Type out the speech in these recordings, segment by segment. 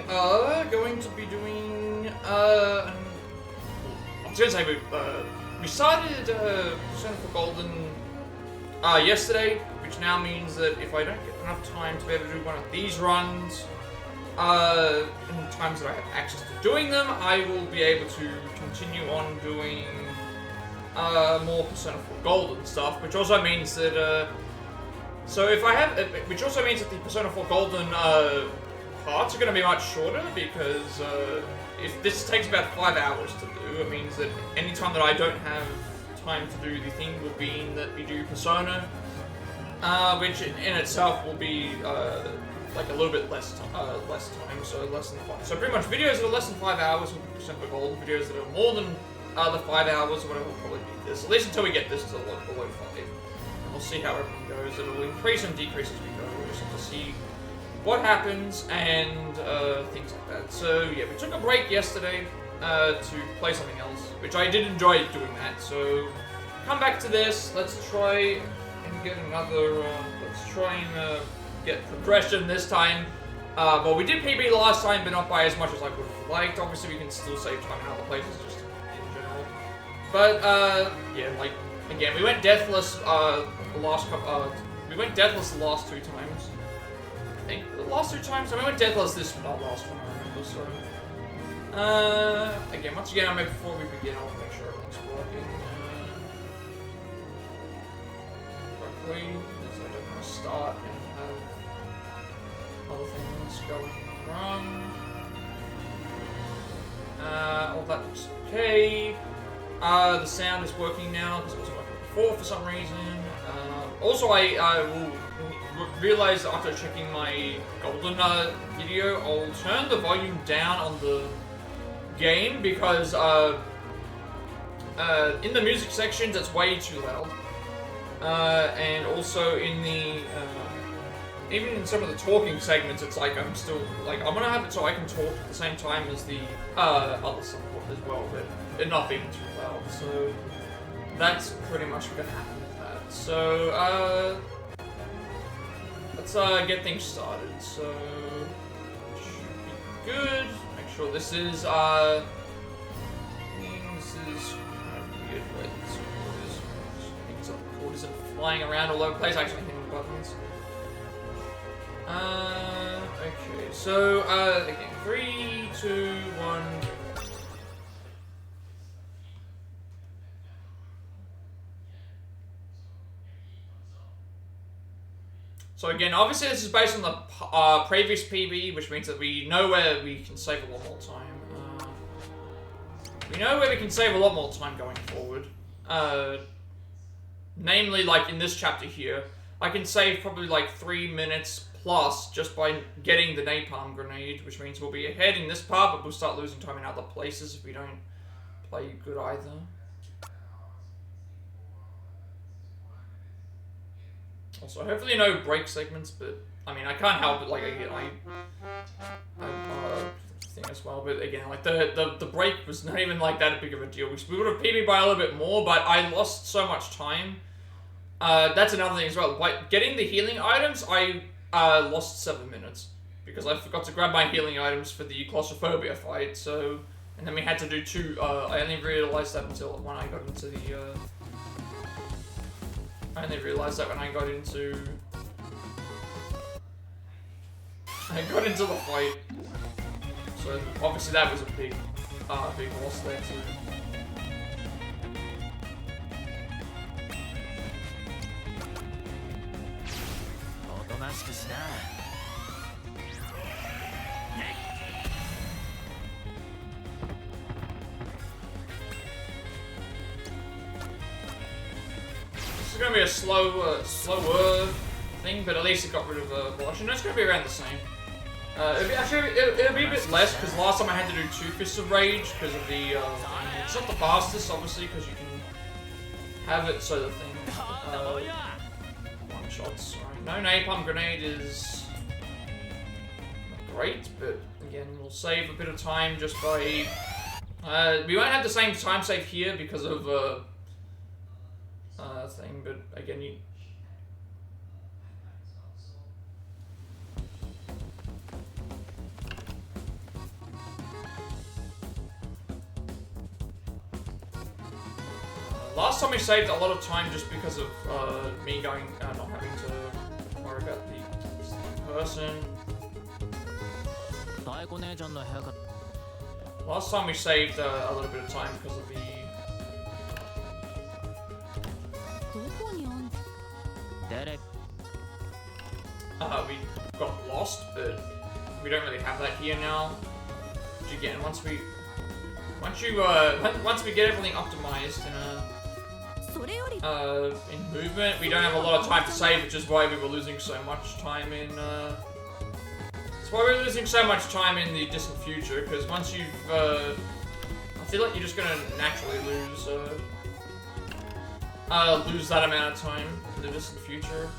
going to be doing, I was gonna say, we started, Persona 4 Golden, yesterday, which now means that if I don't get enough time to be able to do one of these runs, in the times that I have access to doing them, I will be able to continue on doing, more Persona 4 Golden stuff, which also means that, which also means that the Persona 4 Golden, parts are going to be much shorter, because, if this takes about 5 hours to do, it means that any time that I don't have time to do the thing will be that we do Persona, which in itself will be, like a little bit less time, so less than 5. So pretty much videos that are less than 5 hours will be Persona 4 Golden, videos that are more than, the 5 hours or whatever will probably be this, at least until we get this to below 5. And we'll see how everything goes. It'll increase and decrease as we go. We'll just have to see what happens and things like that. So yeah, we took a break yesterday to play something else, which I did enjoy doing that. So come back to this. Let's try and get another. Let's try and get progression this time. Well, we did PB last time, but not by as much as I would have liked. Obviously, we can still save time in other places, just in general. But yeah, like again, we went deathless the last couple. We went deathless the last 2 times. I think the last 2 times. I mean, we went deathless this last one. I remember. So again, once again, before we begin, I'll make sure everything's working correctly, because I don't want to start and have other things going wrong. All that looks okay. The sound is working now because it wasn't working before for some reason. Also, I will realize after checking my Golden video, I'll turn the volume down on the game because in the music sections it's way too loud, and also in the even in some of the talking segments, it's like I'm gonna have it so I can talk at the same time as the other support as well, but it not being too loud. So that's pretty much gonna happen with that. So let's get things started. So should be good. Make sure this is kind of weird. Wait, the cord isn't flying around all over the place. Actually, hitting the buttons. Okay, so, again, 3, 2, 1. So again, obviously this is based on the previous PB, which means that we know where we can save a lot more time. We know where we can save a lot more time going forward. Namely, like in this chapter here, I can save probably like 3 minutes plus just by getting the napalm grenade, which means we'll be ahead in this part, but we'll start losing time in other places if we don't play good either. Also, hopefully no break segments, but I mean I can't help it. Like again, I thing as well, but again, like the break was not even like that big of a deal. We would have PB'd by a little bit more, but I lost so much time. That's another thing as well. By getting the healing items, I lost 7 minutes because I forgot to grab my healing items for the claustrophobia fight. So, and then we had to do 2. I only realized that until when I got into the. I only realized that when I got into. The fight. So obviously that was a big loss there too. This is gonna be a slower thing, but at least it got rid of Blush, and it's gonna be around the same. It'll be a bit less because last time I had to do 2 Fists of Rage because of the. It's not the fastest, obviously, because you can have it so the thing. One shots. Right. No napalm grenade is not great, but again, we'll save a bit of time just by. We won't have the same time save here because of thing, but again, you. Last time we saved a lot of time just because of me going, not having to worry about the person. Last time we saved a little bit of time because of the... we got lost, but we don't really have that here now. Which again, once we get everything optimized in movement, we don't have a lot of time to save, which is why we were losing so much time in that's why we're losing so much time in the distant future, because once you've I feel like you're just gonna naturally lose that amount of time in the distant future.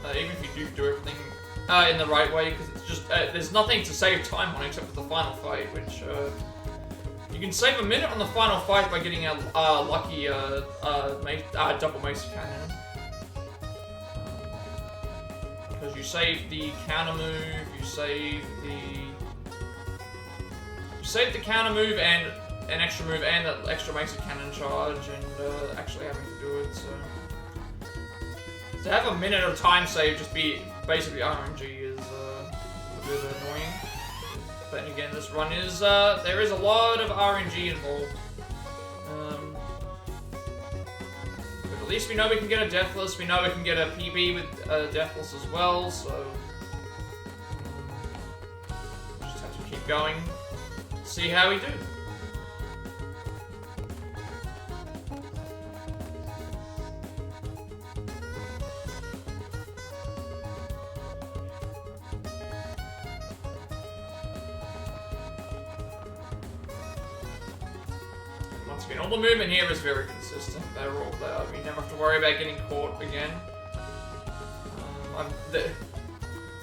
Even if you do everything in the right way, because it's just there's nothing to save time on except for the final fight, which you can save a minute on the final fight by getting a lucky double mace cannon. Because you save the counter move, you save the counter move and an extra move and that extra mace cannon charge, and actually having to do it. So to have a minute of time save just be basically RNG is a bit annoying. But then again, this run is there is a lot of RNG involved. But at least we know we can get a Deathless. We know we can get a PB with Deathless as well. So just have to keep going, see how we do. Once again, all the movement here is very consistent. They're all there. We never have to worry about getting caught again. I've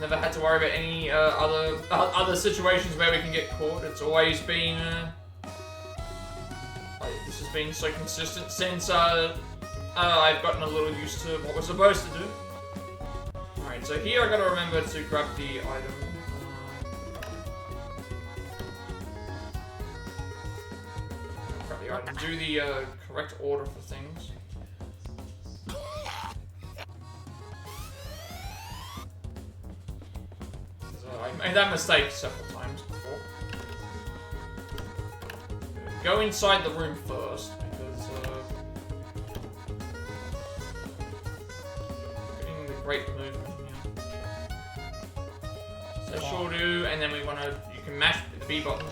never had to worry about any other situations where we can get caught. It's always been this has been so consistent since I've gotten a little used to what we're supposed to do. Alright, so here I gotta remember to grab the item. Do the correct order for things. So I made that mistake several times before. Go inside the room first, because getting the great movement here. So sure do, and then you can mash the B button.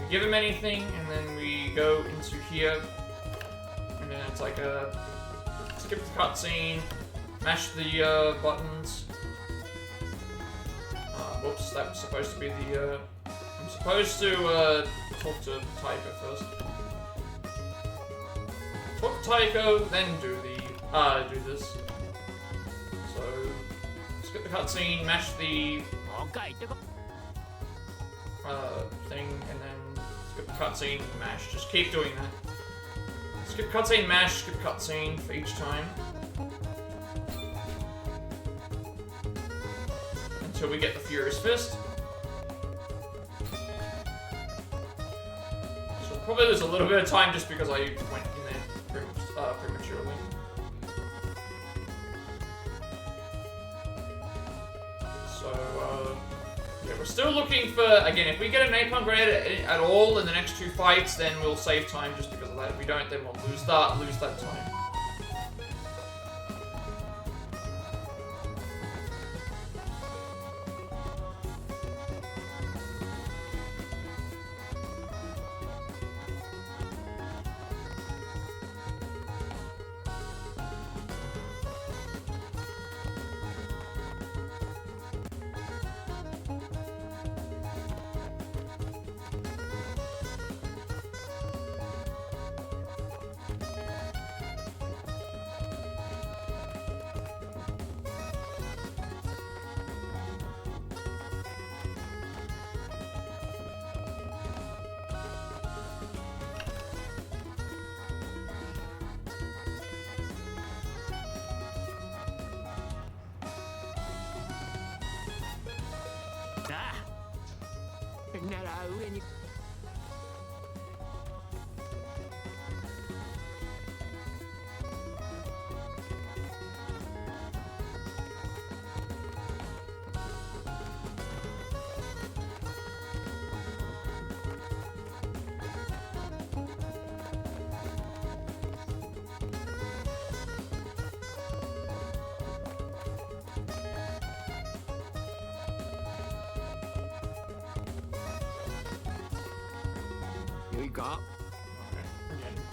Give him anything, and then we go into here, and then it's like skip the cutscene, mash the buttons. Whoops, that was supposed to be the. I'm supposed to talk to Tycho first. Talk to Tycho, then do this. So skip the cutscene, mash the thing, and then skip cutscene, mash. Just keep doing that. Skip cutscene, mash, skip cutscene for each time. Until we get the Furious Fist. So we'll probably lose a little bit of time just because I went in there prematurely. So, yeah, we're still looking for, again, if we get a napalm grenade at all in the next 2 fights, then we'll save time just because of that. If we don't, then we'll lose that time.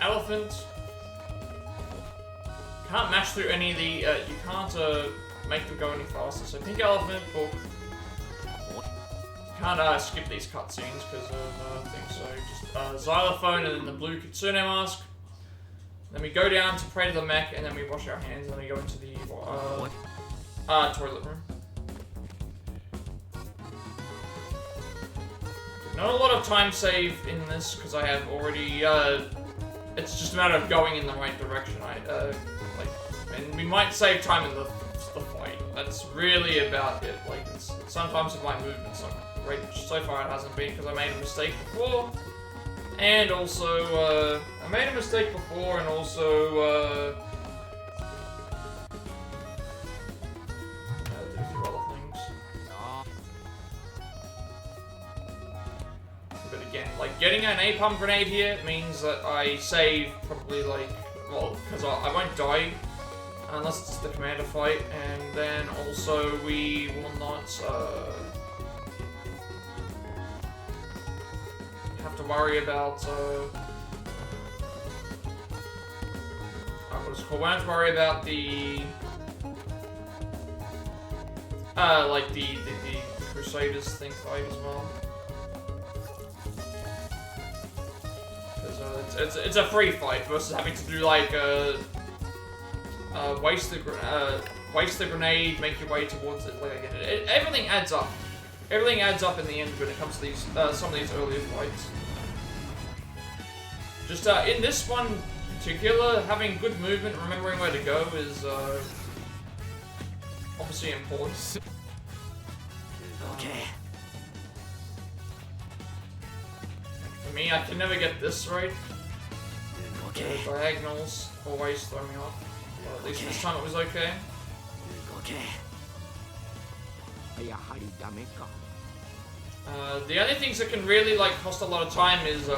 Elephant. Can't mash through any of the. You can't make them go any faster. So pink elephant, book. Can't skip these cutscenes because of things. So just xylophone and then the blue kitsune mask. Then we go down to pray to the mech and then we wash our hands and then we go into the toilet room. Not a lot of time save in this because I have already. It's just a matter of going in the right direction. And we might save time in the fight. That's really about it. Like sometimes with my movements, right? So far it hasn't been because I made a mistake before, and also I made a mistake before, and also did a few other things. But again, like getting an napalm grenade here means that I save probably like, well, because I won't die unless it's the commander fight, and then also we will not have to worry about what is it called? We don't have to worry about the like the Crusaders thing fight as well. Because it's a free fight versus having to do like waste the grenade, make your way towards it. Like again, everything adds up. Everything adds up in the end when it comes to these some of these earlier fights. Just in this one in particular, having good movement, remembering where to go is obviously important. Okay. For me, I can never get this right. Okay. The diagonals always throw me off. Well, at least this time it was okay. Okay. The only things that can really like cost a lot of time is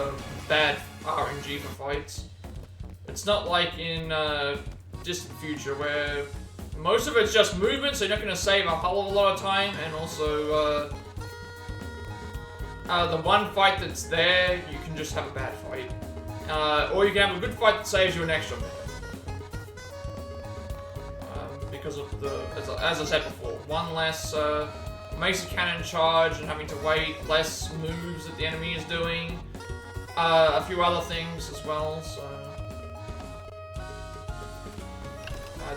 bad RNG for fights. It's not like in Distant Future where most of it's just movement, so you're not going to save a hell of a lot of time, and also the one fight that's there, you can just have a bad fight. Or you can have a good fight that saves you an extra minute. Because of the, as I said before, one less Mesa Cannon charge and having to wait, less moves that the enemy is doing, a few other things as well, so...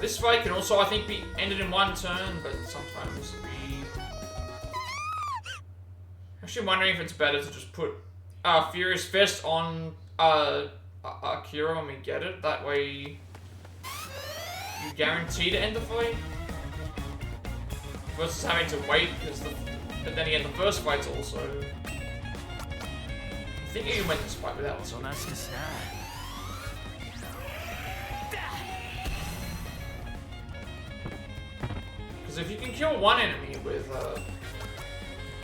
this fight can also, I think, be ended in one turn, but sometimes we... Actually wondering if it's better to just put Furious Fist on Akira when we get it, that way you guarantee to end the fight. Versus having to wait, because but then again, the first fight's also... I think you can win this fight without it. Because if you can kill one enemy with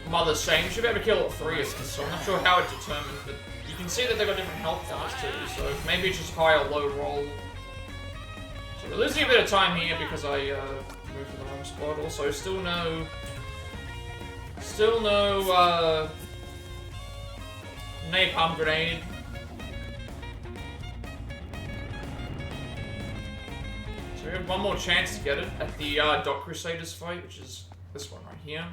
Mother's Shame, you should be able to kill 3 of them, so I'm not sure how it's determined, but you can see that they've got different health bars too, so maybe it's just high or low roll. So we're losing a bit of time here because I moved to the wrong spot. Also, still no napalm grenade. So we have one more chance to get it at the Dock Crusaders fight, which is this one right here.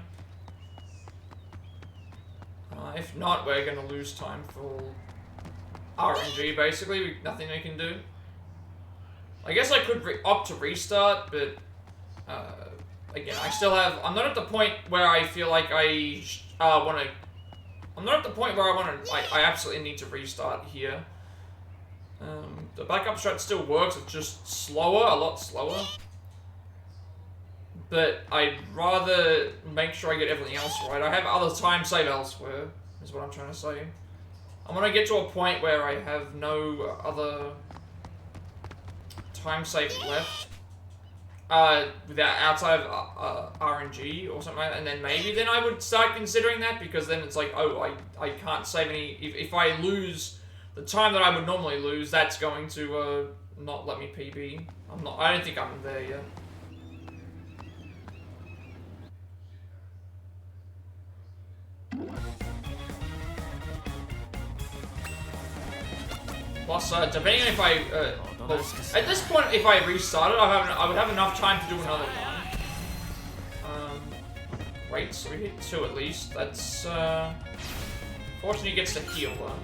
If not, we're gonna lose time for RNG. Basically, nothing we can do. I guess I could opt to restart, but again, I still have. I'm not at the point where I feel like I want to. I'm not at the point where I absolutely need to restart here. The backup strat still works. It's just slower, a lot slower. But I'd rather make sure I get everything else right. I have other time save elsewhere, is what I'm trying to say. I want to get to a point where I have no other time save left without outside of RNG or something like that, and then maybe then I would start considering that, because then it's like, oh, I can't save any. If I lose the time that I would normally lose, that's going to not let me PB. I don't think I'm there yet. Plus, depending on if I, well, at this point, if I restarted, I would have enough time to do another one. Wait, so we hit 2 at least. That's, fortunately he gets to heal, though.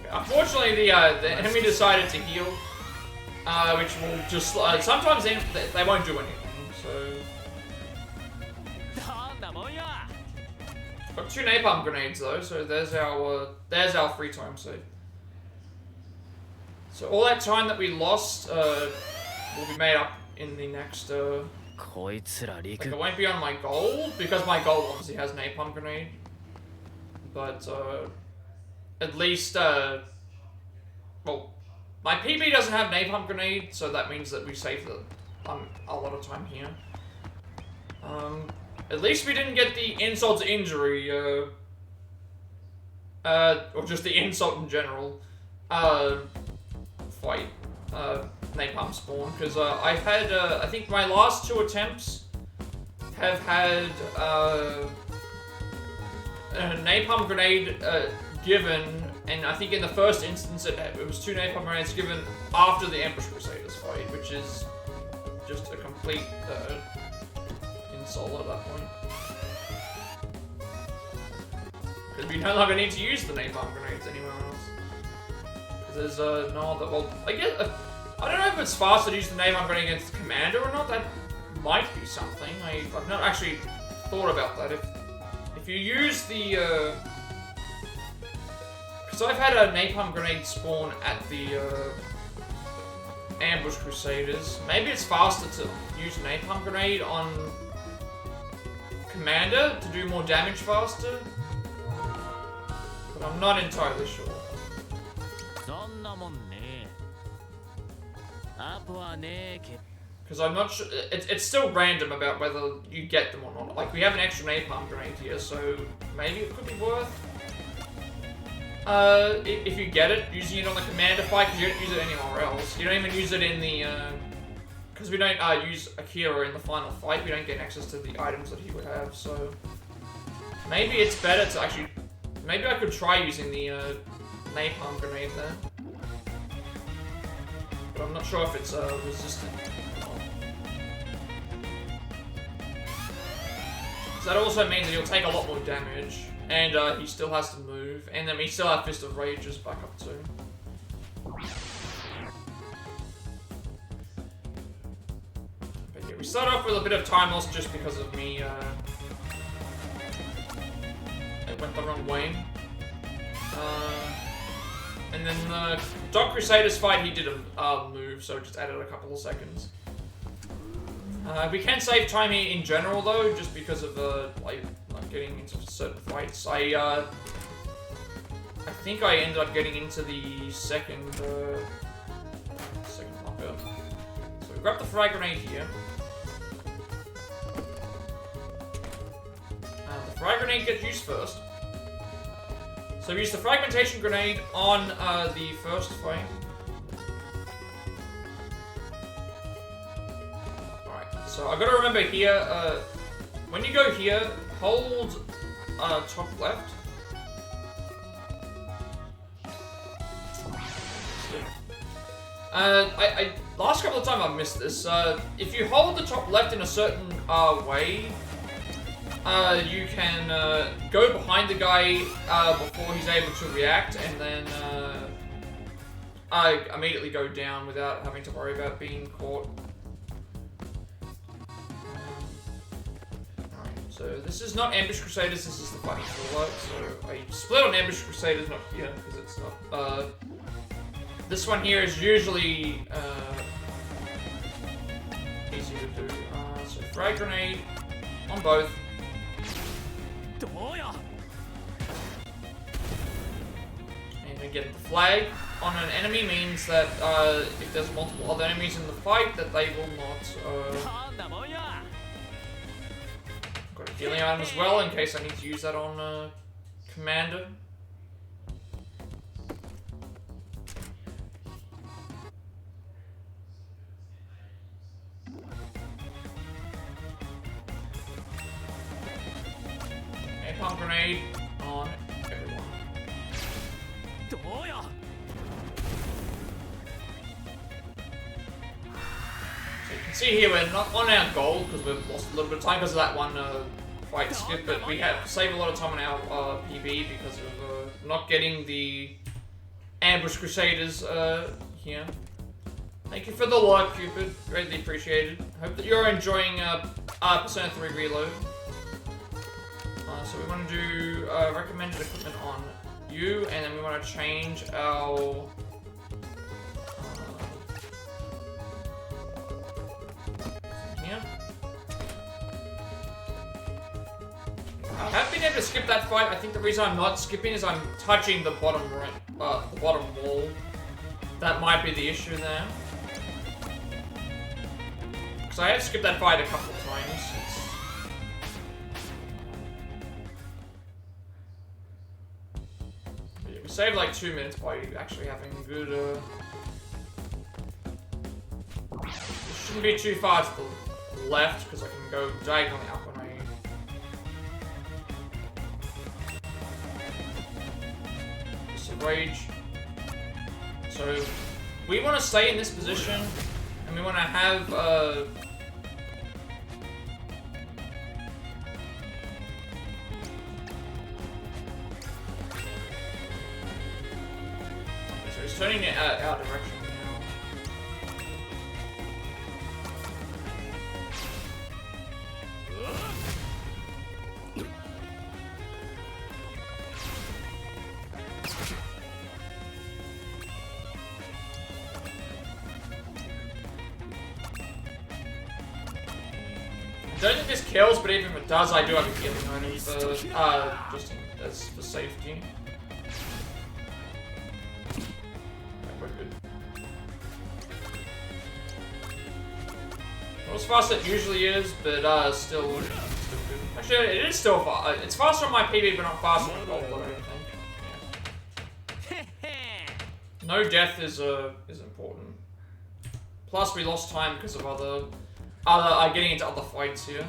Unfortunately, the enemy decided to heal, which will just sometimes they won't do anything. So got 2 napalm grenades though, so there's our free time save. So all that time that we lost will be made up in the next. Like it won't be on my gold because my gold obviously has napalm grenade, but. At least, well, my PB doesn't have napalm grenade, so that means that we saved a lot of time here. At least we didn't get the insult to injury, or just the insult in general, fight, napalm spawn, because I've had, I think my last 2 attempts have had, a napalm grenade, given, and I think in the first instance it was 2 napalm grenades given after the Ambush Crusaders fight, which is just a complete insult at that point. Because we no longer need to use the napalm grenades anywhere else. Because there's no other, well, I guess, I don't know if it's faster to use the napalm grenade against the commander or not. That might be something. I've not actually thought about that. If you use the so I've had a napalm grenade spawn at the Ambush Crusaders. Maybe it's faster to use napalm grenade on Commander to do more damage faster, but I'm not entirely sure. Because I'm not sure, it's still random about whether you get them or not. Like, we have an extra napalm grenade here, so maybe it could be worth if you get it, using it on the commander fight, because you don't use it anywhere else. You don't even use it in the, because we don't use Akira in the final fight, we don't get access to the items that he would have, so maybe it's better to actually, maybe I could try using the napalm grenade there. But I'm not sure if it's resistant. So that also means that he'll take a lot more damage. And he still has to move, and then we still have Fist of Rages back up too. But yeah, we start off with a bit of time loss just because of me, it went the wrong way. And then the Dark Crusaders fight, he did a move, so it just added a couple of seconds. We can save time here in general though, just because of like getting into certain fights. I think I ended up getting into the second locker. So we grab the frag grenade here. The frag grenade gets used first. So we use the fragmentation grenade on the first fight. Alright, so I've got to remember here, when you go here, hold top left. I last couple of times I've missed this. If you hold the top left in a certain way, you can go behind the guy before he's able to react, and then immediately go down without having to worry about being caught. So this is not Ambush Crusaders, this is the Fighting Fallout. So I split on Ambush Crusaders, not here, because it's not. This one here is usually easy to do. So frag grenade on both. And again, the flag on an enemy means that if there's multiple other enemies in the fight, that they will not. Got a healing item as well in case I need to use that on Commander. plasma grenade on everyone. どうよ So you can see here we're not on our goal because we've lost a little bit of time because of that one fight skip, but we have saved a lot of time on our PB because of not getting the ambush crusaders here. Thank you for the like, Cupid. Greatly appreciated. Hope that you're enjoying Persona 3 Reload. So we want to do recommended equipment on you, and then we want to change our here. I have been able to skip that fight. I think the reason I'm not skipping is I'm touching the bottom right, the bottom wall. That might be the issue there. Because I have skipped that fight a couple of times. Yeah, we saved like 2 minutes by actually having a good. It shouldn't be too far to the left because I can go diagonally up when I. Rage. So we want to stay in this position, and we want to have so he's turning it our direction now. I don't think this kills, but even if it does, I do have a healing item for, just as for safety. Okay, we're good. Not as fast as it usually is, but still good. Actually, it is still fast. It's faster on my PB, but not faster on gold or anything. Yeah. No death is important. Plus, we lost time because of other getting into other fights here.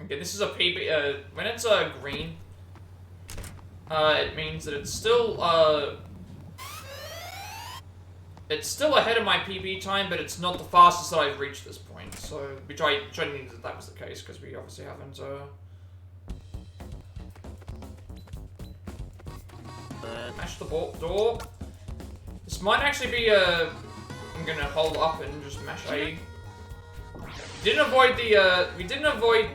Okay, this is a PB. When it's green, it means that it's still ahead of my PB time, but it's not the fastest that I've reached this point. So which I knew that was the case because we obviously haven't. Mash the door. This might actually be I'm gonna hold up and just mash A. We didn't avoid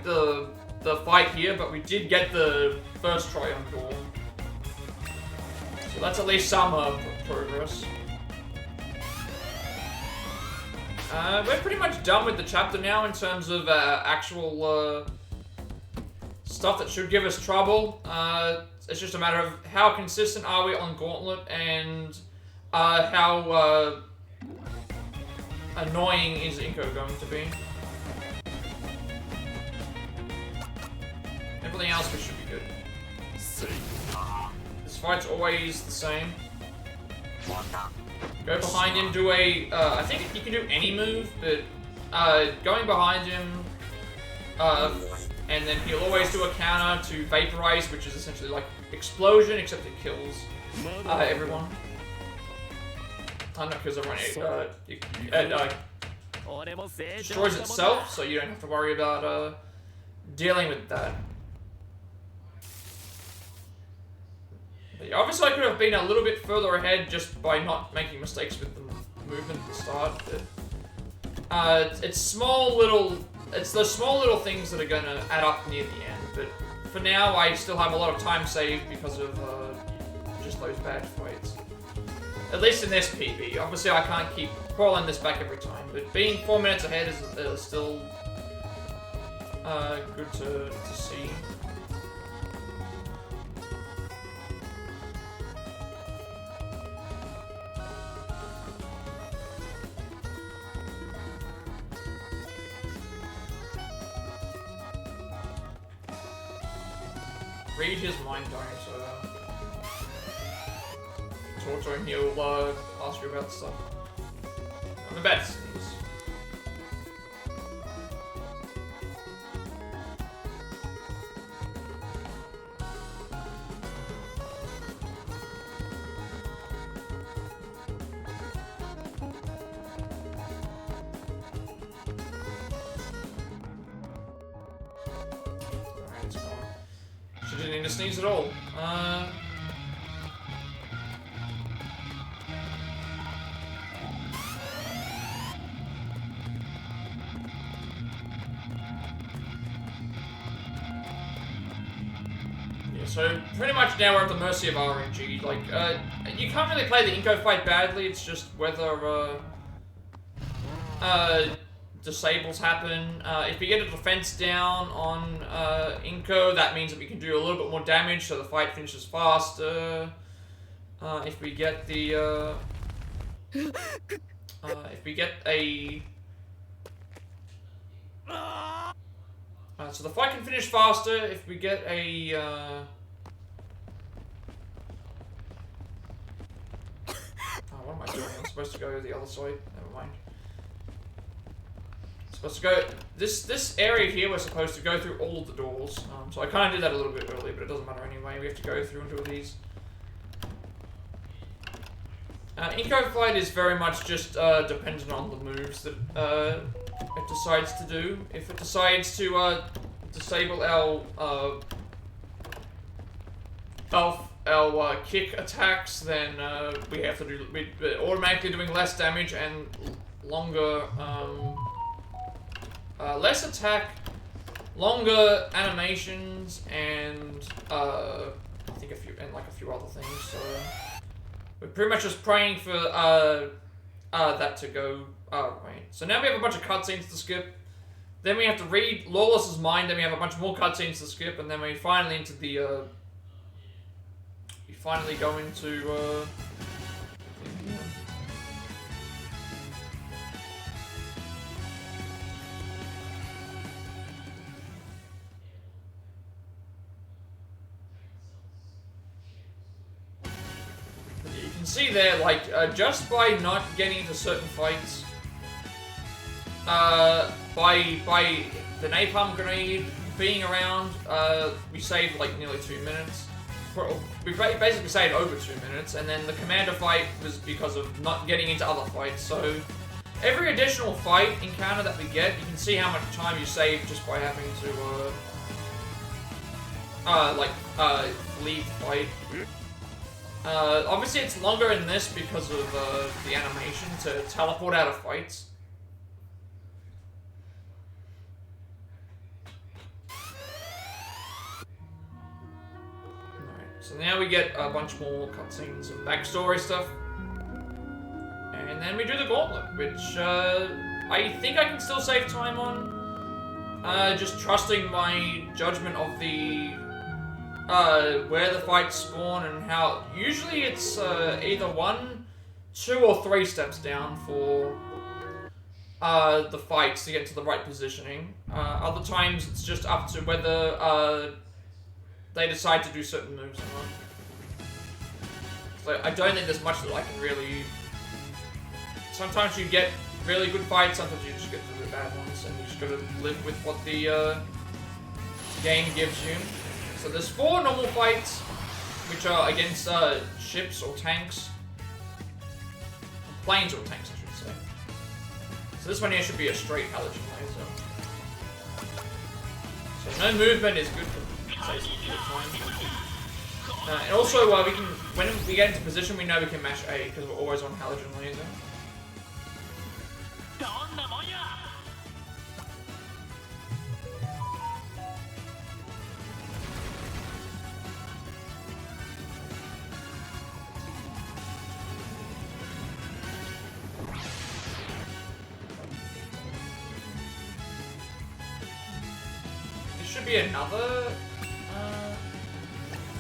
the fight here, but we did get the first try on door. So that's at least some progress. We're pretty much done with the chapter now in terms of actual stuff that should give us trouble. It's just a matter of how consistent are we on Gauntlet and how annoying is Inko going to be. Everything else we should be good. This fight's always the same. Go behind him, do a, I think you can do any move, but going behind him, and then he'll always do a counter to Vaporize, which is essentially like Explosion, except it kills everyone. Not kills everyone, destroys itself, so you don't have to worry about dealing with that. Obviously, I could have been a little bit further ahead just by not making mistakes with the movement at the start, but it's the small little things that are going to add up near the end, but for now, I still have a lot of time saved because of just those bad fights. At least in this PB. Obviously, I can't keep crawling this back every time, but being 4 minutes ahead is still good to see. Read his mind, don't talk to him, he'll ask you about stuff. I'm about to sneeze. didn't need to sneeze at all. So pretty much now we're at the mercy of RNG. Like, you can't really play the Inko fight badly. It's just whether disables happen. If we get a defense down on Inko, that means that we can do a little bit more damage, so the fight finishes faster. If we get the if we get a so the fight can finish faster if we get a what am I doing? I'm supposed to go the other side. Never mind. Supposed to go this area here. We're supposed to go through all of the doors. So I kind of did that a little bit earlier, but it doesn't matter anyway. We have to go through and do these. Inko fight is very much just dependent on the moves that it decides to do. If it decides to disable our kick attacks, then we have to do we're automatically doing less damage and longer less attack, longer animations, and I think a few other things. So we're pretty much just praying for that to go right. So now we have a bunch of cutscenes to skip. Then we have to read Lawless's mind. Then we have a bunch more cutscenes to skip, and then we finally into the we finally go into you can see there, like, just by not getting into certain fights, by the napalm grenade being around, we saved like nearly 2 minutes. We basically saved over 2 minutes, and then the commander fight was because of not getting into other fights. So every additional fight encounter that we get, you can see how much time you save just by having to leave the fight. Obviously it's longer in this because of the animation to teleport out of fights. Alright, so now we get a bunch more cutscenes and backstory stuff. And then we do the gauntlet, which I think I can still save time on. Just trusting my judgment of the where the fights spawn and how. Usually it's either 1, 2, or 3 steps down for the fights to get to the right positioning. Other times it's just up to whether they decide to do certain moves or not. So I don't think there's much that I can really. Sometimes you get really good fights, sometimes you just get really bad ones, and you just gotta live with what the game gives you. So there's 4 normal fights, which are against ships or tanks. Planes or tanks, I should say. So this one here should be a straight halogen laser. So no movement is good for saves time. And also, we can, when we get into position, we know we can mash A because we're always on halogen laser. Should be another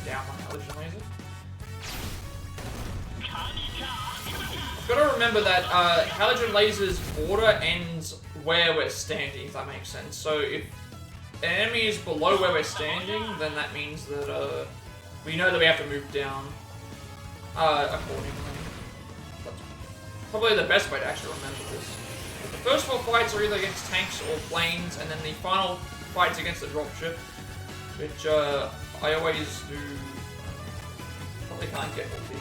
down one halogen laser. I've got to remember that halogen lasers order ends where we're standing, if that makes sense. So if an enemy is below where we're standing, then that means that we know that we have to move down accordingly. That's probably the best way to actually remember this. The first 4 fights are either against tanks or planes, and then the final fights against the dropship, which I always do. Probably can't get all these.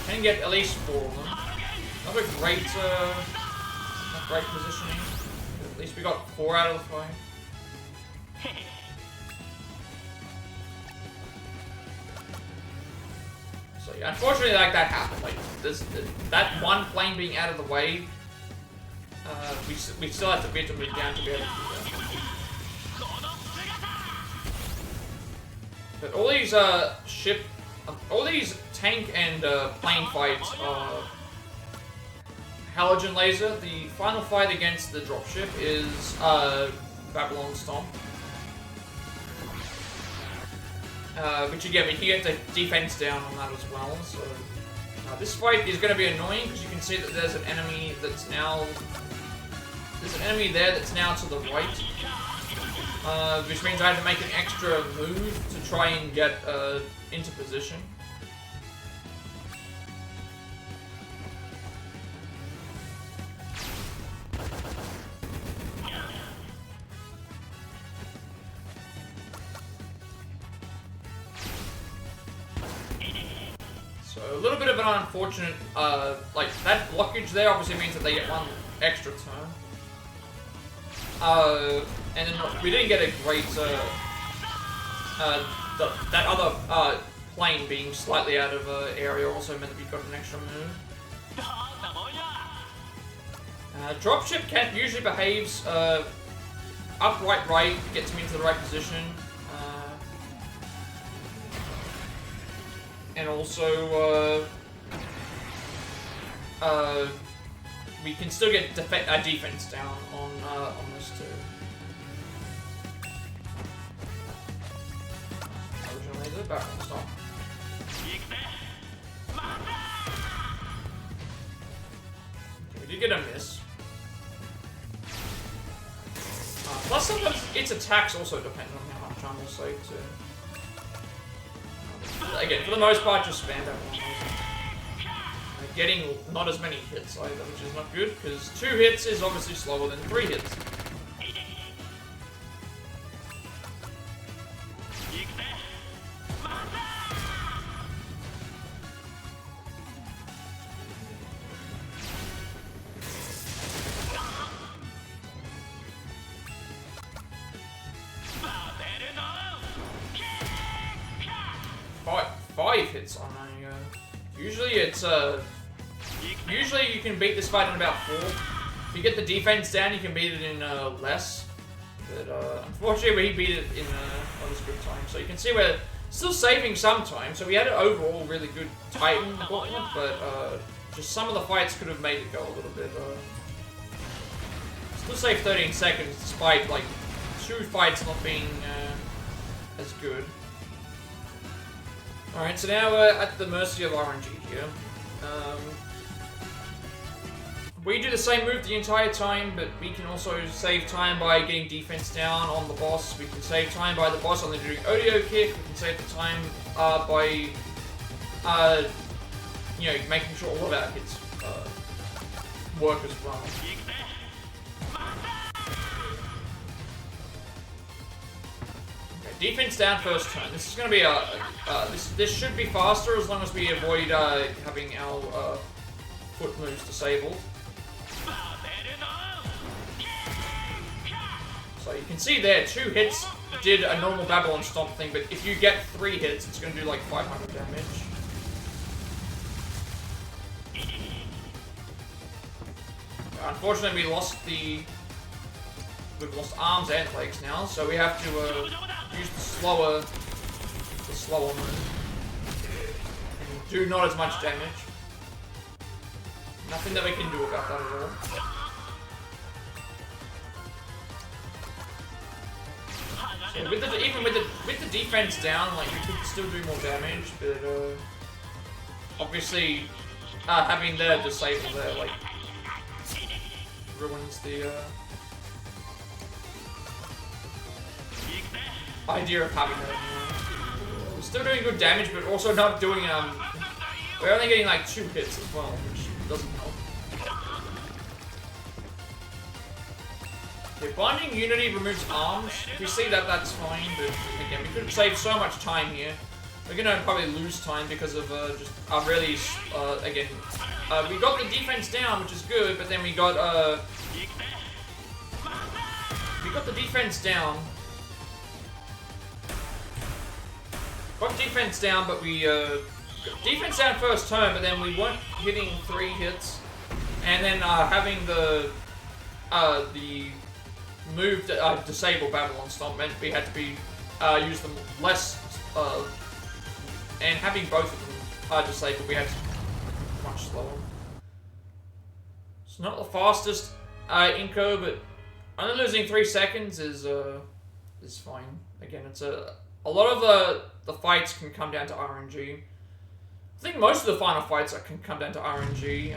Can get at least 4 of them. Not a great, not great positioning. At least we got 4 out of the 5. So yeah, unfortunately, like that happened. Like that one plane being out of the way, we still have to beat them down to be able to do that. But all these all these tank and plane fights are halogen laser. The final fight against the dropship is Babylon Stomp. Which again, we can get the defense down on that as well. So this fight is going to be annoying because you can see that there's an enemy that's now there that's now to the right, which means I have to make an extra move to try and get into position. So a little bit of an unfortunate, like that blockage there obviously means that they get one extra turn. And then we didn't get a great, that other plane being slightly out of area also meant that we got an extra move. Dropship Cat usually behaves upright right, gets me into the right position. And also, we can still get defense down on this too. Original laser, back on stop. Okay, we did get a miss. Plus sometimes its attacks also depend on how much time we'll save too. Again, for the most part, just spam that one. Getting not as many hits either, which is not good, because 2 hits is obviously slower than 3 hits. Five hits on a, usually it's, usually you can beat this fight in about 4. If you get the defense down, you can beat it in, less. But, unfortunately, we beat it in, not as good time. So you can see we're still saving some time. So we had an overall really good Titan gauntlet, but, just some of the fights could have made it go a little bit, still save 13 seconds, despite, like, 2 fights not being, as good. Alright, so now we're at the mercy of RNG here. We do the same move the entire time, but we can also save time by getting defense down on the boss. We can save time by the boss only doing audio kick. We can save the time by, you know, making sure all of our hits work as well. Defense down first turn. This is going to be this should be faster as long as we avoid having our foot moves disabled. So you can see there, 2 hits did a normal Babylon Stomp thing, but if you get 3 hits, it's going to do like 500 damage. Unfortunately, we've lost arms and legs now, so we have to use the slower move. And do not as much damage. Nothing that we can do about that at all. So even with the defense down, like you could still do more damage, but obviously having the disable there like ruins the idea of having that. We're still doing good damage, but also not doing we're only getting like 2 hits as well, which doesn't help. Okay, Binding Unity removes arms. If we see that, that's fine, but again, we could have saved so much time here. We're gonna probably lose time because of just really, again, we got the defense down, which is good, but then we got the defense down. Got defense down, but we defense down first turn, but then we weren't hitting 3 hits, and then having the move to disable Battle on Stomp meant we had to be use them less, and having both of them disabled, we had to be much slower. It's not the fastest Inco, but only losing 3 seconds is fine. Again, it's a lot of the fights can come down to RNG. I think most of the final fights can come down to RNG.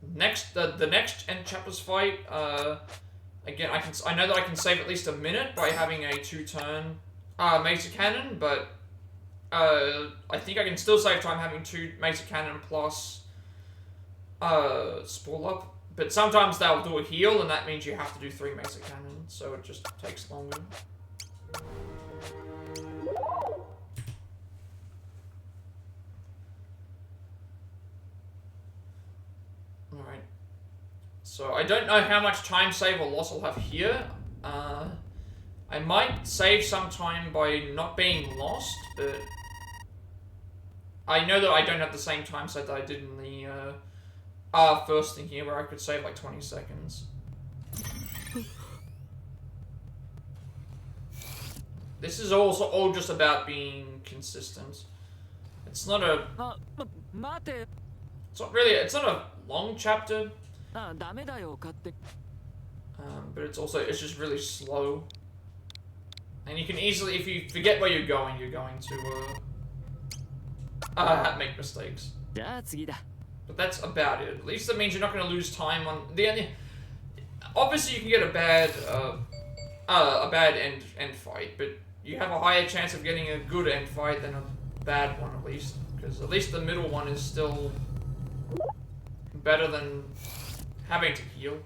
The next end chapters fight, again, I know that I can save at least a minute by having a 2-turn Mesa Cannon, but I think I can still save time having 2 Mesa Cannon plus Spool Up. But sometimes they'll do a heal, and that means you have to do 3 Mesa Cannon, so it just takes longer. Alright. So I don't know how much time save or loss I'll have here. I might save some time by not being lost, but I know that I don't have the same time save that I did in the first thing here, where I could save like 20 seconds. This is also all just about being consistent. It's not a... It's not a long chapter. But it's just really slow. And you can easily, if you forget where you're going to make mistakes. But that's about it. At least that means you're not going to lose time on the. Obviously, you can get a bad end fight, but you have a higher chance of getting a good end fight than a bad one, at least, because at least the middle one is still better than having to heal.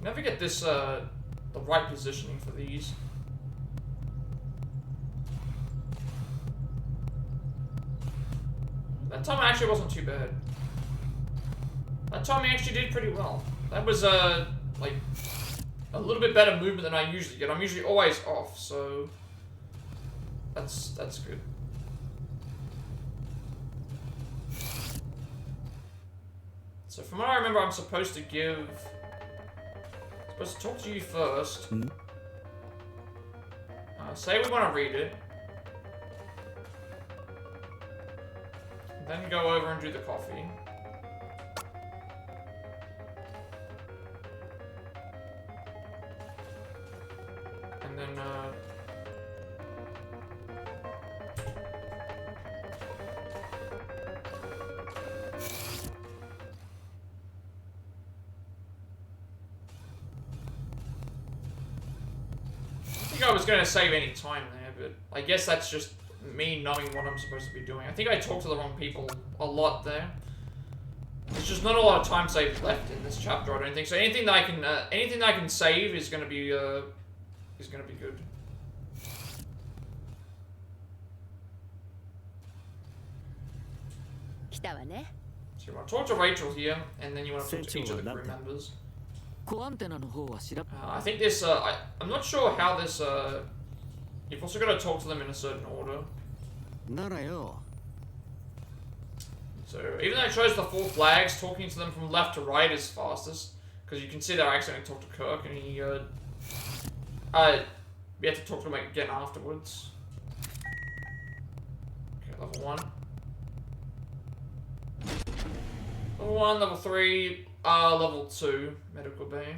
Never get this the right positioning for these. That time actually wasn't too bad. That time I actually did pretty well. That was like a little bit better movement than I usually get. I'm usually always off, so that's good. So from what I remember, I'm supposed to talk to you first. Say we want to read it. Then go over and do the coffee. And then, I think I was going to save any time there, but I guess that's just me knowing what I'm supposed to be doing. I think I talked to the wrong people a lot there. There's just not a lot of time saved left in this chapter, I don't think. So anything that I can save is going to be good. So you want to talk to Rachel here, and then you want to talk to each of the crew members. I think this, I'm not sure how this, you've also got to talk to them in a certain order. So, even though it shows the 4 flags, talking to them from left to right is fastest. Because you can see that I accidentally talked to Kirk, and we had to talk to him again afterwards. Okay, level 1. Level 1, level 3, level 2, medical bay.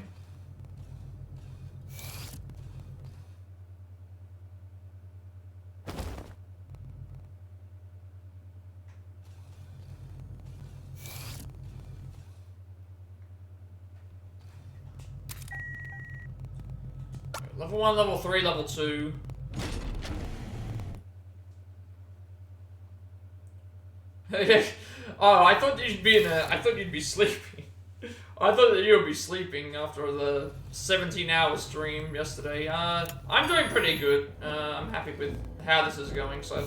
Level 1, level 3, level 2. Oh, I thought you'd be sleeping. I thought that you would be sleeping after the 17-hour stream yesterday. I'm doing pretty good. I'm happy with how this is going so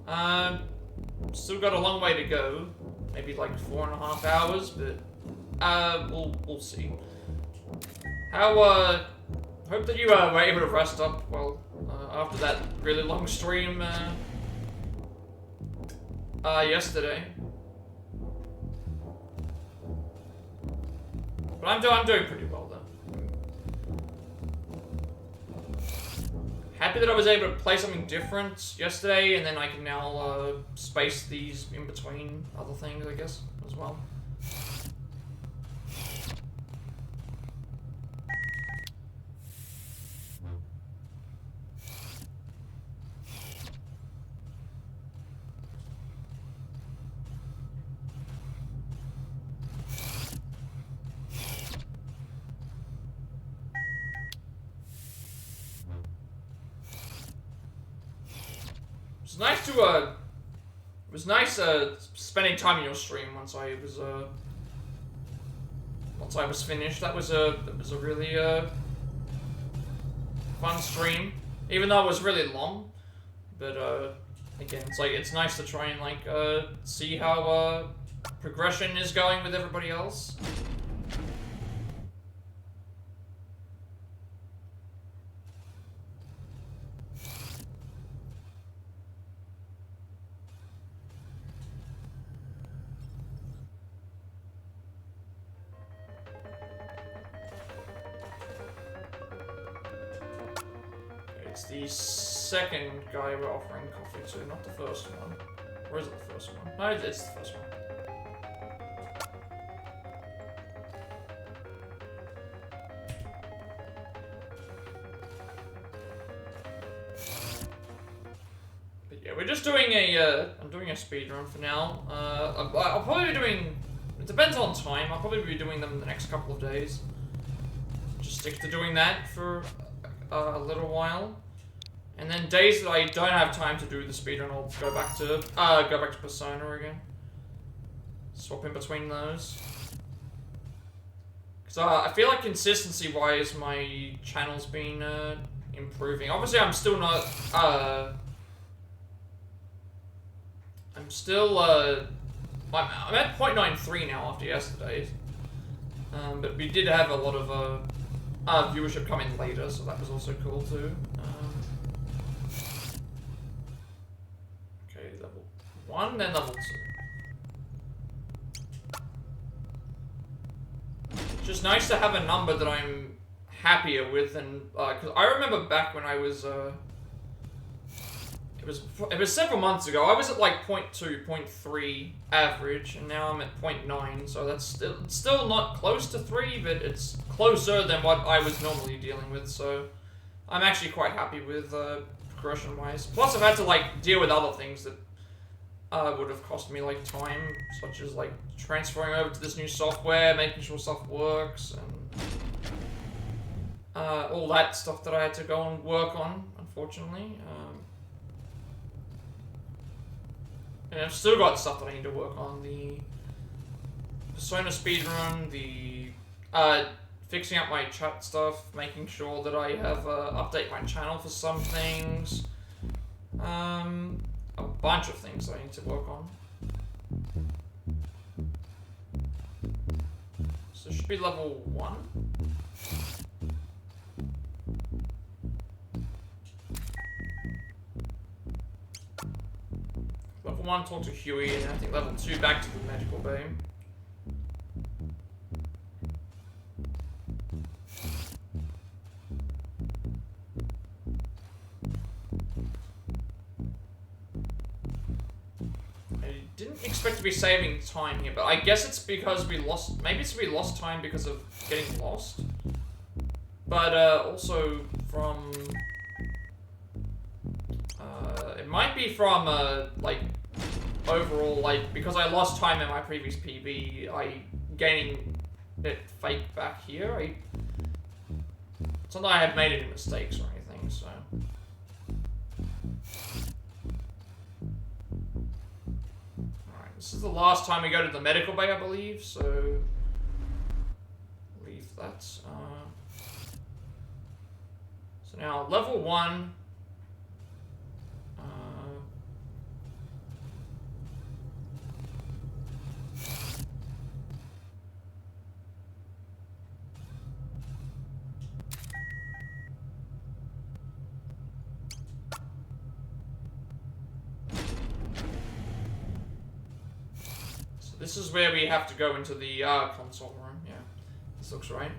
far. Still got a long way to go. Maybe like 4.5 hours, but we'll see. Hope that you were able to rest up well after that really long stream yesterday. But I'm doing pretty well though. Happy that I was able to play something different yesterday, and then I can now space these in between other things, I guess, as well. It was nice spending time in your stream once I was finished. That was a really fun stream, even though it was really long. But again, it's nice to try and like see how progression is going with everybody else. It's the second guy we're offering coffee to, not the first one. Or is it the first one? No, it's the first one. But yeah, we're just doing I'm doing a speedrun for now. I'll probably be doing, it depends on time, I'll probably be doing them the next couple of days. Just stick to doing that for a little while. And then days that I don't have time to do the speedrun, I'll go back to Persona again. Swap in between those. Because I feel like consistency-wise, my channel's been improving. Obviously, I'm still not. I'm still. I'm at 0.93 now after yesterday's. But we did have a lot of viewership come in later, so that was also cool too. Okay, level 1, then level 2. It's just nice to have a number that I'm happier with, and because I remember back when I was it was several months ago. I was at like 0.2, 0.3 average, and now I'm at 0.9. So that's still not close to 3, but it's closer than what I was normally dealing with. So I'm actually quite happy with progression-wise. Plus, I've had to like deal with other things that would have cost me like time, such as like transferring over to this new software, making sure stuff works, and all that stuff that I had to go and work on, unfortunately. And I've still got stuff that I need to work on. The Persona speedrun, the fixing up my chat stuff, making sure that I have update my channel for some things. A bunch of things that I need to work on. So it should be level 1. Level 1, talk to Huey, and I think level 2, back to the medical bay. I didn't expect to be saving time here, but I guess it's because we lost, maybe it's we lost time because of getting lost. But also from, it might be from like overall, like, because I lost time in my previous PB, I gaining it fake back here. It's not that I have made any mistakes or anything, so. Alright, this is the last time we go to the medical bay, I believe, so leave that. So now level 1. So this is where we have to go into the console room. Yeah, this looks right.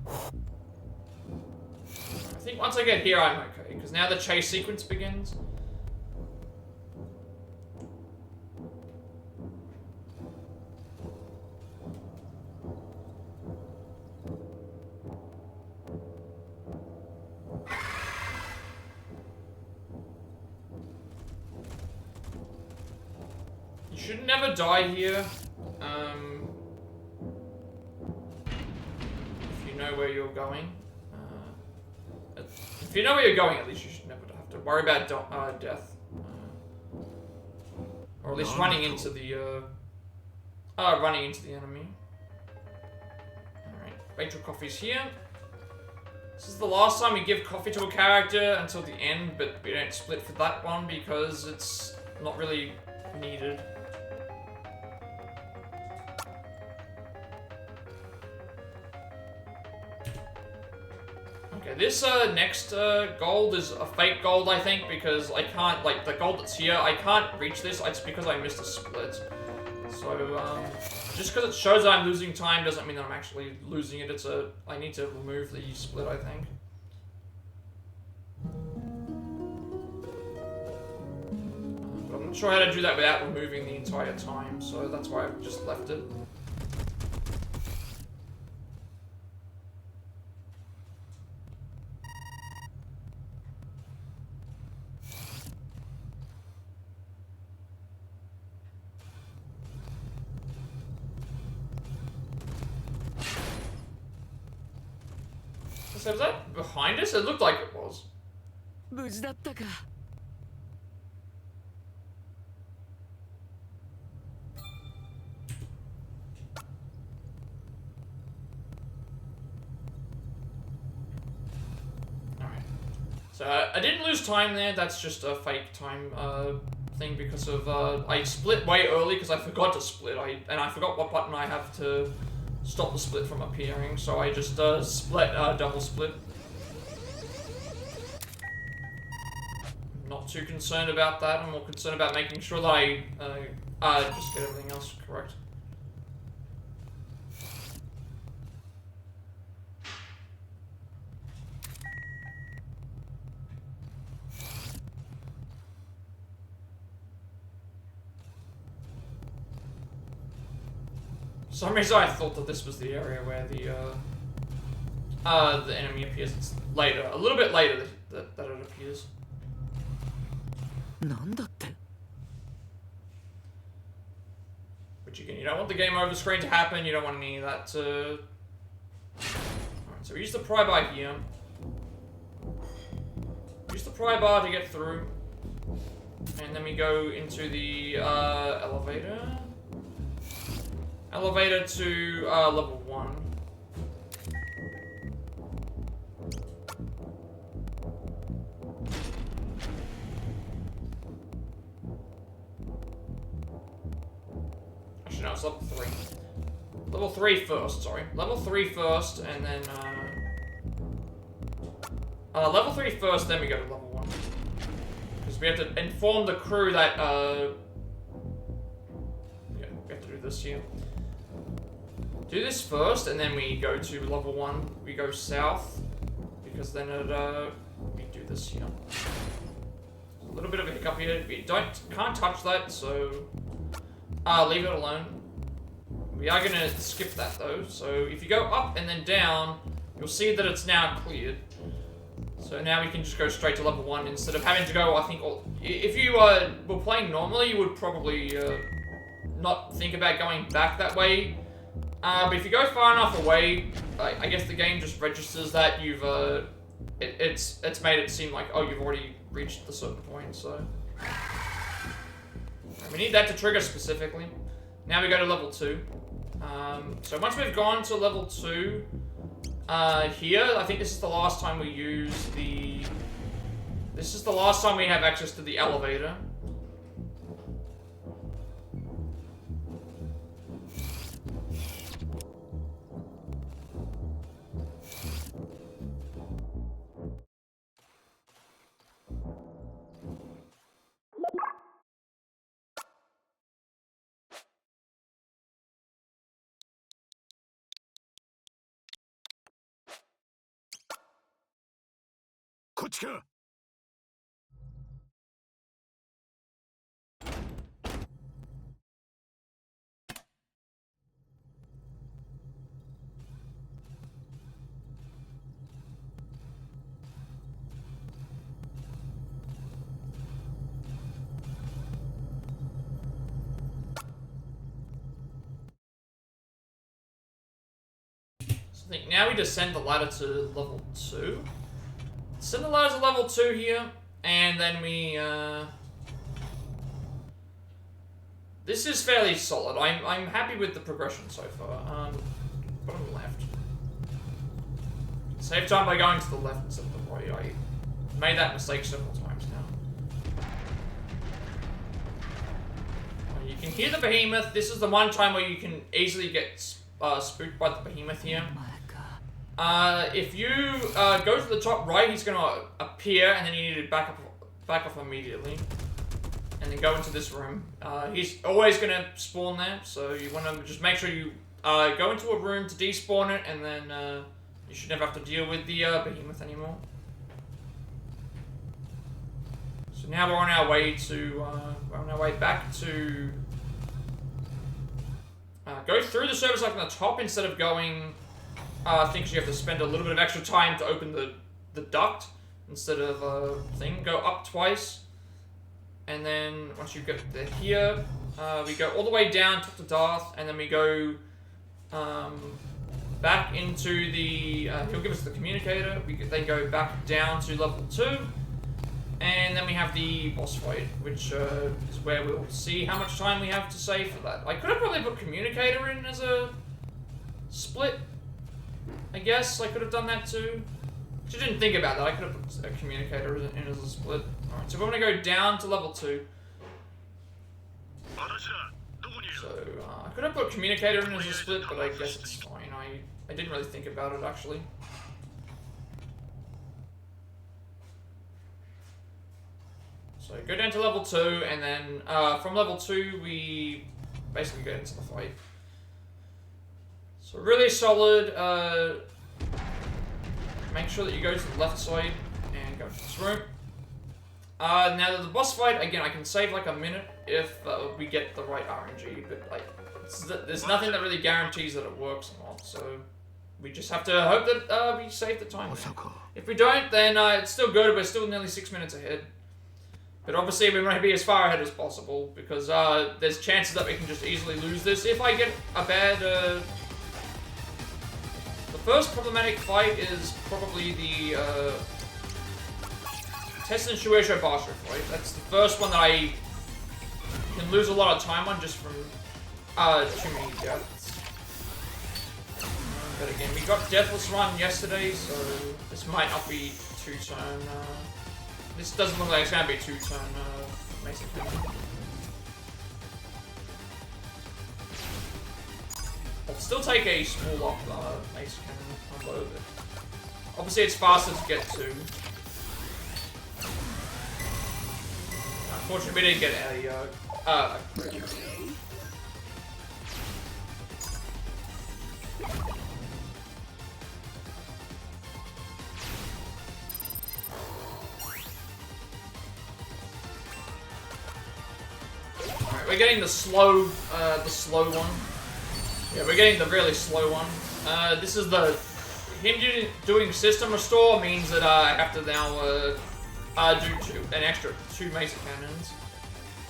I think once I get here, I'm okay, because now the chase sequence begins. You should never die here. If you know where you're going. If you know where you're going, at least you should never have to worry about death. Or at least running into the enemy. Alright, Rachel Coffee's here. This is the last time we give coffee to a character until the end, but we don't split for that one because it's not really needed. Okay, this next gold is a fake gold, I think, because I can't, like, the gold that's here, I can't reach this, it's because I missed a split. So, just because it shows that I'm losing time doesn't mean that I'm actually losing it. I need to remove the split, I think. But I'm not sure how to do that without removing the entire time, so that's why I've just left it. So was that behind us? It looked like it was. 無事だったか。Alright. So I didn't lose time there, that's just a fake time thing because of I split way early because I forgot to split. And I forgot what button I have to stop the split from appearing, so I just split double split. Not too concerned about that. I'm more concerned about making sure that I just get everything else correct. For some reason I thought that this was the area where the enemy appears. It's later, a little bit later that it appears. なんだって。 Which again, you don't want the game over screen to happen, you don't want any of that to... Alright, so we use the pry bar here. Use the pry bar to get through. And then we go into the elevator. Elevator to level 1. Actually, no, it's level 3. Level 3 first, sorry. Level 3 first, and then, level 3 first, then we go to level 1. Because we have to inform the crew that, yeah, we have to do this here. Do this first, and then we go to level 1. We go south, because then it, we do this here. A little bit of a hiccup here. We can't touch that, so leave it alone. We are gonna skip that though. So if you go up and then down, you'll see that it's now cleared. So now we can just go straight to level 1 instead of having to go, I think, if you were playing normally, you would probably not think about going back that way. But if you go far enough away, I guess the game just registers that you've, it's made it seem like, oh, you've already reached the certain point, so. Right, we need that to trigger specifically. Now we go to level 2. So once we've gone to level 2, here, I think this is the last time we use the... This is the last time we have access to the elevator. っちか。 I think now we descend the ladder to level 2. Send the ladder to level 2 here, and then we, this is fairly solid. I'm happy with the progression so far. Bottom left. Save time by going to the left instead of the right. I made that mistake several times now. You can hear the behemoth. This is the one time where you can easily get spooked by the behemoth here. If you go to the top right, he's gonna appear, and then you need to back off immediately, and then go into this room. He's always gonna spawn there, so you want to just make sure you go into a room to despawn it, and then you should never have to deal with the behemoth anymore. So now we're on our way back to go through the service like on the top instead of going. I think you have to spend a little bit of extra time to open the duct instead of thing. Go up twice, and then once you get there here, we go all the way down top to Darth, and then we go back into the. He'll give us the communicator. We then go back down to level 2, and then we have the boss fight, which is where we'll see how much time we have to save for that. I could have probably put communicator in as a split. I guess I could have done that too. I didn't think about that. I could have put a communicator in as a split. Alright, so we're going to go down to level 2. So, I could have put communicator in as a split, but I guess it's fine. I didn't really think about it, actually. So, go down to level 2, and then from level 2, we basically get into the fight. So really solid, make sure that you go to the left side and go to this room. Now that the boss fight, again, I can save like a minute if we get the right RNG, but like, there's nothing that really guarantees that it works or not, so we just have to hope that we save the time. If we don't, then it's still good, we're still nearly 6 minutes ahead. But obviously we want to be as far ahead as possible, because there's chances that we can just easily lose this. If I get a bad... The first problematic fight is probably the Test and Shueisha Basho fight. That's the first one that I can lose a lot of time on just from too many deaths. But again, we got Deathless Run yesterday, so this might not be 2-turn. This doesn't look like it's going to be 2-turn Mason Cannon. I'll still take a small off Mason Cannon on low, but obviously it's faster to get to. Unfortunately, we didn't get a crit. Alright, we're getting the slow one. Yeah, we're getting the really slow one. This is him doing system restore means that I have to now do an extra 2 Mesa Cannons.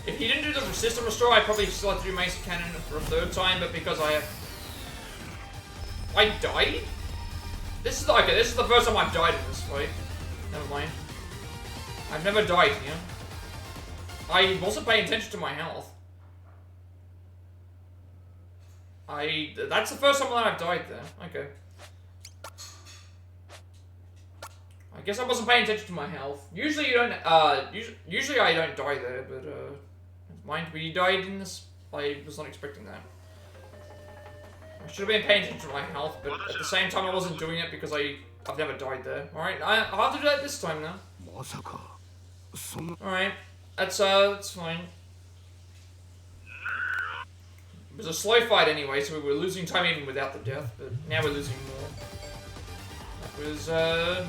If he didn't do the system restore, I'd probably still have to do Mesa Cannon for a 3rd time, but because I died? This is the first time I've died in this fight. Never mind. I've never died here. I wasn't paying attention to my health. That's the first time that I've died there. Okay. I guess I wasn't paying attention to my health. Usually you don't, usually I don't die there, but, mind we died in this. I was not expecting that. I should have been paying attention to my health, but at the same time I wasn't doing it because I've never died there. Alright, I'll have to do that this time now. Alright, that's fine. It was a slow fight anyway, so we were losing time even without the death, but now we're losing more. That was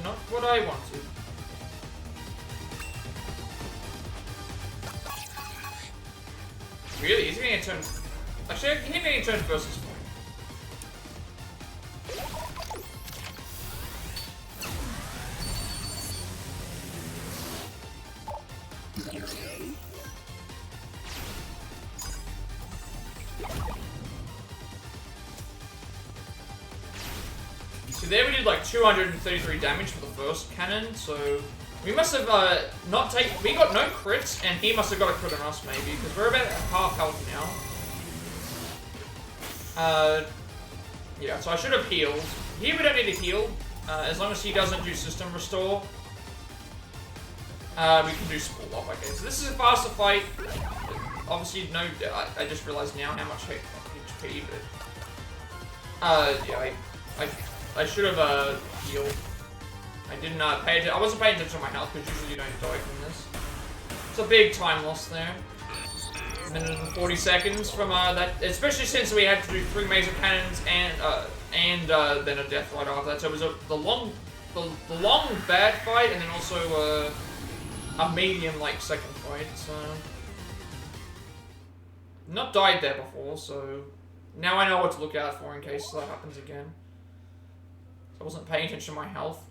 not what I wanted. Really? Is he getting a turn? Actually, he's getting a turn first is fine. So there we did like 233 damage for the first cannon, so we must have not taken. We got no crits, and he must have got a crit on us maybe, because we're about half health now. Yeah, so I should have healed. Here we don't need to heal, as long as he doesn't do system restore. We can do spool up, I guess. So this is a faster fight. Obviously, no. I just realized now how much HP, but yeah, I should have healed. I didn't pay attention. I wasn't paying attention to my health because usually you don't die from this. It's a big time loss there. A minute and 40 seconds from that, especially since we had to do 3 laser cannons and then a death fight after that. So it was the long bad fight, and then also a medium like second fight. So not died there before, so now I know what to look out for in case that happens again. I wasn't paying attention to my health.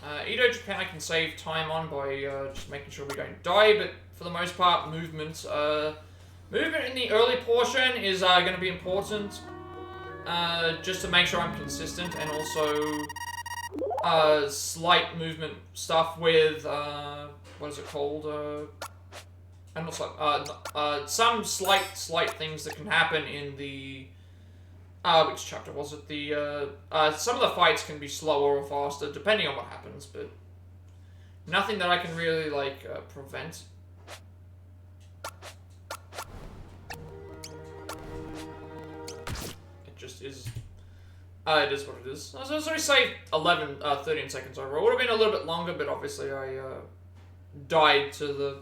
Okay. Edo Japan I can save time on by just making sure we don't die, but for the most part, movement in the early portion is going to be important. Just to make sure I'm consistent, and also slight movement stuff with what is it called? And also some slight things that can happen in the which chapter was it? The some of the fights can be slower or faster depending on what happens, but nothing that I can really like prevent. Just is it is what it is. I was already saved 13 seconds over. It would have been a little bit longer, but obviously I died to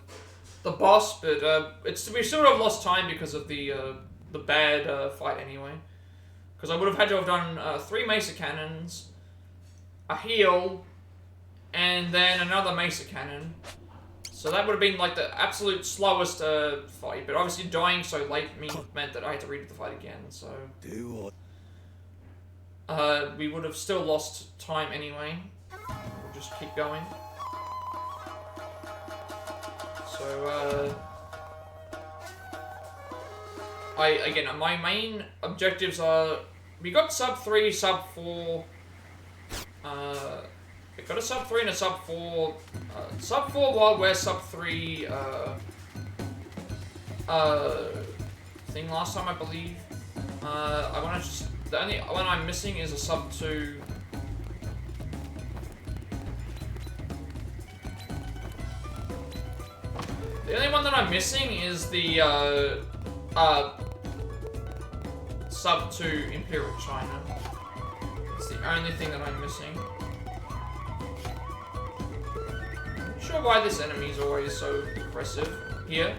the boss. But we sort of lost time because of the bad fight anyway. Because I would have had to have done 3 Mesa Cannons, a heal, and then another Mesa Cannon. So that would have been like the absolute slowest fight, but obviously dying so late meant that I had to redo the fight again, so... we would have still lost time anyway. We'll just keep going. So, my main objectives are... We got sub 3, sub 4... we got a sub 3 and a sub 4. Sub 4 while we're sub 3 thing last time, I believe. I want to just... The only one I'm missing is a sub 2. The only one that I'm missing is the sub 2 Imperial China. It's the only thing that I'm missing. Not sure why this enemy is always so aggressive here.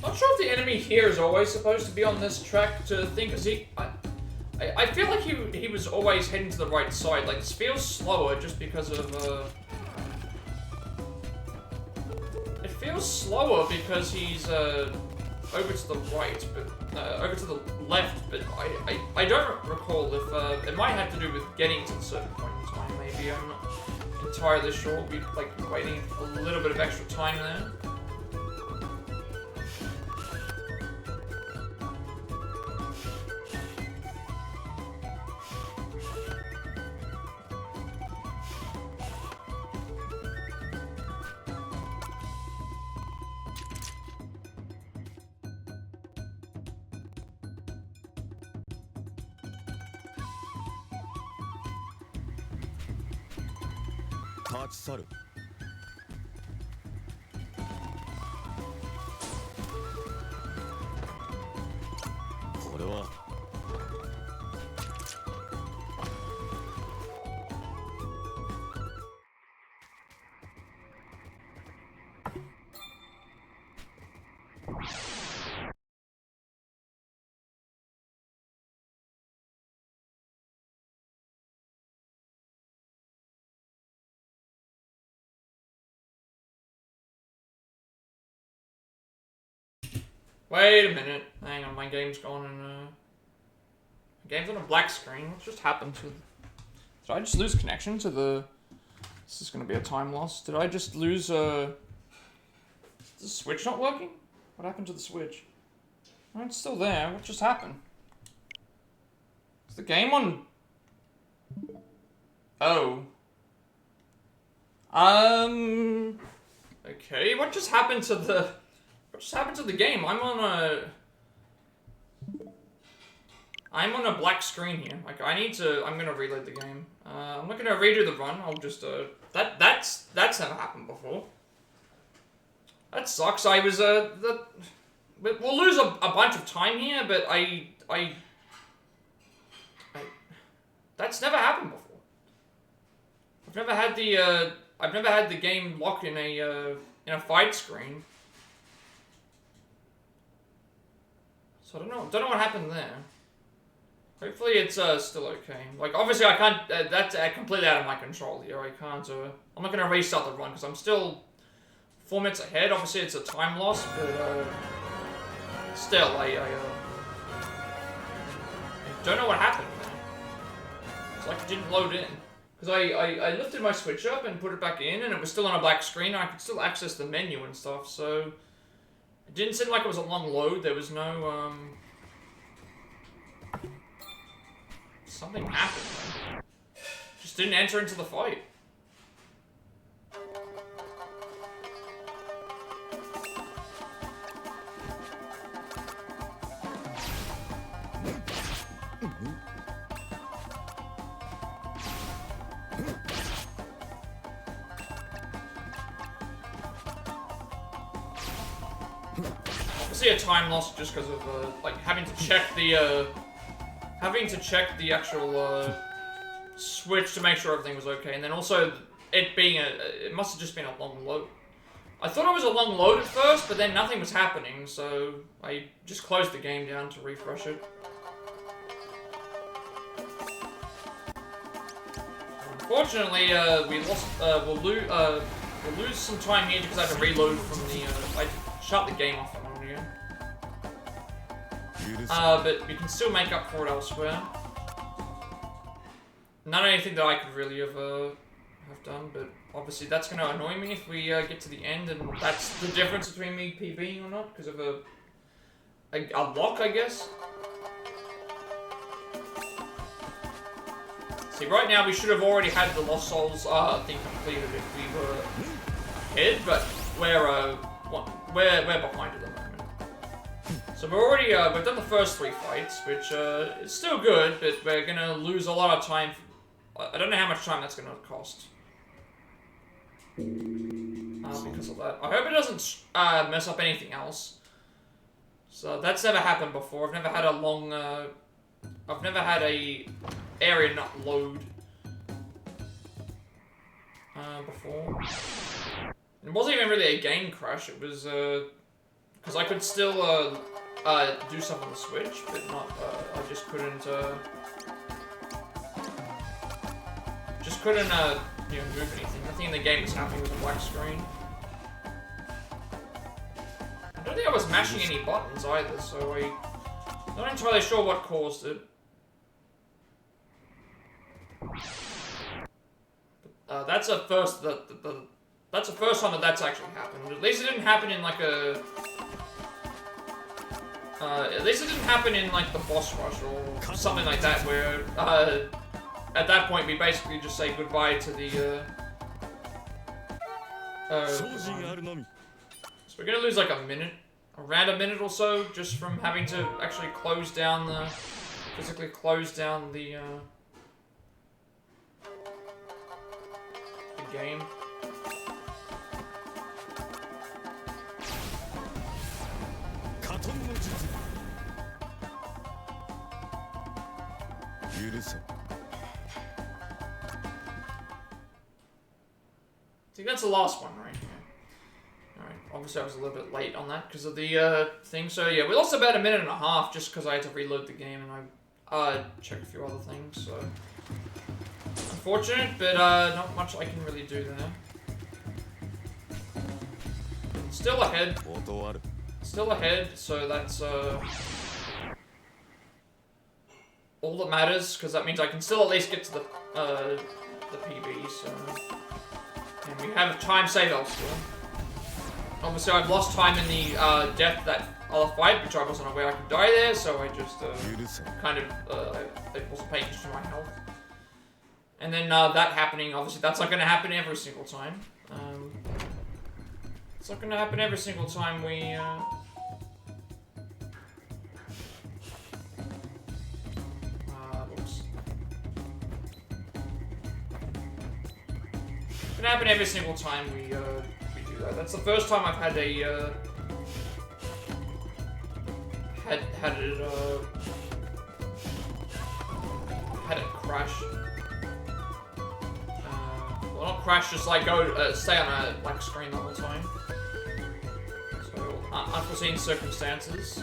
Not sure if the enemy here is always supposed to be on this track to think, because I feel like he was always heading to the right side. Like, this feels slower just because of, it feels slower because he's, over to the right, but, over to the left, but I don't recall if, it might have to do with getting to a certain point in time, maybe. I'm not entirely sure. We'll be, like, waiting a little bit of extra time there. 立ち去る。これはWait a minute. Hang on, my game's gone and my game's on a black screen. What just happened to did I just lose connection to the this is gonna be a time loss. Did I just lose is the switch not working? What happened to the switch? Oh, it's still there. What just happened? Is the game on Oh. Okay, what just happened to the game? I'm on a black screen here. Like, I'm gonna reload the game. I'm not gonna redo the run. I'll just, that's never happened before. That sucks. We'll lose a bunch of time here, but that's never happened before. I've never had the game lock in a fight screen. So I don't know what happened there. Hopefully it's still okay. Like, obviously I can't, that's completely out of my control here. I can't, I'm not gonna restart the run because I'm still 4 minutes ahead. Obviously it's a time loss, but still, I don't know what happened there. It's like it didn't load in. Because I lifted my Switch up and put it back in and it was still on a black screen and I could still access the menu and stuff, so it didn't seem like it was a long load. There was no, something happened. Just didn't enter into the fight. Obviously a time loss just because of, like, having to check the actual, switch to make sure everything was okay, and then also it being it must have just been a long load. I thought it was a long load at first, but then nothing was happening, so I just closed the game down to refresh it. Unfortunately, we'll lose some time here because I have to reload from the, I shut the game off on here. But we can still make up for it elsewhere. Not anything that I could really have done, but obviously that's going to annoy me if we get to the end, and that's the difference between me Pving or not, because of a lock, I guess. See, right now we should have already had the Lost Souls thing completed if we were ahead, but we're behind at the moment. So we're already, we've done the first 3 fights, which is still good, but we're gonna lose a lot of time. I don't know how much time that's gonna cost. Because of that. I hope it doesn't mess up anything else. So that's never happened before. I've never had a long, I've never had a area not load before. It wasn't even really a game crash. It was because I could still do stuff on the Switch, but not. I just couldn't. You know, move anything. Nothing in the game was happening with a black screen. I don't think I was mashing any buttons either, so I'm not entirely sure what caused it. That's a first. That's the first time that's actually happened. At least it didn't happen in like a. At least it didn't happen in like the boss rush or something like that, where at that point we basically just say goodbye to the. So we're gonna lose like a minute, around a minute or so, just from having to actually physically close down the game. I think that's the last one, right? Yeah. Alright, obviously I was a little bit late on that because of the thing, so yeah, we lost about a minute and a half just because I had to reload the game and I checked a few other things, so... Unfortunate, but not much I can really do there. Still ahead. Still ahead, so that's all that matters, because that means I can still at least get to the PB, so... And we have a time save elsewhere. Obviously I've lost time in the death that other fight, which I wasn't aware I could die there, so I just kind of it wasn't paying attention to my health. And then that happening, obviously that's not going to happen every single time. It's not going to happen every single time we... It's gonna happen every single time we do that. That's the first time I've had a had it crash. Well, not crash, just like go stay on a black screen the whole time. So unforeseen circumstances.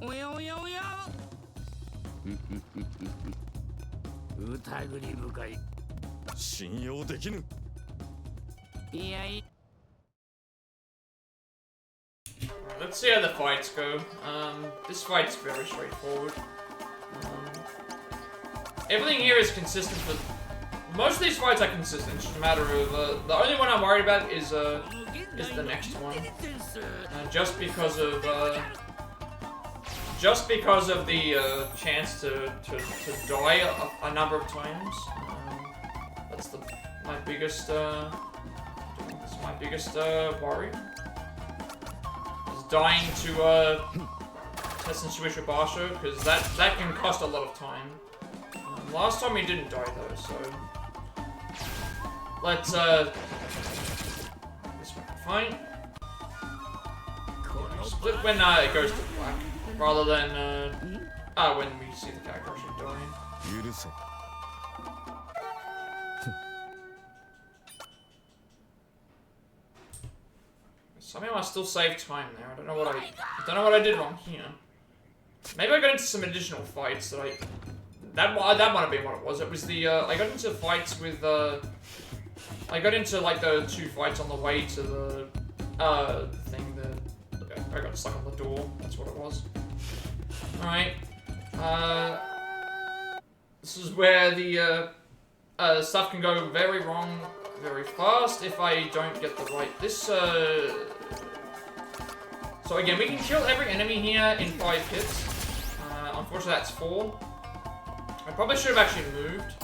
おやおやおや疑り深い信用できぬいやい Let's see how the fights go. This fight's very straightforward. Everything here is consistent, but most of these fights are consistent. It's just a matter of the only one I'm worried about is the next one, just because of the chance to die a number of times. That's my biggest my biggest worry. Is dying to test and switch with Basho, because that can cost a lot of time. Last time he didn't die though, so let's this might be fine. Split when it goes to black, rather than when we see the character actually dying. Somehow I still saved time there. I don't know what I did wrong here. Maybe I got into some additional fights that that might have been what it was. It was the I got into fights with I got into like the 2 fights on the way to the thing that I got stuck on the door. That's what it was. All right. This is where the stuff can go very wrong very fast if I don't get the right So again, we can kill every enemy here in 5 hits. Unfortunately, that's 4. I probably should have actually moved.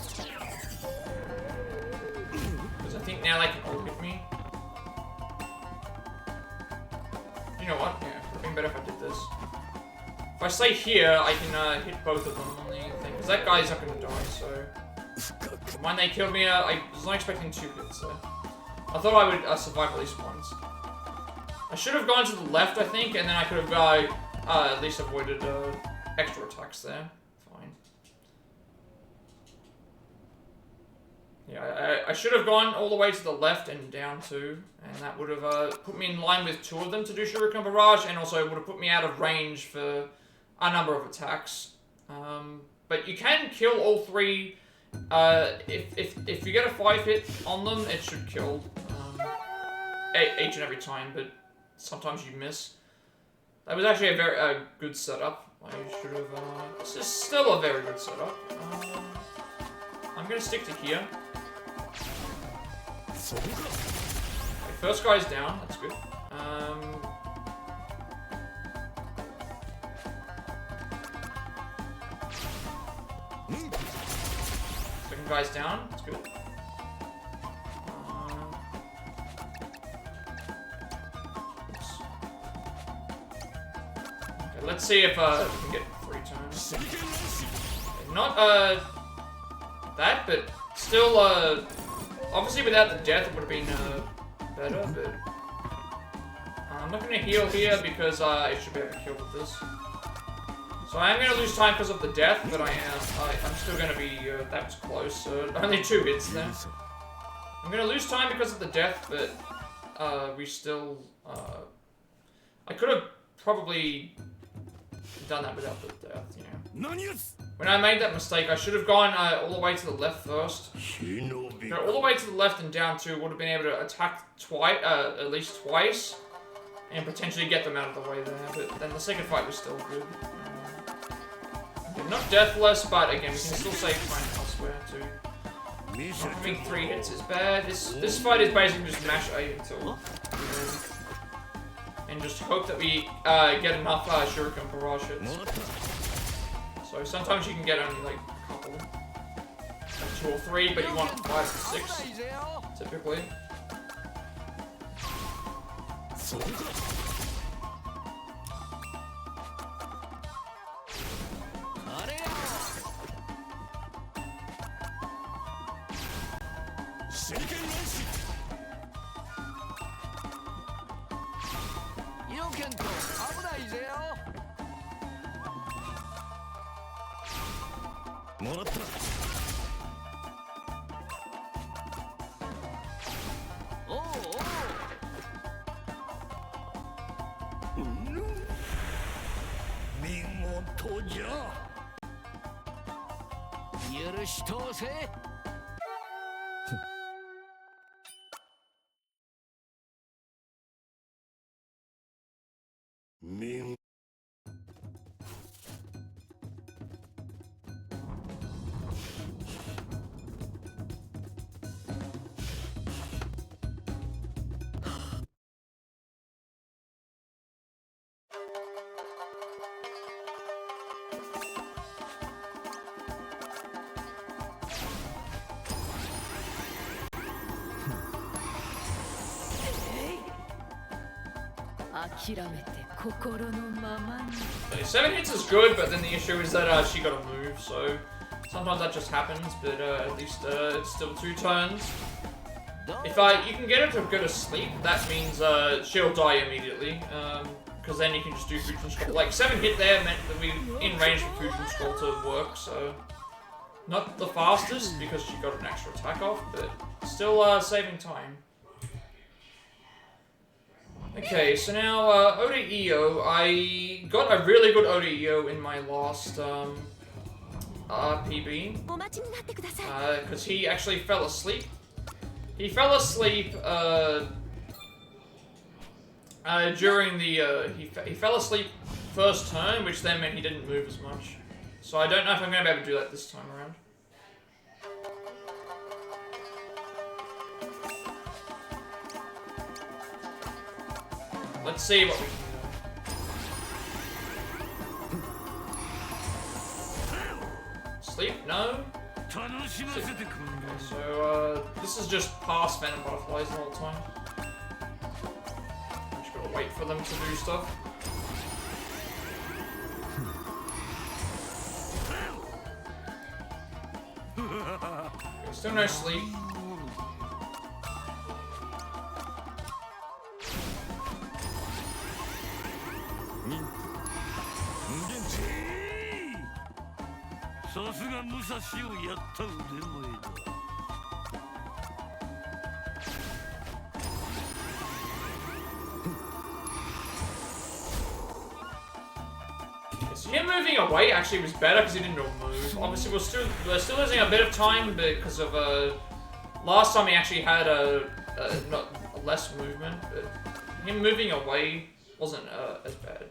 Because I think now they can all hit me. You know what? Yeah, it would have been better if I did this. If I stay here, I can hit both of them on the thing. Because that guy's not going to die, so... When they killed me, I was not expecting 2 hits there. I thought I would survive at least once. I should have gone to the left, I think, and then I could have at least avoided extra attacks there. Fine. Yeah, I should have gone all the way to the left and down too, and that would have put me in line with 2 of them to do Shuriken Barrage, and also would have put me out of range for a number of attacks. But you can kill all 3. If you get a 5 hit on them, it should kill each and every time, but sometimes you miss. That was actually a very good setup. I should have. This is still a very good setup. I'm gonna stick to here. Okay, first guy's down. That's good. Second guy's down. That's good. Let's see if we can get 3 times. Not that, but still obviously without the death it would have been better, but I'm not gonna heal here because I should be able to kill with this. So I am gonna lose time because of the death, but I'm still gonna be that was close, so only 2 hits there. I'm gonna lose time because of the death, but we still I could have probably done that without the death, you know. When I made that mistake, I should have gone all the way to the left first. Go all the way to the left and down too, would have been able to attack twice, at least twice, and potentially get them out of the way there. But then the second fight was still good. Not deathless, but again, we can still save time elsewhere too. Not having 3 hits is bad. This fight is basically just mash A until. And just hope that we get enough Shuriken Barrage hits. So sometimes you can get only like a couple. Like 2 or 3, but you want 5 to 6, typically. Okay, 7 hits is good, but then the issue is that she got to move, so sometimes that just happens, but at least it's still 2 turns. If you can get her to go to sleep, that means she'll die immediately, because then you can just do Fusion Scroll. Like, 7 hit there meant that we in range for Fusion Scroll to work, so not the fastest, because she got an extra attack off, but still saving time. Okay, so now Oda Io. I got a really good Oda Io in my last PB, because he actually fell asleep. He fell asleep during the he fell asleep first turn, which then meant he didn't move as much. So I don't know if I'm going to be able to do that this time around. Let's see what we can do. Sleep? No? Sleep. Okay, so this is just past Venom Butterflies the whole time. I'm just gotta wait for them to do stuff. Okay, still no sleep. So him moving away actually was better because he didn't move. Obviously we're still losing a bit of time because of last time he actually had not less movement, but him moving away wasn't as bad.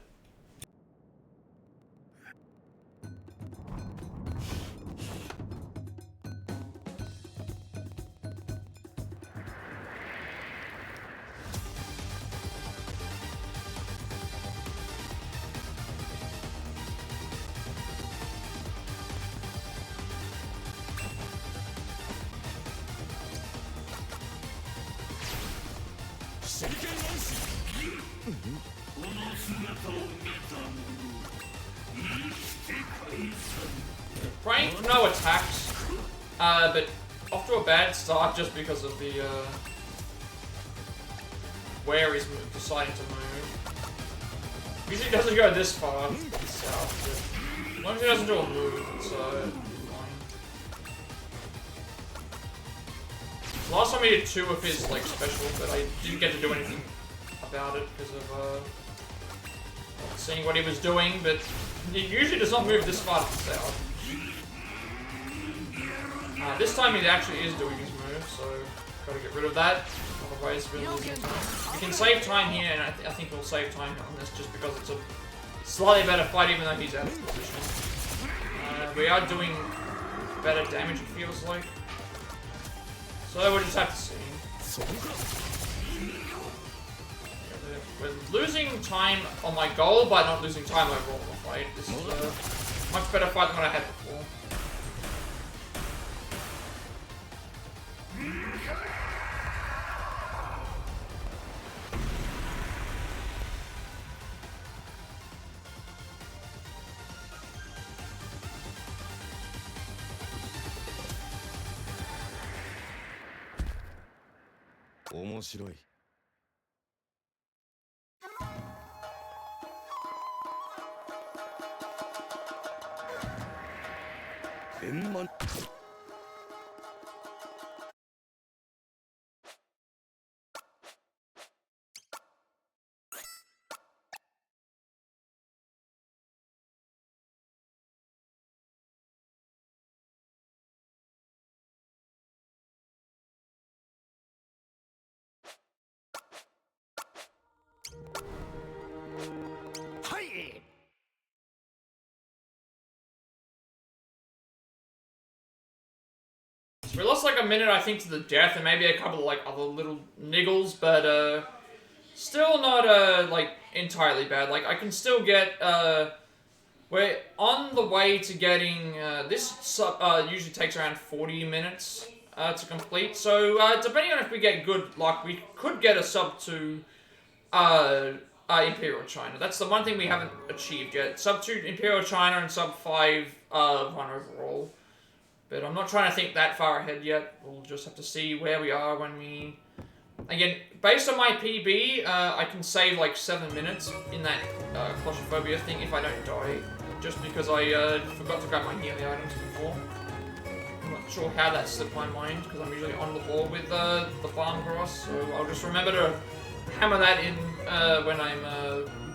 Praying for no attacks, but off to a bad start just because of the where he's deciding to move. Usually doesn't go this far south, but as long as he doesn't do a move, it's fine. Last time he did 2 of his like special, but I didn't get to do anything about it because of seeing what he was doing, but he usually does not move this far to the south. This time he actually is doing his move, so gotta get rid of that. Otherwise we're losing time. We can save time here, and I think we'll save time on this just because it's a slightly better fight even though he's out of position. We are doing better damage, it feels like. So we'll just have to see. We're losing time on my goal, but not losing time overall in the fight. This is a much better fight than what I had before. So we lost like a minute, I think, to the death, and maybe a couple of like other little niggles, but still not like entirely bad. Like I can still get we're on the way to getting this usually takes around 40 minutes to complete. So depending on if we get good luck, we could get a sub to Imperial China. That's the one thing we haven't achieved yet. Sub 2 Imperial China and Sub 5 1 overall. But I'm not trying to think that far ahead yet. We'll just have to see where we are when we... Again, based on my PB, I can save like 7 minutes in that claustrophobia thing if I don't die. Just because I forgot to grab my healing items before. I'm not sure how that slipped my mind, because I'm usually on the ball with the farm grass. So I'll just remember to hammer that in when I'm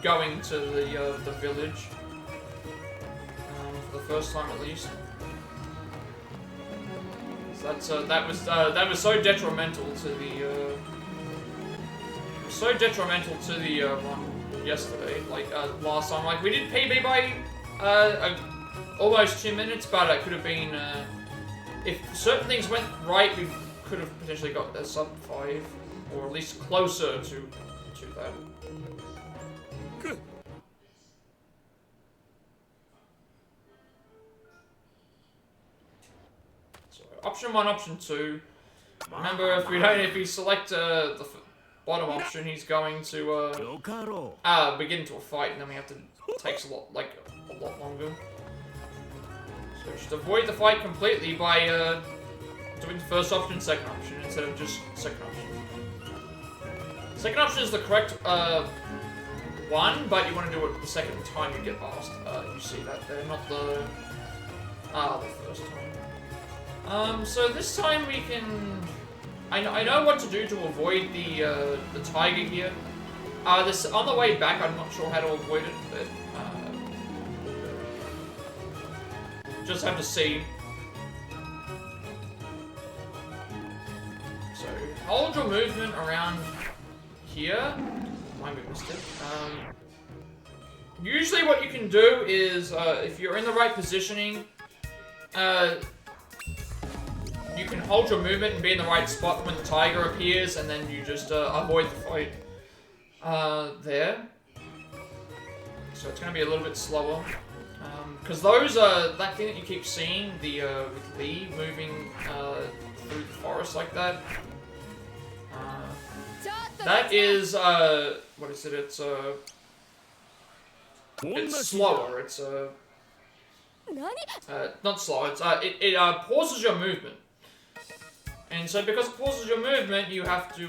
going to the village. For the first time at least. So that was so detrimental to the one yesterday. Like last time, like we did PB by almost 2 minutes, but it could have been if certain things went right, we could have potentially got a sub 5 or at least closer to that. Good. Option 1, option 2. Remember, if we select the bottom option, he's going to begin into a fight, and then we have to takes a lot longer. So just avoid the fight completely by doing the first option, second option instead of just second option. Second option is the correct one, but you want to do it the second time you get past. You see that there, not the first time. So this time we can... I know what to do to avoid the tiger here. This on the way back, I'm not sure how to avoid it, but just have to see. So hold your movement around here. Might be missed it. Usually, what you can do is if you're in the right positioning. You can hold your movement and be in the right spot when the tiger appears, and then you just avoid the fight there. So it's going to be a little bit slower. Because those, that thing that you keep seeing, the with Lee moving through the forest like that, that is, what is it? It's slower. It's not slow. It's it pauses your movement. And so because it pauses your movement, you have to,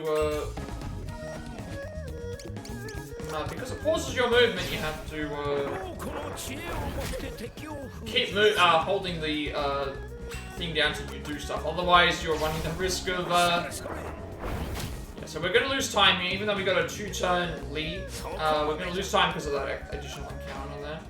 keep holding the, thing down till you do stuff. Otherwise, you're running the risk of, yeah, so we're gonna lose time here, even though we got a 2-turn lead. We're gonna lose time because of that additional encounter there.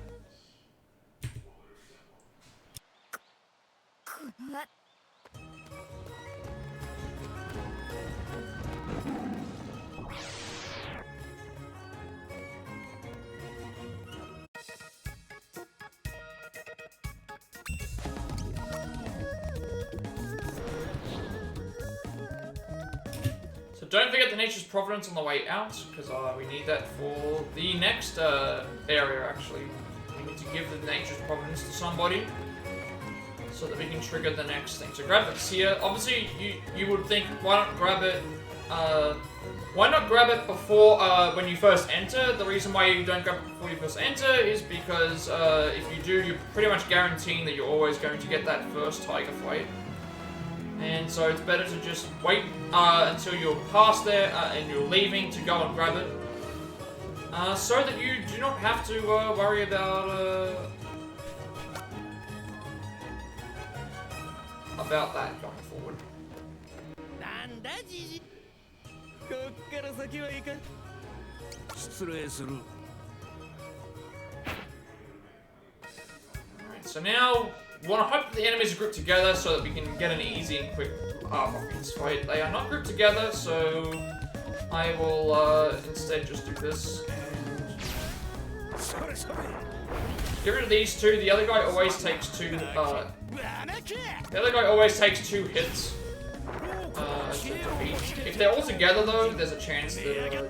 So don't forget the Nature's Providence on the way out, because we need that for the next area, actually. We need to give the Nature's Providence to somebody, so that we can trigger the next thing. So grab this here. Obviously, you would think, why not grab it before, when you first enter? The reason why you don't grab it before you first enter is because if you do, you're pretty much guaranteeing that you're always going to get that first tiger fight. And so it's better to just wait until you're past there and you're leaving to go and grab it. So that you do not have to worry about that going forward. Alright, so now we want to hope that the enemies are grouped together so that we can get an easy and quick offense fight. They are not grouped together, so I will instead just do this and get rid of these two. The other guy always takes two. The other guy always takes 2 hits to defeat. If they're all together, though, there's a chance that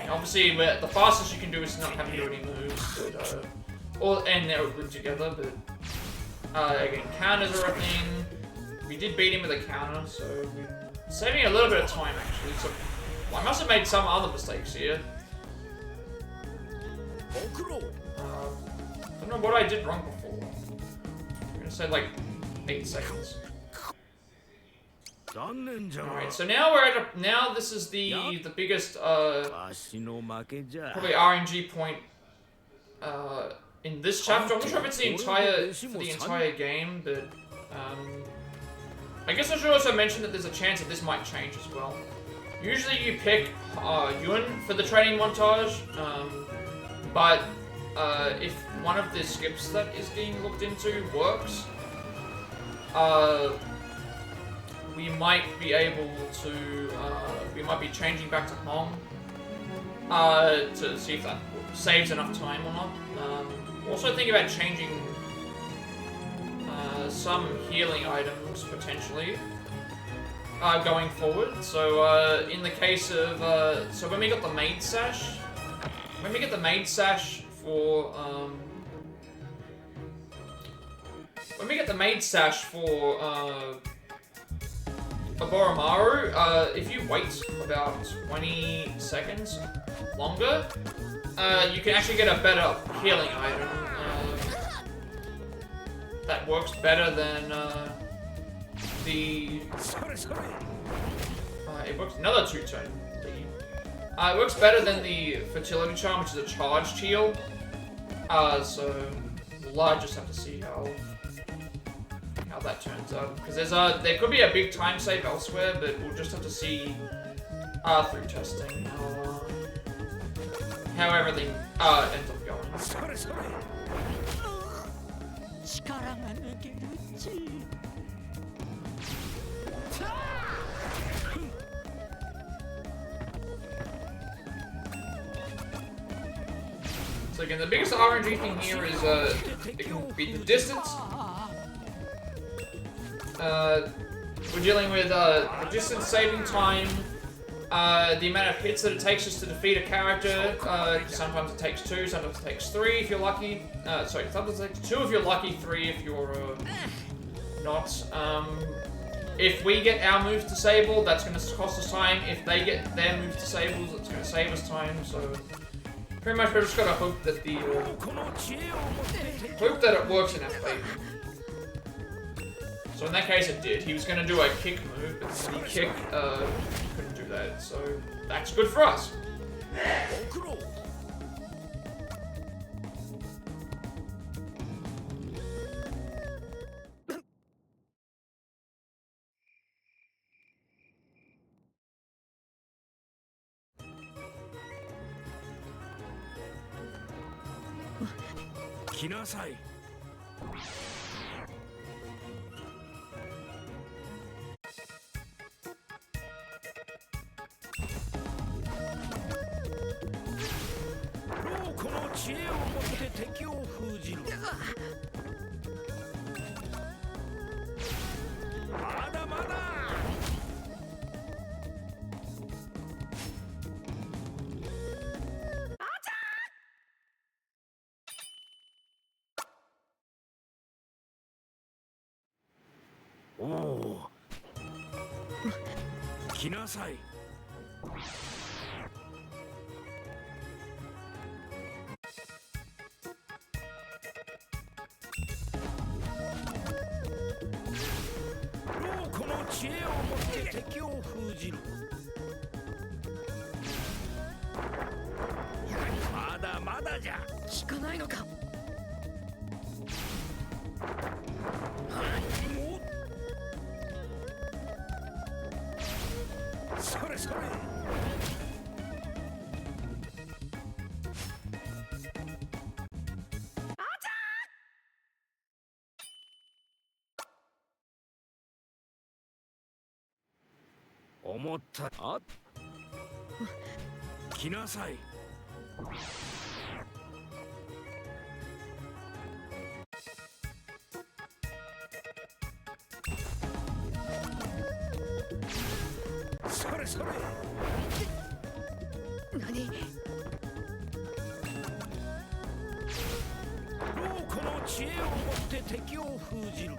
obviously the fastest you can do is not have to do any moves, but and they're grouped together. But again, counters are a thing. We did beat him with a counter, so we're saving a little bit of time actually. So I must have made some other mistakes here. I don't know what I did wrong before. I'm gonna say like 8 seconds. Alright, so now we're at a, now this is the biggest probably RNG point in this chapter. I'm not sure if it's the entire game, but I guess I should also mention that there's a chance that this might change as well. Usually you pick Yun for the training montage, but if one of the skips that is being looked into works, we might be able to, we might be changing back to Hong to see if that saves enough time or not. Also think about changing some healing items potentially going forward. So in the case of, so when we got the maid sash, when we get the maid sash for, when we get the maid sash for Aboromaru, if you wait about 20 seconds longer, you can actually get a better healing item that works better than the... it works another 2-turn lead. It works better than the fertility charm, which is a charged heal. So we'll just have to see how that turns out, because there could be a big time save elsewhere, but we'll just have to see through testing how everything ends up going. So again, the biggest RNG thing here is it can be the distance. We're dealing with the distance saving time, the amount of hits that it takes us to defeat a character. Sometimes it takes 2, sometimes it takes 3 if you're lucky. Sorry, sometimes it takes 2 if you're lucky, 3 if you're not. If we get our moves disabled, that's going to cost us time. If they get their moves disabled, it's going to save us time. So pretty much we're just going to hope that the it works in our favor. So in that case it did. He was going to do a kick move, but the kick couldn't do that, so that's good for us. Kinasai. この知恵をもって敵を封じる。まだまだ。おお。来なさい。 知恵を持って敵を封じる。まだまだじゃ。効かないのか。それそれ。思ったあ来なさいそれそれ何老子の知恵を持って敵を封じる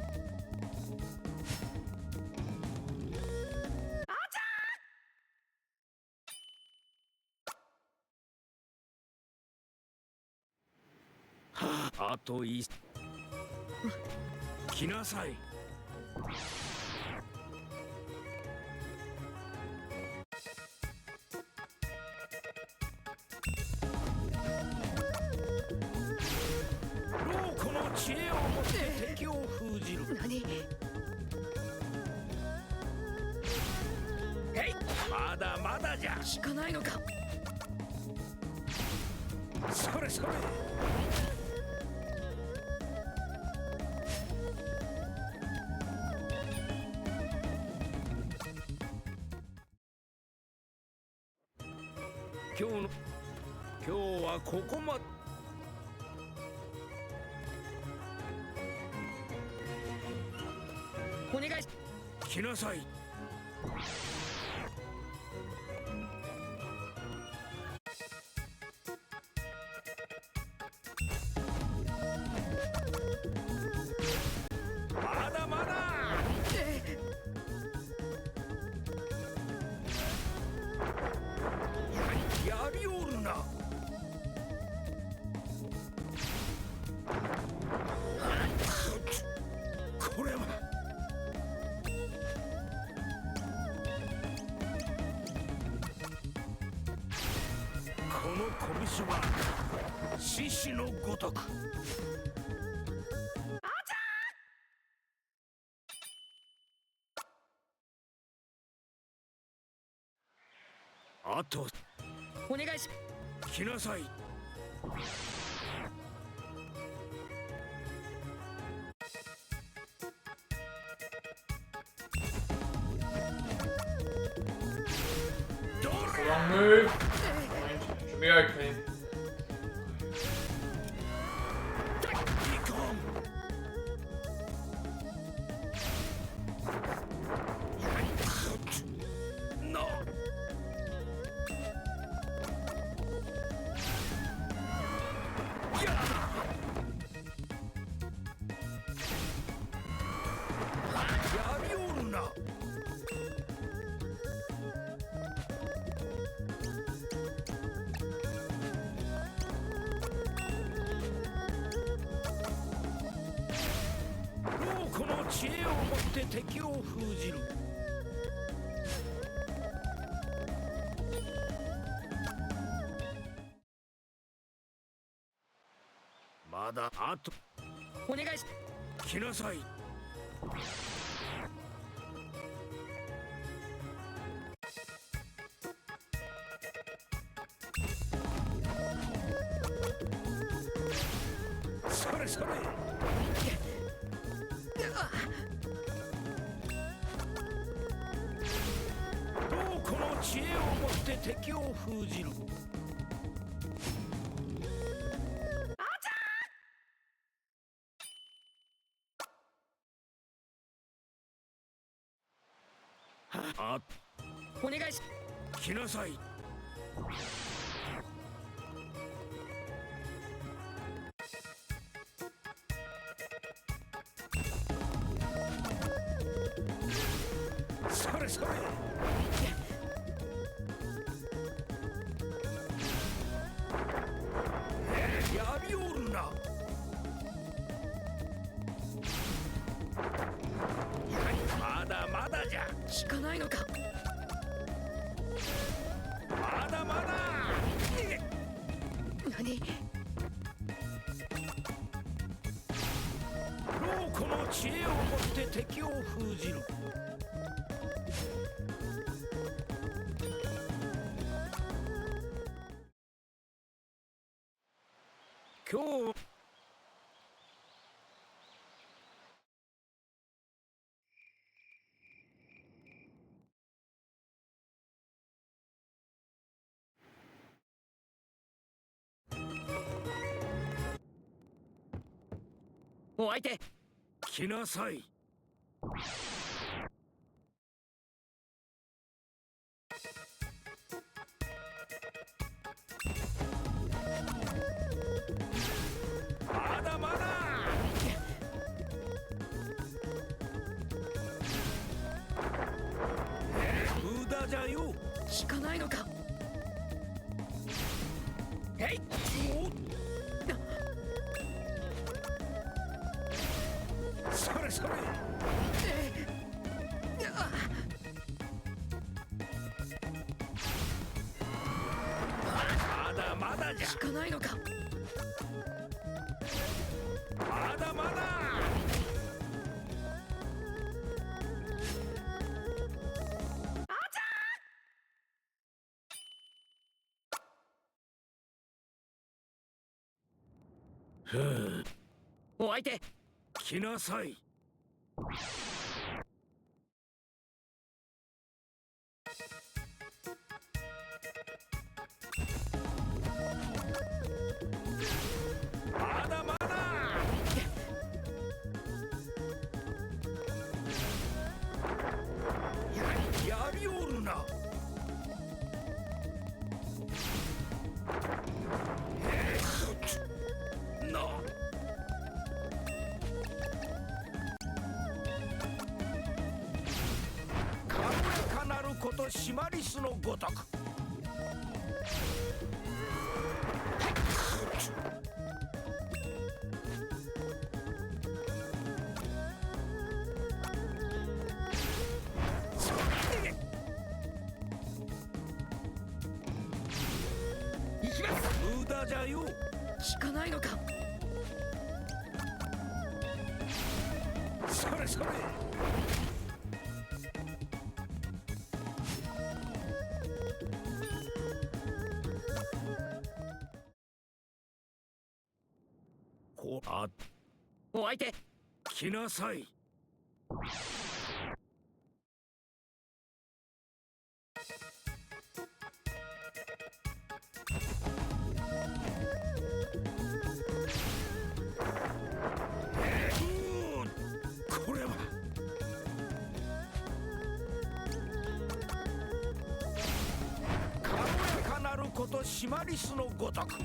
あとい来なさい。この知恵を持って敵を封じる。何？へい、まだまだじゃ。聞かないのか。それそれ。今日はここまで。お願いし。来なさい。まだまだ。やりおるな。これは。この拳は獅子のごとく。あとお願いし。来なさい。ど Wrong move. Fine. Should be okay. いかん。な。やりおるな。この知恵を持って敵を封じる。まだあと。お願いし。来なさい。それそれ。この知恵を持って敵を封じる。あ、お願いし。来なさい。それそれ。やりおるな。まだまだじゃ。聞かないのか。まだまだ。何？この知恵を持って敵を封じる。今日お相手。来なさい。まだまだ。無駄じゃよ。聞かないのか。へい。じゃ。しかないのか。まだまだ。ふう、お相手。来なさい。まだまだ。やりおるな。な。軽やかなることシマリスのごとく。行きます。無駄じゃよ。しかないのか。それそれ。こあ、お相手。来なさい。これは軽やかなることシマリスのごとく。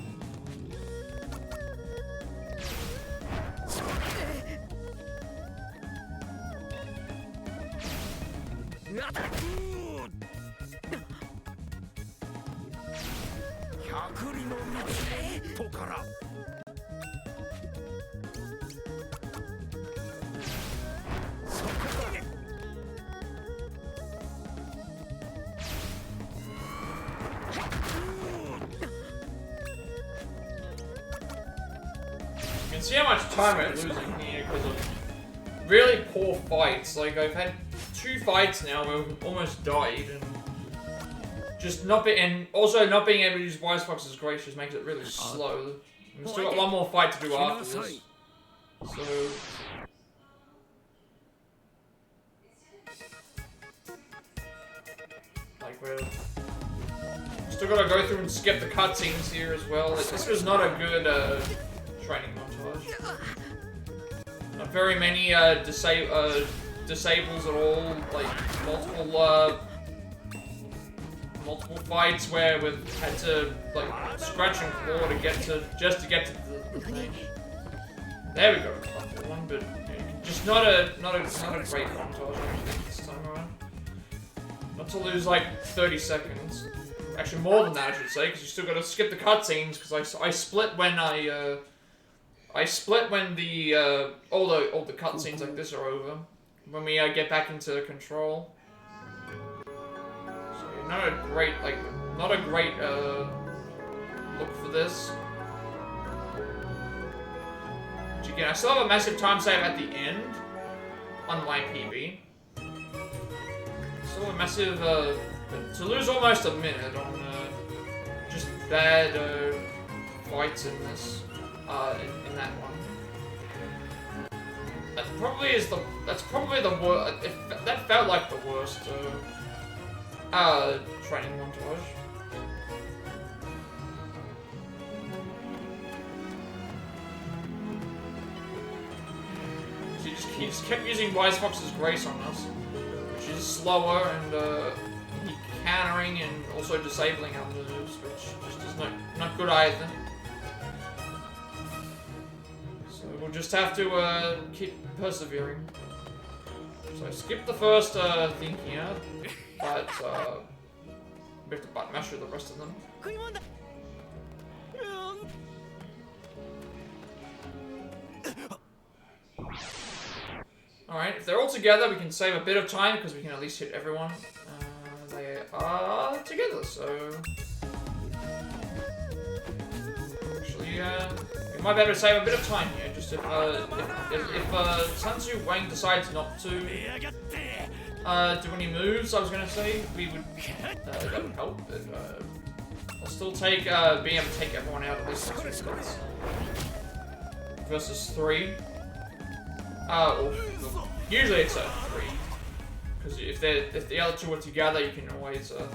あた。百里の道の一歩から。そこだ。You can see how much time we're losing here because of really poor fights. Like, I've had 2 fights now where we've almost died, and just not be and also not being able to use Wise Fox's Grace just makes it really slow. We've still got one more fight to do after this. So like we're still gotta go through and skip the cutscenes here as well. This was not a good training montage. Not very many disables at all. Like multiple fights where we've had to like scratch and claw to get to just to get to the thing. There we go, one, but just not a great montage. I don't think this time around. Not to lose like 30 seconds. Actually, more than that, I should say, because you still got to skip the cutscenes. Because I split when the all the cutscenes like this are over. When we get back into control. So not a great look for this. But again, I still have a massive time save at the end on my PB. Still a massive to lose almost a minute on just bad fights in this in that one. That's probably the worst. That felt like the worst training montage. So he just kept using Wise Fox's Grace on us, which is slower and countering and also disabling our moves, which just is not good either. So we'll just have to keep persevering. So I skipped the first thing here, but we have to button mash through the rest of them. Alright, if they're all together, we can save a bit of time because we can at least hit everyone. They are together, so Yeah, we might be able to save a bit of time here. Just if Sun Tzu Wang decides not to do any moves, I was gonna say we would that would help. But I'll still take being able to take everyone out of this instance. Versus 3. Or usually it's a 3. Because if the other 2 are together, you can always thing.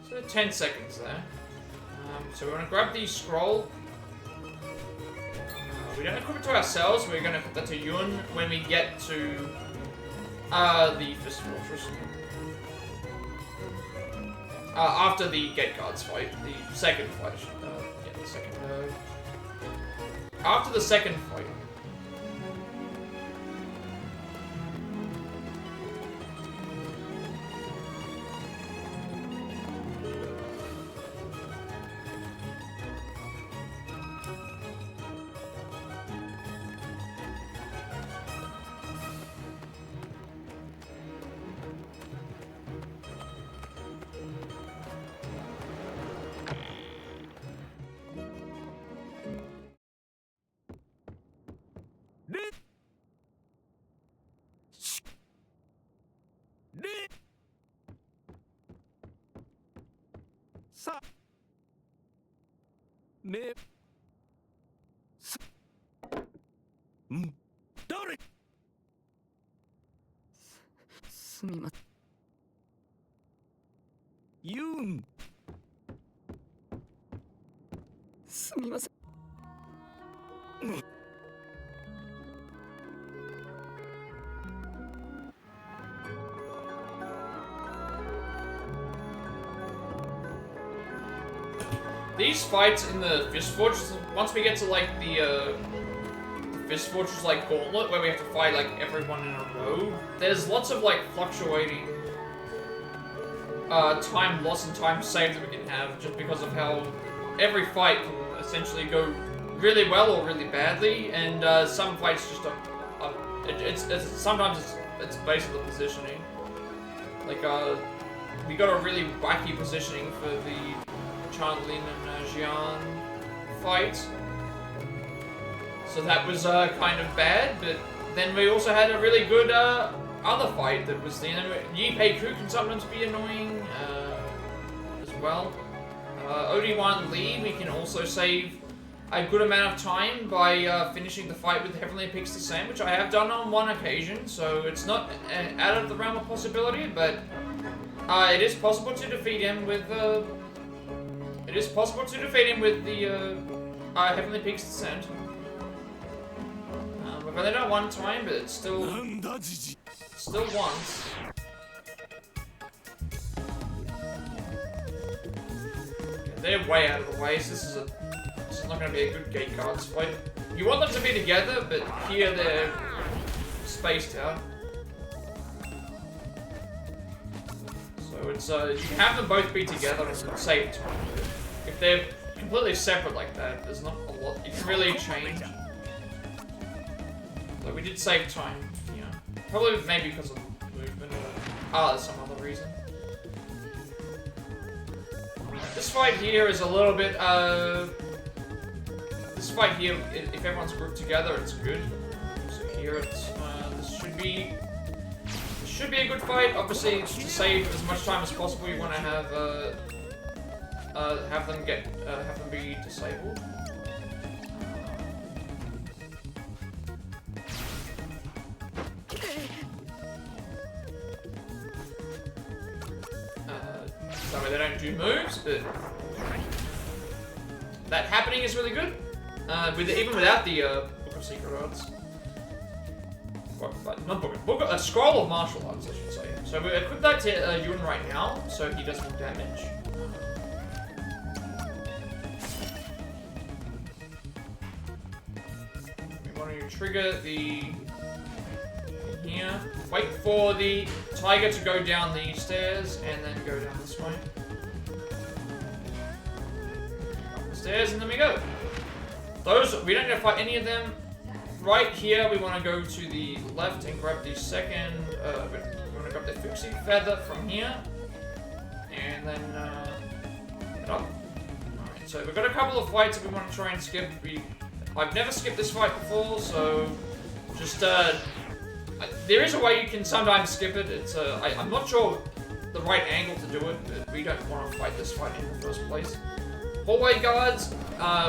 So 10 seconds there. So we're gonna grab the scroll. We don't equip it to ourselves. We're gonna put that to Yun when we get to the Fist Fortress. After the Gate Guards fight, the second fight. Yeah, the second. After the second fight.すみません。ユン。すみません。These fights in the Fist Fortress, once we get to like the Fist Fortress like gauntlet where we have to fight like everyone in a row, there's lots of like fluctuating time loss and time save that we can have just because of how every fight can essentially go really well or really badly, and some fights just sometimes it's based on the positioning. Like we got a really wacky positioning for the Chanlin and Jian fight. So that was kind of bad, but then we also had a really good other fight that was the Yi Pei Ku can sometimes be annoying as well. Odi-Wan Li, we can also save a good amount of time by finishing the fight with Heavenly Peaks Descent, which I have done on one occasion, so it's not out of the realm of possibility, but it is possible to defeat him with the Heavenly Peaks Descent. We've only done it one time, but it's still once. They're way out of the way, so this is not going to be a good Gate Guards fight. You want them to be together, but here they're spaced out. So it's you can have them both be together and save time. If they're completely separate like that, there's not a lot you can really change. So we did save time, you know. Probably maybe because of movement or there's some other reason. This fight here is a little bit this fight here, if everyone's grouped together, it's good. So here it's this should be a good fight. Obviously, to save as much time as possible, you want to have them be disabled. That way they don't do moves, but that happening is really good. Even without the Book of Secret Arts. Not book, a Scroll of Martial Arts, I should say. So we equip that to Yun right now, so he does more damage. We want to trigger the here. Wait for the tiger to go down the stairs, and then go down this way. Up the stairs, and then we go. Those we don't need to fight any of them right here, we want to go to the left and grab the second. We want to grab the fixie feather from here, and then head up. Alright, so we've got a couple of fights that we want to try and skip. I've never skipped this fight before, so just there is a way you can sometimes skip it. It's I'm not sure the right angle to do it, but we don't want to fight this fight in the first place. Hallway guards,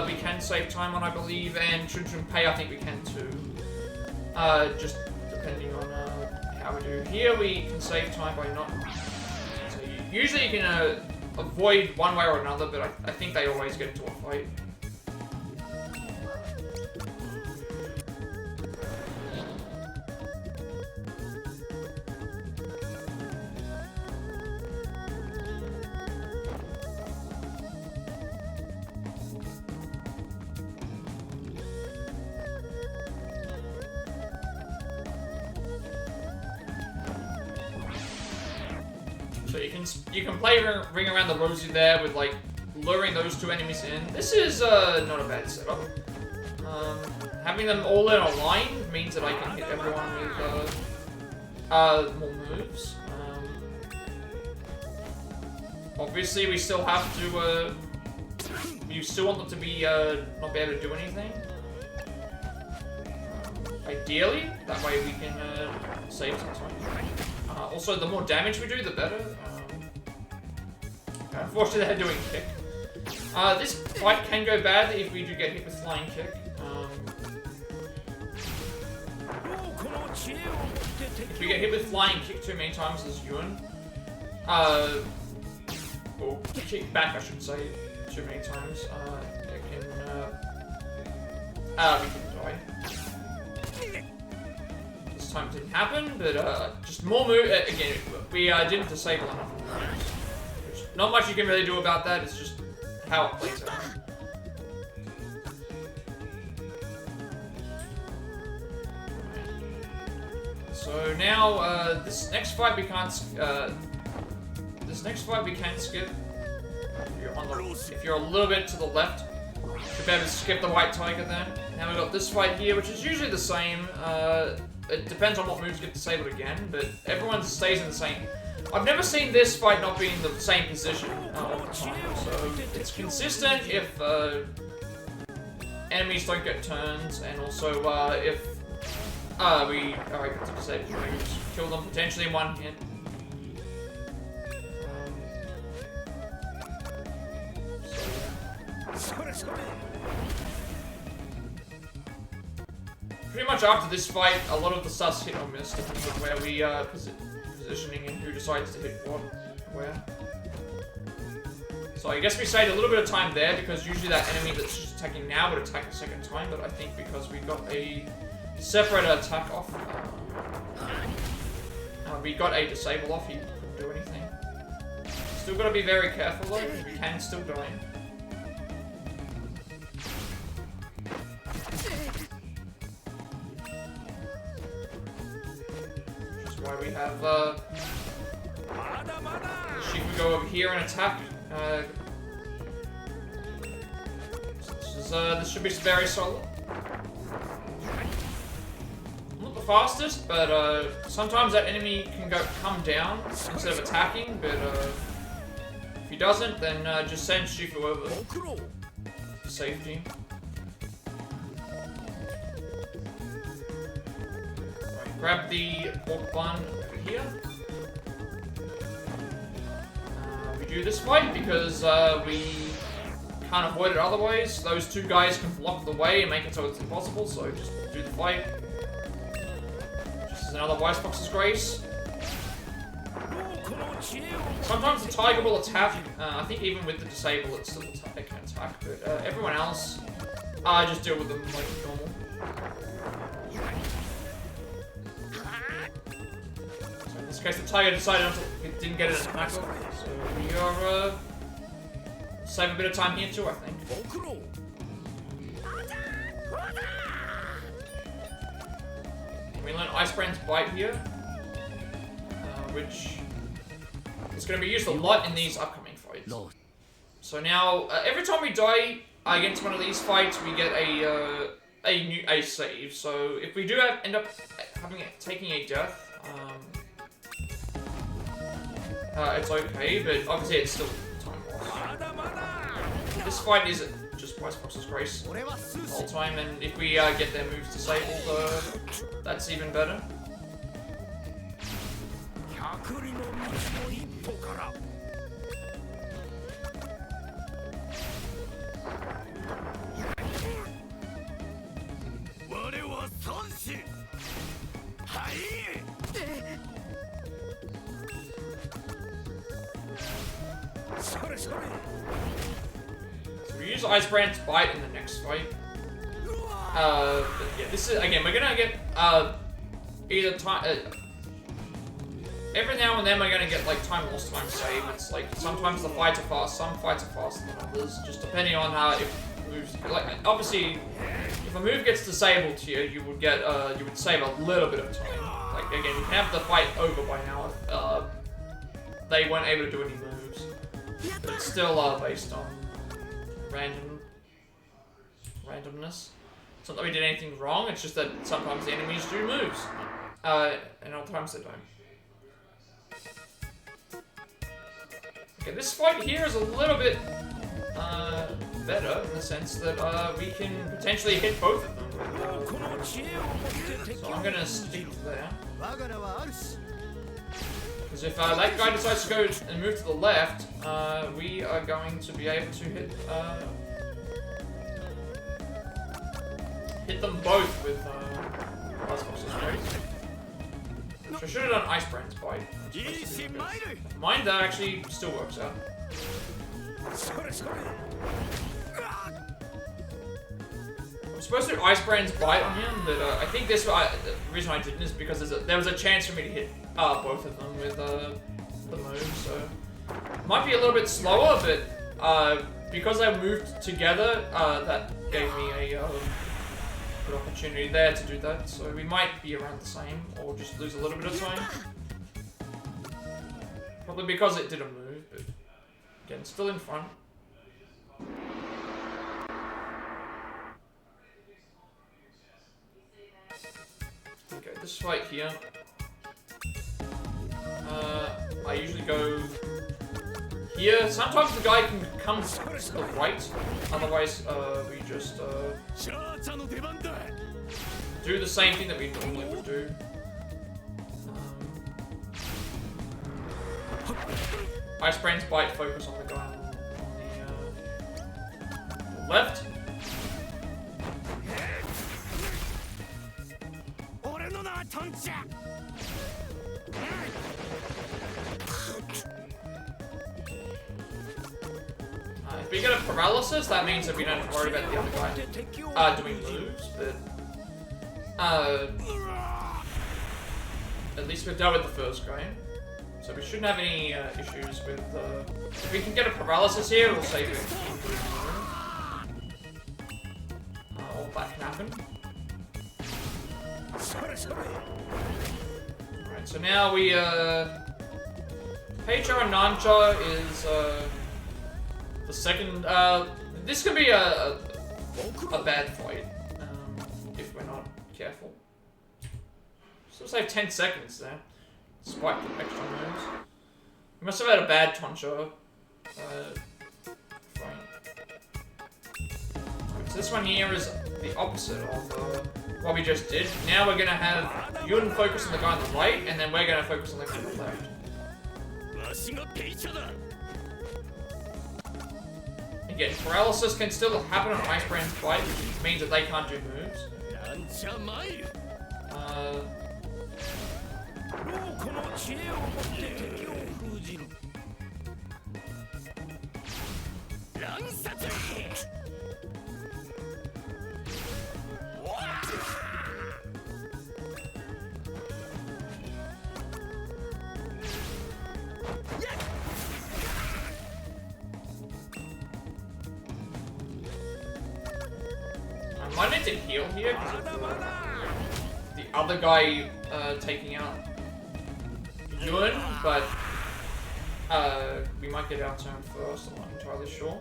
we can save time on, I believe, and Chun Pei, I think we can too. Just depending on how we do. Here we can save time by not. So usually you can avoid one way or another, but I think they always get into a fight. So you can play Ring Around the Rosie there with like luring those two enemies in. This is not a bad setup. Having them all in a line means that I can hit everyone with more moves. Obviously, we still have to. You still want them to be not be able to do anything. Ideally, that way we can save some time. Also, the more damage we do, the better. Unfortunately, they're doing kick. This fight can go bad if we do get hit with flying kick. If we get hit with flying kick too many times as Yun, or kick back, I should say, too many times, it can, we can die. This time didn't happen, but just more move. Again, we didn't disable enough moves. Which, not much you can really do about that. It's just how it plays out. So now this next fight we can't. This next fight we can skip. If you're a little bit to the left, you'll be able to skip the White Tiger then. Now we've got this fight here, which is usually the same. It depends on what moves get disabled again, but everyone stays in the same. I've never seen this fight not be in the same position all the time, so it's consistent if enemies don't get turns, and also if we are able to disable moves, kill them potentially in one hit. Pretty much after this fight, a lot of the stuff's hit or miss, depending on where we are positioning and who decides to hit what, where. So I guess we saved a little bit of time there, because usually that enemy that's just attacking now would attack a second time, but I think because we got a separate attack off, we got a disable off, he couldn't do anything. Still gotta be very careful though, because we can still die. Why we have she can go over here and attack. This should be very solid. Not the fastest, but sometimes that enemy can come down instead of attacking. But if he doesn't, then just send Shifu over for safety. Grab the pork bun over here. We do this fight because we can't avoid it otherwise. Those two guys can block the way and make it so it's impossible, so just do the fight. Just as another Wise Fox's Grace. Sometimes the Tiger will attack. I think even with the disable it still can attack, but everyone else, just deal with them like normal. In this case, the Tiger decided it didn't get an attack off, so we are save a bit of time here too, I think. We learn Ice Brand's Bite here, which is going to be used a lot in these upcoming fights. So now, every time we die against one of these fights, we get a a save. So if we do end up taking a death, it's okay. But obviously it's still time loss. This fight is just Icebox's Grace the whole time, and if we get their moves disabled, that's even better. So we use Icebrand's Bite in the next fight. But yeah, this is again. We're gonna get either time. Every now and then we're gonna get like time lost, time save. It's like sometimes the fights are fast, some fights are faster than others, just depending on how if moves. Like obviously, if a move gets disabled here, you would get you would save a little bit of time. Like again, you can have the fight over by now if they weren't able to do any moves. But it's still based on randomness. It's not that we did anything wrong. It's just that sometimes the enemies do moves, and other times they don't. Okay, this fight here is a little bit better in the sense that we can potentially hit both of them. So I'm gonna stick there. Because if that guy decides to go and move to the left, we are going to be able to hit them both with Icebox's Grace. So I should have done Icebrand's Bite. Mine that actually still works out. I'm supposed to do Icebrand's Bite on him, but I think the reason I didn't is because there was a chance for me to hit both of them with the move, so it might be a little bit slower, but because I moved together, that gave me a good opportunity there to do that. So we might be around the same, or just lose a little bit of time. Probably because it didn't move, but again, still in front. Okay, this fight here. I usually go here. Sometimes the guy can come to the right. Otherwise, we just do the same thing that we normally would do. Icebrand's Bite, focus on the guy on the left. If we get a paralysis, that means that we don't have to worry about the other guy doing moves, but at least we've dealt with the first guy. So we shouldn't have any issues with if we can get a paralysis here, we'll save it. All that can happen. Alright, so now we Peicha and Nancha is the second this could be a bad fight if we're not careful. So we'll save 10 seconds there. Despite the extra moves. We must have had a bad Toncha fight. So this one here is the opposite of what we just did. Now we're gonna have Yun focus on the guy on the right, and then we're gonna focus on the guy on the left. Again, paralysis can still happen on Icebrand's Fight, which means that they can't do moves. I might need to heal here because of the other guy taking out Yun, but we might get our turn first, I'm not entirely sure.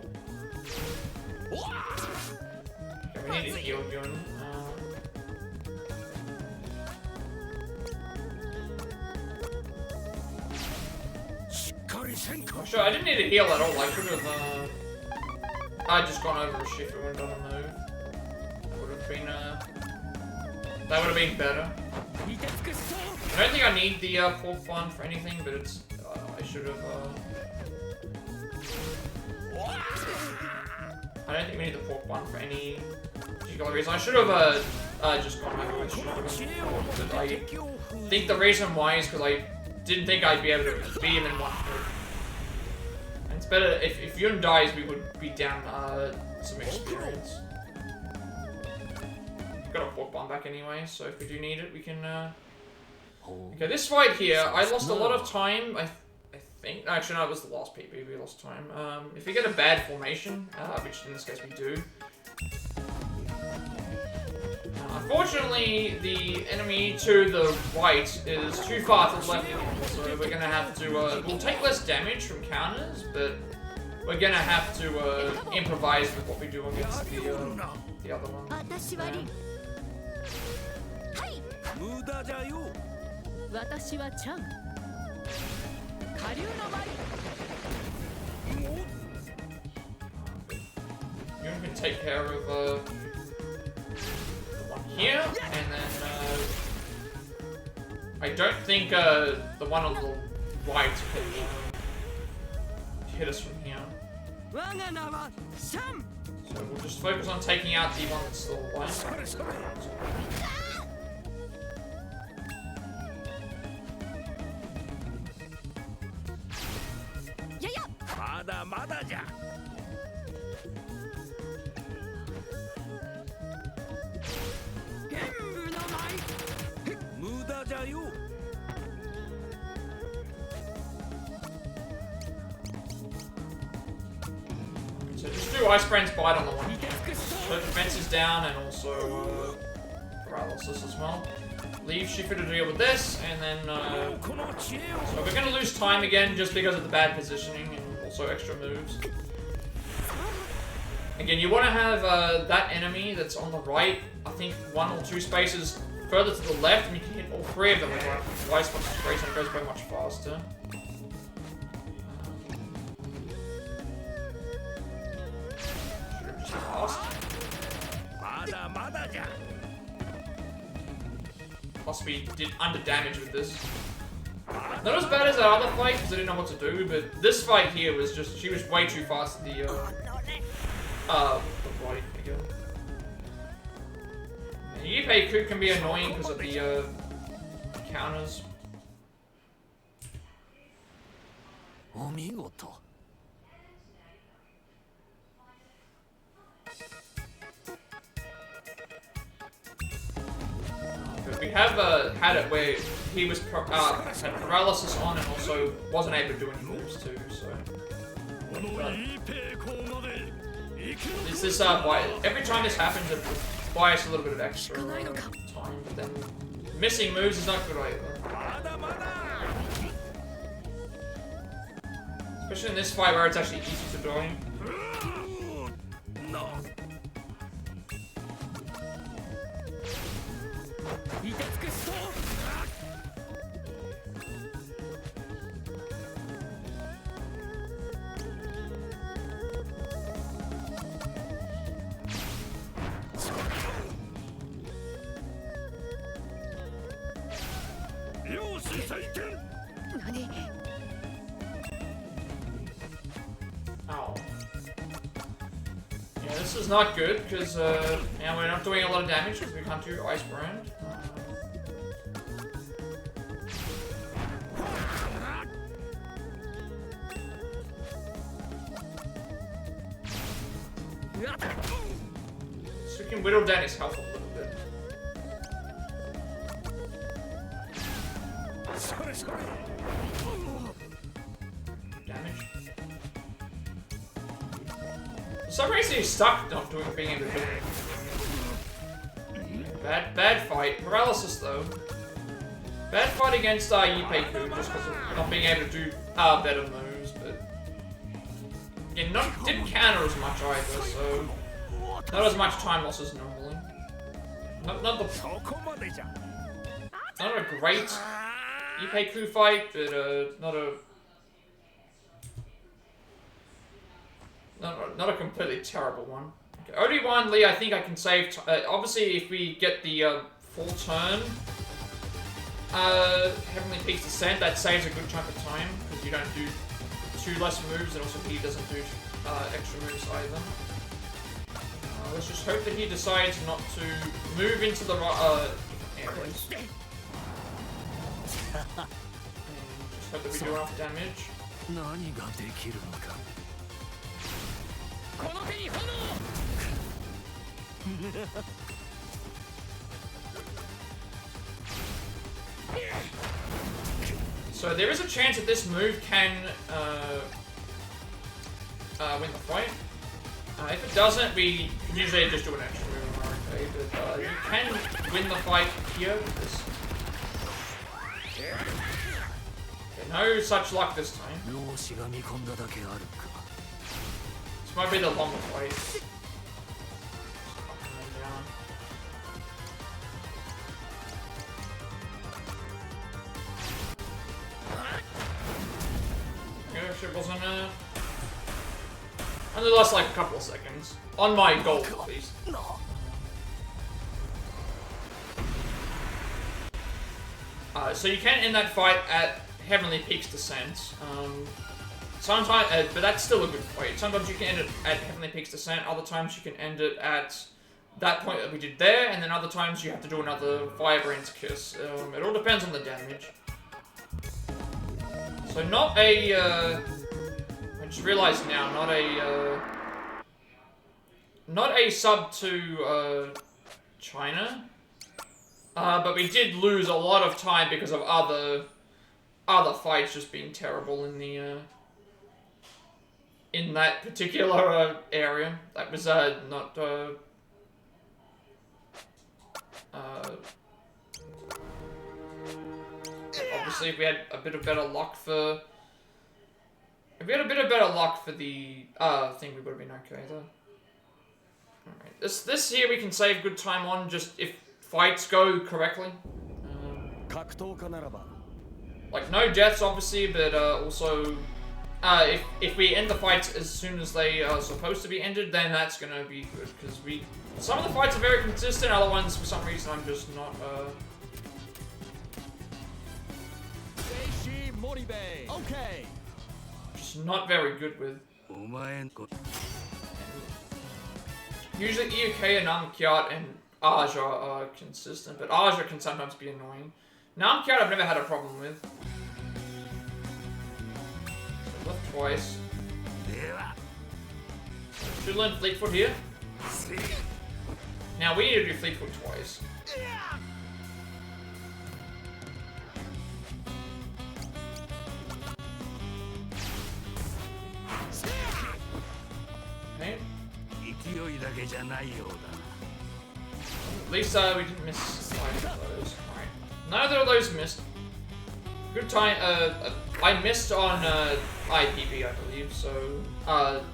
Okay, we need to heal Yun. Oh, sure, I didn't need to heal at all. I could have, I just gone over a shift and went on a move. Would have been, that would have been better. I don't think I need the, pork bun for anything, but it's, I should have, I don't think we need the pork bun for any particular reason. I should have, just gone over with shift, but I think the reason why is because I didn't think I'd be able to beat him in one hit. And it's better if Yun dies, we would be down some experience. We've got a pork bomb back anyway, so if we do need it, we can. Okay, this fight here, I lost a lot of time. I think actually no, it was the last PP we lost time. If we get a bad formation, which in this case we do. Unfortunately, the enemy to the right is too far to the left again, so we're gonna have to, we'll take less damage from counters, but we're gonna have to, improvise with what we do against the other one. You can take care of, here, and then, I don't think, the one on the right can, hit us from here. So we'll just focus on taking out the one that's still alive. So just do Ice Brand's Bite on the one. So defense is down and also paralysis as well. Leave Shifu to deal with this, and then so we're gonna lose time again just because of the bad positioning and also extra moves. Again, you want to have that enemy that's on the right, I think 1 or 2 spaces further to the left, and you can hit all 3 of them with Ice Punch Spray, so it goes by much faster. Plus we did under damage with this. Not as bad as our other fight because I didn't know what to do, but this fight here was just, she was way too fast at the right again. Yipei Ku can be annoying because of the counters. But we have had it where he was had paralysis on and also wasn't able to do any moves too, so. It's this every time this happens it requires a little bit of extra time, but then missing moves is not good either. Especially in this fight where it's actually easy to die. No. Oh. Yeah, this is not good because yeah, we're not doing a lot of damage because we can't do Ice Brand. So we can whittle down his health a little bit. Damage. For some reason he's stuck not being able to do it. Bad fight. Paralysis though. Bad fight against Yipei Ku just because of not being able to do better moves, but again, didn't counter as much either, so not as much time loss as normally. Not a great Yipei Ku fight, but not a not a completely terrible one. Okay, OD1 Lee, I think I can save. Obviously, if we get the full turn, Heavenly Peak's Descent, that saves a good chunk of time because you don't do 2 less moves, and also he doesn't do extra moves either. Let's just hope that he decides not to move into the areas. And just hope that we do enough damage. So there is a chance that this move can win the fight. If it doesn't, we can usually just do an extra move and we're okay, but you can win the fight here with this. Okay, no such luck this time. This might be the longer fight. It wasn't only lost like a couple of seconds. On my goal, at least. So you can end that fight at Heavenly Peak's Descent. Sometimes, but that's still a good fight. Sometimes you can end it at Heavenly Peak's Descent, other times you can end it at that point that we did there, and then other times you have to do another Firebrand's Kiss. It all depends on the damage. So not a, I just realized now, not a sub to, China. But we did lose a lot of time because of other fights just being terrible in the, in that particular, area. That was, not, obviously, if we had a bit of better luck for... If we had a bit of better luck for the thing, we would have been okay, though. Alright, this here we can save good time on, just if fights go correctly. Like, no deaths, obviously, but also... if we end the fights as soon as they are supposed to be ended, then that's gonna be good, because some of the fights are very consistent, other ones, for some reason, I'm just not, Okay. just not very good with. Usually EUK and Namkyat and Aja are consistent, but Aja can sometimes be annoying. Namkyat I've never had a problem with. So left twice. Should learn Fleetfoot here. Now we need to do Fleetfoot twice. Okay. At least we didn't miss either of those. Alright. Neither of those missed. Good time. I missed on IPB, I believe, so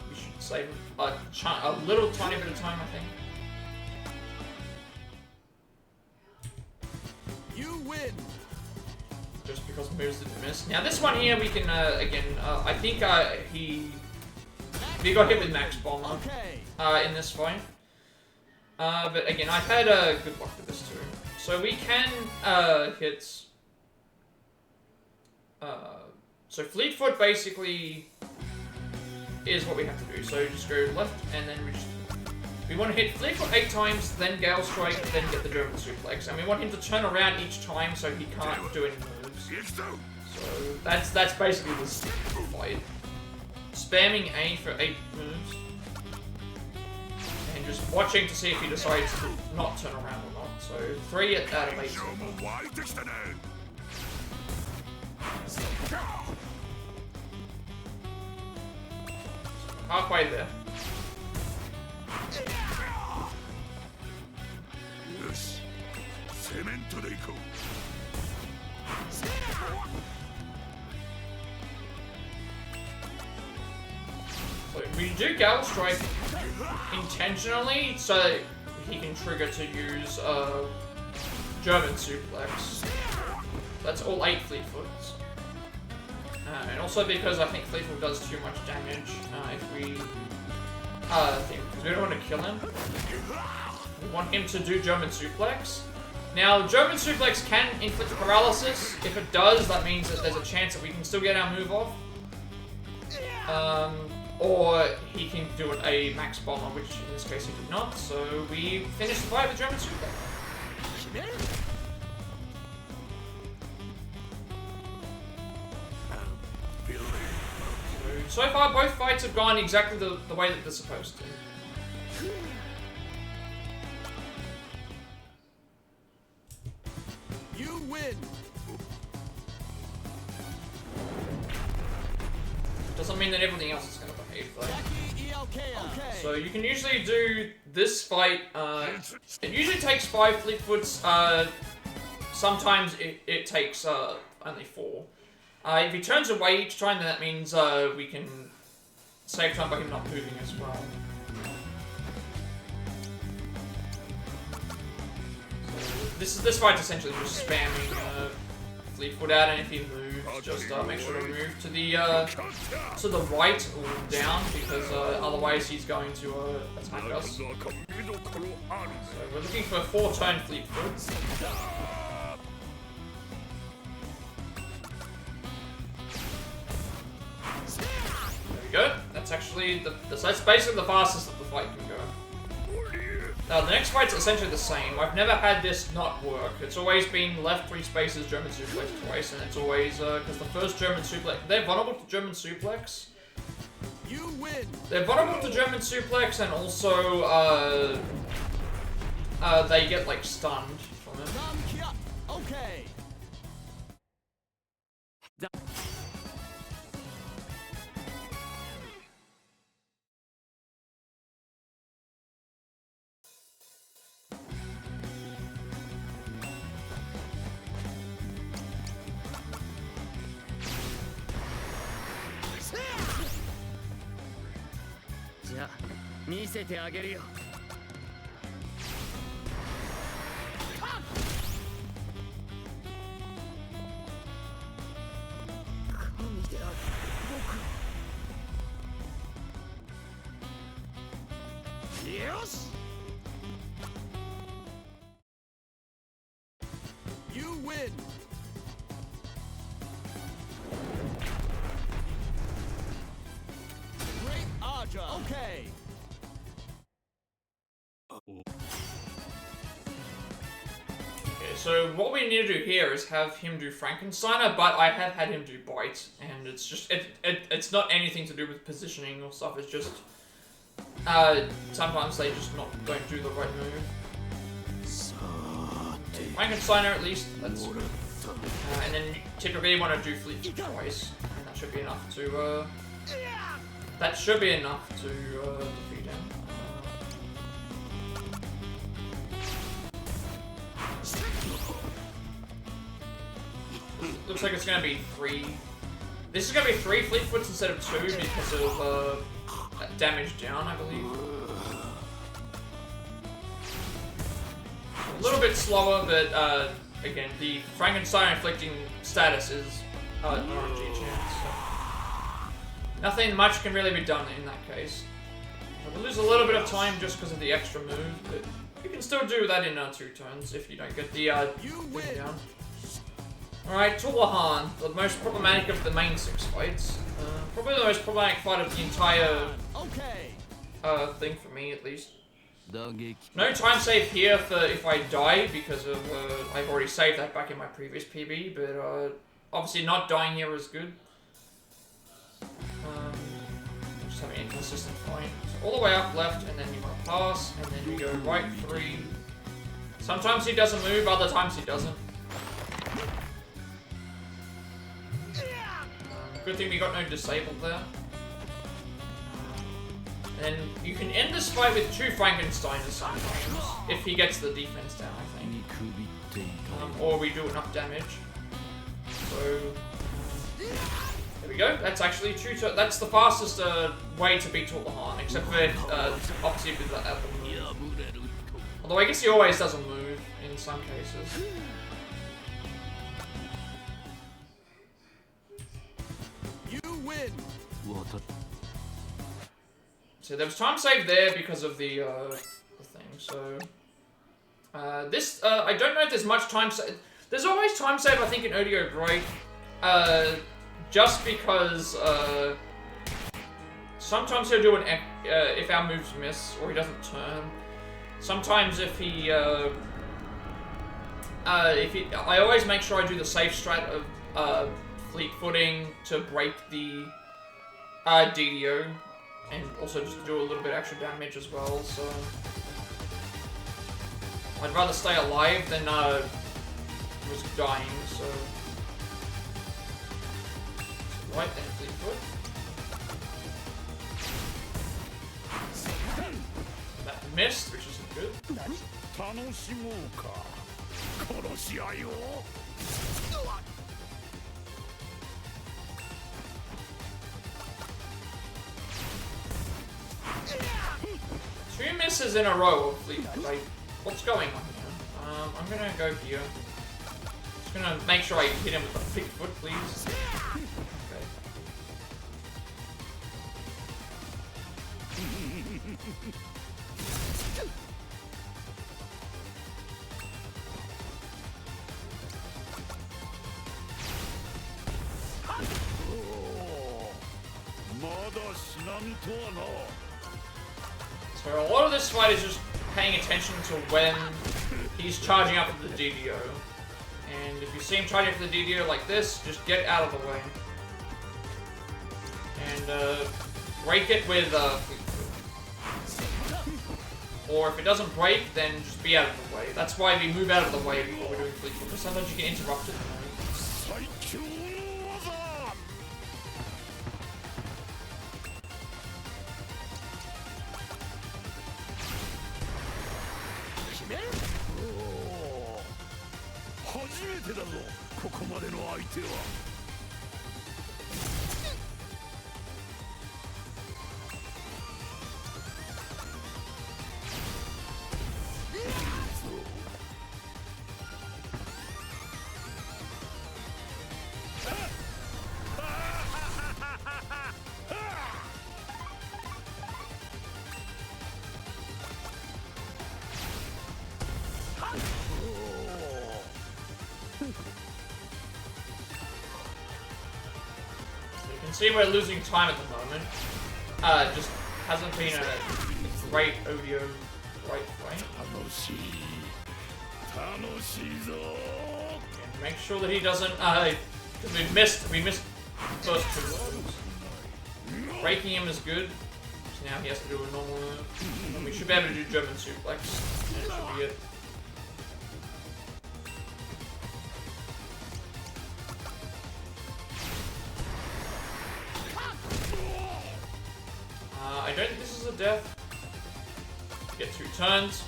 we should save a little tiny bit of time, I think. You win. Just because moves didn't miss. Now this one here we can again. I think he got hit with Max Bomber in this fight. But again, I've had good luck with this too. So we can hit. So Fleetfoot basically is what we have to do. So just go left, and then we want to hit Fleetfoot 8 times, then Gale Strike, then get the German Suplex, and we want him to turn around each time so he can't do any moves. So that's basically this fight. Spamming A for 8 moves, and just watching to see if he decides to not turn around or not. So 3 out of 8. Halfway there. So we do Gale Strike intentionally so he can trigger to use German Suplex. That's all 8 Fleetfoots. And also because I think Fleetfoot does too much damage if we thing, because we don't want to kill him. We want him to do German suplex. Now, German suplex can inflict paralysis. If it does, that means that there's a chance that we can still get our move off. Or he can do it a max bomber, which in this case he did not. So we finished the fight with German suplex. So far, both fights have gone exactly the way that they're supposed to. You win. Doesn't mean that everything else is going to behave though. So you can usually do this fight. It usually takes 5 Fleetfoots. Sometimes it takes only 4. If he turns away each time, then that means we can save time by him not moving as well. So this fight's essentially just spamming Fleetfoot out, and if he moves, just make sure to move to the right or down, because otherwise he's going to attack us. So we're looking for 4-turn Fleetfoot. Go. That's actually that's basically the fastest that the fight can go. The next fight's essentially the same. I've never had this not work. It's always been left 3 spaces, German suplex twice, and it's always because the first German suplex, they're vulnerable to German suplex. You win. They're vulnerable to German suplex, and also they get like stunned from it. Okay. Ja, 見せてあげるよ。神であるよし。You win. Great Aja. Okay. Okay, so what we need to do here is have him do Frankensteiner, but I have had him do Bite, and it's just it's not anything to do with positioning or stuff. It's just sometimes they just don't do the right move. Frankensteiner at least, that's good. And then typically you want to do Fleet twice, and that should be enough to defeat him. Looks like it's gonna be 3. This is gonna be 3 Fleetfoots instead of 2 because of damage down, I believe. A little bit slower, but again, the Frankenstein inflicting status is an RNG chance. So nothing much can really be done in that case. We'll lose a little bit of time just because of the extra move, but you can still do that in 2 turns if you don't get the thing down. Alright, Tullahan, the most problematic of the main 6 fights. Probably the most problematic fight of the entire thing for me, at least. No time save here for if I die, because of I've already saved that back in my previous PB, but obviously not dying here is good. Just having an inconsistent fight. So all the way up left, and then you want to pass, and then you go right 3. Sometimes he doesn't move, other times he doesn't. Good thing we got no disabled there. And you can end this fight with 2 Frankensteiners sometimes, if he gets the defense down, I think. Or we do enough damage. So, there we go. That's actually 2 that's the fastest way to beat Tullahan, except for obviously with the other move. Although I guess he always doesn't move in some cases. So there was time save there because of the thing. So this I don't know if there's much time save. There's always time save I think in ODO Break, just because sometimes he'll do an if our moves miss or he doesn't turn. Sometimes if he I always make sure I do the safe strat of fleet footing to break the DDO, and also just do a little bit extra damage as well. So I'd rather stay alive than risk dying. So right then, fleet foot. That missed, which isn't good. 楽しもうか殺し合いを 2 misses in a row of fleet. Like, what's going on here? I'm gonna go here. Just gonna make sure I hit him with the fleet foot, please. Okay. So a lot of this fight is just paying attention to when he's charging up with the DDO. And if you see him charging up with the DDO like this, just get out of the way. And break it with fleet foot. Or if it doesn't break, then just be out of the way. That's why we move out of the way before we're doing fleet foot, because sometimes you get interrupted. See, we're losing time at the moment. Just hasn't been a great ODO right fight. And make sure that he doesn't, because we missed first 2 moves. Breaking him is good. So now he has to do a normal move. And we should be able to do German suplex. And it should be it. I don't think this is a death. Get 2 turns.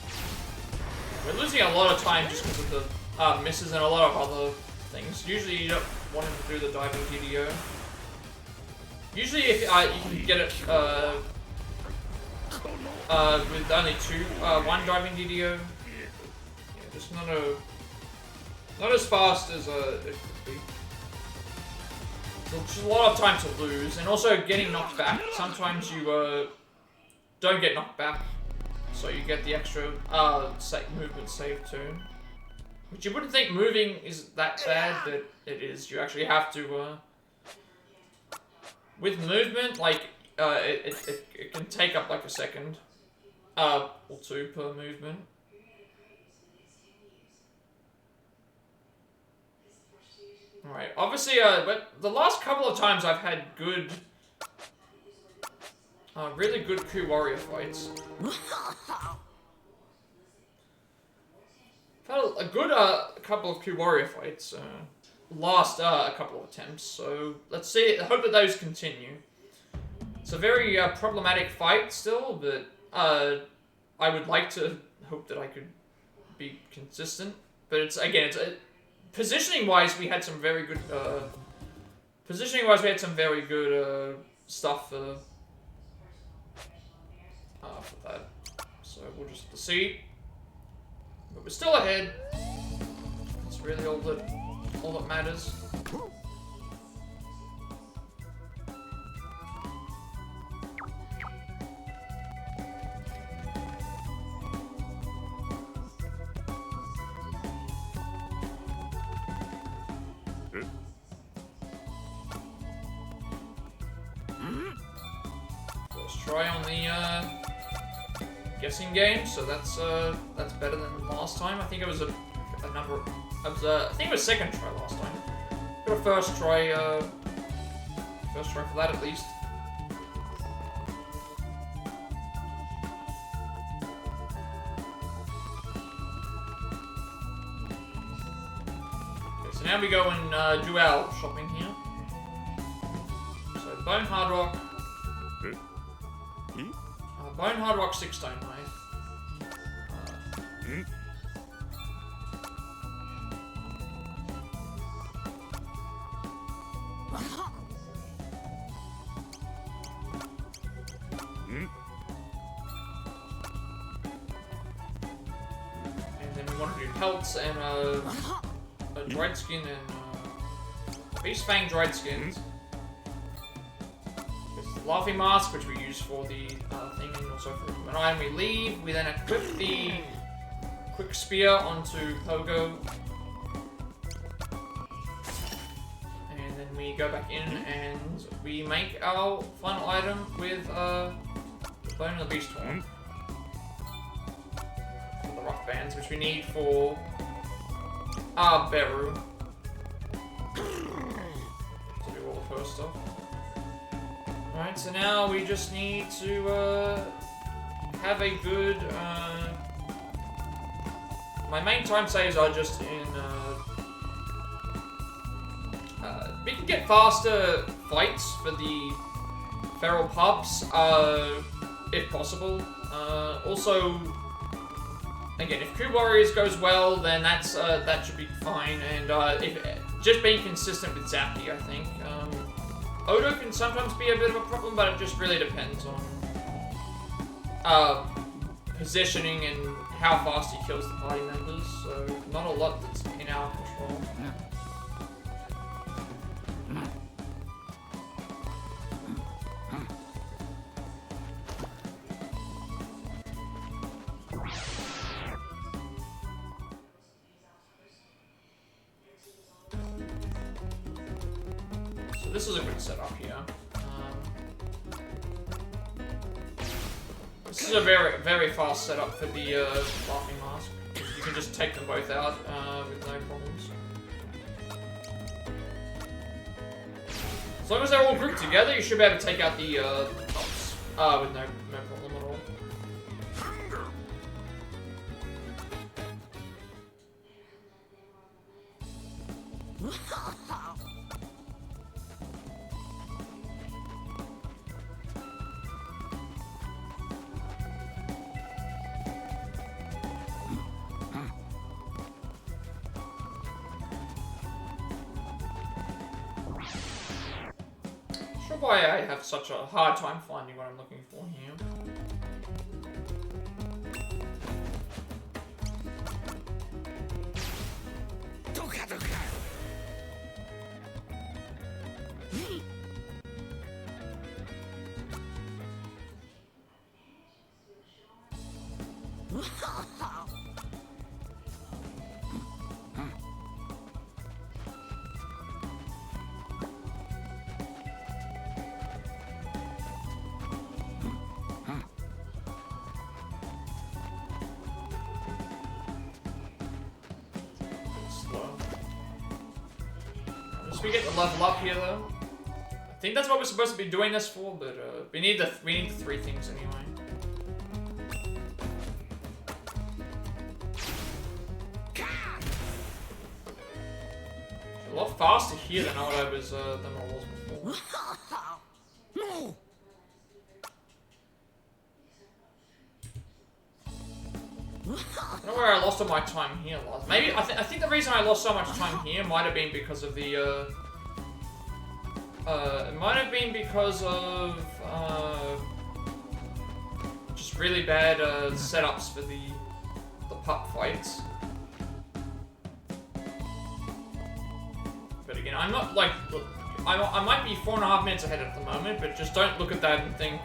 We're losing a lot of time just because of the misses and a lot of other things. Usually you don't want him to do the diving DDO. Usually if you can get it with only 1 diving DDO. Yeah, just not as fast as it could be. Just a lot of time to lose, and also getting knocked back. Sometimes you don't get knocked back, so you get the extra movement save too. Which you wouldn't think moving is that bad, but it is. You actually have to with movement, like it can take up like a second or 2 per movement. Alright, obviously, but the last couple of times I've had good, really good Coup Warrior fights. I've had a good couple of Coup Warrior fights, last a couple of attempts, so let's see, I hope that those continue. It's a very problematic fight still, but I would like to hope that I could be consistent, but it's, again, it's positioning-wise, we had some very good, stuff for that. So we'll just have to see. But we're still ahead. That's really all that matters. try on the guessing game, so that's better than last time. I think it was a number. I think it was second try last time. Got a first try for that at least. Okay, so now we go and do our shopping here. So Bone Hard Rock. Bone Hard Rock 6-stone knife. And then we want to do pelts and a dried skin and beast fang dried skins. Laughing mask, which we use for the thing, and also for when item we leave. We then equip the quick spear onto Pogo, and then we go back in and we make our final item with the bone of the beast horn, for the rough bands, which we need for our Beru to do all the first stuff. Alright, so now we just need to have a good... my main time saves are just in... we can get faster fights for the feral pups, if possible. Also, again, if Coup Warriors goes well, then that's that should be fine, and if just being consistent with Zappy, I think. Odo can sometimes be a bit of a problem, but it just really depends on positioning and how fast he kills the party members, so not a lot that's in our control. This is a good setup here. This is a very, very fast setup for the laughing mask. You can just take them both out with no problems. As long as they're all grouped together, you should be able to take out the tops with no problem at all. Why I have such a hard time finding what I'm looking for here. We get the level up here though. I think that's what we're supposed to be doing this for, but we need the three things anyway. A lot faster here than what I was before. I don't know where I lost all my time here last. Maybe I think the reason I lost so much time here might have been because of the it might have been because of just really bad setups for the pup fights. But again, I'm not like I might be 4.5 minutes ahead at the moment, but just don't look at that and think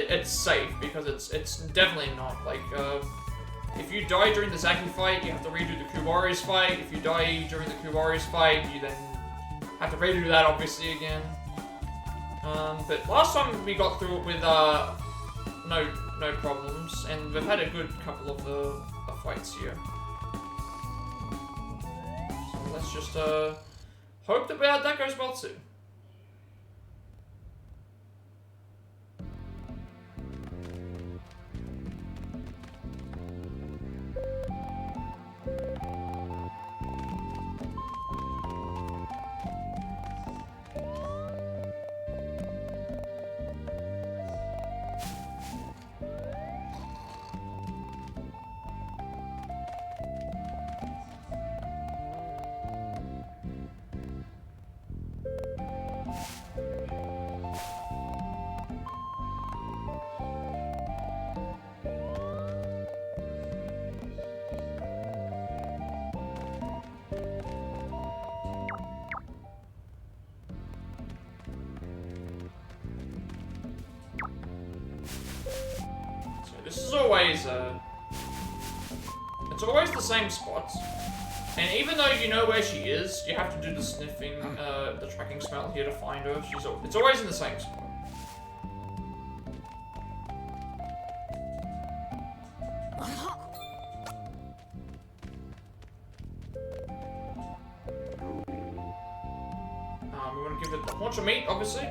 it's safe, because it's definitely not. Like, if you die during the Zaki fight, you have to redo the Coup Warriors fight. If you die during the Coup Warriors fight, you then have to redo that obviously again. But last time we got through it with no problems, and we've had a good couple of fights here. So let's just hope that that goes well too. This is always, it's always the same spot. And even though you know where she is, you have to do the sniffing, the tracking smell here to find her. It's always in the same spot. We want to give it a bunch of meat, obviously.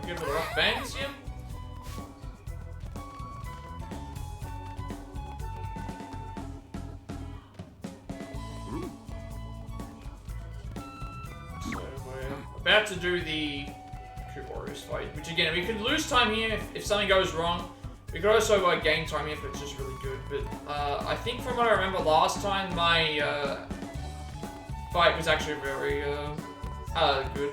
Give it a rough bangs here. So we're about to do the Warriors fight, which again, we could lose time here if something goes wrong. We could also gain time here if it's just really good. But I think from what I remember last time, my fight was actually very good.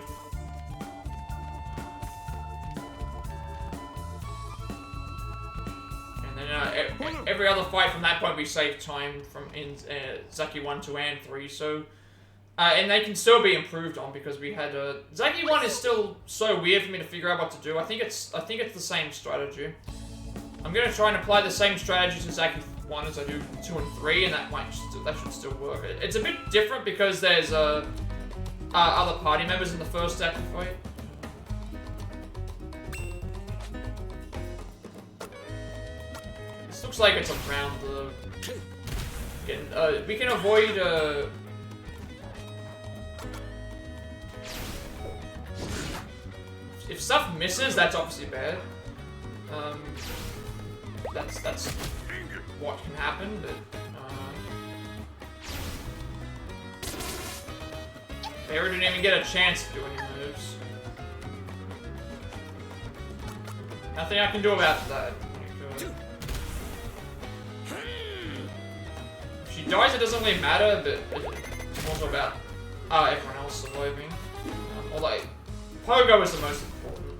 Every other fight from that point we saved time from in Zaki 1, 2, and 3, so and they can still be improved on because we had Zaki 1 is still so weird for me to figure out what to do. I think it's the same strategy. I'm gonna try and apply the same strategy to Zaki 1 as I do 2 and 3, and that should still work. It's a bit different because there's other party members in the first Zaki fight. Looks like it's around the... we can avoid... if stuff misses, that's obviously bad. That's what can happen, but... Barry didn't even get a chance to do any moves. Nothing I can do about that. If she dies, it doesn't really matter, but it's also about everyone else surviving. Although, Pogo is the most important.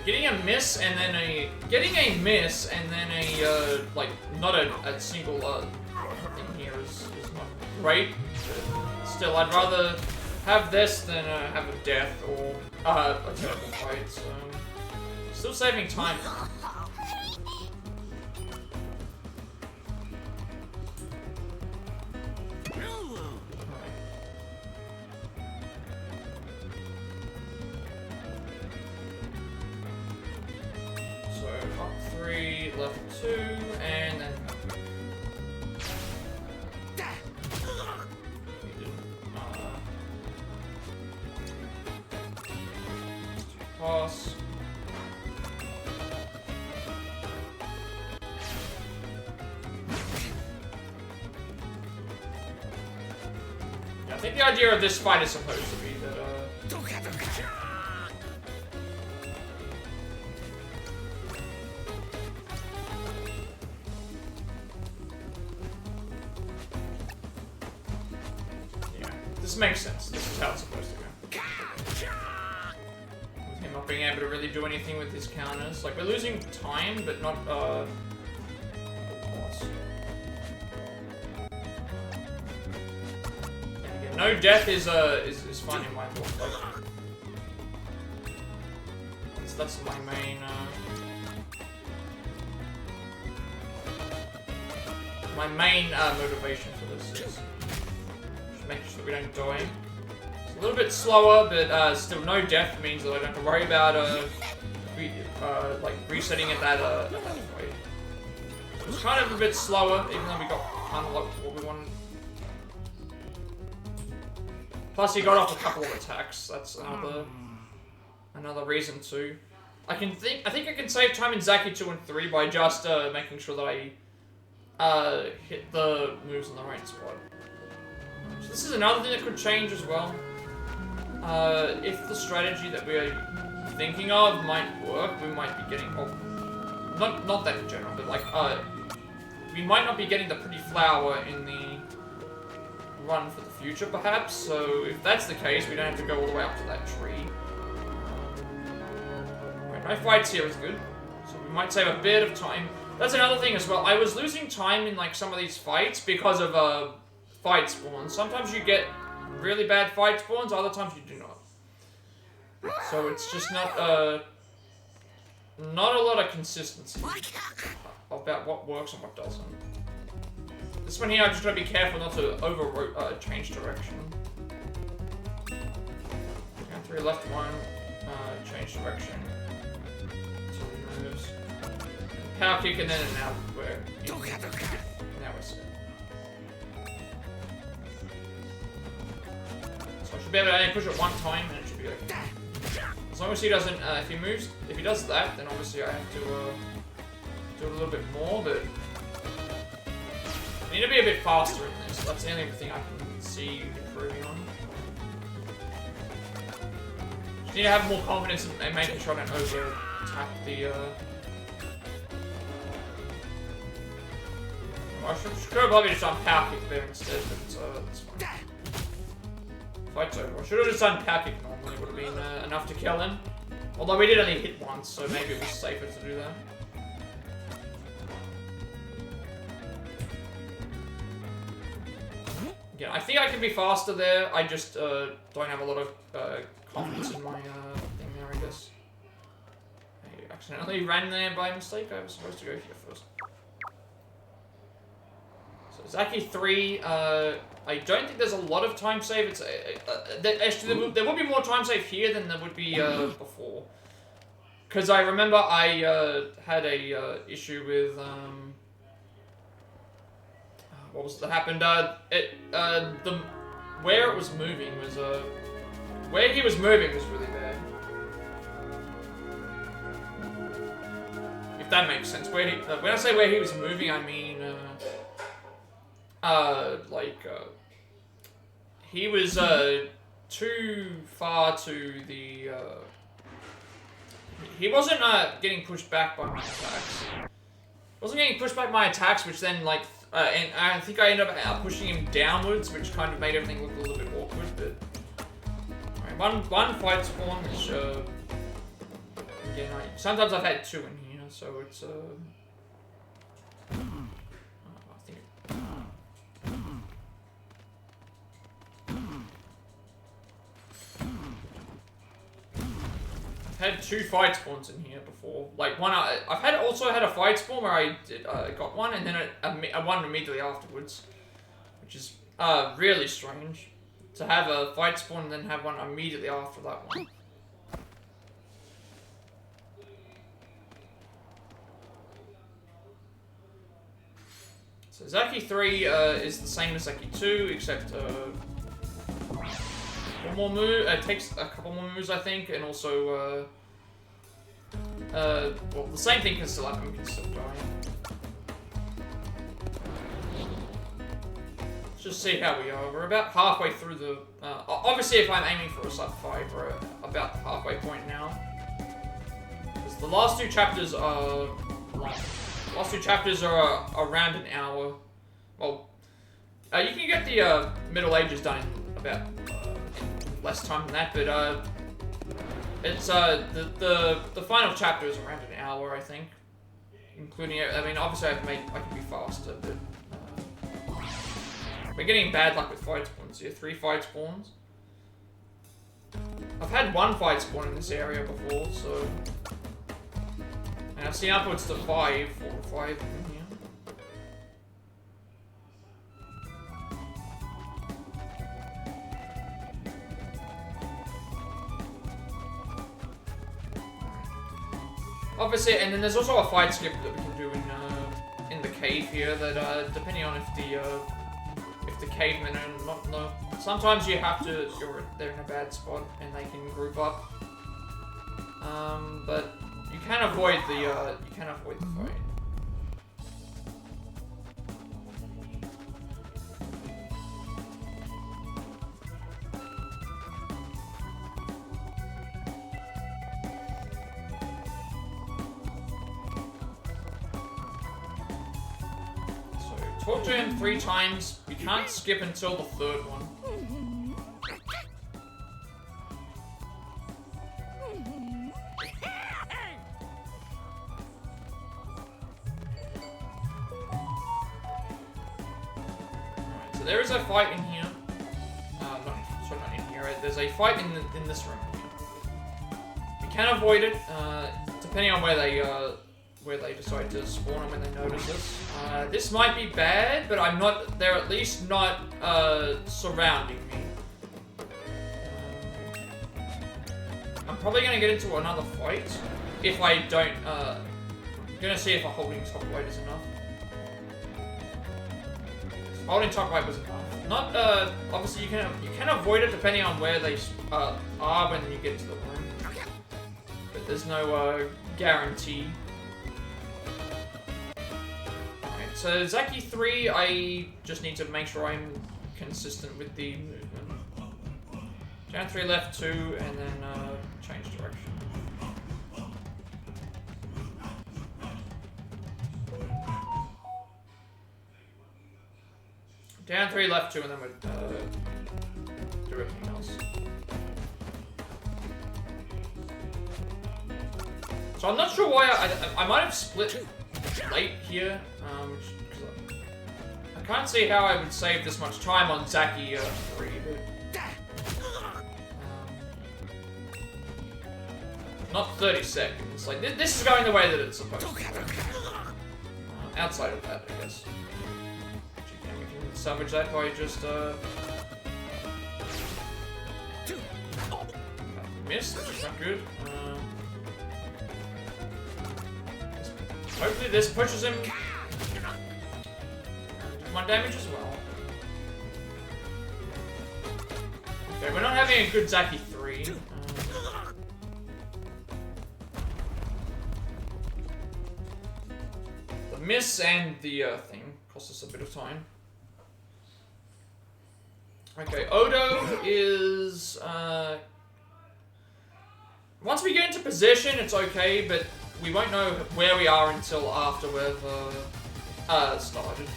getting a miss and then a like not a single thing here is not great. But still, I'd rather have this than have a death or a terrible fight. So still saving time. Up 3, left 2, and then pass. Yeah, I think the idea of this fight is supposed to be that this makes sense. This is how it's supposed to go. With him not being able to really do anything with his counters. Like, we're losing time, but not, loss. And again, no death is fine in my book. Like, that's my main, motivation for this is making sure that we don't die. It's a little bit slower, but still no death means that I don't have to worry about like resetting at that way. It's kind of a bit slower, even though we got kind of like what we wanted. Plus, he got off a couple of attacks. That's another reason too. I think I can save time in Zaki 2 and 3 by just making sure that I hit the moves in the right spot. So this is another thing that could change as well. If the strategy that we're thinking of might work, we might be getting, well, not that in general, but like, we might not be getting the pretty flower in the run for the future, perhaps. So if that's the case, we don't have to go all the way up to that tree. Right, no fights here is good, so we might save a bit of time. That's another thing as well. I was losing time in like some of these fights because of fight spawns. Sometimes you get really bad fight spawns, other times you do not. So it's just not a lot of consistency about what works and what doesn't. This one here, I just gotta be careful not to change direction. Down 3, left 1, change direction. 2 moves. Power kick and then an out where now we're set. So I should be able to only push it one time and it should be okay. As long as he doesn't, if he does that, then obviously I have to do it a little bit more, but I need to be a bit faster in this. That's the only thing I can see improving on. Just need to have more confidence in making sure I don't over-tap the, I should probably just done power kick there instead, but that's fine. Fight's over. I should have just done power kick normally, would have been enough to kill him. Although we did only hit once, so maybe it was safer to do that. Yeah, I think I can be faster there. I just don't have a lot of confidence in my thing there, I guess. I accidentally ran there by mistake. I was supposed to go here first. Zaki 3, I don't think there's a lot of time save. It's actually there would be more time save here than there would be before, because I remember I had a issue with what was that happened? Where it was moving was where he was moving was really bad. If that makes sense. Where he, when I say where he was moving, I mean he was too far to the he wasn't getting pushed back by my attacks. Wasn't getting pushed back by my attacks, which then like and I think I ended up pushing him downwards, which kind of made everything look a little bit awkward. But alright, one fight spawn, which again, sometimes I've had 2 in here, so it's I think. I've had 2 fight spawns in here before. Like one, I've also had a fight spawn where I got one, and then a one immediately afterwards, which is really strange to have a fight spawn and then have one immediately after that one. So Zaki 3 is the same as Zaki 2, except one more move. It takes a couple more moves, I think, and also well, the same thing can still happen. We can still die. Let's just see how we are. We're about halfway through the. Obviously, if I'm aiming for a sub 5, we're about the halfway point now. Because the last 2 chapters are long. The last 2 chapters are around an hour. Well, you can get the Middle Ages done in about less time than that, but it's the final chapter is around an hour, I think, including. I mean, obviously I can be faster, but we're getting bad luck with fight spawns here. 3 fight spawns. I've had 1 fight spawn in this area before, so. And I've seen upwards to 5, 4 or 5 in here. Obviously, and then there's also a fight skip that we can do in the cave here. That depending on if the cavemen are not in the. Sometimes you have to. They're in a bad spot and they can group up. But. You can avoid the fight. So talk to him 3 times. You can't skip until the 3rd one. There is a fight in here. Not in here. Right? There's a fight in this room. You can avoid it, depending on where they decide to spawn and when they notice us. This might be bad, but I'm not. They're at least not surrounding me. I'm probably gonna get into another fight if I don't. I'm gonna see if a holding top weight is enough. Holding top right was enough. Not obviously you can avoid it depending on where they are when you get to the room. But there's no guarantee. Alright, so Zaki 3, I just need to make sure I'm consistent with the movement. Down 3, left 2, and then change direction. Down 3, left 2, and then we'd do everything else. So I'm not sure why I might have split late here, because I can't see how I would save this much time on Zaki 3, but not 30 seconds. Like this is going the way that it's supposed to go. Outside of that, I guess. Salvage that by just missed, which is not good. Hopefully this pushes him. Does my damage as well. Okay, we're not having a good Zaki 3. The miss and the thing cost us a bit of time. Okay, Odo is, once we get into position, it's okay, but we won't know where we are until after we've, started.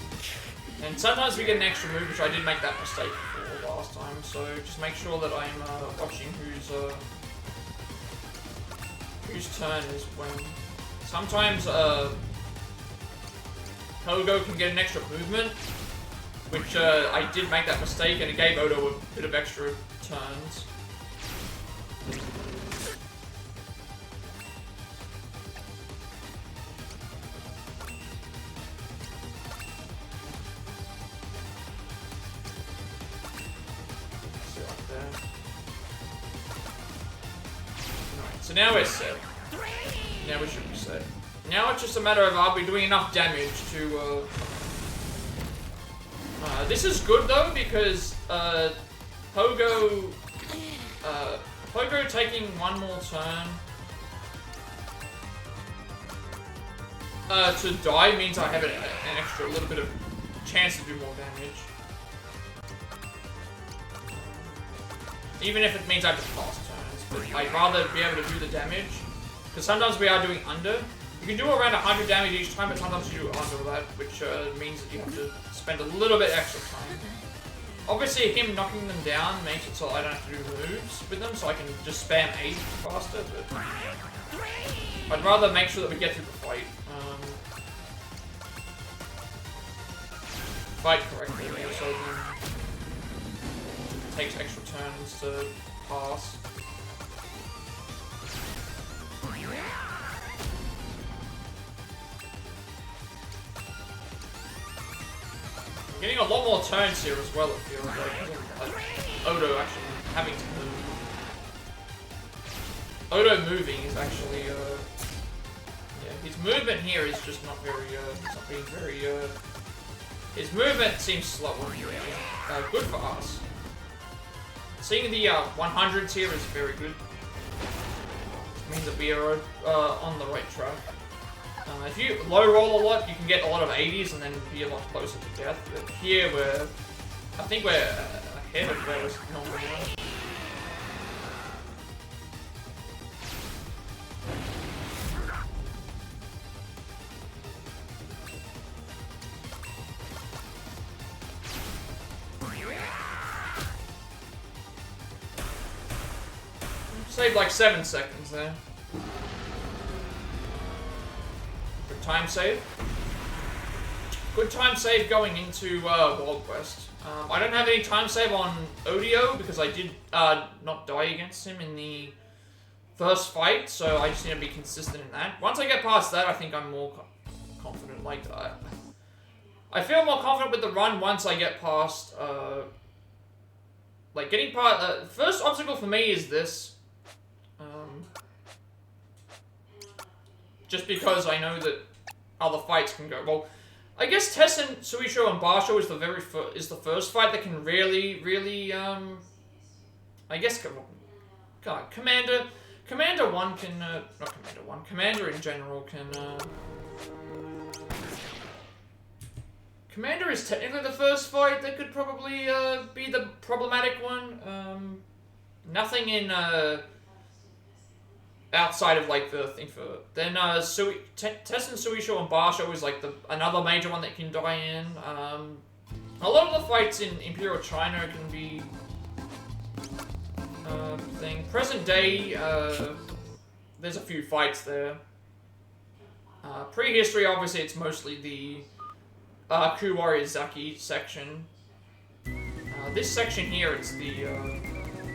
And sometimes we get an extra move, which I did make that mistake before last time, so just make sure that I'm, watching who's whose turn is when sometimes Pogo can get an extra movement, which I did make that mistake and it gave Odo a bit of extra turns. So now we're set. Now we should be set. Now it's just a matter of are we doing enough damage to this is good though because Pogo taking one more turn to die means I have an extra little bit of chance to do more damage. Even if it means I have to pass turns, but I'd rather be able to do the damage. Because sometimes we are doing under. You can do around 100 damage each time, but sometimes you do under that, which means that you have to spend a little bit extra time. Obviously, him knocking them down makes it so I don't have to do moves with them, so I can just spam 8 faster, but I'd rather make sure that we get through the fight. Fight correctly, so then it takes extra turns to pass. I'm getting a lot more turns here as well, it feels like Odo actually having to move. Odo moving is actually, yeah, his movement here is just not very, not being very, his movement seems slower, good for us. Seeing the 100s here is very good. It means that we are on the right track. If you low roll a lot, you can get a lot of 80s and then be a lot closer to death. But here I think we're ahead of where we're normally at. Saved like 7 seconds there. Good time save. Good time save going into World Quest. I don't have any time save on Odio because I did not die against him in the first fight, so I just need to be consistent in that. Once I get past that, I think I'm more confident. Like, I feel more confident with the run once I get past, like getting past, first obstacle for me is this. Just because I know that other fights can go well. I guess Tessen, Suisho, and Basho is the first fight that can really, I guess, God, Commander 1 can, not Commander 1, Commander in general can, Commander is technically the first fight that could probably, be the problematic one. Nothing in, outside of like the thing for then Tessen, Suisho, and Basho is like another major one that can die in. A lot of the fights in Imperial China can be thing. Present day, there's a few fights there. Prehistory, obviously, it's mostly the Ku Warrior Zaki section. This section here, it's the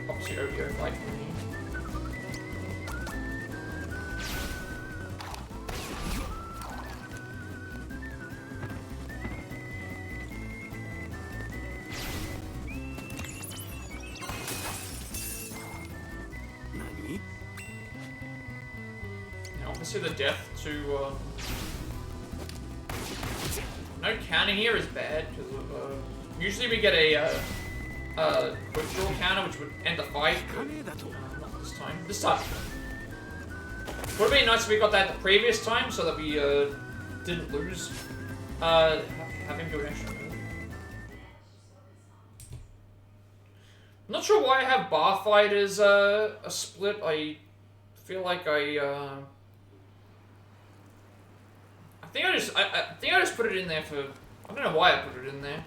obviously Odio fight for me. The death to no counter here is bad because usually we get a quick draw counter which would end the fight, but not this time. This time would have been nice if we got that the previous time so that we didn't lose. Have him do an extra move. I'm not sure why I have bar fight as a split. I feel like I think I just put it in there for, I don't know why I put it in there.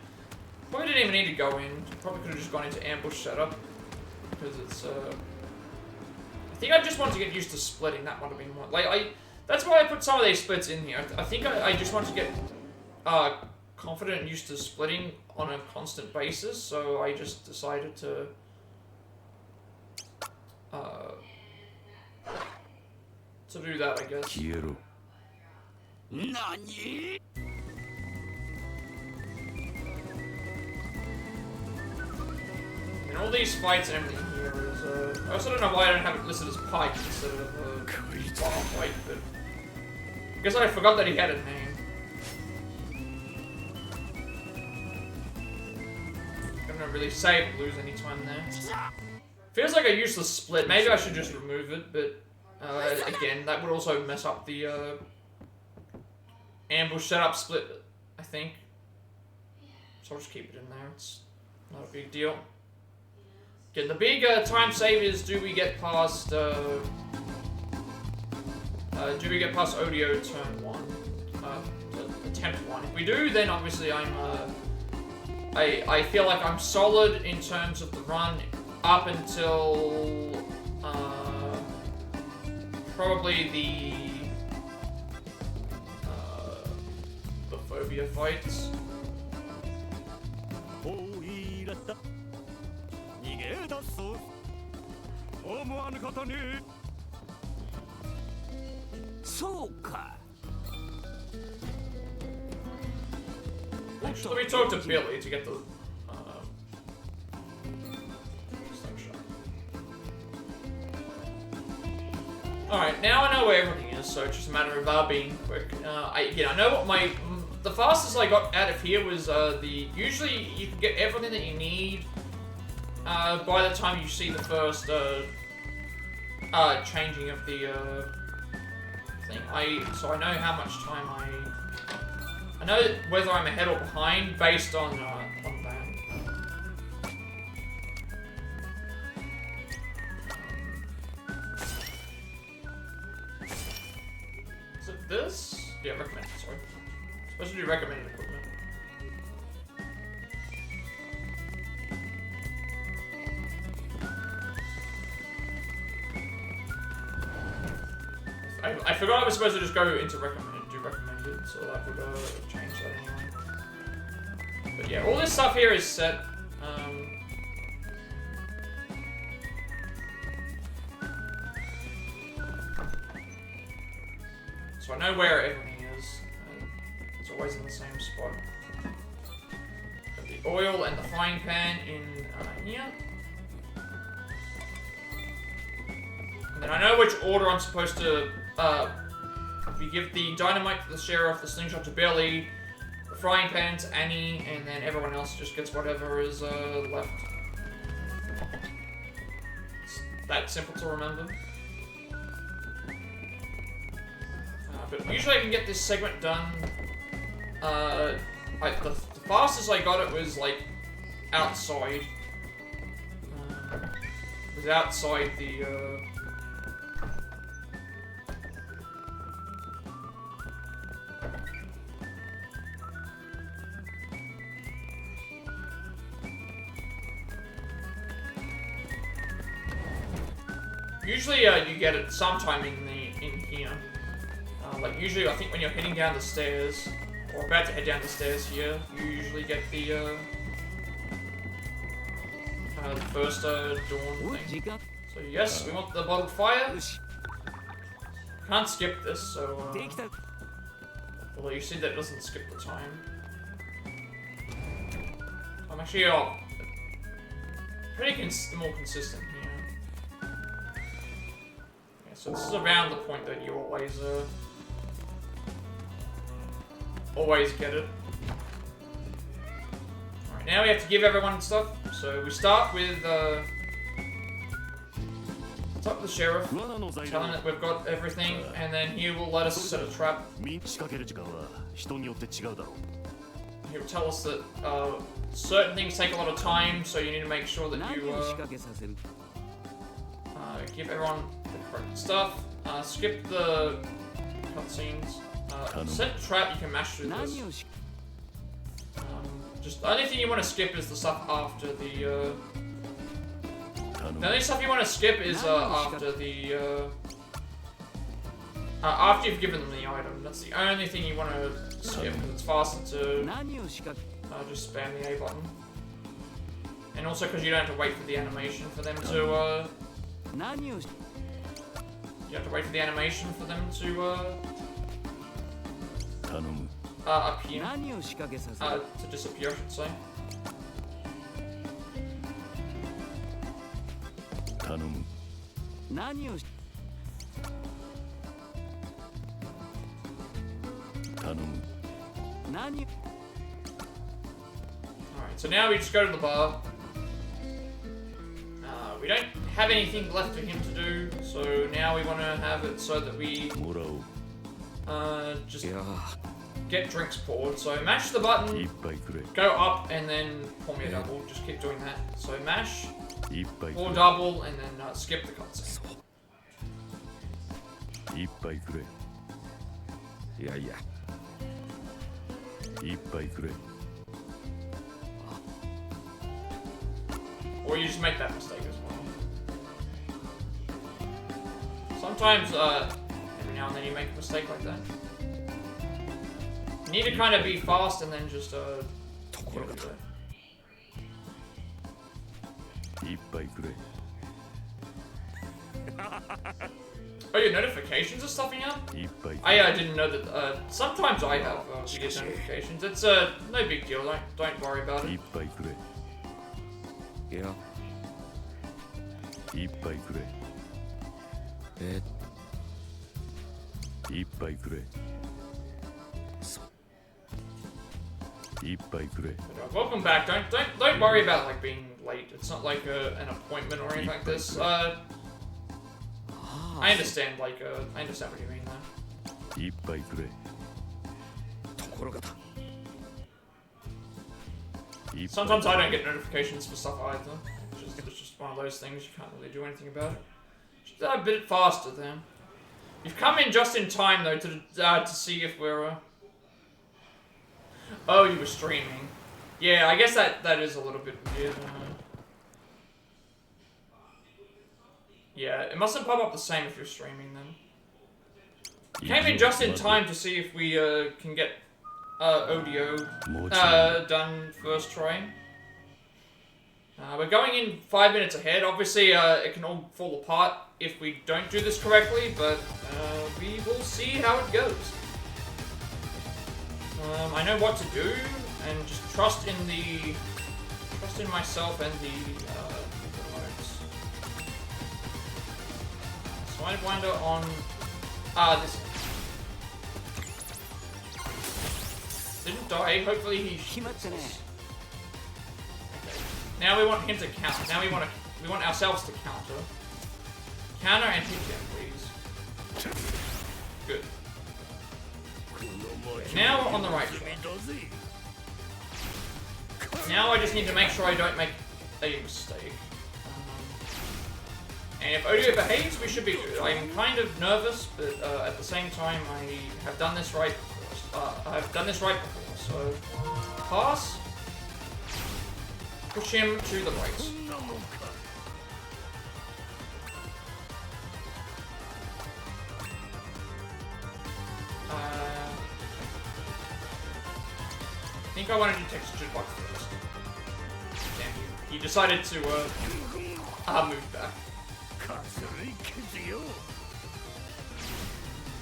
Probably didn't even need to go in. Probably could have just gone into ambush setup because it's I think I just want to get used to splitting. That might have been one. Like, that's why I put some of these splits in here. I think I just want to get confident and used to splitting on a constant basis, so I just decided to do that, I guess. Nani? And all these fights and everything here is, I also don't know why I don't have it listed as Pike instead of Wild White, but I guess I forgot that he had a name. I'm gonna really save and lose any time there. Feels like a useless split. Maybe I should just remove it, but again, that would also mess up the ambush setup split, I think. So I'll just keep it in there. It's not a big deal. Again, the big time save is, do we get past Odio turn 1? Attempt 1. If we do, then obviously I feel like I'm solid in terms of the run up until probably the phobia fights. Actually, let me talk to Billy to get the slingshot. Alright, now I know where everything is, so it's just a matter of being quick. I know what the fastest I got out of here was usually you can get everything that you need by the time you see the first changing of the thing. So I know how much time I know whether I'm ahead or behind based on that. Is it this? Yeah, recommended, sorry. Supposed to do recommended equipment. I forgot I was supposed to just go into recommended, so that would change that anyway. But yeah, all this stuff here is set. So I know where everything is. It's always in the same spot. Got the oil and the frying pan in here. And then I know which order I'm supposed to, we give the dynamite to the sheriff, the slingshot to Billy, the frying pan to Annie, and then everyone else just gets whatever is left. It's that simple to remember. But usually I can get this segment done, the fastest I got it was like outside. It was outside the, usually you get it sometime in here. Like usually I think when you're heading down the stairs, or about to head down the stairs here, you usually get the first dawn thing. So yes, we want the bottled fire. Can't skip this, so although you see that doesn't skip the time. I'm actually pretty more consistent here. Yeah, so this is around the point that you always get it. Alright, now we have to give everyone stuff. So we start with the sheriff, tell him that we've got everything, and then he will let us set a trap. He will tell us that certain things take a lot of time, so you need to make sure that you give everyone the correct stuff. Skip the cutscenes. Set trap, you can mash through this. Just the only thing you want to skip is the stuff after the The only stuff you want to skip is after the after you've given them the item. That's the only thing you want to skip. It's faster to just spam the A button, and also because you don't have to wait for the animation for them to you have to wait for the animation for them to appear to disappear, I should say. Alright, so now we just go to the bar. We don't have anything left for him to do, so now we want to have it so that we just get drinks poured. So mash the button, go up, and then pour me a double. Just keep doing that. So mash, pour double, and then skip the cutscene. Or you just make that mistake as well. Sometimes, every now and then you make a mistake like that. You need to kind of be fast and then just, Oh, your notifications are stopping up? I didn't know that, sometimes I have, weird notifications. It's, no big deal, don't worry about it. Yeah. Welcome back. Don't worry about like being late. It's not like an appointment or anything like this. I understand. Like I understand what you mean there. Sometimes I don't get notifications for stuff either. It's just one of those things you can't really do anything about it. Just a bit faster then. You've come in just in time though to see if we're. Oh, you were streaming. Yeah, I guess that is a little bit weird. Yeah, it mustn't pop up the same if you're streaming then. You came in just in time to see if we can get audio done first try. We're going in 5 minutes ahead. Obviously, it can all fall apart if we don't do this correctly, but we will see how it goes. I know what to do, and just trust in myself and the modes. So I wander on this. Didn't die. Hopefully he. Okay. Now we want him to counter. Now we want ourselves to counter. Counter and hit him, please. Good. Now we're on the right track. Now I just need to make sure I don't make a mistake. And if audio behaves, we should be good. I'm kind of nervous, but at the same time, I have done this right before. I've done this right before, so pass. Push him to the right. I think I wanted to texture box first. Damn you. He decided to move back.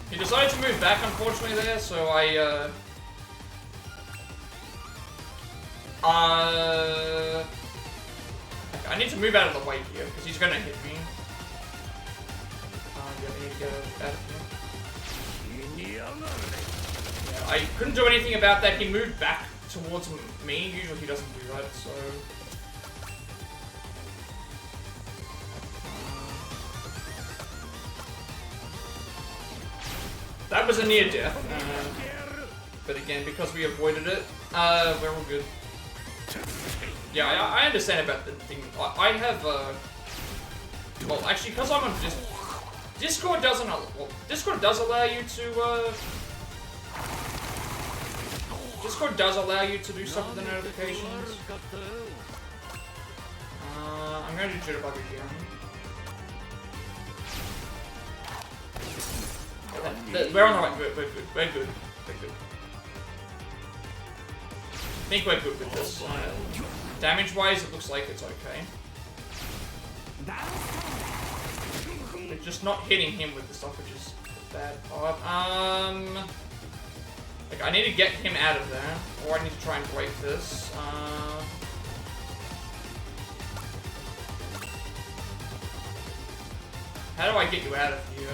He decided to move back, unfortunately, there, so I need to move out of the way here, because he's gonna hit me. Yeah, I need to get out of here. Yeah, I couldn't do anything about that. He moved back towards me. Usually he doesn't do that, so... That was a near death. But again, because we avoided it, we're all good. Yeah, I understand about the thing. I have, well, actually, because I'm on Discord doesn't, well, Discord does allow you to, Discord does allow you to do stuff with the notifications. I'm going to do Jitterbug again. We're on the right. We're good. We're good. We're good. I think we're good with this. Damage-wise, it looks like it's okay. We're just not hitting him with the stuff, which is the bad part. Like, I need to get him out of there, or I need to try and break this. How do I get you out of here?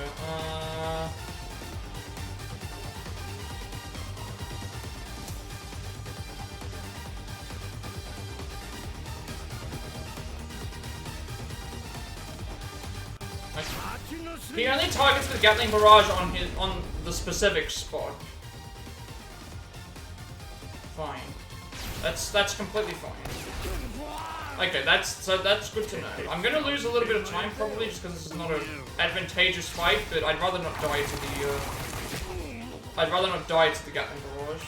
He only targets the Gatling barrage on the specific spot. Fine. That's completely fine. Okay, that's good to know. I'm gonna lose a little bit of time probably just because this is not an advantageous fight, but I'd rather not die to the Gatling barrage.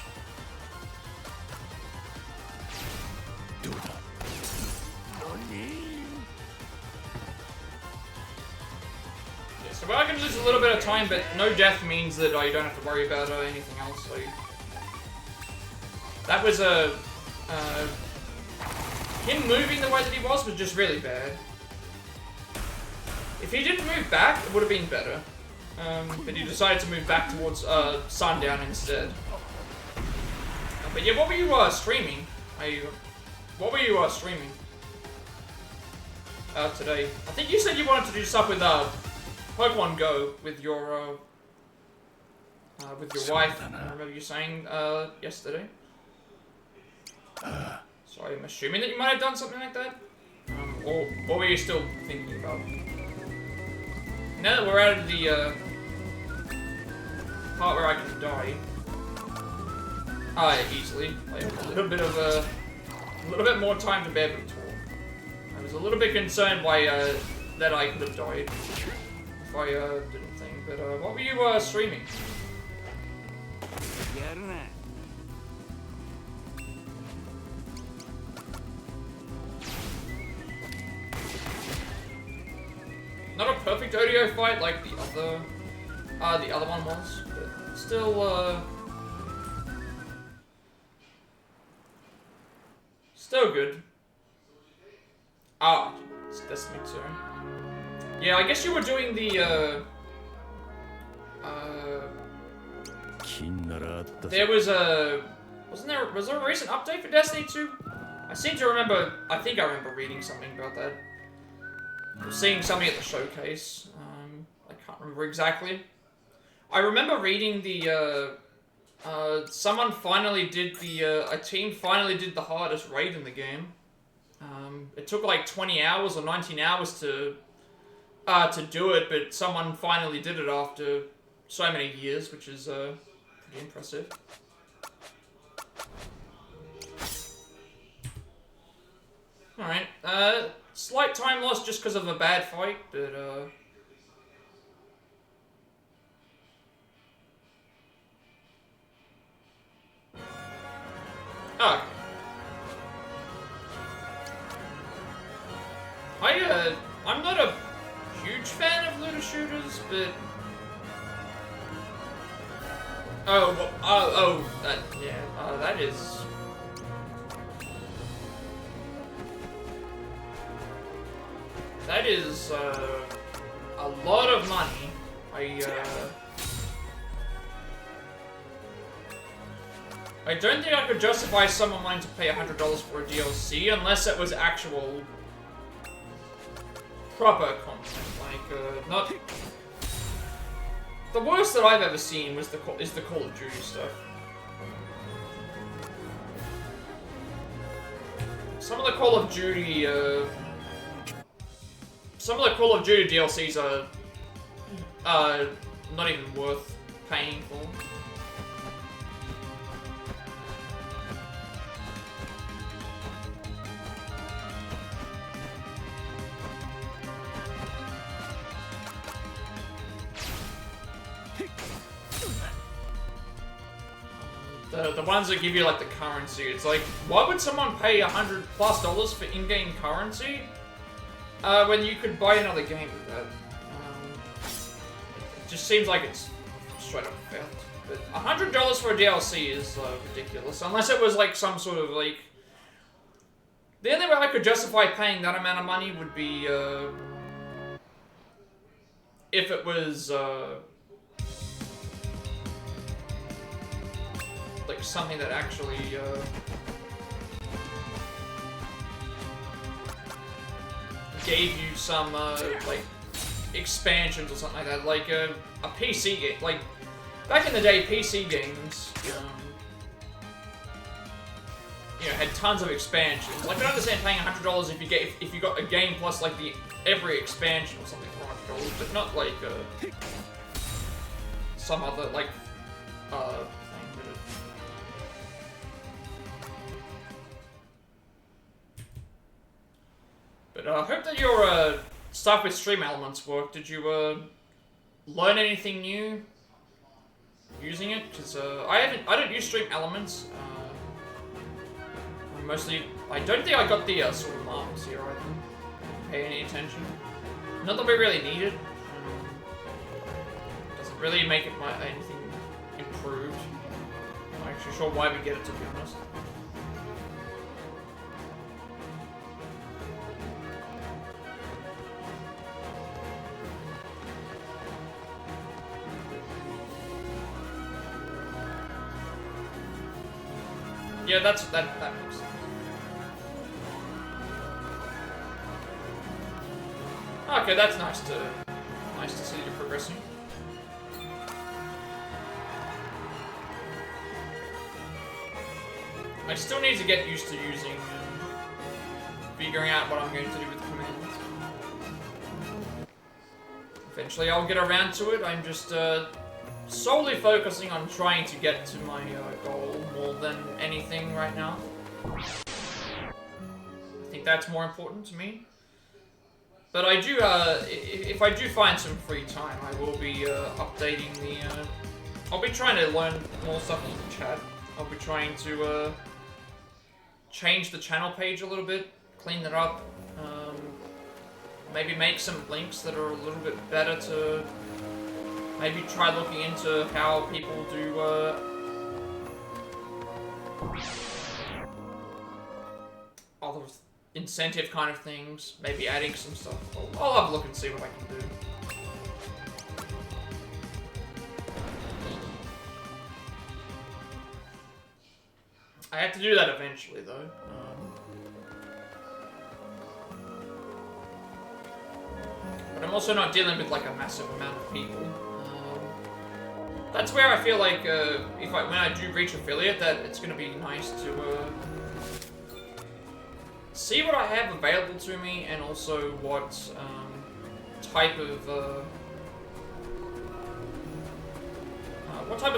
Yeah, so I can lose a little bit of time, but no death means that I don't have to worry about anything else. So that was him moving the way that he was just really bad. If he didn't move back, it would have been better. But he decided to move back towards sundown instead. But yeah, what were you streaming? What were you streaming today? I think you said you wanted to do stuff with Pokemon Go with your wife. I remember you saying yesterday. So I'm assuming that you might have done something like that? Or what were you still thinking about? Now that we're out of the part where I can die easily, I have a little bit more time to be able to talk. I was a little bit concerned by that I could have died if I didn't think. But what were you streaming? Not a perfect audio fight like the other one was, but still good. Ah, it's Destiny 2. Yeah, I guess you were doing the was there a recent update for Destiny 2? I think I remember reading something about that. Seeing something at the showcase. I can't remember exactly. I remember reading the someone finally did a team finally did the hardest raid in the game. It took like 20 hours or 19 hours to do it, but someone finally did it after so many years, which is pretty impressive. Alright, slight time loss just because of a bad fight, but oh. I'm not a huge fan of looter shooters, but that is. That is a lot of money. I don't think I could justify someone wanting to pay $100 for a DLC unless it was actual proper content. Like not the worst that I've ever seen was the Call of Duty stuff. Some of the Call of Duty DLCs are not even worth paying for. The ones that give you like the currency, it's like, why would someone pay $100+ for in-game currency When you could buy another game with that. It just seems like it's straight up theft. But $100 for a DLC is ridiculous, unless it was like some sort of like... The only way I could justify paying that amount of money would be if it was like something that actually gave you some like expansions or something like that, like a PC game. Like back in the day, PC games, you know, had tons of expansions. Like I can understand paying $100 if you got a game plus like every expansion or something for $100, but not like some other like thing. But I hope that your stuff with stream elements worked. Did you learn anything new using it? Because I don't use stream elements. Mostly, I don't think I got the sort of marks here. I didn't pay any attention. Not that we really need it. Doesn't really make it anything improved. I'm not actually sure why we get it, to be honest. Yeah, that makes sense. Okay, that's nice to see you progressing. I still need to get used to using figuring out what I'm going to do with commands. Eventually I'll get around to it. I'm just solely focusing on trying to get to my goal more than anything right now. I think that's more important to me. But I do, if I do find some free time, I will be updating the, I'll be trying to learn more stuff in the chat. I'll be trying to change the channel page a little bit, clean it up, maybe make some links that are a little bit better to maybe try looking into how people do other incentive kind of things, maybe adding some stuff. I'll have a look and see what I can do. I have to do that eventually, though. But I'm also not dealing with like a massive amount of people. That's where I feel like when I do reach affiliate, that it's going to be nice to see what I have available to me, and also what type of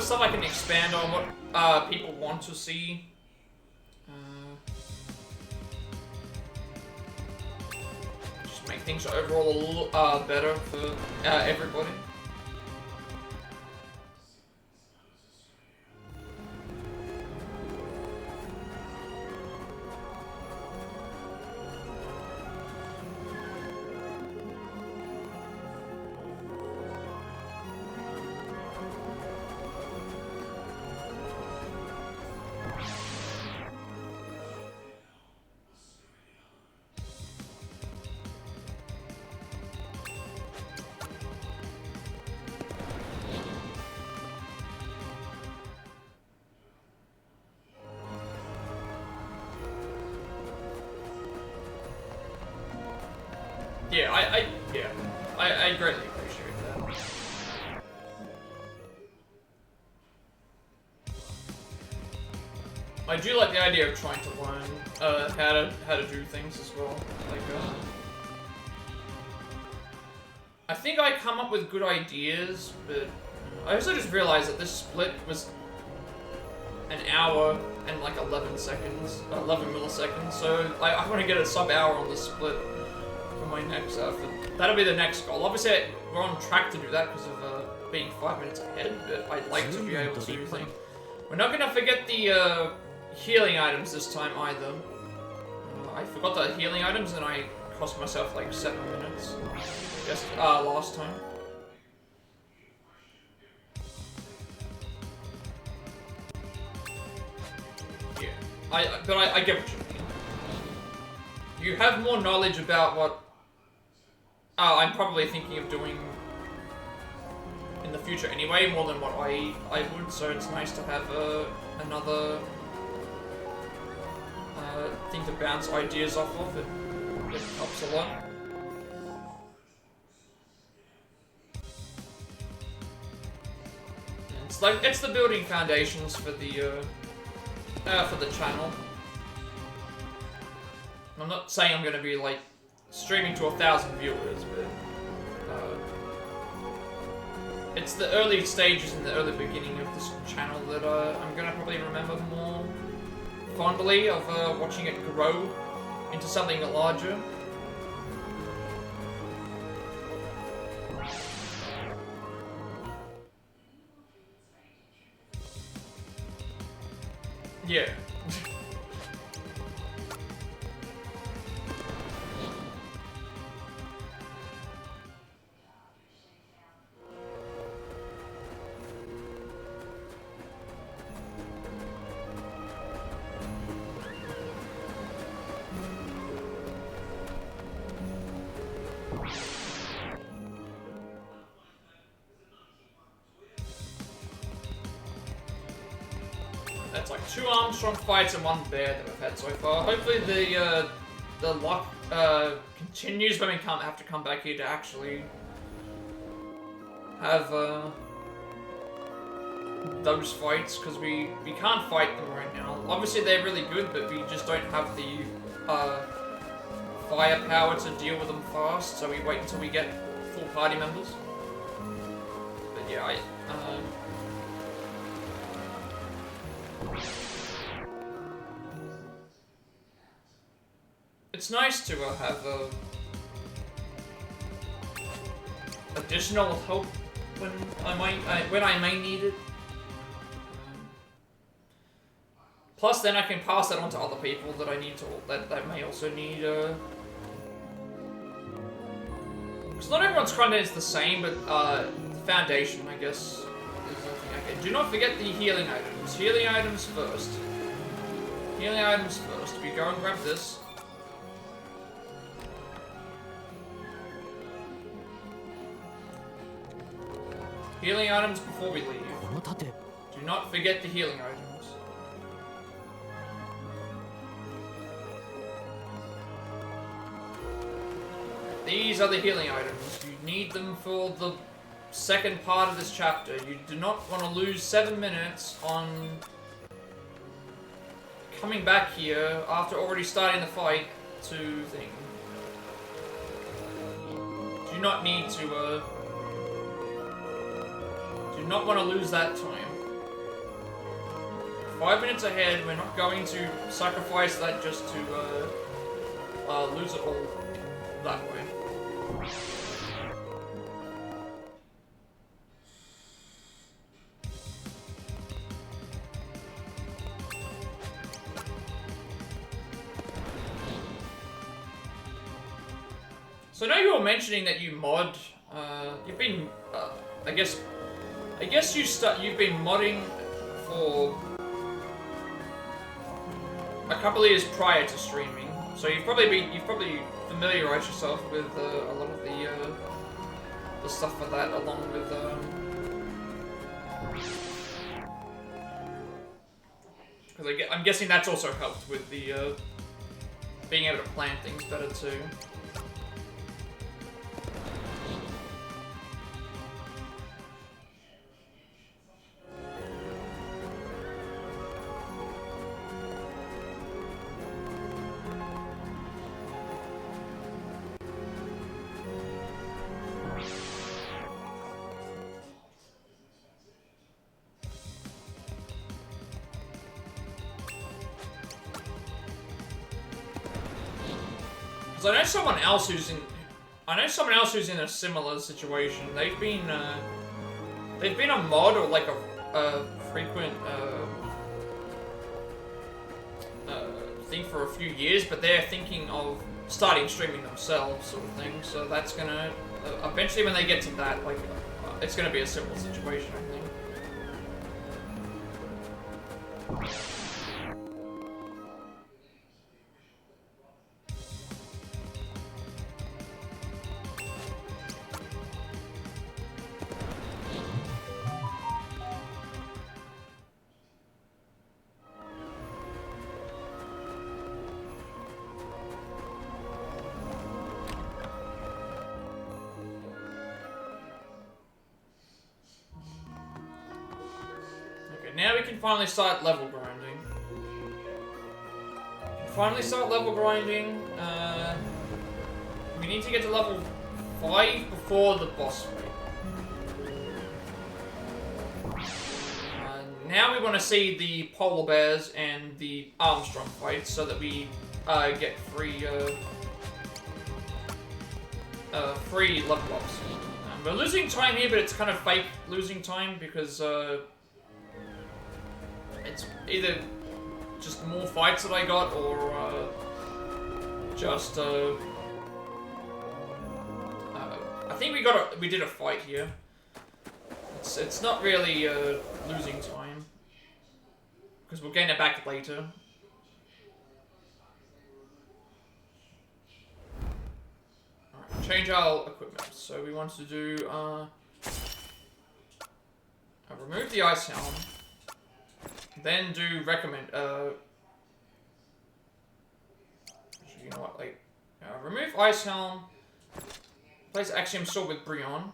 stuff I can expand on, what people want to see. Just make things overall a little better for everybody. Yeah, I greatly appreciate that. I do like the idea of trying to learn how to do things as well. Like, I think I come up with good ideas, but I also just realized that this split was an hour and like 11 milliseconds. So I want to get a sub-hour on this split. My next that'll be the next goal. Obviously we're on track to do that because of being 5 minutes ahead, but I'd like to be able to do things. We're not gonna forget the healing items this time either. I forgot the healing items and I cost myself like 7 minutes. Just last time. Yeah, but I get what you mean. You have more knowledge about what I'm probably thinking of doing in the future anyway, more than what I would, so it's nice to have another thing to bounce ideas off of. It helps a lot. It's like, it's the building foundations for the channel. I'm not saying I'm gonna be like streaming to 1,000 viewers, but it's the early stages and the early beginning of this channel that I'm gonna probably remember more fondly of watching it grow into something larger. Yeah. That's like 2 Armstrong fights and 1 bear that we've had so far. Hopefully the luck continues when we have to come back here to actually have those fights, because we can't fight them right now. Obviously they're really good, but we just don't have the firepower to deal with them fast, so we wait until we get full party members. But yeah, it's nice to have additional help when I may need it. Plus, then I can pass that on to other people that I need to that may also need. Because not everyone's content is the same, but the foundation, I guess, is the thing. Okay, do not forget the healing items. Healing items first. Healing items first. We go and grab this. Healing items before we leave. Do not forget the healing items. These are the healing items. You need them for the second part of this chapter. You do not want to lose 7 minutes on coming back here after already starting the fight to thing. Do not need to, do not want to lose that time. 5 minutes ahead, we're not going to sacrifice that just to lose it all that way. So now you were mentioning that you mod, you've been, I guess you've been modding for a couple of years prior to streaming. So you've probably familiarized yourself with a lot of the stuff for that, along with because I'm guessing that's also helped with the being able to plan things better too. I know someone else who's in a similar situation. They've been a mod or like a frequent thing for a few years, but they're thinking of starting streaming themselves, sort of thing. So that's gonna eventually, when they get to that, like, it's gonna be a similar situation, I think. Now we can finally start level grinding. We need to get to level 5 before the boss fight. Now we want to see the polar bears and the Armstrong fight so that we get free level ups. We're losing time here, but it's kind of fake losing time because it's either just more fights that I got, or just I think we did a fight here. It's not really losing time because we'll gain it back later. Alright, change our equipment. So we want to do remove the ice helm. Then do recommend, you know what, like, remove Ice Helm, place Axiom Sword with Brion,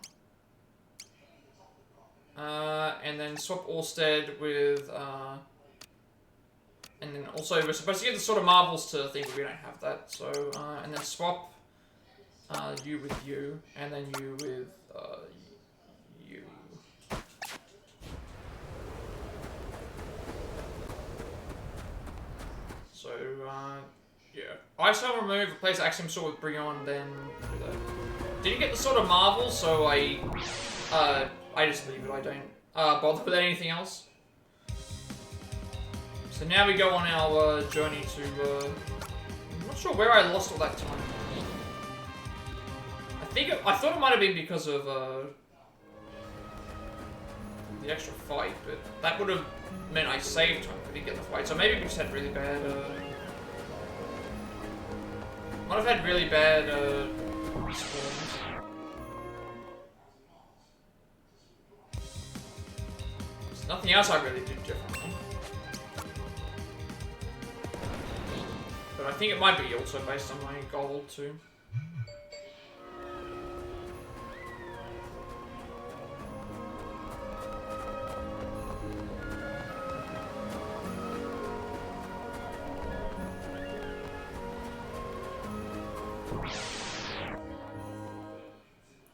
and then swap Orsted with, and then also we're supposed to get the Sword of Marvels to think, but we don't have that, so, and then swap, you with you, and then you with, you. So, yeah. Ice Helm remove, replace Axiom Sword with Brion, then do that. Didn't get the Sword of Marvel, so I just leave it. I don't bother with anything else. So now we go on our journey to, I'm not sure where I lost all that time. I thought it might have been because of, the extra fight, but that would have meant I saved time if I didn't get the fight. So maybe we just had really bad, might have had really bad, spawns. There's nothing else I really did differently. But I think it might be also based on my gold too.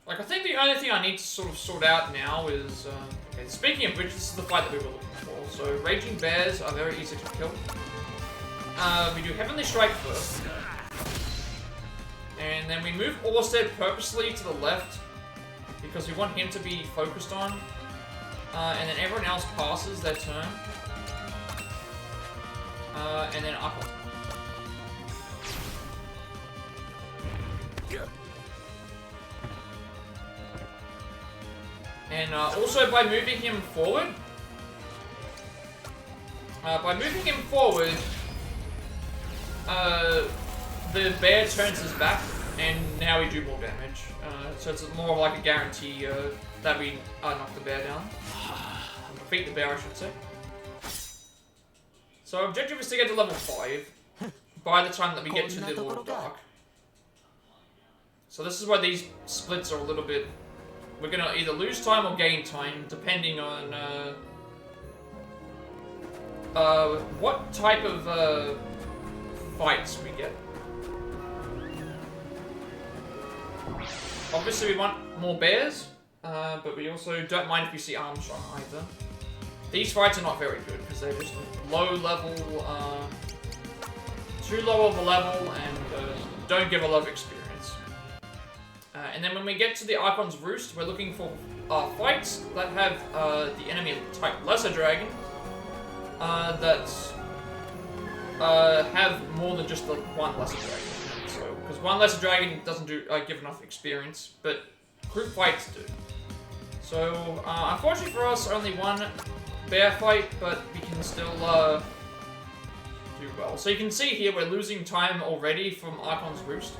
Like, I think the only thing I need to sort of sort out now is, okay, speaking of which, this is the fight that we were looking for. So, Raging Bears are very easy to kill. We do Heavenly Strike first. And then we move Orsted purposely to the left, because we want him to be focused on. And then everyone else passes their turn. And then up. And also by moving him forward, the bear turns his back, and now we do more damage. So it's more of like a guarantee that we knock the bear down. Defeat the bear, I should say. So our objective is to get to level 5 by the time that we get to the Lord of Dark. So this is why these splits are a little bit... We're gonna either lose time or gain time, depending on what type of fights we get. Obviously, we want more bears, but we also don't mind if we see Armstrong either. These fights are not very good because they're just low level, too low of a level, and don't give a lot of experience. And then when we get to the Archon's Roost, we're looking for fights that have the enemy type Lesser Dragon that have more than just the one lesser dragon. So, because one lesser dragon doesn't give enough experience, but group fights do. So, unfortunately for us, only one bear fight, but we can still do well. So you can see here we're losing time already from Archon's Roost.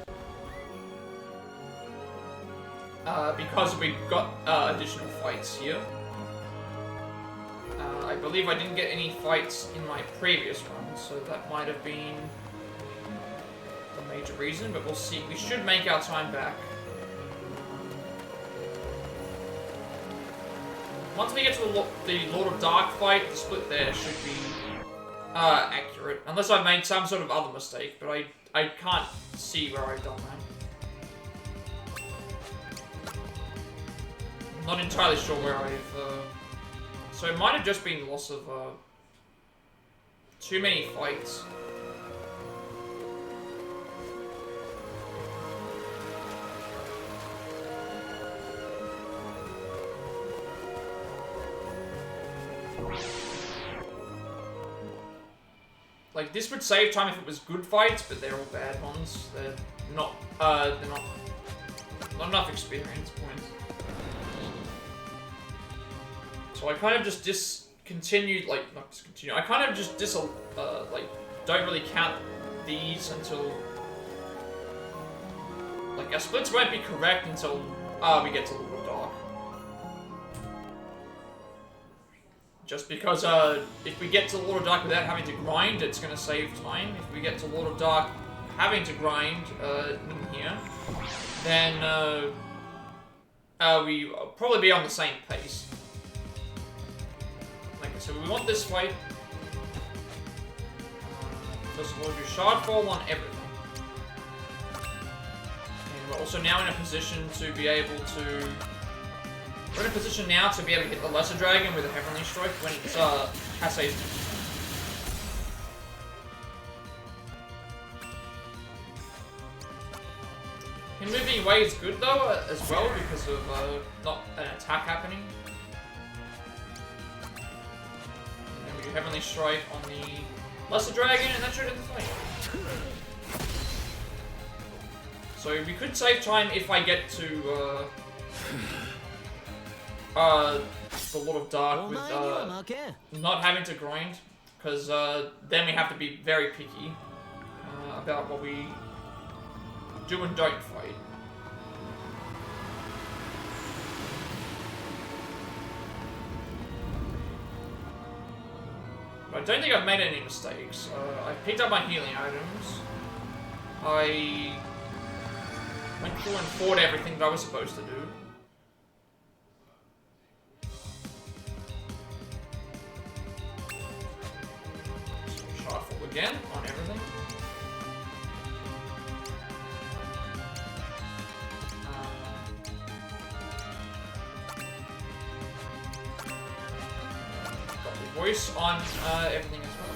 Because we got additional fights here. I believe I didn't get any fights in my previous run, so that might have been the major reason, but we'll see. We should make our time back. Once we get to the Lord of Dark fight, the split there should be accurate. Unless I've made some sort of other mistake, but I can't see where I've done that. I'm not entirely sure where I've... So it might have just been loss of too many fights. Like, this would save time if it was good fights, but they're all bad ones. They're not enough experience points. So I kind of just discontinued, like, not discontinue, I kind of just like, don't really count these until, like, our splits won't be correct until, we get to Lord of Dark. Just because, if we get to Lord of Dark without having to grind, it's gonna save time. If we get to Lord of Dark having to grind, in here, then, we'll probably be on the same pace. So we want this fight. First of all, do Shardfall on everything. And we're also now in a position to be able to... We're in a position now to be able to hit the Lesser Dragon with a Heavenly Strike when it's Hasei's. Him moving away is good though, as well, because of not an attack happening. Heavenly Strike on the Lesser Dragon, and that should end the fight. So we could save time if I get to the Lord of Dark with not having to grind, because then we have to be very picky about what we do and don't fight. I don't think I've made any mistakes. I picked up my healing items. I went through and fought everything that I was supposed to do. Shuffle again on everything. Voice on everything as well.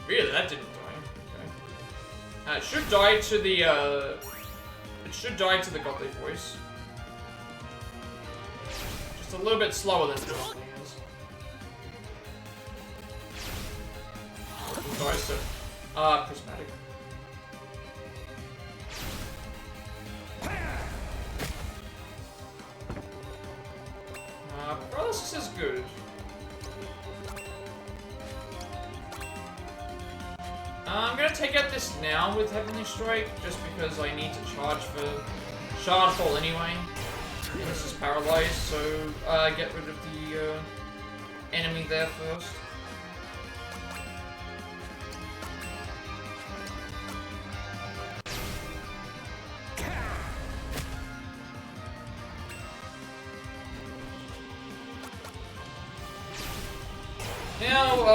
Really, that didn't die. Okay. It should die to the godly voice. Just a little bit slower than it normally is. It dies to prismatic. Paralysis is good. I'm gonna take out this now with Heavenly Strike, just because I need to charge for Shardfall anyway. And this is paralyzed, so get rid of the enemy there first. Now,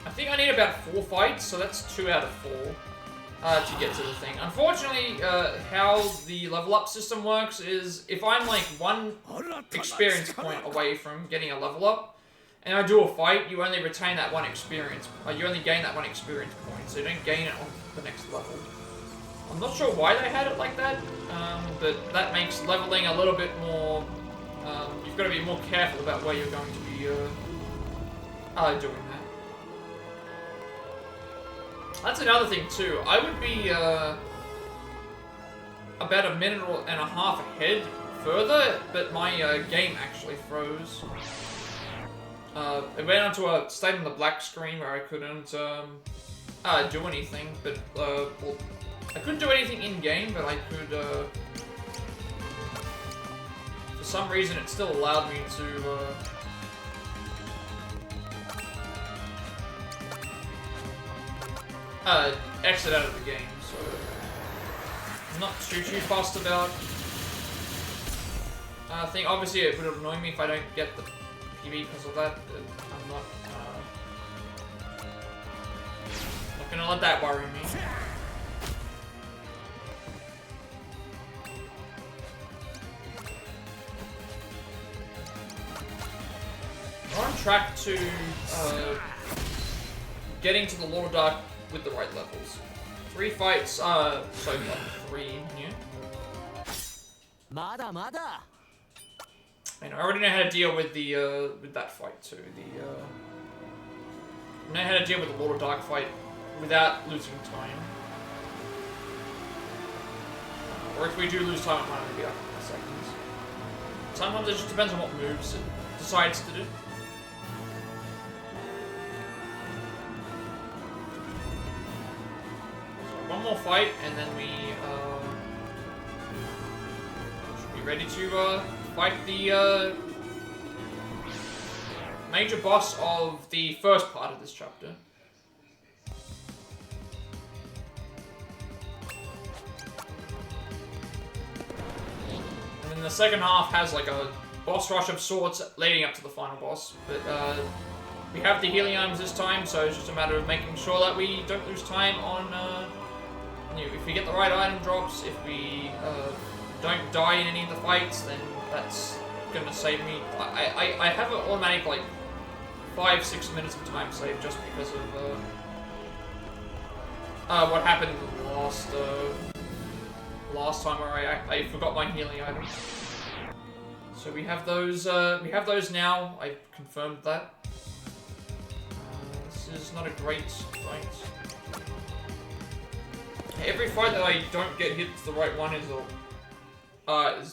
I think I need about 4 fights, so that's 2 out of 4 to get to the thing. Unfortunately, how the level up system works is if I'm like 1 experience point away from getting a level up, and I do a fight, you only retain that 1 experience. You only gain that 1 experience point, so you don't gain it on the next level. I'm not sure why they had it like that, but that makes leveling a little bit more you've got to be more careful about where you're going to be doing that. That's another thing too. I would be about a minute and a half ahead further, but my game actually froze. It went onto a state on the black screen where I couldn't do anything, but well, I couldn't do anything in game, but I could. For some reason, it still allowed me to. Exit out of the game, so I'm not too fussed about. I think obviously it would annoy me if I don't get the PB because of that, but I'm not gonna let that worry me. We're on track to getting to the Lord of Dark with the right levels. 3 fights, so far 3 here. And I already know how to deal with the with that fight too. I know how to deal with the Lord of Dark fight without losing time. Or if we do lose time, it might only be like a couple seconds. Sometimes it just depends on what moves it decides to do. One more fight, and then we should be ready to fight the major boss of the first part of this chapter. And then the second half has like a boss rush of sorts leading up to the final boss, but we have the healing items this time, so it's just a matter of making sure that we don't lose time on if we get the right item drops, if we don't die in any of the fights, then that's gonna save me. I have an automatic like 5-6 minutes of time saved just because of what happened last time where I forgot my healing items. So we have those now. I've confirmed that. This is not a great fight. Every fight that I don't get hit to the right one is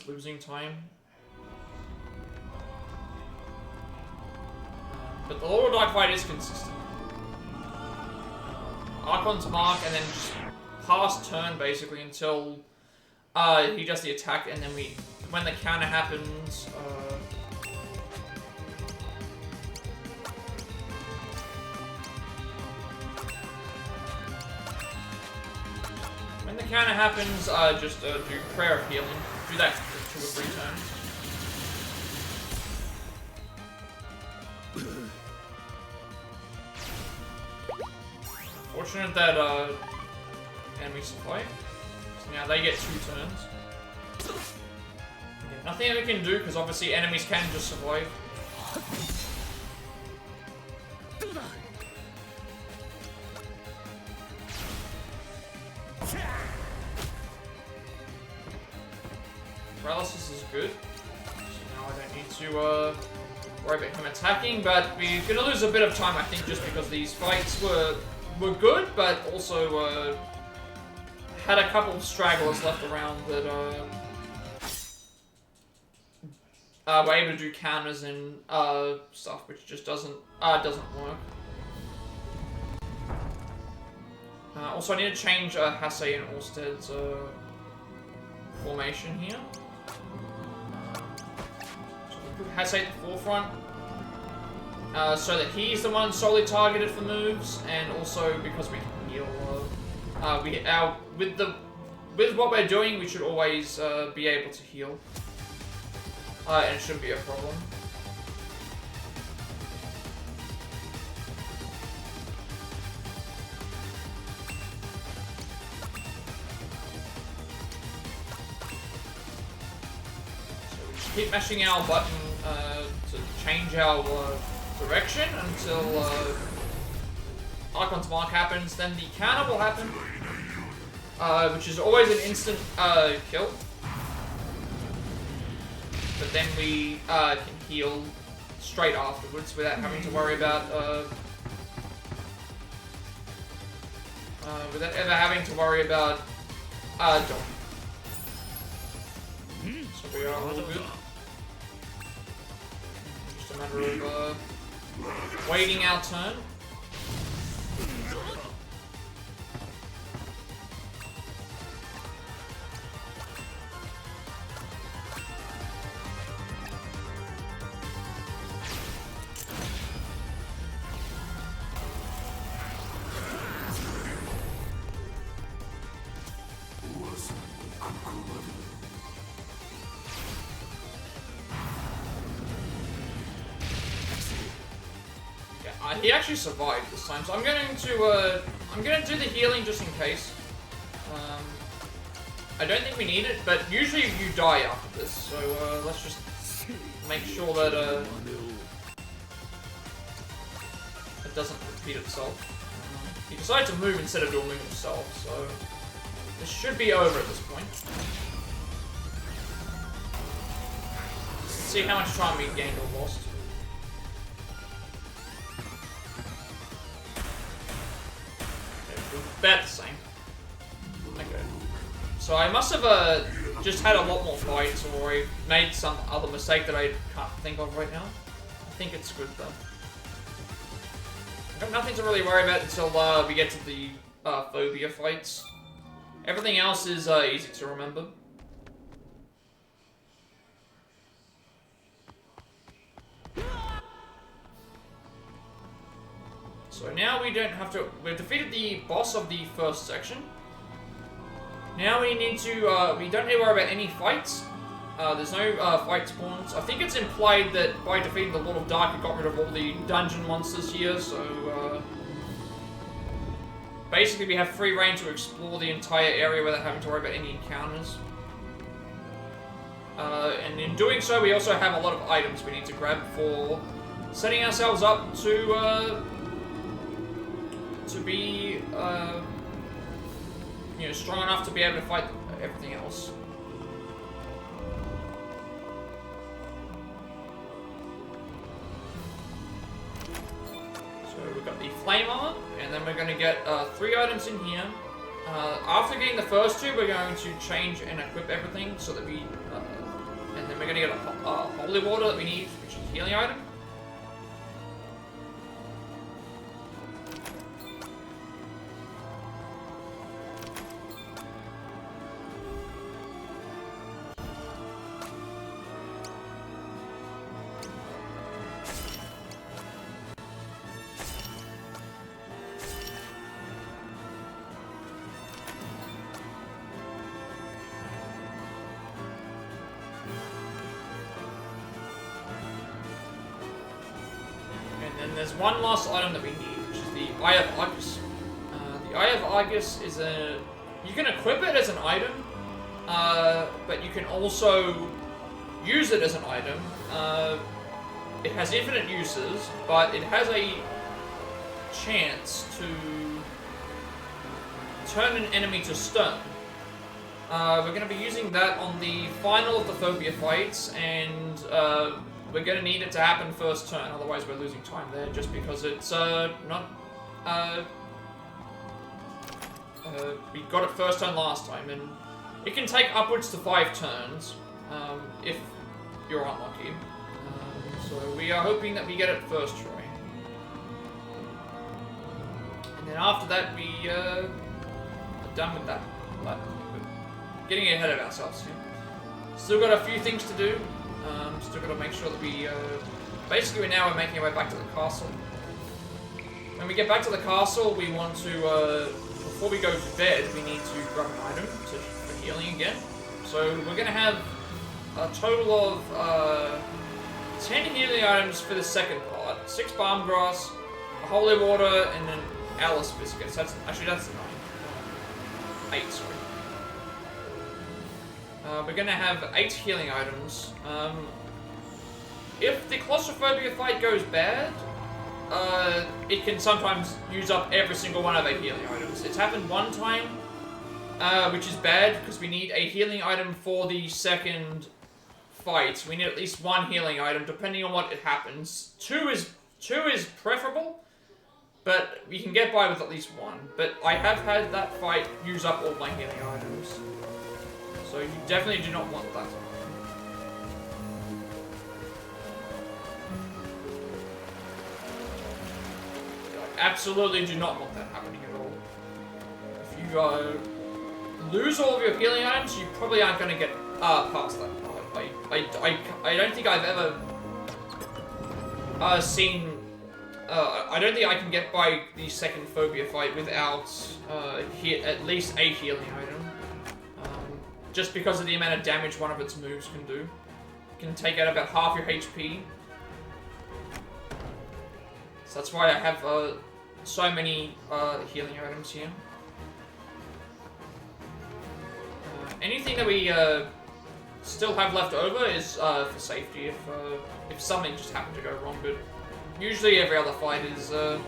losing time. But the Lord of Dark fight is consistent. Archon's mark and then just past turn basically until he does the attack, and then when the counter happens, when the counter happens, just do Prayer of Healing. Do that for 2 or 3 turns. Fortunate that enemies survive. So now they get 2 turns. Okay, nothing we can do because obviously enemies can just survive. Paralysis is good. So now I don't need to worry about him attacking, but we're gonna lose a bit of time I think just because these fights were good, but also had a couple of stragglers left around that were able to do counters and stuff, which just doesn't work. Also, I need to change Hasei and Orsted's formation here. So we put Hasei at the forefront. So that he's the one solely targeted for moves, and also because we can heal. With what we're doing, we should always be able to heal, and it shouldn't be a problem. So we just keep mashing our button to change our direction until Archon's Mark happens, then the counter will happen, which is always an instant kill. but then we can heal straight afterwards without having to worry about without ever having to worry about dodge. So we are all good. Just a matter of waiting our turn. He actually survived this time, so I'm going to do the healing just in case. I don't think we need it, but usually you die after this, so let's just make sure that it doesn't repeat itself. He decided to move instead of doing move himself, so this should be over at this point. Let's see how much time we gained or lost. About the same. Okay. So I must have just had a lot more fights, or I made some other mistake that I can't think of right now. I think it's good though. I've got nothing to really worry about until we get to the phobia fights. Everything else is easy to remember. So now we don't have to... We've defeated the boss of the first section. Now we need to... we don't need to worry about any fights. There's no fight spawns. I think it's implied that by defeating the Lord of Dark, it got rid of all the dungeon monsters here, so... basically we have free reign to explore the entire area without having to worry about any encounters. And in doing so, we also have a lot of items we need to grab for setting ourselves up to be, you know, strong enough to be able to fight everything else. So we've got the flame armor, and then we're going to get 3 items in here. After getting the first 2, we're going to change and equip everything so that we, and then we're going to get a holy water that we need, which is a healing item. There's one last item that we need, which is the Eye of Argus. The Eye of Argus is a... You can equip it as an item, but you can also use it as an item. It has infinite uses, but it has a chance to turn an enemy to stone. We're going to be using that on the final of the phobia fights, and we're going to need it to happen first turn, otherwise we're losing time there, just because it's not... we got it first turn last time, and it can take upwards to 5 turns, if you're unlucky. So we are hoping that we get it first try. And then after that, we are done with that. But we're getting ahead of ourselves here. Still got a few things to do. Still got to make sure that we... basically, we're making our way back to the castle. When we get back to the castle, we want to... before we go to bed, we need to grab an item for healing again. So we're going to have a total of 10 healing items for the second part. 6 balm grass, a holy water, and then Alice biscuits. That's 9. 8, sorry. We're going to have 8 healing items. If the claustrophobia fight goes bad, it can sometimes use up every single one of our healing items. It's happened one time, which is bad, because we need a healing item for the second fight, we need at least 1 healing item, depending on what it happens. 2 is preferable, but we can get by with at least 1. But I have had that fight use up all my healing items. So you definitely do not want that. Absolutely do not want that happening at all. If you lose all of your healing items, you probably aren't going to get past that part. I don't think I've ever seen... I don't think I can get by the second phobia fight without at least a healing item. Just because of the amount of damage one of its moves can do. It can take out about half your HP. So that's why I have so many healing items here. Anything that we still have left over is for safety if something just happened to go wrong. But usually every other fight is. The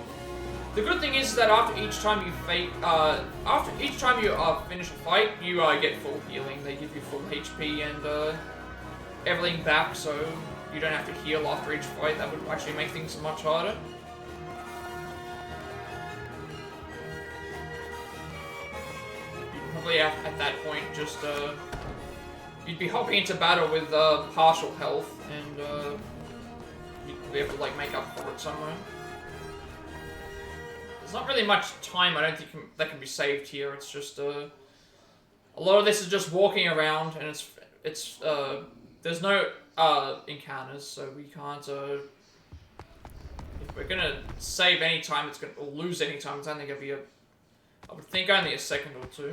good thing is that after each time you finish a fight, you get full healing. They give you full HP and everything back, so you don't have to heal after each fight. That would actually make things much harder. Probably at that point, just you'd be hopping into battle with partial health, and you'd be able to like make up for it somewhere. There's not really much time, I don't think, that can be saved here. It's just a lot of this is just walking around, and it's there's no encounters, so we can't. If we're gonna save any time, or lose any time, it's only gonna be I would think only a second or two.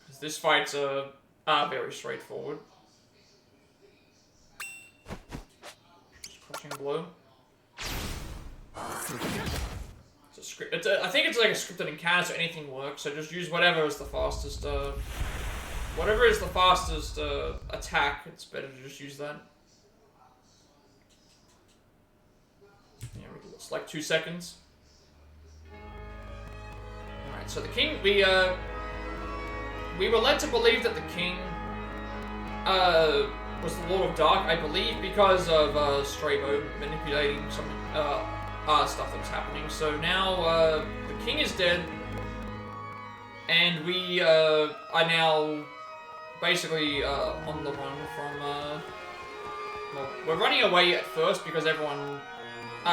Because this fight's very straightforward. Just crushing blow. It's a script. I think it's like a scripted encounter, so anything works. So just use whatever is the fastest. Whatever is the fastest attack. It's better to just use that. Yeah, it's like 2 seconds. Alright, so the king, we were led to believe that the king was the Lord of Dark, I believe, because of Strabo manipulating some stuff that was happening. So now the king is dead, and we are now basically on the run from well, we're running away at first because everyone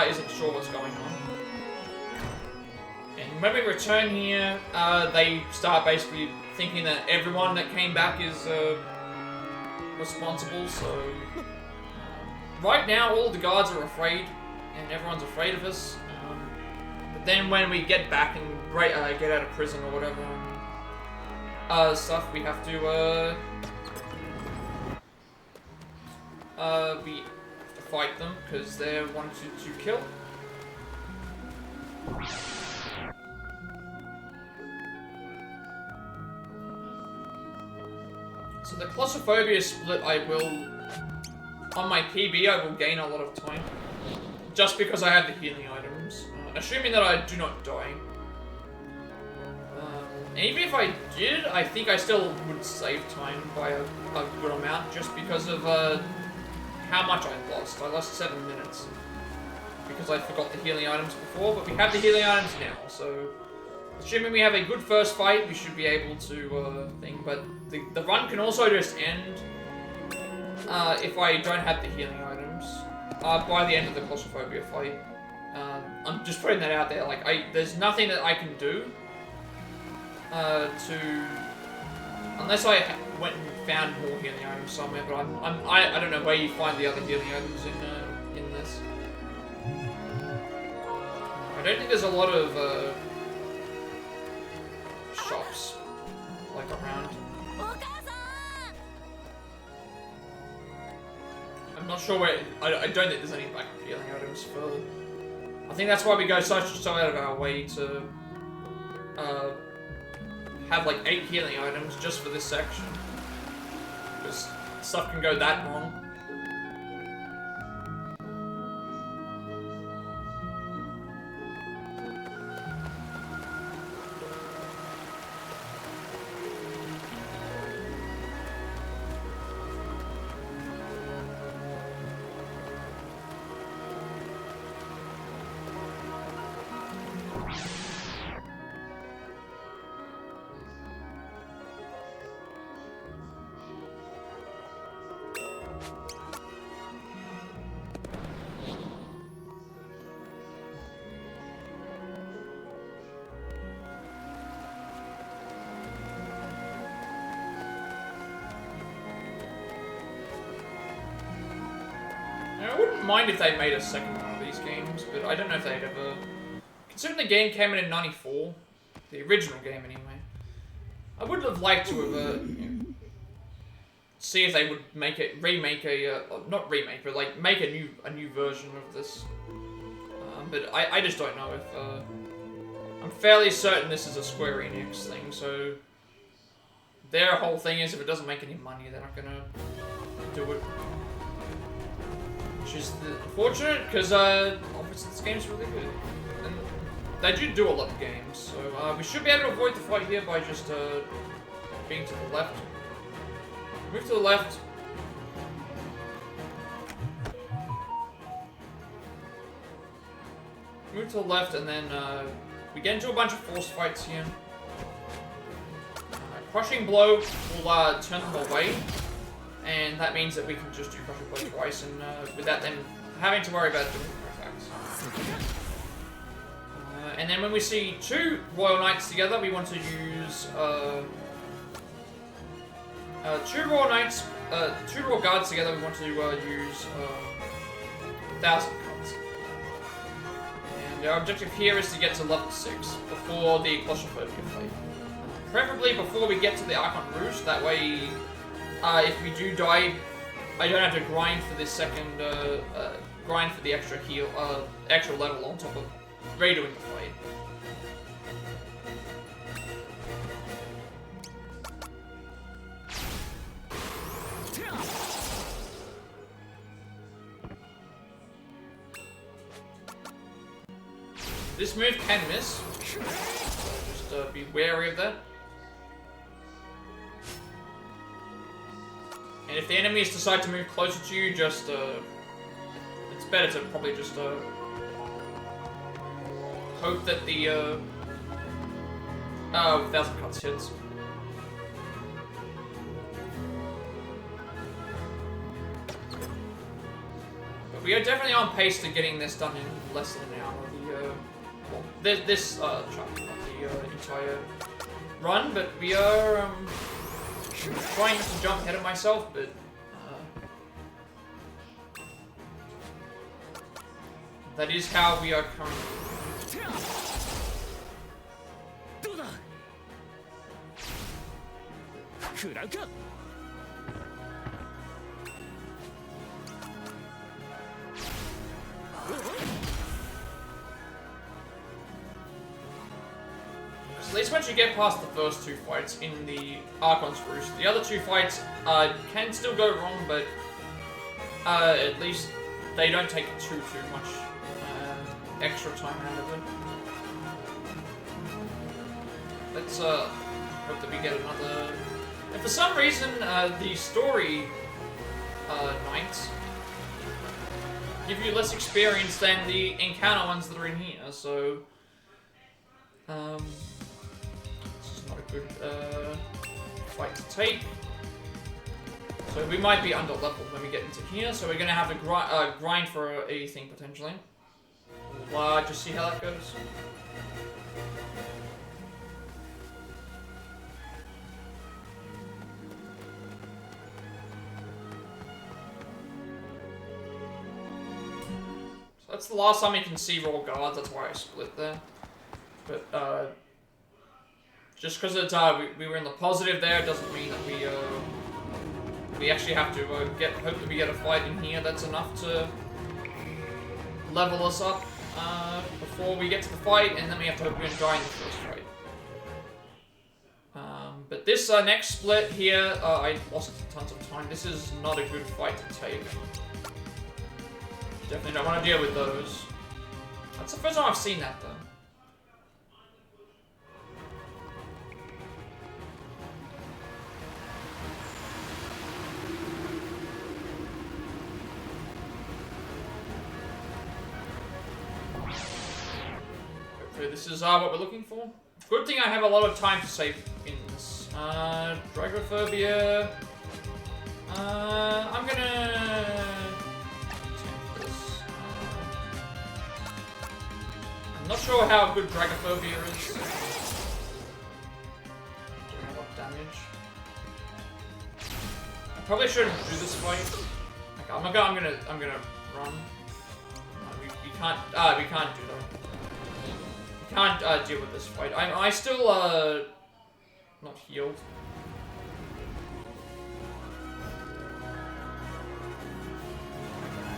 isn't sure what's going on. And when we return here, they start basically thinking that everyone that came back is responsible, so... right now, all the guards are afraid, and everyone's afraid of us. But then when we get back and get out of prison or whatever, stuff, we have to, fight them, because they're wanting to kill. So the claustrophobia split, I will... on my PB, I will gain a lot of time. Just because I have the healing items. Assuming that I do not die. And even if I did, I think I still would save time by a good amount, just because of how much I lost. I lost 7 minutes. Because I forgot the healing items before, but we have the healing items now, so... assuming we have a good first fight, we should be able to, but the run can also just end, if I don't have the healing items, by the end of the claustrophobia fight. I'm just putting that out there, like, there's nothing that I can do, unless I went and found more healing items somewhere, but I don't know where you find the other healing items in this. I don't think there's a lot of, shops, like, around. I'm not sure where... I don't think there's any backup healing items for... I think that's why we go so out of our way to have like 8 healing items just for this section. Because stuff can go that wrong. I wouldn't mind if they made a second one of these games, but I don't know if they'd ever... Considering the game came in '94, the original game anyway, I would have liked to have, see if they would make it, remake a, not remake, but like make a new version of this. But I just don't know if, I'm fairly certain this is a Square Enix thing, so their whole thing is if it doesn't make any money, they're not gonna do it. Which is unfortunate, because obviously this game's really good. And they do a lot of games, so we should be able to avoid the fight here by just being to the left. Move to the left. Move to the left, and then we get into a bunch of force fights here. Crushing Blow will turn them away, and that means that we can just do Crushing Blow twice, and without them having to worry about doing attacks. And then when we see two Royal Knights together, we want to use two Royal Guards together. We want to use 1,000 cards. And our objective here is to get to level 6 before the claustrophobia fight. Preferably before we get to the Archon Rouge. That way, if we do die, I don't have to grind for this second, grind for the extra heal, extra level on top of redoing the fight. This move can miss, so just be wary of that. And if the enemies decide to move closer to you, just it's better to probably just hope that the 1,000 cuts hits. But we are definitely on pace to getting this done in less than an hour. Well, this chunk, not the entire run, but we are trying not to jump ahead of myself, but that is how we are currently. At least once you get past the first two fights in the Archon's Roost, the other two fights can still go wrong, but at least they don't take too much extra time out of it. Let's hope that we get another... And for some reason, the story knights give you less experience than the encounter ones that are in here, so... this is not a good fight to take. So we might be under leveled when we get into here, so we're going to have to grind for a thing potentially. We'll just see how that goes. So that's the last time you can see Royal Guards, that's why I split there. But just because it's we were in the positive there doesn't mean that we actually have to hope that we get a fight in here that's enough to level us up before we get to the fight, and then we have to hope we're going to die in the first fight. But this next split here, I lost tons of time. This is not a good fight to take. Definitely don't want to deal with those. That's the first time I've seen that though. This is what we're looking for. Good thing I have a lot of time to save in this. Dragophobia. I'm gonna take this. I'm not sure how good Dragophobia is. Doing a lot of damage. I probably shouldn't do this fight. Okay, I'm gonna run. We can't do that. We can't deal with this fight. I still not healed.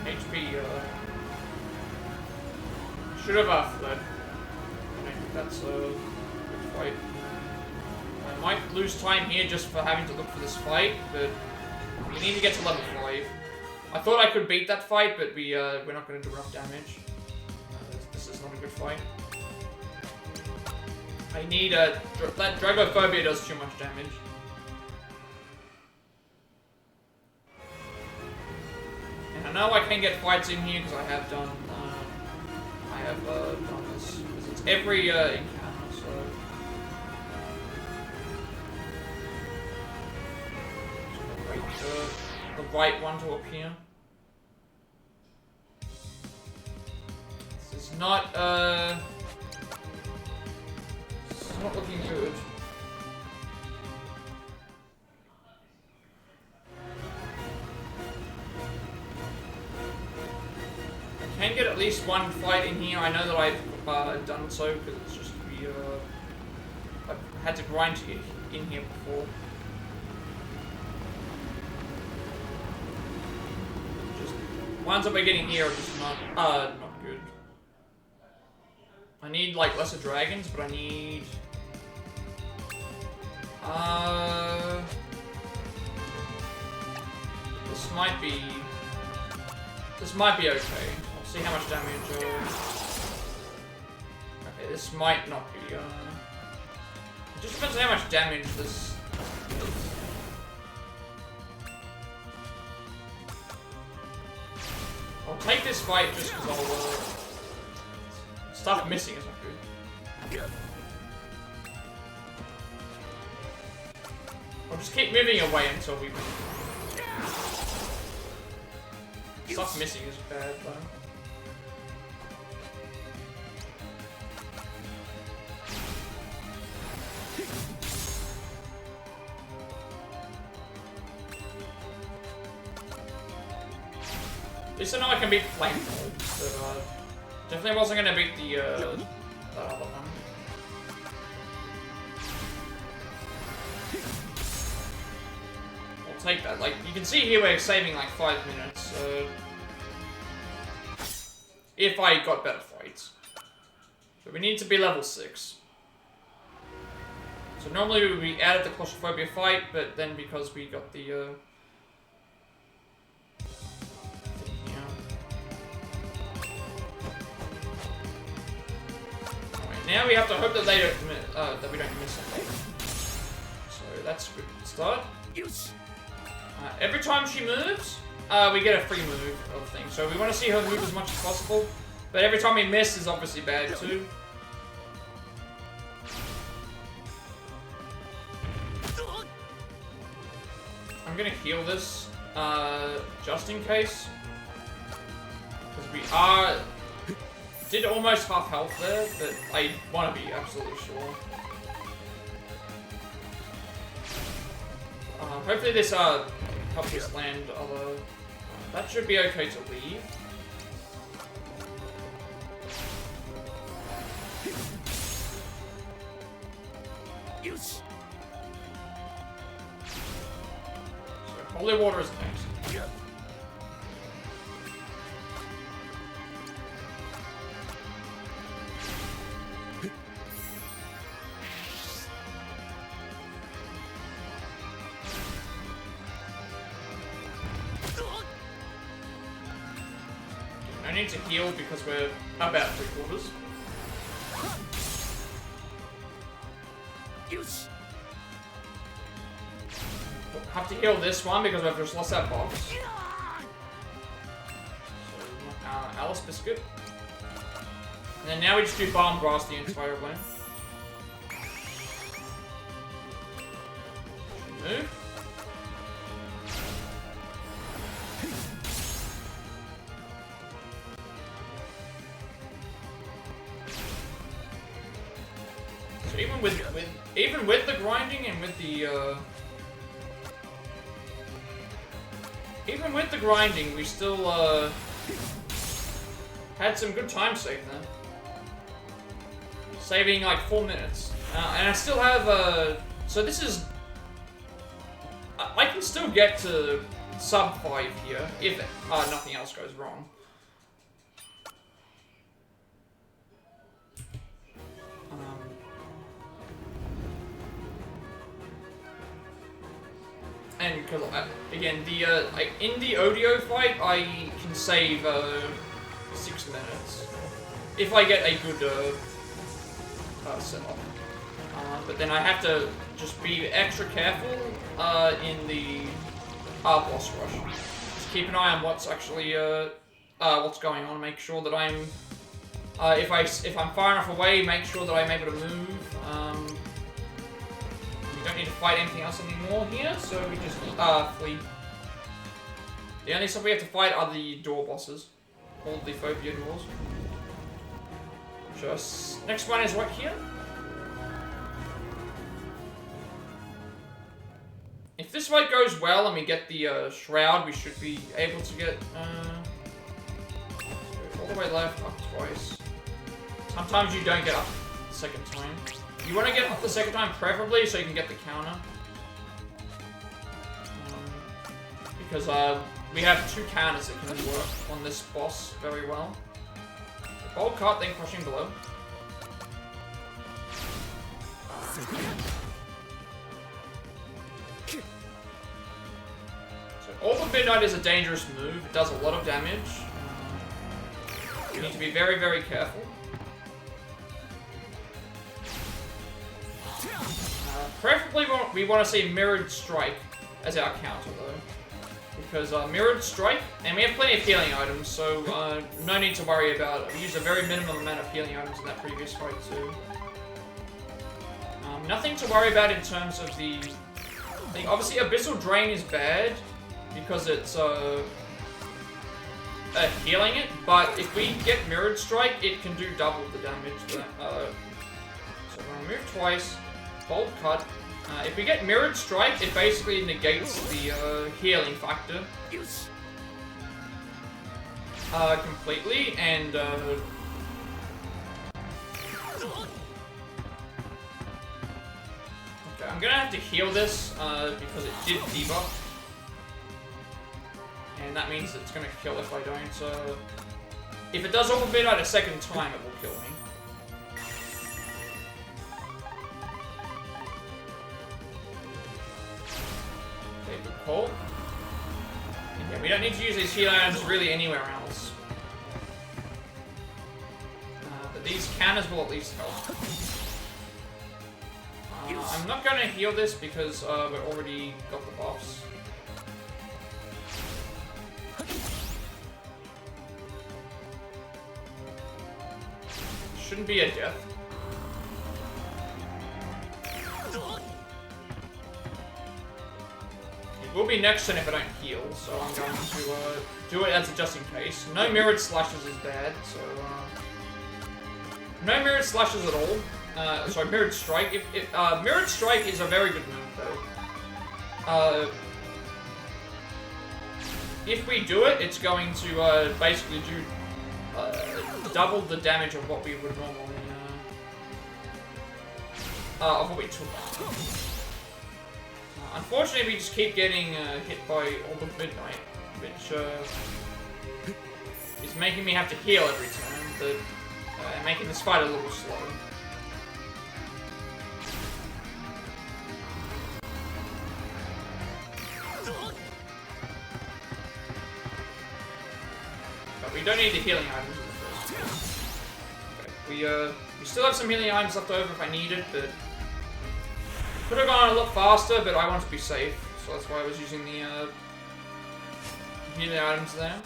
HP should have fled. I don't think that's a good fight. I might lose time here just for having to look for this fight, but we need to get to level 5. I thought I could beat that fight, but we're not going to do enough damage. This is not a good fight. I need that Dragophobia does too much damage. And I know I can get fights in here because I have done this. Because it's every encounter, so. Just wait for the right one to appear. This is not looking good. I can get at least one fight in here. I know that I've done so because it's just I've had to grind to get in here before. Just ones that we're getting here are just not good. I need like lesser dragons, but I need. This might be okay. I'll see how much damage. Okay, this might not be. It just depends on how much damage this does. I'll take this fight just because I'll. Stuff missing is not good. I'll just keep moving away until we win. Stuff missing is bad, though. At least I know I can beat Flamethrower, but definitely wasn't gonna beat the that other one. Take that. Like, you can see here we're saving like 5 minutes, if I got better fights. But we need to be level 6. So normally we would be out of the claustrophobia fight, but then because we got the, Alright, now we have to hope that they don't that we don't miss something. So that's a good start. Every time she moves, we get a free move of things. So we want to see her move as much as possible. But every time we miss is obviously bad too. I'm gonna heal this, just in case. Because we did almost half health there, but I want to be absolutely sure. Hopefully this helps us land other. That should be okay to leave. So holy water is next. I need to heal because we're about 3/4. Have to heal this one because we've just lost that box. So, Alice Biscuit. And then now we just do Bomb Blast the entire way. Move. So even with the grinding and with the even with the grinding, we still Had some good time save there. Saving like 4 minutes. And I still have, so this is... I can still get to sub 5 here, if nothing else goes wrong. And because, again, the, in the audio fight, I can save, 6 minutes. If I get a good, setup. But then I have to just be extra careful, in the, boss rush. Just keep an eye on what's actually, what's going on, make sure that I'm, if I'm far enough away, make sure that I'm able to move, we don't need to fight anything else anymore here, so we just, flee. The only stuff we have to fight are the door bosses. All the phobia doors. Just, next one is right here. If this fight goes well and we get the, shroud, we should be able to get, all the way left, up twice. Sometimes you don't get up the second time. You want to get up the second time, preferably, so you can get the counter. Because, we have 2 counters that can work on this boss very well. Bolt cut, then crushing blow. So, Orb of Midnight is a dangerous move. It does a lot of damage. You need to be very, very careful. Preferably, we want to see Mirrored Strike as our counter, though. Because Mirrored Strike, and we have plenty of healing items, so no need to worry about it. We used a very minimum amount of healing items in that previous fight, too. Nothing to worry about in terms of the... obviously, Abyssal Drain is bad, because it's healing it, but if we get Mirrored Strike, it can do double the damage. So we're going to move twice, Bolt Cut. If we get Mirrored Strike, it basically negates the healing factor completely, and okay, I'm gonna have to heal this because it did debuff, and that means it's gonna kill if I don't. If it does Orb of Midnight a second time, it will kill me. Cool. Yeah, we don't need to use these heal items really anywhere else. But these counters will at least help. I'm not going to heal this because we've already got the buffs. Shouldn't be a death. Will be next turn if I don't heal, so I'm going to do it as a just in case. No Mirrored Slashes is bad, so no Mirrored Slashes at all. Sorry, Mirrored Strike. Mirrored Strike is a very good move, though. If we do it, it's going to basically do double the damage of what we would normally of what we took. Unfortunately, we just keep getting hit by Orb of Midnight, which is making me have to heal every time, but making this fight a little slow. But we don't need the healing items in the first place. Okay, we still have some healing items left over if I need it, but could have gone a lot faster, but I wanted to be safe, so that's why I was using the healing items there.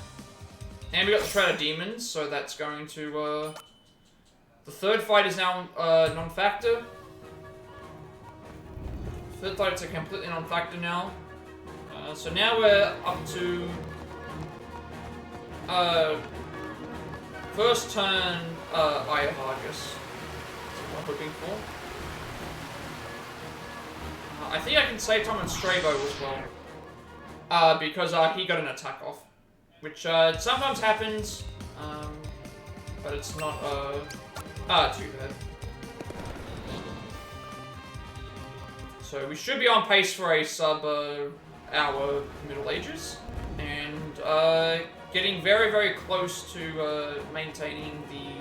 And we got the Shred of Demons, so that's going to the third fight is now non-factor. Third fight's a completely non-factor now. So now we're up to first turn Eye of Argus. That's what I'm hoping for. I think I can save time on Strabo as well. Because he got an attack off. which sometimes happens, but it's not too bad. So we should be on pace for a sub-hour Middle Ages, and getting very, very close to maintaining the...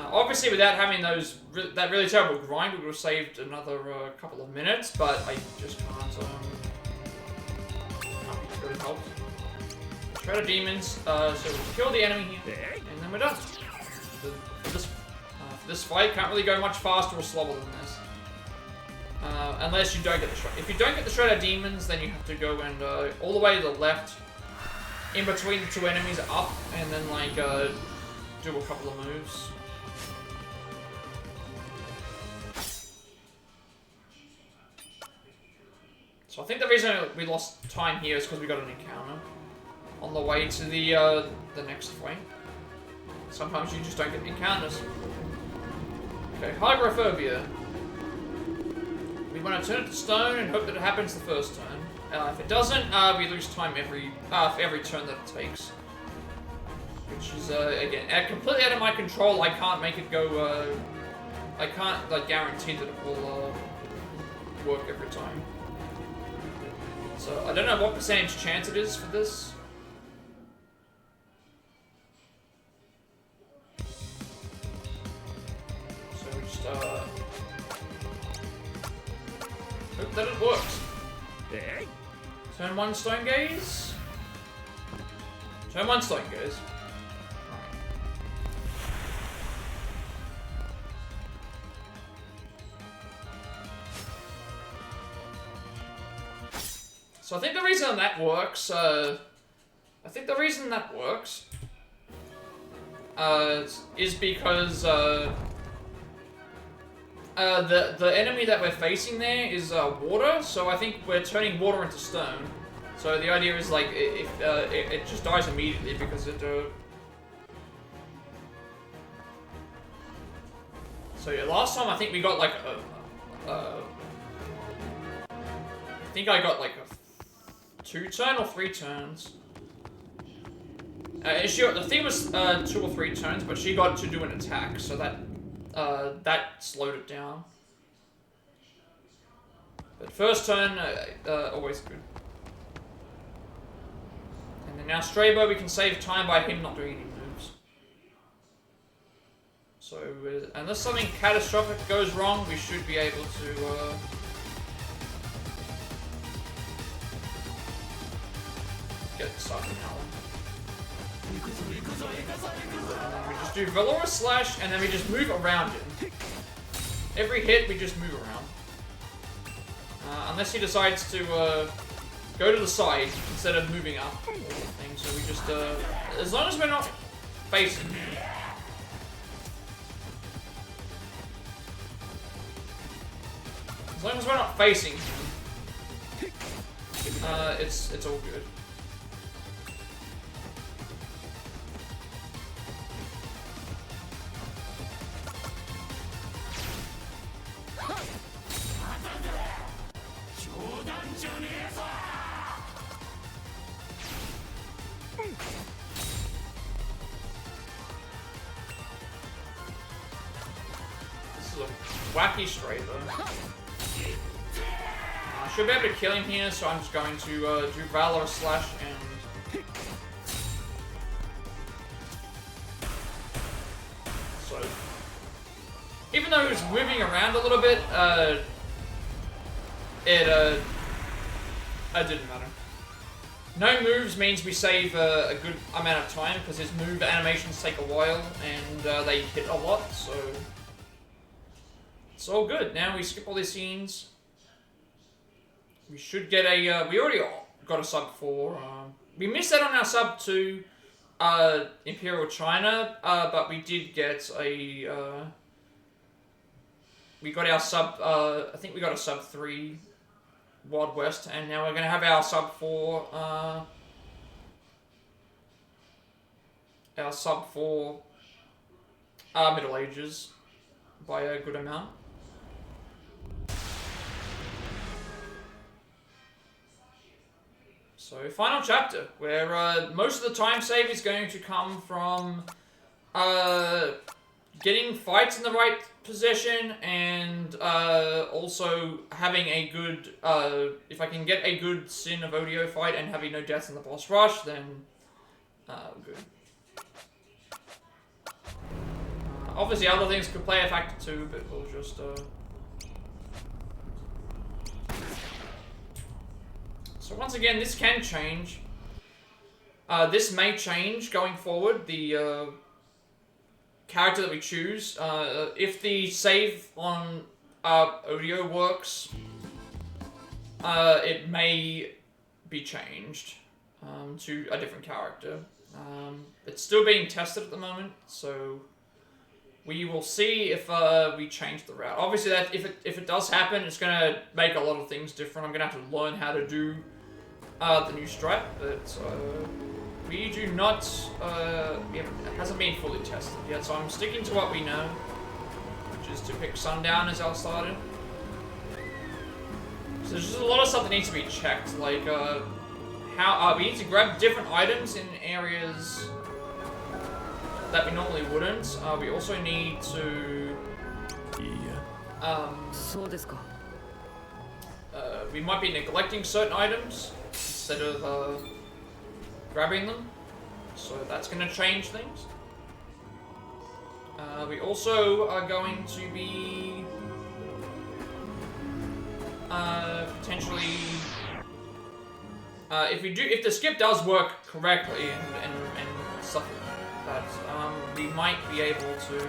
obviously, without having that really terrible grind, we would have saved another couple of minutes, but I just can't really help. Shred of Demons, so we kill the enemy here, and then we're done. For this fight, can't really go much faster or slower than this. Unless you don't get the shred. If you don't get the Shred of Demons, then you have to go and all the way to the left, in between the two enemies, up, and then like do a couple of moves. So I think the reason we lost time here is because we got an encounter on the way to the next fight. Sometimes you just don't get encounters. Okay, Hygrophobia. We want to turn it to stone and hope that it happens the first turn. If it doesn't, we lose time for every turn that it takes. Which is, again, completely out of my control. I can't make it go, I can't, like, guarantee that it will, work every time. So, I don't know what percentage chance it is for this. So, we just, hope that it works. Turn 1 Stone Gaze. Turn 1 Stone Gaze. So I think the reason that works, is because, the enemy that we're facing there is, water, so I think we're turning water into stone. So the idea is, like, it just dies immediately because it, So yeah, last time I think we got, like, I think I got, like, a 2 turn or 3 turns. The thing was 2 or 3 turns, but she got to do an attack, so that slowed it down. But first turn, always good. And then now Strabo, we can save time by him not doing any moves. So, unless something catastrophic goes wrong, we should be able to, get stuff in that one. We just do Valorous Slash, and then we just move around him. Every hit, we just move around. Unless he decides to go to the side instead of moving up. So we just, as long as we're not facing him. As long as we're not facing him, it's all good. This is a wacky stray though. I should be able to kill him here, so I'm just going to do Valor Slash and... So... Even though he was moving around a little bit, it didn't matter. No moves means we save a good amount of time, because his move animations take a while, and they hit a lot, so... It's all good. Now we skip all these scenes. We should get a, we already got a sub 4. We missed out on our sub 2, Imperial China, but we did get a, we got our sub, I think we got a sub 3 Wild West, and now we're going to have our sub 4, Middle Ages by a good amount. So, final chapter, where most of the time save is going to come from getting fights in the right position and also having a good, if I can get a good Sin of Odio fight and having no deaths in the boss rush, then good. Obviously other things could play a factor too, but we'll just So once again, this can change. This may change going forward, the character that we choose. If the save on Odio works, it may be changed to a different character. It's still being tested at the moment, so we will see if we change the route. Obviously, that if it does happen, it's going to make a lot of things different. I'm going to have to learn how to do the new strat, but we do not, it hasn't been fully tested yet, so I'm sticking to what we know, which is to pick Sundown as our starter. So there's just a lot of stuff that needs to be checked, like how we need to grab different items in areas that we normally wouldn't. We also need to, we might be neglecting certain items instead of grabbing them, so that's going to change things. We also are going to be potentially, if the skip does work correctly and stuff like that, we might be able to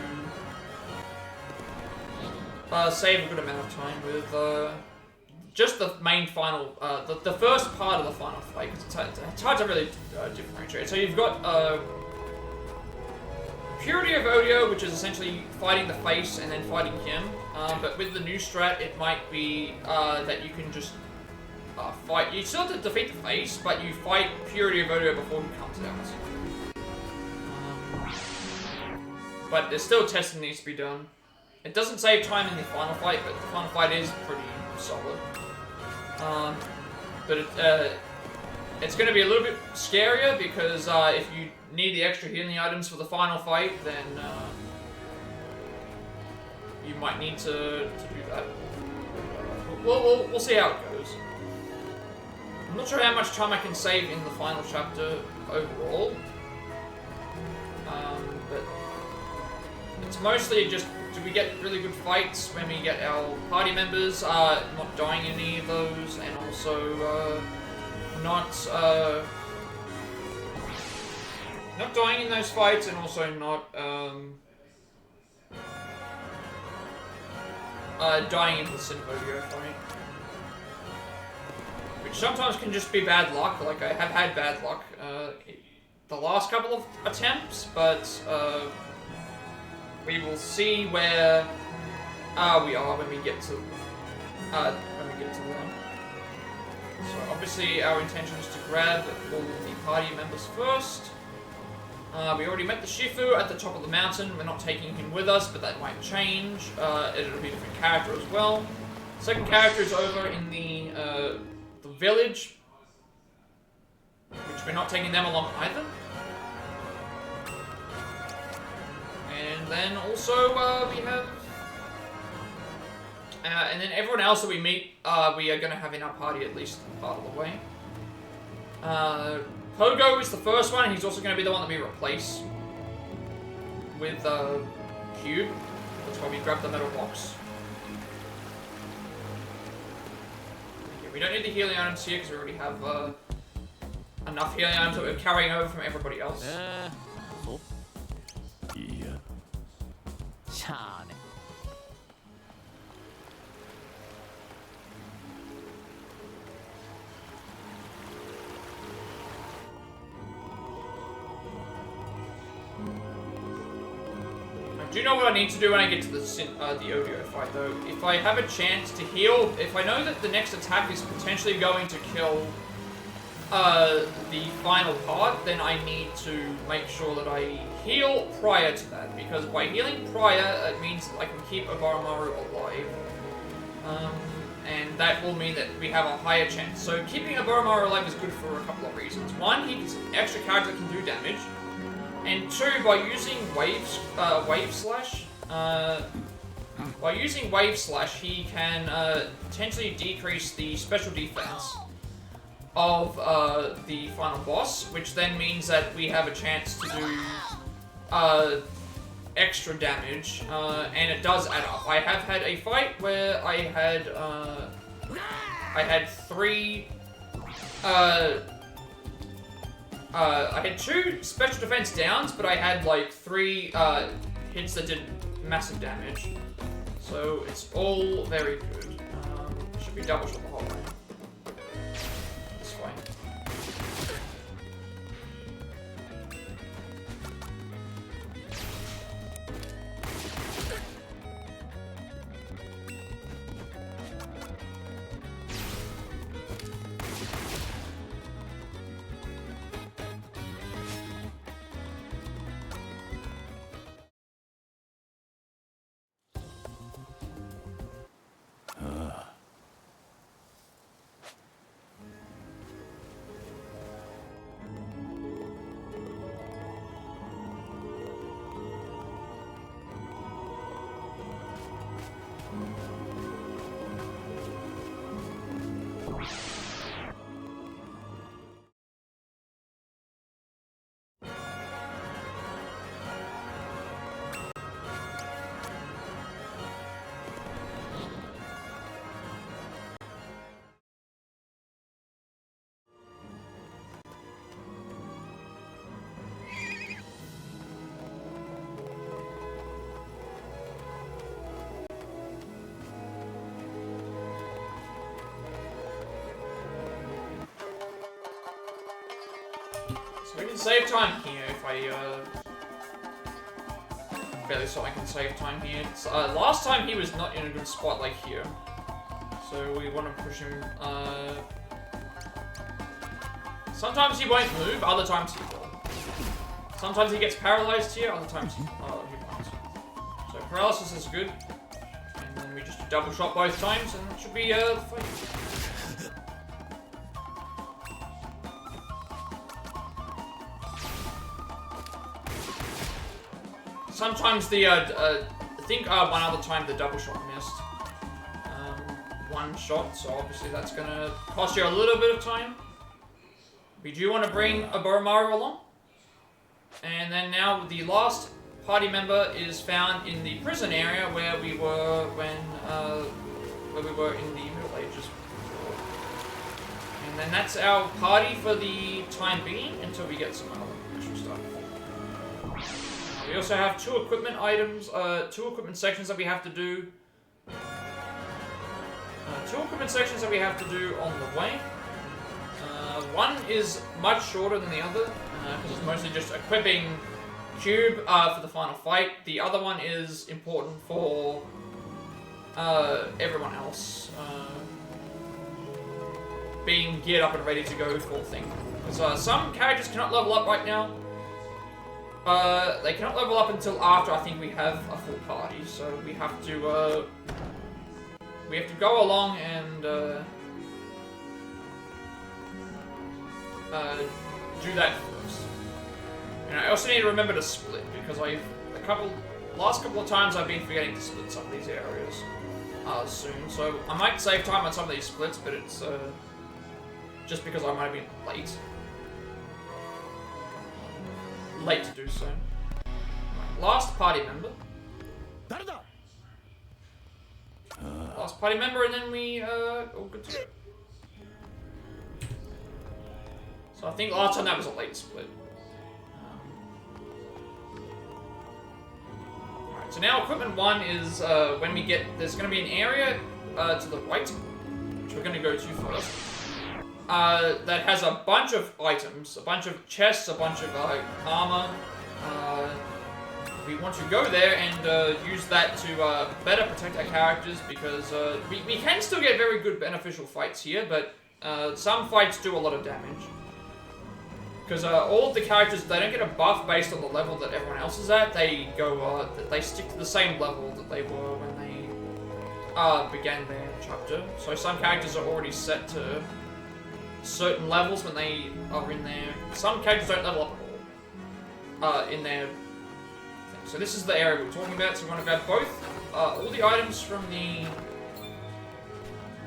save a good amount of time with just the main final, the first part of the final fight, because it's hard to really differentiate. So you've got Purity of Odio, which is essentially fighting the face and then fighting him, but with the new strat, it might be that you can just fight. You still have to defeat the face, but you fight Purity of Odio before he comes out. But there's still testing needs to be done. It doesn't save time in the final fight, but the final fight is pretty solid. But it's going to be a little bit scarier because if you need the extra healing items for the final fight, then you might need to do that. We'll see how it goes. I'm not sure how much time I can save in the final chapter overall, but it's mostly just, do we get really good fights when we get our party members not dying in any of those, and also not dying in those fights, and also not dying in the Sin of Odio fight. Which sometimes can just be bad luck, like I have had bad luck the last couple of attempts, but we will see where we are when we get to them. So obviously our intention is to grab all the party members first. We already met the Shifu at the top of the mountain. We're not taking him with us, but that might change. It'll be a different character as well. Second character is over in the village, which we're not taking them along either. And then also we have, and then everyone else that we meet, we are going to have in our party at least part of the way. Pogo is the first one. He's also going to be the one that we replace with Cube. That's why we grab the metal box. Okay, we don't need the healing items here because we already have enough healing items that we're carrying over from everybody else. I do know what I need to do when I get to the Odio fight, though. If I have a chance to heal, if I know that the next attack is potentially going to kill the final part, then I need to make sure that I heal prior to that, because by healing prior, it means that I can keep Oboromaru alive. and that will mean that we have a higher chance. So keeping a Boromaru alive is good for a couple of reasons. One, he's an extra character that can do damage, and two, by using Wave Slash, he can potentially decrease the special defense of the final boss, which then means that we have a chance to do extra damage, and it does add up. I have had a fight where I had two special defense downs, but I had like 3 hits that did massive damage. So it's all very good. Should be double shot the whole way. That's fine. We can save time here if I, fairly so I can save time here. Last time he was not in a good spot like here. So we want to push him, sometimes he won't move, other times he will. Sometimes he gets paralyzed here, other times he won't. So paralysis is good. And then we just double shot both times and it should be, the fight. Sometimes the, I think one other time the double shot missed. One shot, so obviously that's gonna cost you a little bit of time. We do want to bring a Boromaru along. And then now the last party member is found in the prison area where we were when, where we were in the Middle Ages before. And then that's our party for the time being until we get some extra stuff. We also have 2 equipment items, 2 equipment sections that we have to do. 2 equipment sections that we have to do on the way. One is much shorter than the other, because it's mostly just equipping Cube for the final fight. The other one is important for everyone else being geared up and ready to go full thing. Because some characters cannot level up right now. They cannot level up until after I think we have a full party, so we have to go along and do that first. And I also need to remember to split because last couple of times I've been forgetting to split some of these areas soon. So I might save time on some of these splits, but it's just because I might have been late to do so. Right, last party member. Last party member, and then we all good to go. So I think last time that was a late split. Alright, so now equipment 1 is when we get, there's going to be an area to the right, which we're going to go to first. That has a bunch of items, a bunch of chests, a bunch of armor. We want to go there and use that to better protect our characters because we can still get very good beneficial fights here, but some fights do a lot of damage. Because all of the characters, they don't get a buff based on the level that everyone else is at. They go, they stick to the same level that they were when they began their chapter. So some characters are already set to certain levels when they are in there. Some characters don't level up at all in their thing. So this is the area we're talking about. So we want to grab both all the items from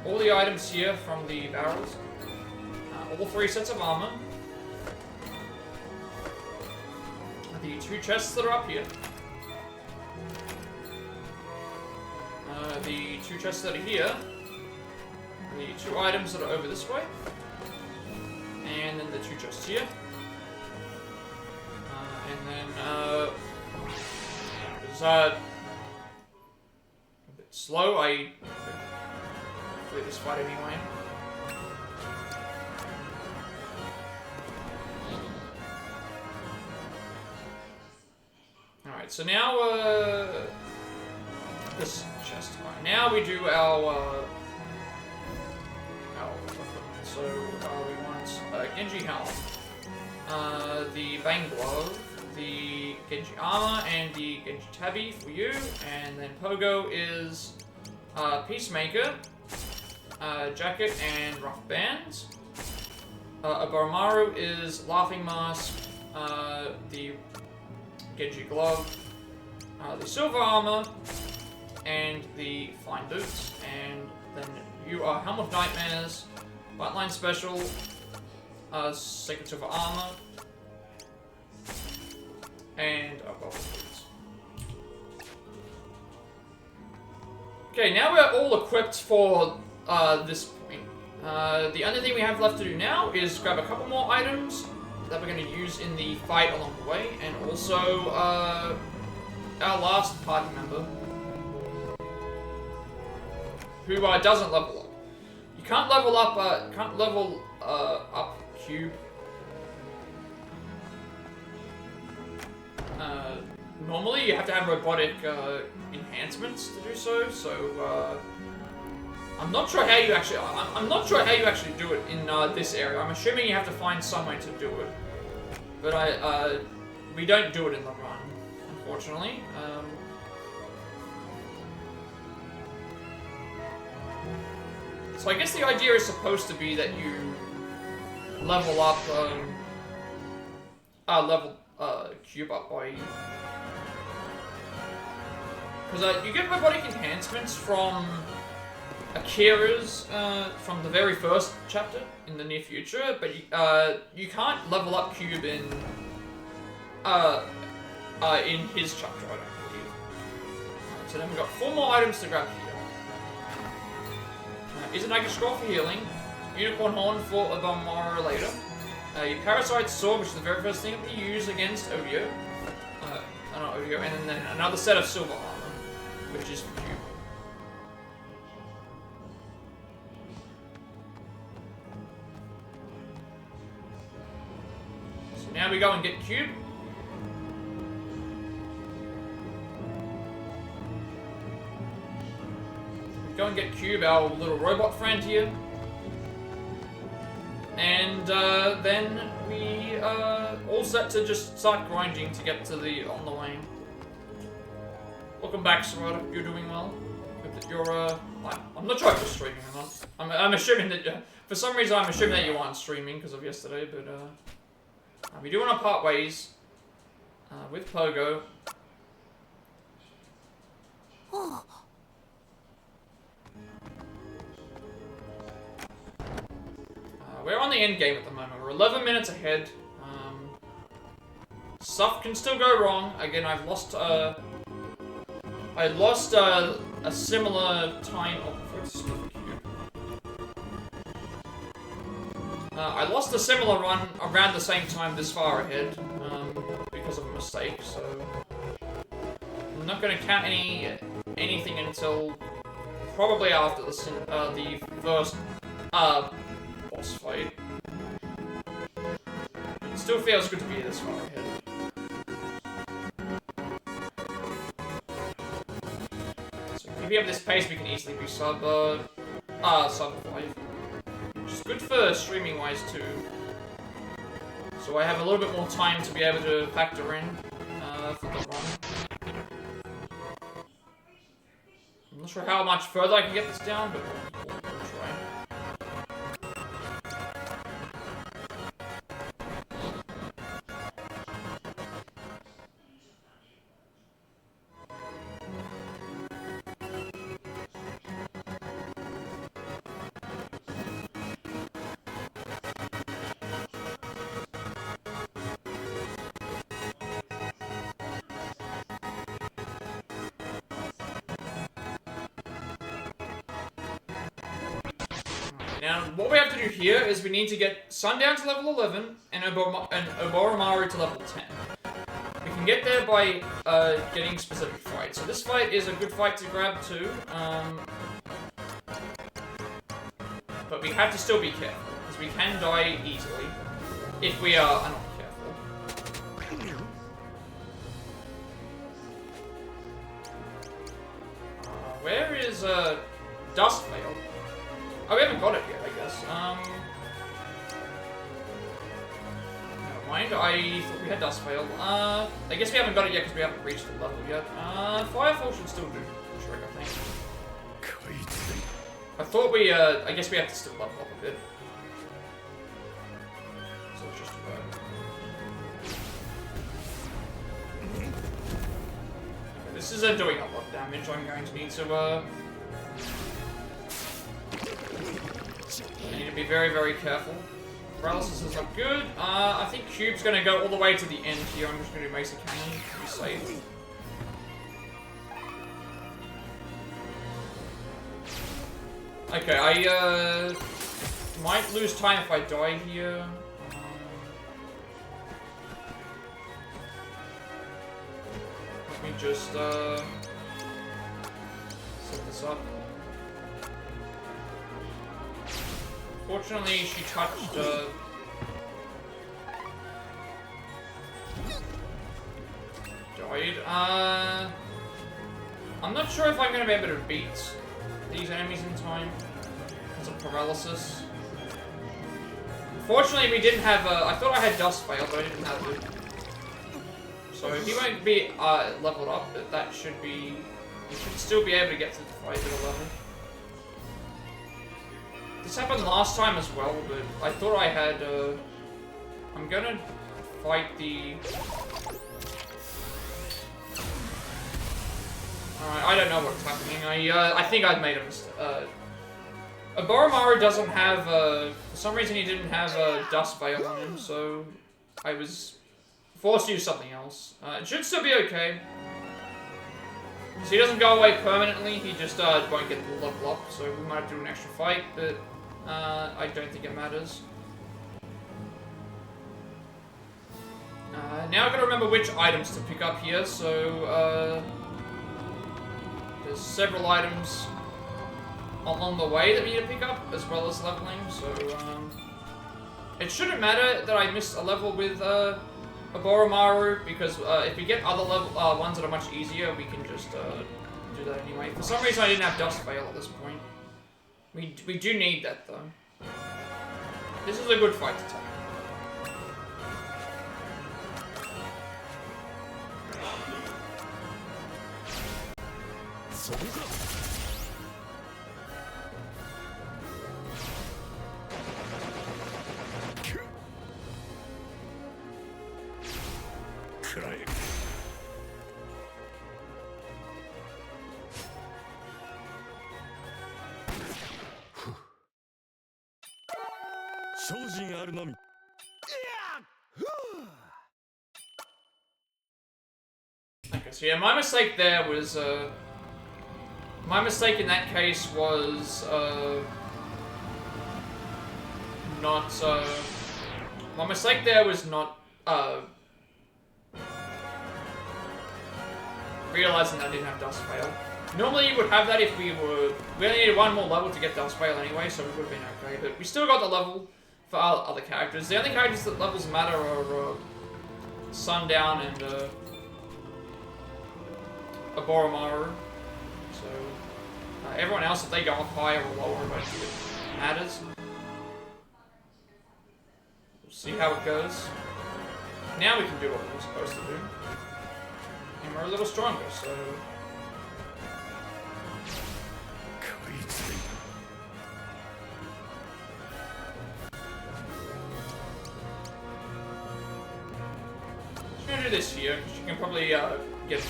all the items here from the barrels. All 3 sets of armor. The 2 chests that are up here. The 2 chests that are here. The 2 items that are over this way. And then the 2 chests here. And then, it was, a bit slow. I play this fight anyway. Alright, so now, this chest. Alright, now we do our so, we want, Genji helm, the Bang Glove, the Genji armor, and the Genji tabby for you, and then Pogo is, Peacemaker, jacket and rough bands. Aboromaru is Laughing Mask, the Genji glove, the silver armor, and the fine boots, and then you are Helm of Nightmares, Flightline Special, Sacred Silver armor, and bubble boots. Okay, now we're all equipped for this point. The only thing we have left to do now is grab a couple more items that we're going to use in the fight along the way, and also our last party member, who doesn't level up. You can't level up. Up Cube. Normally, you have to have robotic enhancements to do so. So I'm not sure how you actually. I'm not sure how you actually do it in this area. I'm assuming you have to find some way to do it, but we don't do it in the run, unfortunately. So I guess the idea is supposed to be that you level up, Cube up by... Because you get robotic enhancements from Akira's, from the very first chapter in the near future, but you can't level up Cube in his chapter, I don't believe. So then we've got 4 more items to grab here. Izanagi Scroll for healing, Unicorn Horn for a Aboromaru later, your Parasite Sword, which is the very first thing that you use against Odio, not Odio, and then another set of silver armor, which is for Cube. So now we go and get Cube. Go and get Cube, our little robot friend here. And then we are all set to just start grinding to get to the on the lane. Welcome back, Sarada. You're doing well. Hope that you're I'm not sure if you're streaming or not. I'm assuming that for some reason I'm assuming that you aren't streaming because of yesterday, but we do want to part ways with Pogo. Oh. We're on the end game at the moment. We're 11 minutes ahead. Stuff can still go wrong. Again, I lost a similar time. I lost a similar run around the same time this far ahead because of a mistake. So I'm not going to count anything until probably after the first boss fight. It still feels good to be this far ahead. So if we have this pace, we can easily be sub 5. Which is good for streaming wise too. So I have a little bit more time to be able to factor in for the run. I'm not sure how much further I can get this down, but we'll try. Now, what we have to do here is we need to get Sundown to level 11 and Oboromaru to level 10. We can get there by getting specific fights. So this fight is a good fight to grab too, but we have to still be careful, because we can die easily if we are not careful. Where is Dust Veil? Oh, we haven't got it yet, I guess. Never mind, I thought we had Dust Veil. I guess we haven't got it yet because we haven't reached the level yet. Firefall should still do the trick, I think. I thought we, I guess we have to still level up a bit. So it's just okay, this is doing a lot of damage. I'm going to need to, I need to be very, very careful. Paralysis is not good. I think Cube's gonna go all the way to the end here. I'm just gonna do Mesa Cannon to be safe. Okay, I might lose time if I die here. Let me just set this up. Fortunately, she touched, died. I'm not sure if I'm gonna be able to beat these enemies in time because of paralysis. Fortunately, we didn't have, I thought I had Dust Veil, but I didn't have it. So he won't be, leveled up, but that should be, we should still be able to get to the fight at 11. This happened last time as well, but I thought I had, I'm gonna fight the... Alright, I don't know what's happening. I think I've made a mistake. Oboromaru doesn't have, for some reason he didn't have a Dust Veil on him, so I was forced to use something else. It should still be okay. So he doesn't go away permanently, he just won't get the level up, so we might have to do an extra fight, but I don't think it matters. Now I've got to remember which items to pick up here, so there's several items along the way that we need to pick up, as well as leveling, so it shouldn't matter that I missed a level with Oboromaru, because if we get other level ones that are much easier, we can just do that anyway. For some reason I didn't have Dust Veil at this point. We do need that though. This is a good fight to take. Okay, so yeah, my mistake there was, my mistake in that case was, not, my mistake there was not, realizing that I didn't have Dust Veil. Normally you would have that if we only needed one more level to get Dust Veil anyway, so we would have been okay, but we still got the level for other characters. The only characters that levels matter are, Sundown and, Oboromaru. So, everyone else, if they go up higher or lower, I don't think it matters. We'll see how it goes. Now we can do what we're supposed to do. And we're a little stronger, so... this here, because you can probably get...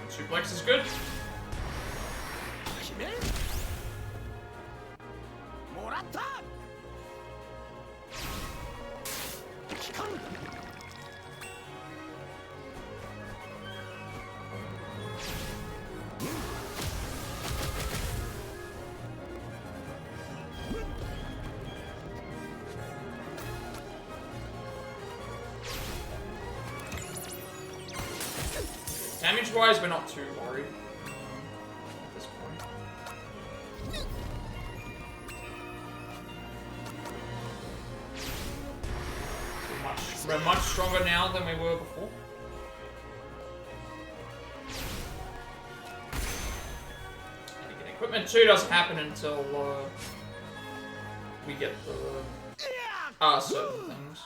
Suplex is good. Damage-wise, we're not too worried at this point. We're much stronger now than we were before. And again, equipment 2 doesn't happen until we get the certain things.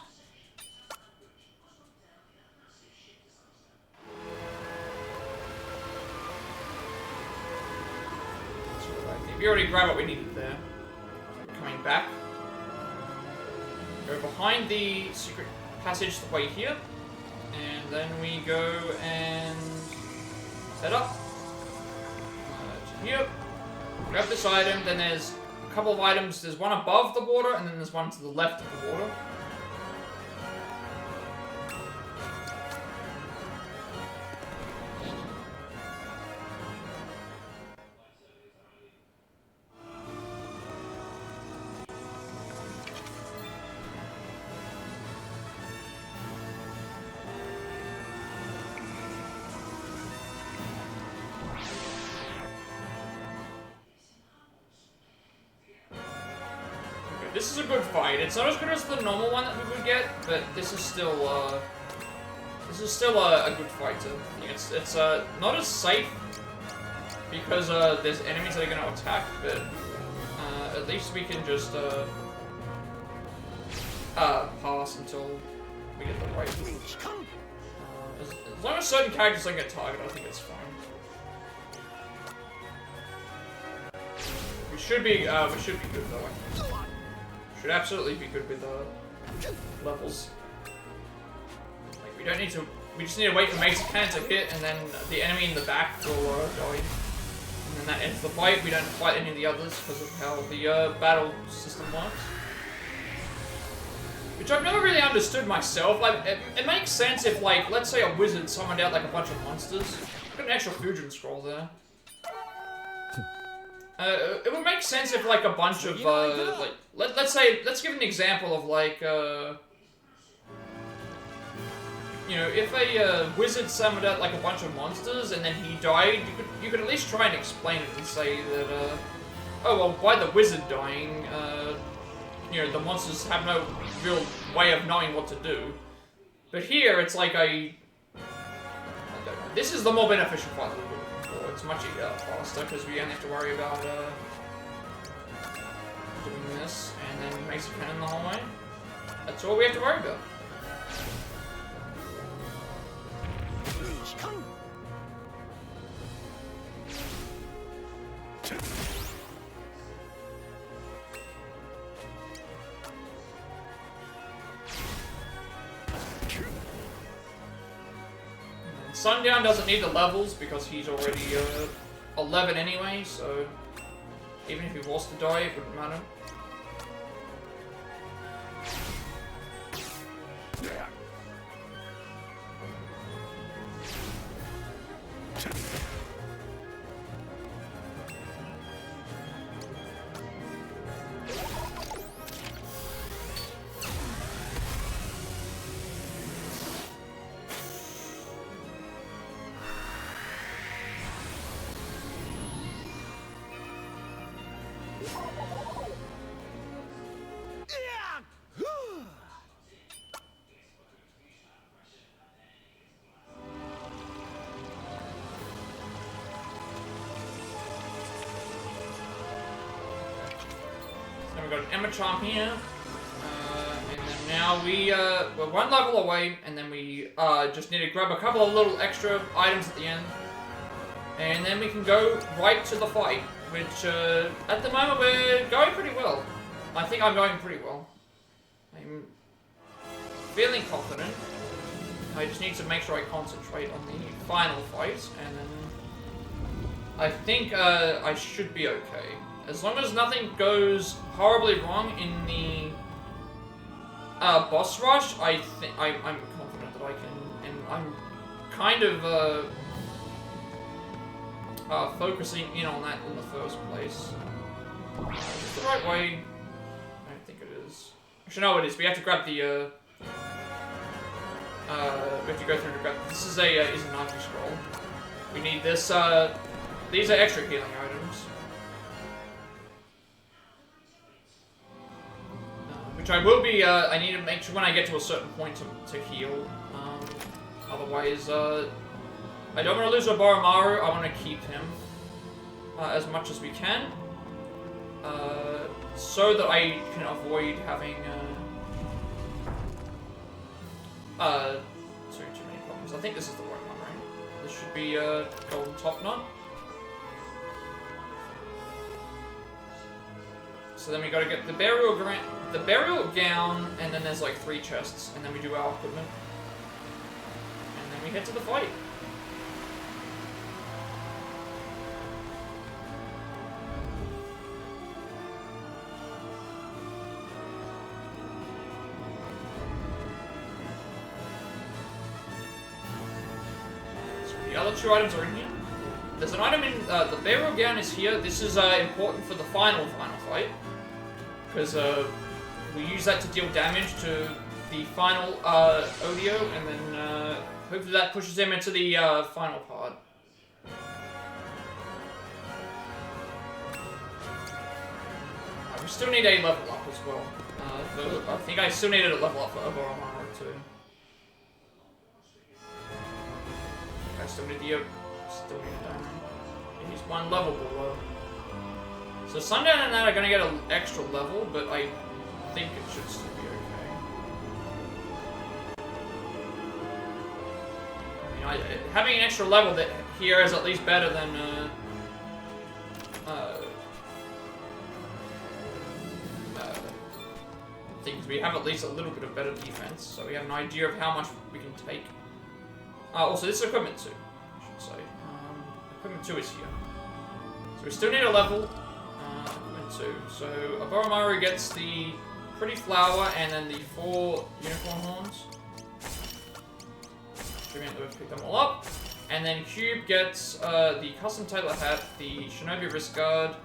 We already grabbed what we needed there. Coming back. Go behind the secret passage the way here. And then we go and set up. To here. Grab this item, then there's a couple of items. There's one above the water, and then there's one to the left of the water. This is a good fight. It's not as good as the normal one that we would get, but this is still a good fight. It's not as safe because there's enemies that are going to attack, but at least we can just pass until we get the right. As long as certain characters don't get targeted, I think it's fine. We should be good though. Should absolutely be good with levels. Like we don't need to. We just need to wait for Mace Cannon to hit, and then the enemy in the back will die. And then that ends the fight. We don't fight any of the others because of how the battle system works. Which I've never really understood myself. Like it makes sense if, like, let's say a wizard summoned out like a bunch of monsters. Got an extra Fujin scroll there. It would make sense if, like, a bunch of, like, let's give an example of, like, you know, if a wizard summoned out, like, a bunch of monsters and then he died, you could at least try and explain it and say that, oh, well, by the wizard dying, you know, the monsters have no real way of knowing what to do. But here, it's like I don't know. This is the more beneficial part of the book. It's much faster because we only have to worry about doing this and then Mace Cannon the whole way. That's all we have to worry about. Sundown doesn't need the levels because he's already 11 anyway, so even if he was to die, it wouldn't matter. We've got an Emma Charm here, and then now we're one level away, and then we just need to grab a couple of little extra items at the end, and then we can go right to the fight. which at the moment we're going pretty well. I think I'm going pretty well. I'm feeling confident. I just need to make sure I concentrate on the final fight, and then I think I should be okay. As long as nothing goes horribly wrong in the boss rush, I think I'm confident that I can, and I'm kind of focusing in on that in the first place. Is it the right way? I don't think it is. Actually, no, it is. We have to grab the. We have to go through to grab. This is a Izanagi scroll. We need this. These are extra healing items. Which I will be. I need to make sure when I get to a certain point to heal. Otherwise, I don't want to lose Orochimaru. I want to keep him as much as we can, so that I can avoid having too many problems. I think this is the right one, right? This should be golden top knot. So then we got to get the burial gown, and then there's like 3 chests, and then we do our equipment, and then we head to the fight. The other 2 items are in here. There's an item in the burial gown is here. This is important for the final fight, because we use that to deal damage to the final Odio, and then hopefully that pushes him into the final part. We still need a level up as well. I think I still needed a level up for Orochimaru too. I still need a diamond. He's 1 level below. So Sundown and that are gonna get an extra level, but I think it should still be okay. I mean, having an extra level that here is at least better than things. We have at least a little bit of better defense, so we have an idea of how much we can take. Also, this is equipment 2, I should say. Equipment 2 is here. So we still need a level. Equipment 2. So Orochimaru gets the pretty flower and then the 4 unicorn horns. We've picked them all up. And then Cube gets the custom tailor hat, the shinobi wrist guard,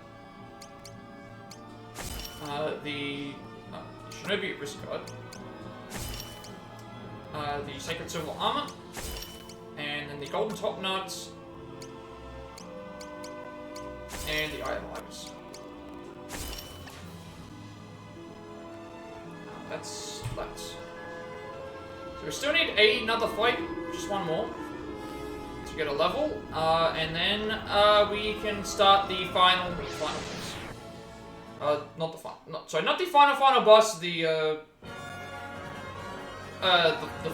the shinobi wrist guard, the sacred silver armor, and then the golden top nuts, and the item items. That's that. So we still need another fight, just 1 more, to get a level, and then we can start the final boss. Not the final boss. The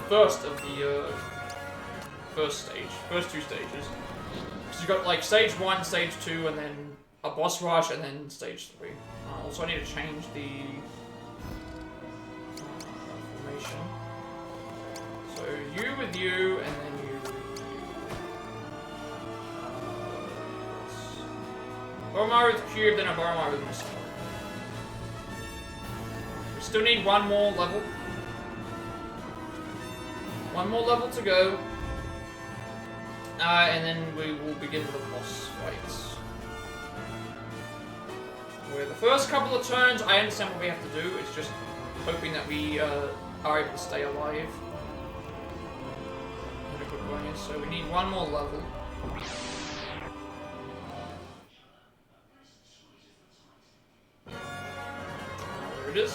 first of the first 2 stages. So you got like stage 1, stage 2, and then a boss rush, and then stage 3. Also, I need to change the formation. So you with you, and then you with you. Orochimaru with Cube, then a Orochimaru with Mr. We still need 1 more level. 1 more level to go. And then we will begin the boss fights. Where the first couple of turns, I understand what we have to do. It's just hoping that we are able to stay alive in a good way. So we need 1 more level. There it is.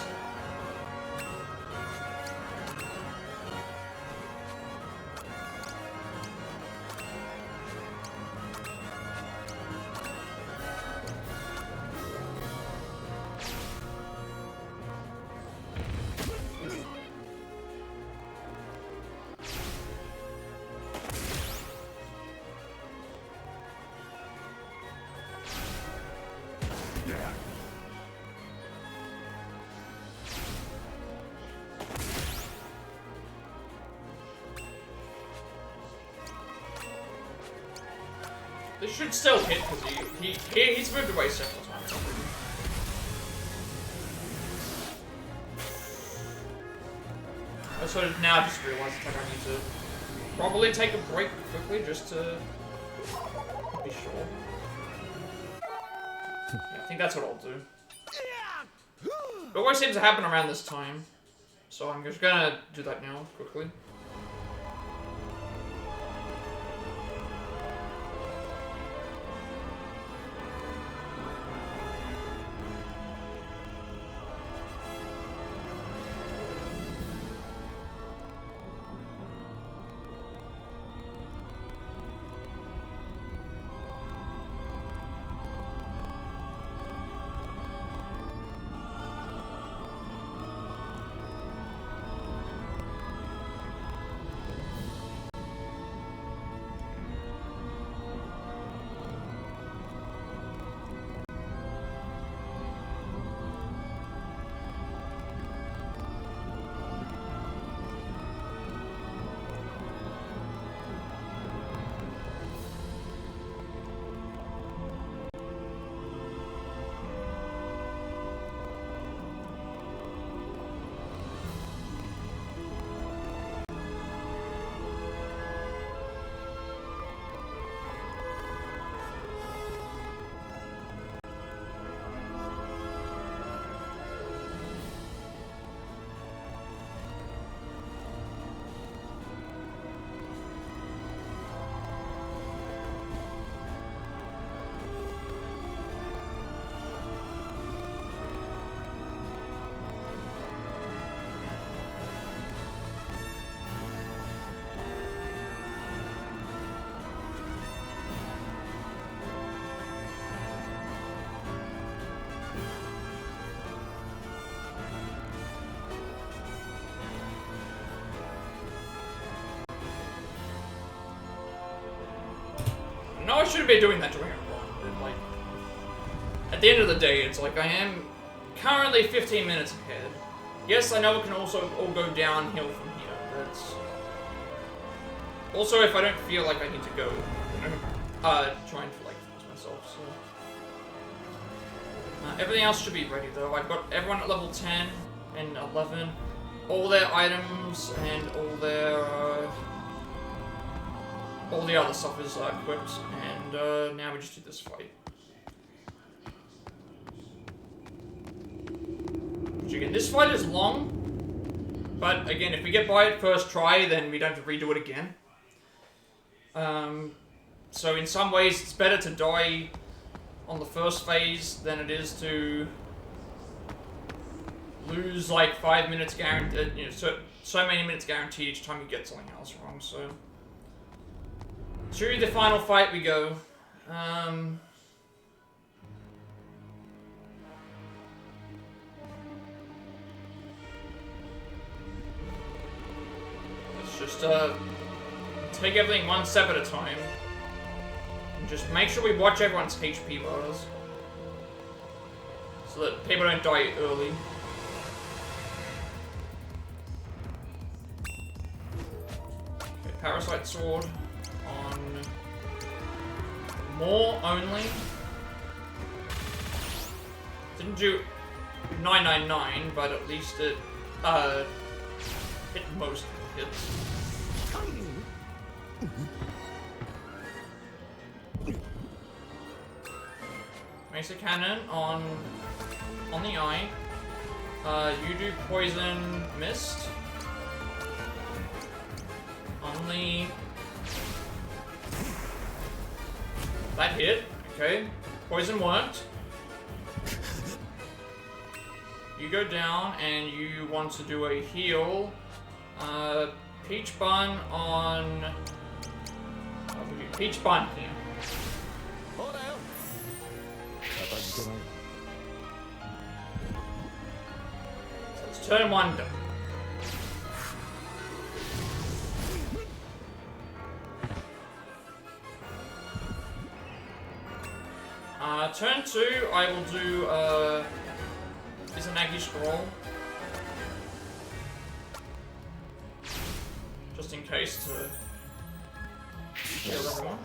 This should still hit because he's moved away several times already. I sort of now just realised that I need to probably take a break quickly just to be sure. Yeah, I think that's what I'll do. It always seems to happen around this time, so I'm just gonna do that now quickly. No, I shouldn't be doing that during a run. Like, at the end of the day, it's like I am currently 15 minutes ahead. Yes, I know it can also all go downhill from here, but also if I don't feel like I need to go, you know, trying to like force myself. So everything else should be ready though. I've got everyone at level 10 and 11, all their items and all their. All the other stuff is equipped, and now we just do this fight. Which again, this fight is long, but again, if we get by it first try, then we don't have to redo it again. So in some ways, it's better to die on the first phase than it is to lose like 5 minutes guaranteed, you know, so many minutes guaranteed each time you get something else wrong. So. To the final fight we go. Let's just take everything one step at a time. And just make sure we watch everyone's HP bars. So that people don't die early. Okay, Parasite Sword. On more only. Didn't do 999, but at least it hit most of the hits. Mesa Cannon on the eye. You do Poison Mist on the. That hit, okay. Poison worked. You go down and you want to do a heal. Peach Bun on... Peach Bun here. So it's turn 1 done. Turn 2, I will do, Izanagi Scroll. Just in case to heal everyone.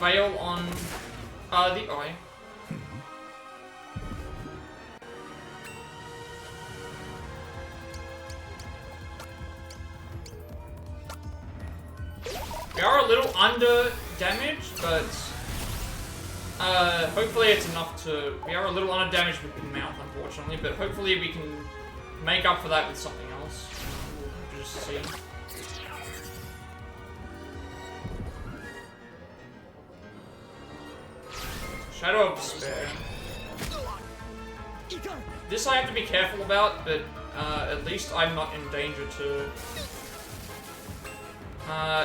fail on the eye. We are a little under damaged, but hopefully it's enough to... We are a little under damaged with the mouth, unfortunately, but hopefully we can make up for that with something else. We'll just see. Shadow of Despair. This I have to be careful about, but at least I'm not in danger to...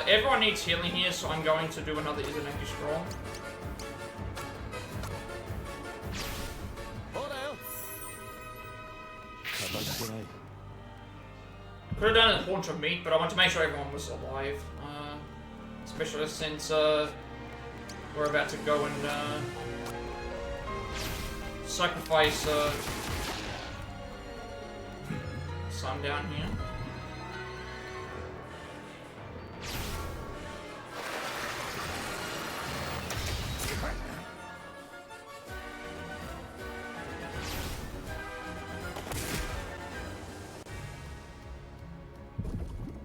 everyone needs healing here, so I'm going to do another Izanagi Scroll. Could have done a Haunch of Meat, but I want to make sure everyone was alive. Especially since we're about to go and sacrifice some down here.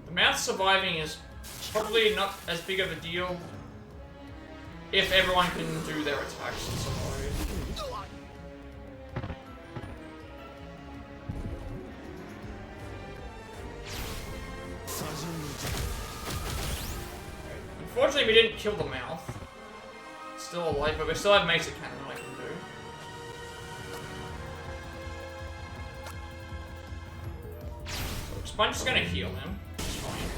The mouth surviving is probably not as big of a deal if everyone can do their attacks and survive. Unfortunately, we didn't kill the mouth. It's still alive, but we still have Mesa Cannon I can do. So Expunge is gonna heal him. It's fine.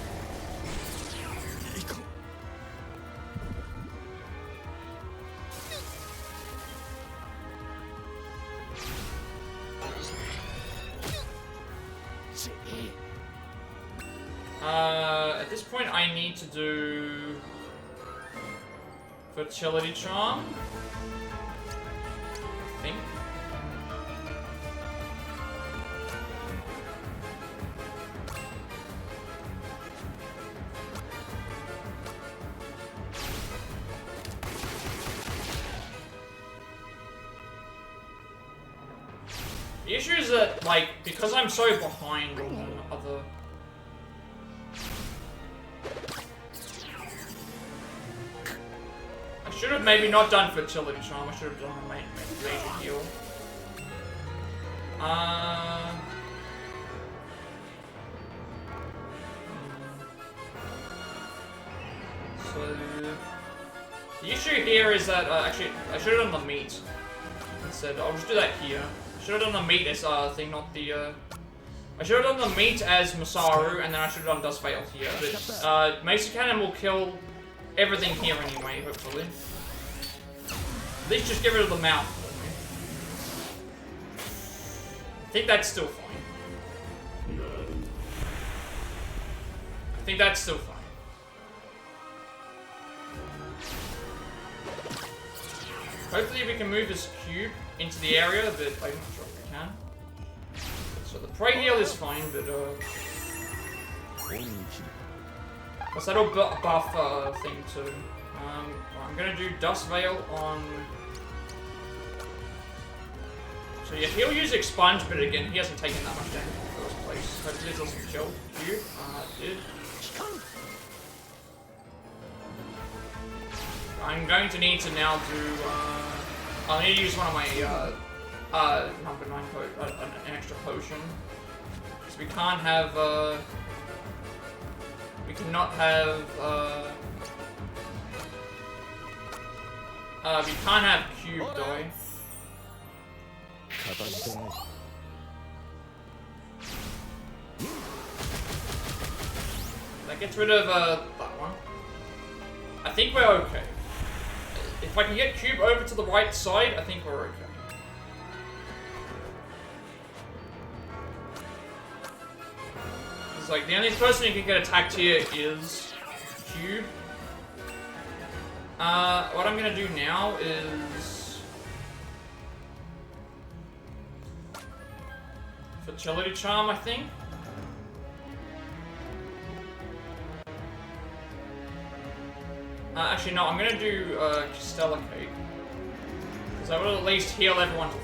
At this point, I need to do Fertility Charm, I think. The issue is that, like, because I'm so behind on other... I should have maybe not done Fertility Charm, I should have done a major heal. So... The issue here is that, actually, I should have done the meat instead. I'll just do that here. I should have done the meat as thing, not the, I should have done the meat as Masaru, and then I should have done Dust Veil here. But, Mesa Cannon will kill everything here anyway, hopefully. At least just get rid of the mouth for me. I think that's still fine. I think that's still fine. Hopefully we can move this cube into the area, but I'm not sure if we can. So the Prey heal is fine, but what's that old buff thing too? I'm gonna do Dust Veil on... So yeah, he'll use Expunge, but again, he hasn't taken that much damage in the first place. Hopefully it doesn't kill you. It did. I'm going to need to now do, I'll need to use one of my, number 9 an extra potion. Because we can't have, we cannot have, we can't have cube die. That gets rid of, that one. I think we're okay. If I can get cube over to the right side, I think we're okay. It's like, the only person who can get attacked here is cube. What I'm gonna do now is... Fertility Charm, I think. Actually, no, I'm gonna do Stella Cake. Because I will at least heal everyone to full.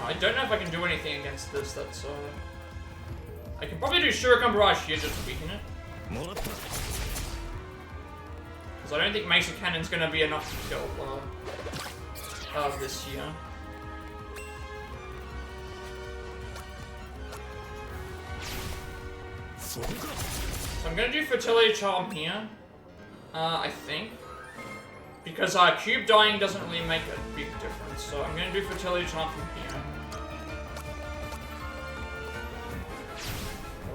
I don't know if I can do anything against this. That's I can probably do Shuriken Barrage here just to weaken it. Because I don't think Mesa Cannon's gonna be enough to kill this here. So I'm gonna do Fertility Charm here. I think. Because Cube dying doesn't really make a big difference. So I'm gonna do Fertility Charm from here.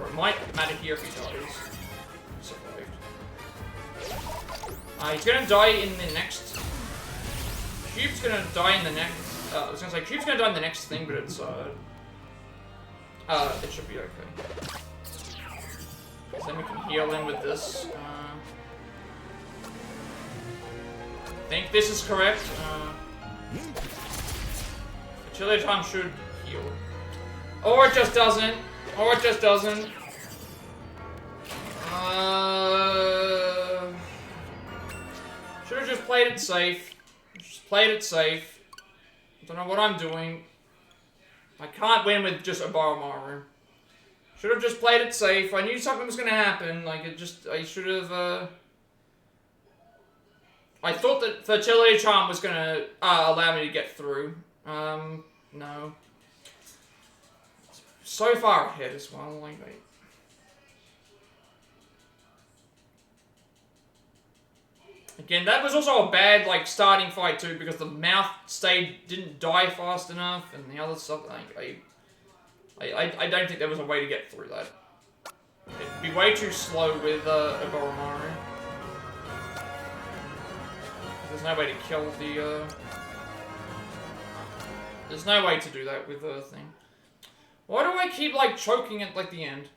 Or it might matter here if he dies. Survived. He's gonna die in the next... Cube's gonna die in the next... I was gonna say, Cube's gonna die in the next thing, but it's, it should be okay. Then we can heal him with this. I think this is correct. Fertility Charm should heal. Or it just doesn't. Or it just doesn't. Should have just played it safe. Just played it safe. Don't know what I'm doing. I can't win with just Orochimaru. Should have just played it safe. I knew something was gonna happen. Like it just, I should have. I thought that Fertility Charm was gonna allow me to get through. No. So far ahead as well. Like, again, that was also a bad like starting fight too because the mouth didn't die fast enough, and the other stuff. Like, I don't think there was a way to get through that. It'd be way too slow with Orochimaru. There's no way to kill the, There's no way to do that with the thing. Why do I keep, like, choking at, like, the end?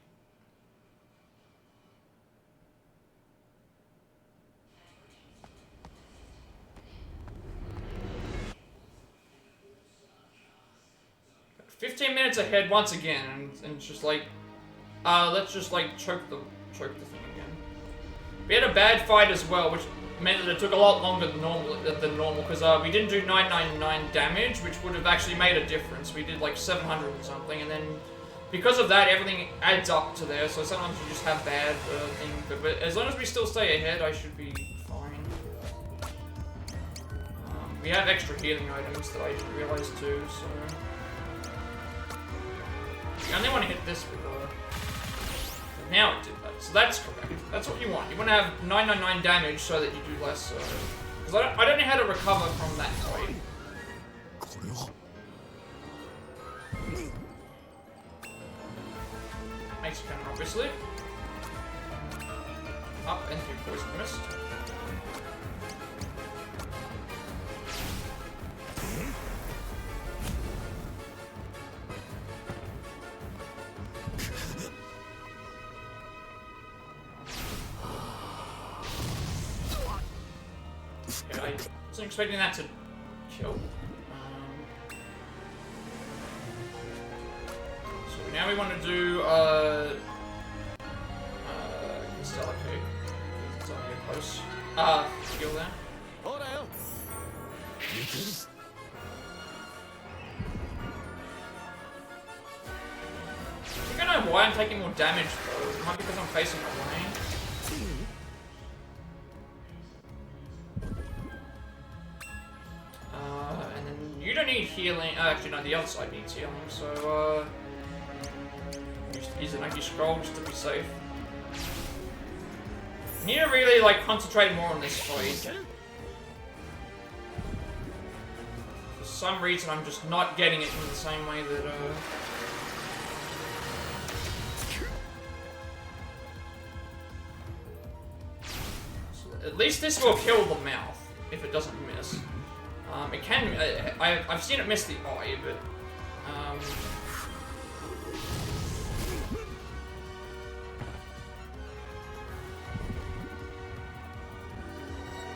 "15 minutes ahead once again," and it's just like, let's just, like, choke the thing again. We had a bad fight as well, which meant that it took a lot longer than normal, because we didn't do 999 damage, which would have actually made a difference. We did like 700 or something, and then because of that, everything adds up to there, so sometimes you just have bad things, but as long as we still stay ahead, I should be fine. We have extra healing items that I didn't realize too, so... You only want to hit this with now it did that, so that's correct. That's what you want. You want to have 999 damage so that you do less, because I don't know how to recover from that fight. Makes cannon, obviously. Up and through Poison Mist. I wasn't expecting that to kill. So now we want to do Stella Cake. It's only close. Skill there. I think I know why I'm taking more damage though. It might be because I'm facing my lane. And then you don't need healing. Actually, no, the other side needs healing. So, use an Nike Scroll just to be safe. I need to really like concentrate more on this fight. For some reason, I'm just not getting it in the same way that. So at least this will kill the mouth if it doesn't miss. It can. I've seen it miss the eye, but.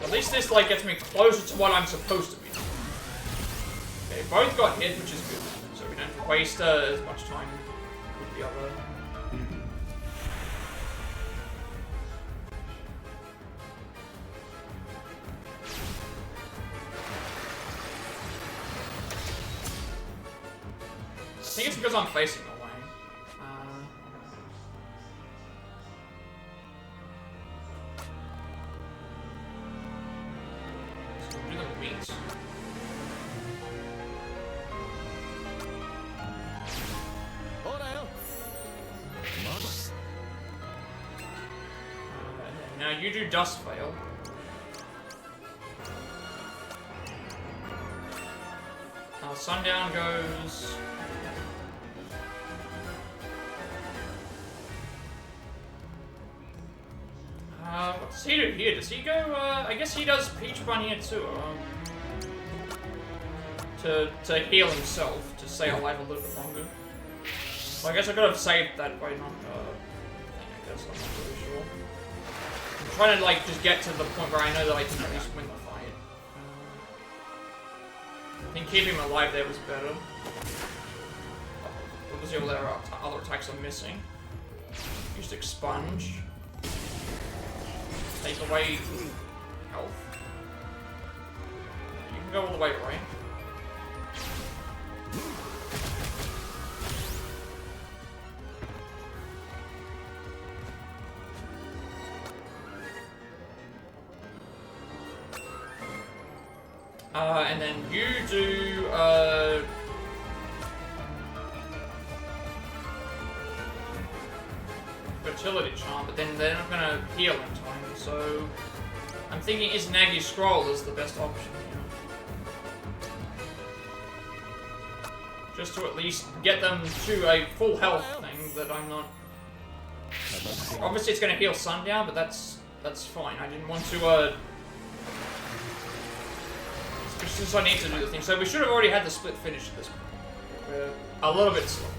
At least this like gets me closer to what I'm supposed to be doing. Okay, both got hit, which is good. waste as much time with the other. I think it's because I'm facing away. So we'll do the meat. Now you do Dust Veil. Sundown goes. What does he do here? Does he go, I guess he does Peach Bun here too, to heal himself, to stay alive a little bit longer. So I guess I could have saved that by not, I guess, I'm not really sure. I'm trying to, like, just get to the point where I know that I can at least win the fight. I think keeping him alive there was better. Obviously all their other attacks are missing. Used Expunge. Take away health. You can go all the way, right? And then you do, Fertility Charm, but then they're not gonna heal in time, so I'm thinking is Naggy Scroll is the best option here. Just to at least get them to a full health thing that I'm not... Obviously it's gonna heal Sundown, but that's fine. I didn't want to, since I need to do the thing. So we should have already had the split finish at this point. We're a little bit slow.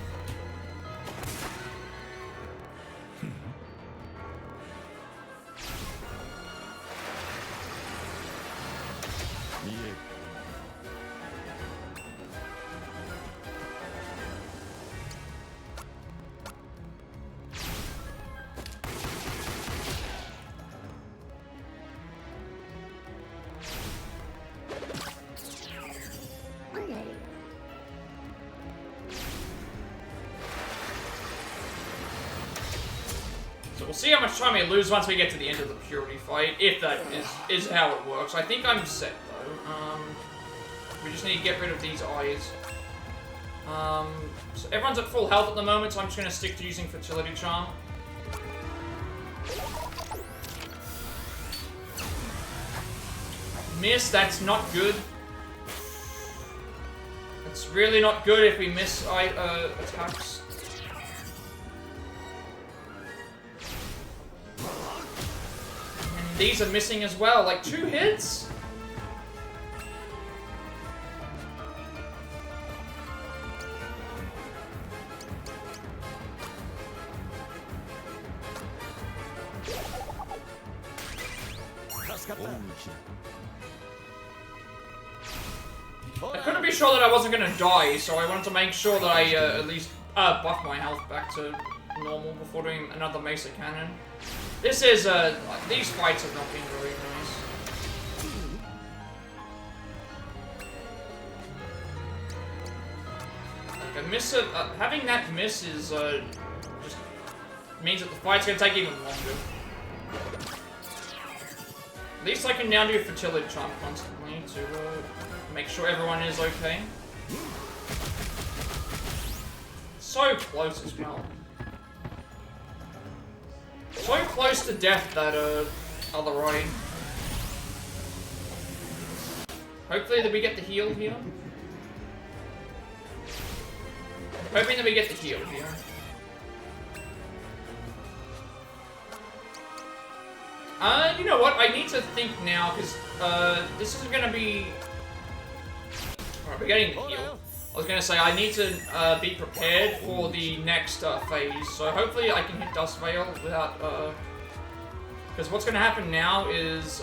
We'll see how much time we lose once we get to the end of the Purity fight, if that is how it works. I think I'm set, though. We just need to get rid of these eyes. So everyone's at full health at the moment, so I'm just going to stick to using Fertility Charm. Miss, that's not good. It's really not good if we miss attacks. These are missing as well, like 2 hits? I couldn't be sure that I wasn't gonna die, so I wanted to make sure that I at least buff my health back to normal before doing another Mesa Cannon. This is, these fights have not been very nice. Like, a miss, having that miss is, just means that the fight's gonna take even longer. At least I can now do Fertility Charm constantly to, make sure everyone is okay. So close as well. So close to death, that, other eye. Hopefully that we get the heal here. Hoping that we get the heal here. You know what? I need to think now, because, this isn't gonna be... Alright, we're getting the heal. I was gonna say, I need to be prepared for the next phase, so hopefully I can hit Dust Veil without, because what's gonna happen now is,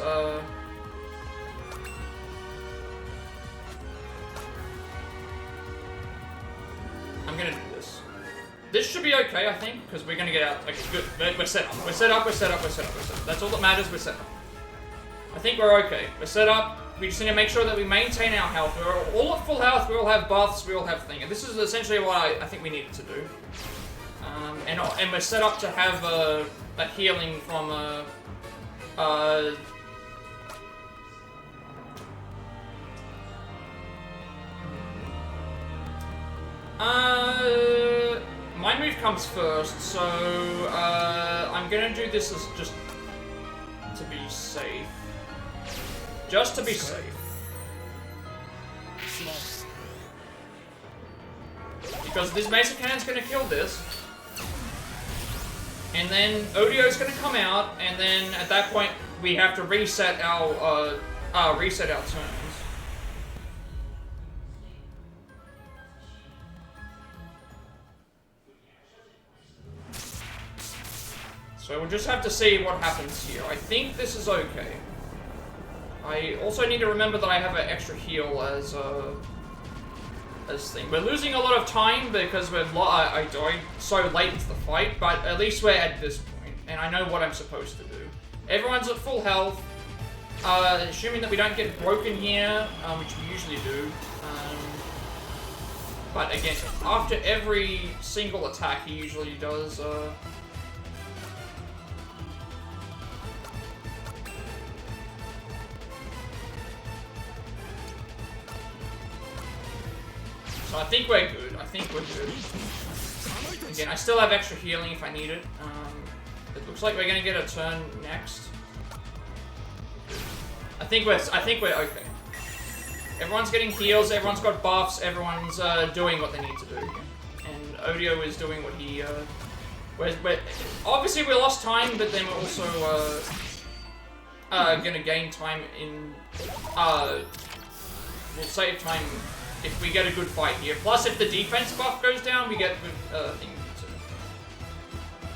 this should be okay, I think, because we're gonna get out. Okay, good. We're set up. We're set up. We're set up. We're set up. We're set up. That's all that matters. We're set up. I think we're okay. We're set up. We just need to make sure that we maintain our health. We're all at full health. We all have buffs. We all have thing. And this is essentially what I think we needed to do. And we're set up to have a healing from my move comes first, so I'm gonna do this as just to be safe. Just to be safe. Because this Mesa Cannon's gonna kill this. And then Odio's gonna come out, and then at that point we have to reset our turns. So we'll just have to see what happens here. I think this is okay. I also need to remember that I have an extra heal as thing. We're losing a lot of time because I died so late into the fight, but at least we're at this point, and I know what I'm supposed to do. Everyone's at full health, assuming that we don't get broken here, which we usually do. But again, after every single attack, he usually does. So I think we're good. I think we're good. Again, I still have extra healing if I need it. It looks like we're gonna get a turn next. I think we're okay. Everyone's getting heals. Everyone's got buffs. Everyone's doing what they need to do. And Odio is doing what he. Obviously we lost time, but then we're also gonna gain time in. We'll save time. If we get a good fight here. Plus, if the defense buff goes down, we get good thing too.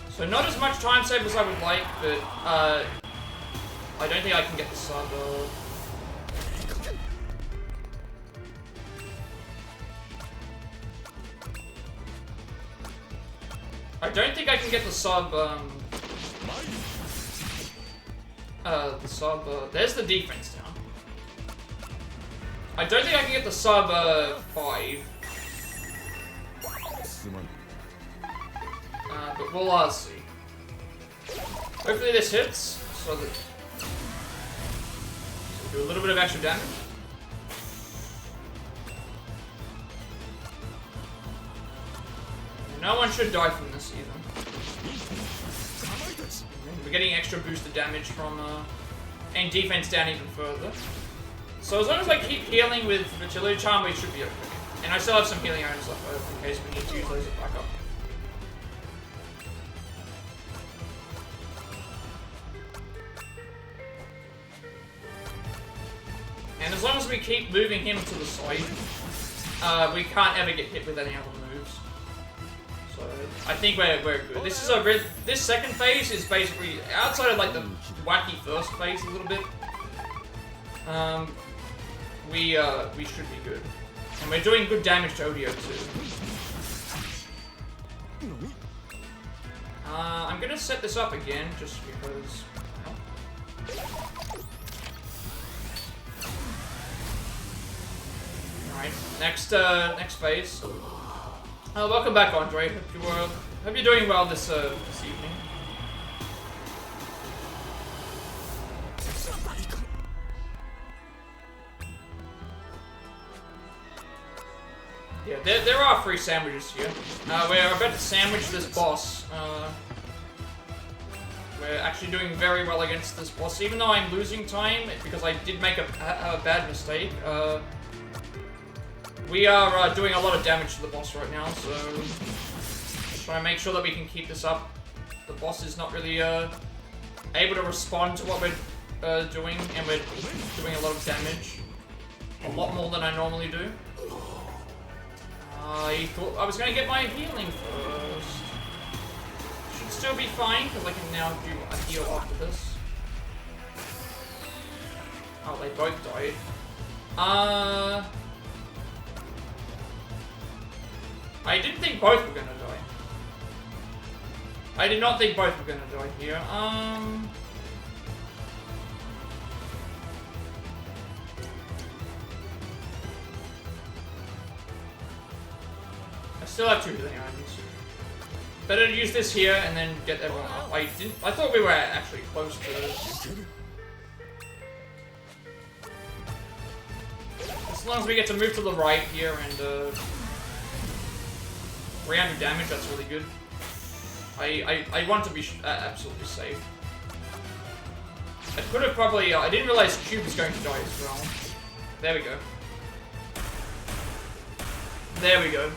So not as much time save as I would like, but I don't think I can get the sub. I don't think I can get the sub. There's the defense down. I don't think I can get the sub 5. But we'll see. Hopefully this hits, so that we'll do a little bit of extra damage. No one should die from this either. We're getting extra boosted damage from and defense down even further. So as long as I keep healing with Fertility Charm, we should be okay. And I still have some healing items left over in case we need to use those as backup. And as long as we keep moving him to the side, we can't ever get hit with any other moves. So I think we're good. This is this second phase is basically outside of like the wacky first phase a little bit. We should be good. And we're doing good damage to Odio too. I'm gonna set this up again just because. Alright, next phase. Welcome back, Andre. Hope you're doing well this evening. Yeah, there are free sandwiches here. We're about to sandwich this boss. We're actually doing very well against this boss, even though I'm losing time because I did make a bad mistake. We are doing a lot of damage to the boss right now, so just trying to make sure that we can keep this up. The boss is not really able to respond to what we're doing, and we're doing a lot of damage. A lot more than I normally do. I thought I was going to get my healing first. Should still be fine, because I can now do a heal after this. Oh, they both died. I didn't think both were going to die. I did not think both were gonna die here. I still have 2 healing items. Better to use this here and then get everyone up. I thought we were actually close to this. As long as we get to move to the right here and 300 damage, that's really good. I want to be absolutely safe. I could have probably... I didn't realize Cube was going to die as well. There we go. There we go.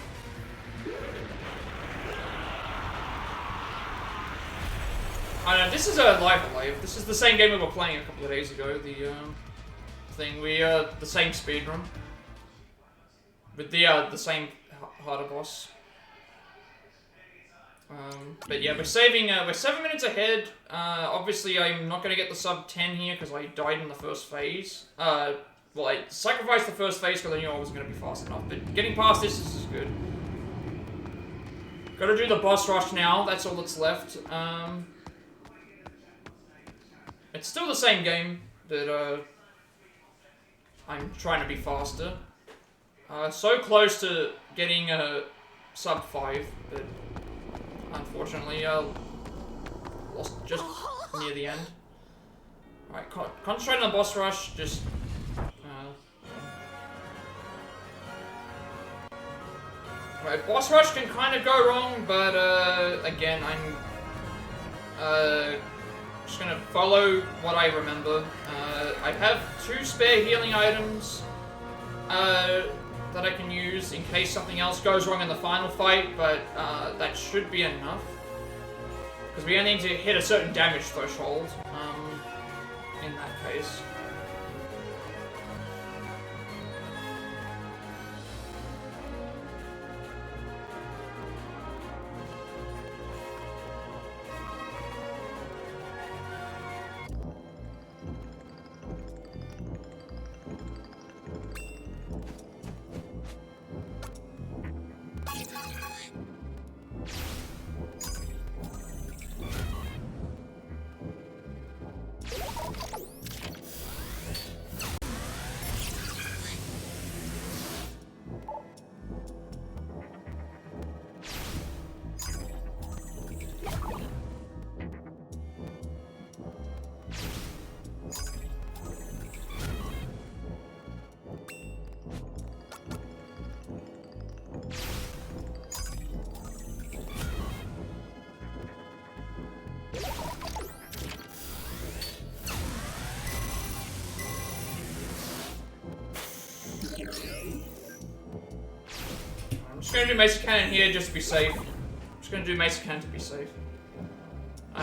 I know, this is a Live Alive. This is the same game we were playing a couple of days ago. The thing, the same speedrun. With the same harder boss. But yeah, we're 7 minutes ahead. Obviously, I'm not going to get the sub 10 here because I died in the first phase. Well, I sacrificed the first phase because I knew I wasn't going to be fast enough. But getting past this is good. Got to do the boss rush now. That's all that's left. It's still the same game, but I'm trying to be faster. So close to getting sub 5, but unfortunately, lost just near the end. Alright, concentrate on the boss rush, just... Right, boss rush can kind of go wrong, but again, I'm just gonna follow what I remember. I have 2 spare healing items that I can use in case something else goes wrong in the final fight, but that should be enough. Because we only need to hit a certain damage threshold in that case. I'm just gonna do Mesa Cannon here just to be safe. I'm just gonna do Mesa Cannon to be safe.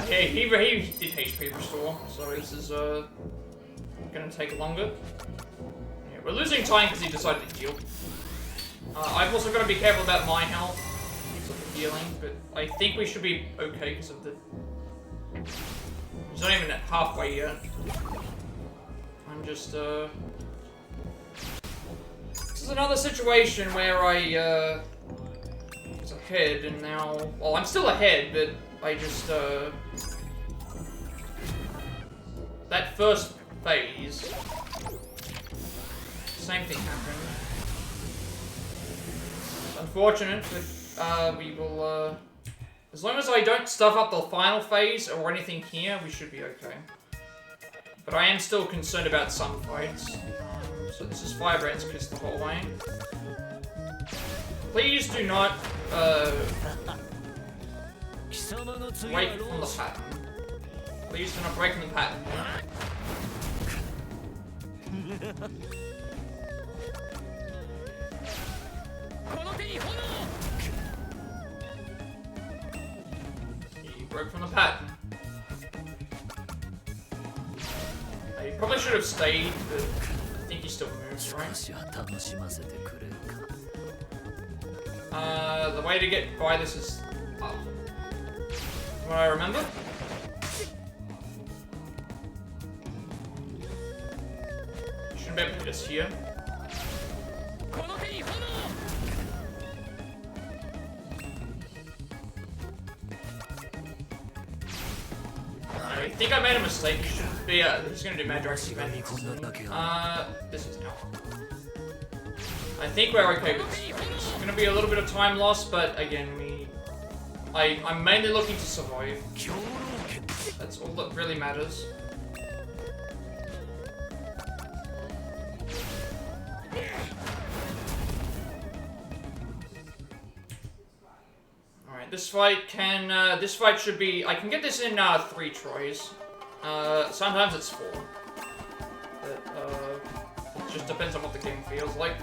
He did HP restore, so this is gonna take longer. Yeah, we're losing time because he decided to heal. I've also got to be careful about my health because of the healing, but I think we should be okay because of the... He's not even at halfway yet. I'm just This is another situation where I was ahead and now... Well, I'm still ahead, but I just that first phase, same thing happened. It's unfortunate, but we will, as long as I don't stuff up the final phase or anything here, we should be okay. But I am still concerned about some fights. So this is 5 reds kiss the whole way. Please do not break from the pattern. Please do not break from the pattern. He broke from the pattern. He probably should have stayed, but I think he still moves, right? The way to get by this is up. What I remember? You shouldn't be able to hit us here. I think I made a mistake. He should be, he's gonna do Madrax event. This is now. I think we're okay with this. It's gonna be a little bit of time loss, but again, I'm mainly looking to survive. That's all that really matters. Alright, this fight should be, I can get this in 3 tries. Sometimes it's 4. But, it just depends on what the game feels like.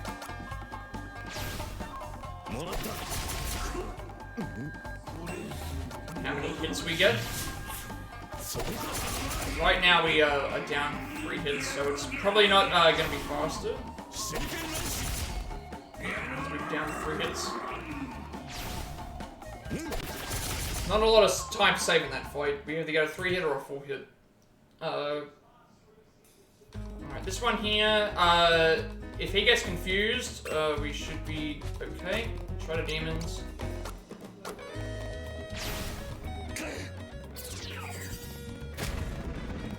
How many hits we get? Right now we are down 3 hits, so it's probably not gonna be faster. We're down 3 hits. Not a lot of time saving that fight. We either get a 3 hit or a 4 hit. Alright, this one here, if he gets confused, we should be okay. Try to demons.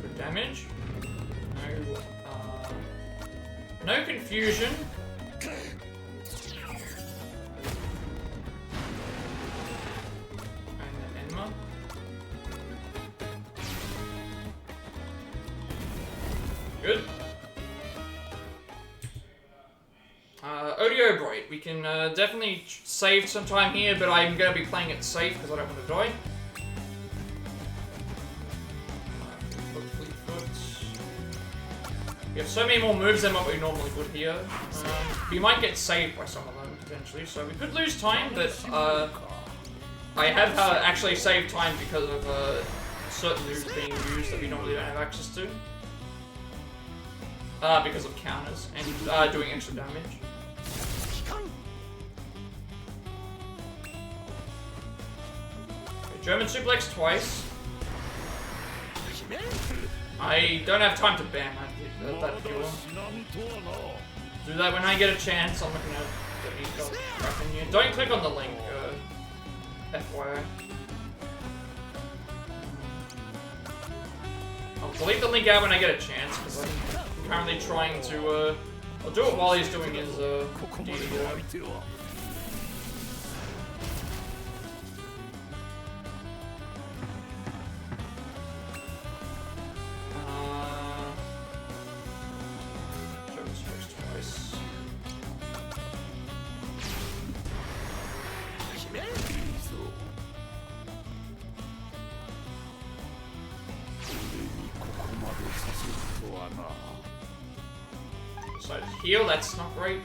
Good damage. No confusion. Good. Audio Bright. We can definitely save some time here, but I'm going to be playing it safe because I don't want to die. We have so many more moves than what we normally would here. We might get saved by some of them, potentially, so we could lose time, but I have actually saved time because of certain moves being used that we normally don't have access to. Because of counters and doing extra damage. Okay, German suplex twice. I don't have time to ban that fuel. Do that when I get a chance. I'm looking at the back in here. Don't click on the link, FYI. I'll delete the link out when I get a chance, because I'm currently trying to, I'll do it while he's doing his, DDO. Decided to heal, that's not great.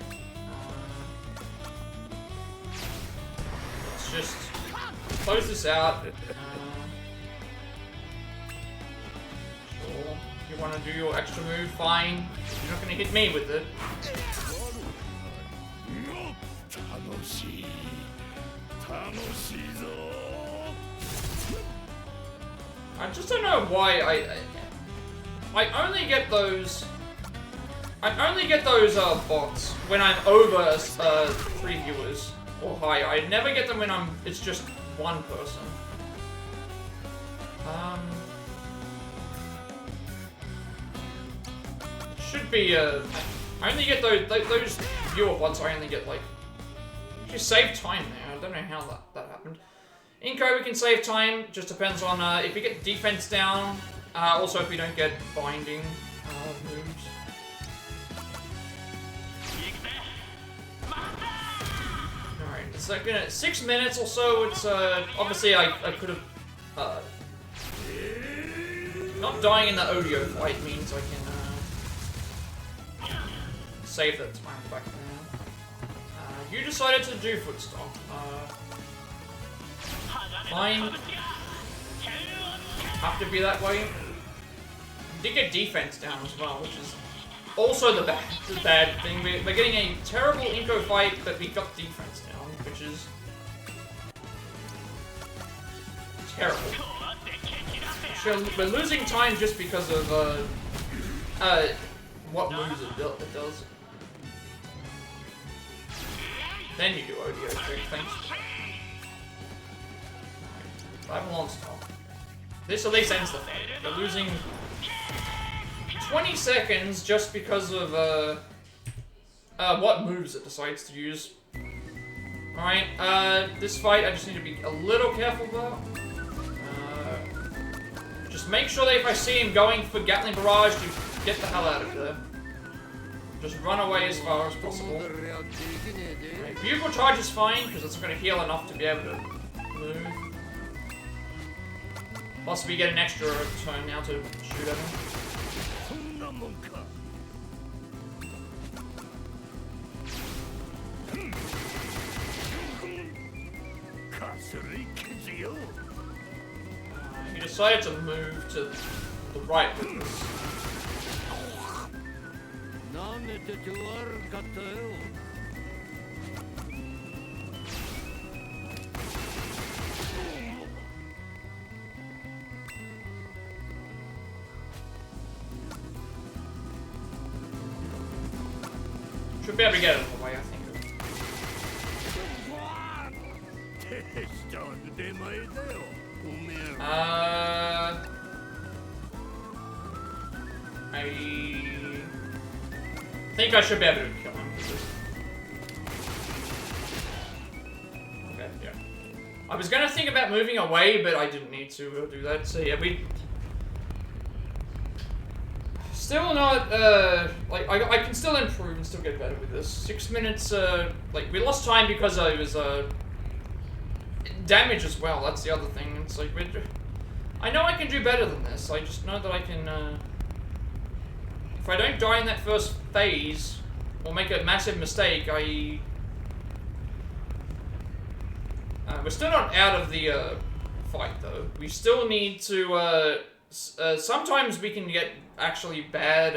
Let's just close this out. Sure, if you want to do your extra move, fine. You're not going to hit me with it. I just don't know why I only get those. I only get those bots when I'm over 3 viewers or higher. I never get them when it's just one person. Should be I only get those viewer bots. I only get like. Just save time there. I don't know how that happened. Inco, we can save time. Just depends on if we get defense down. Also, if we don't get binding moves. Alright, it's like 6 minutes or so. It's obviously I could have not dying in the audio fight means I can save that time back now. You decided to do foot stomp. Fine. Have to be that way. Did get defense down as well, which is also the bad thing. We're getting a terrible Inco fight, but we got defense down, which is terrible. We're losing time just because of what moves it does. Then you do audio trick, thanks. Babylon's top. This at least ends the fight. They're losing 20 seconds just because of what moves it decides to use. Alright, this fight I just need to be a little careful about. Just make sure that if I see him going for Gatling Barrage, to get the hell out of there. Just run away as far as possible. Right, Bugle Charge is fine, because it's going to heal enough to be able to move. Plus we get an extra turn now to shoot at him. He decided to move to the right with this. Should be able to get it away, I think. I think I should be able to kill him. Okay, yeah. I was gonna think about moving away, but I didn't need to do that. So yeah, we still not like I can still improve and still get better with this. 6 minutes. Like we lost time because it was damage as well. That's the other thing. It's like I know I can do better than this. I just know that I can. If I don't die in that first phase, or make a massive mistake, we're still not out of the fight, though. We still need to, sometimes we can get actually bad,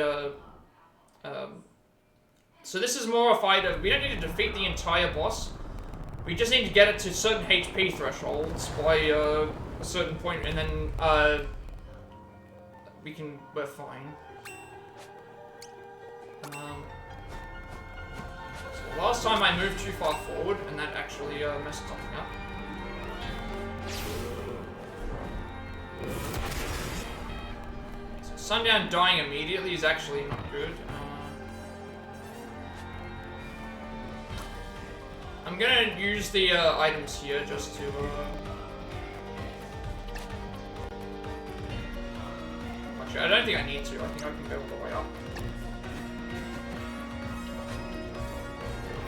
so this is more a fight of, we don't need to defeat the entire boss. We just need to get it to certain HP thresholds by a certain point, and then we're fine. So last time I moved too far forward, and that actually messed something up. So Sundown dying immediately is actually not good. I'm gonna use the items here just to actually, I don't think I need to. I think I can go all the way up.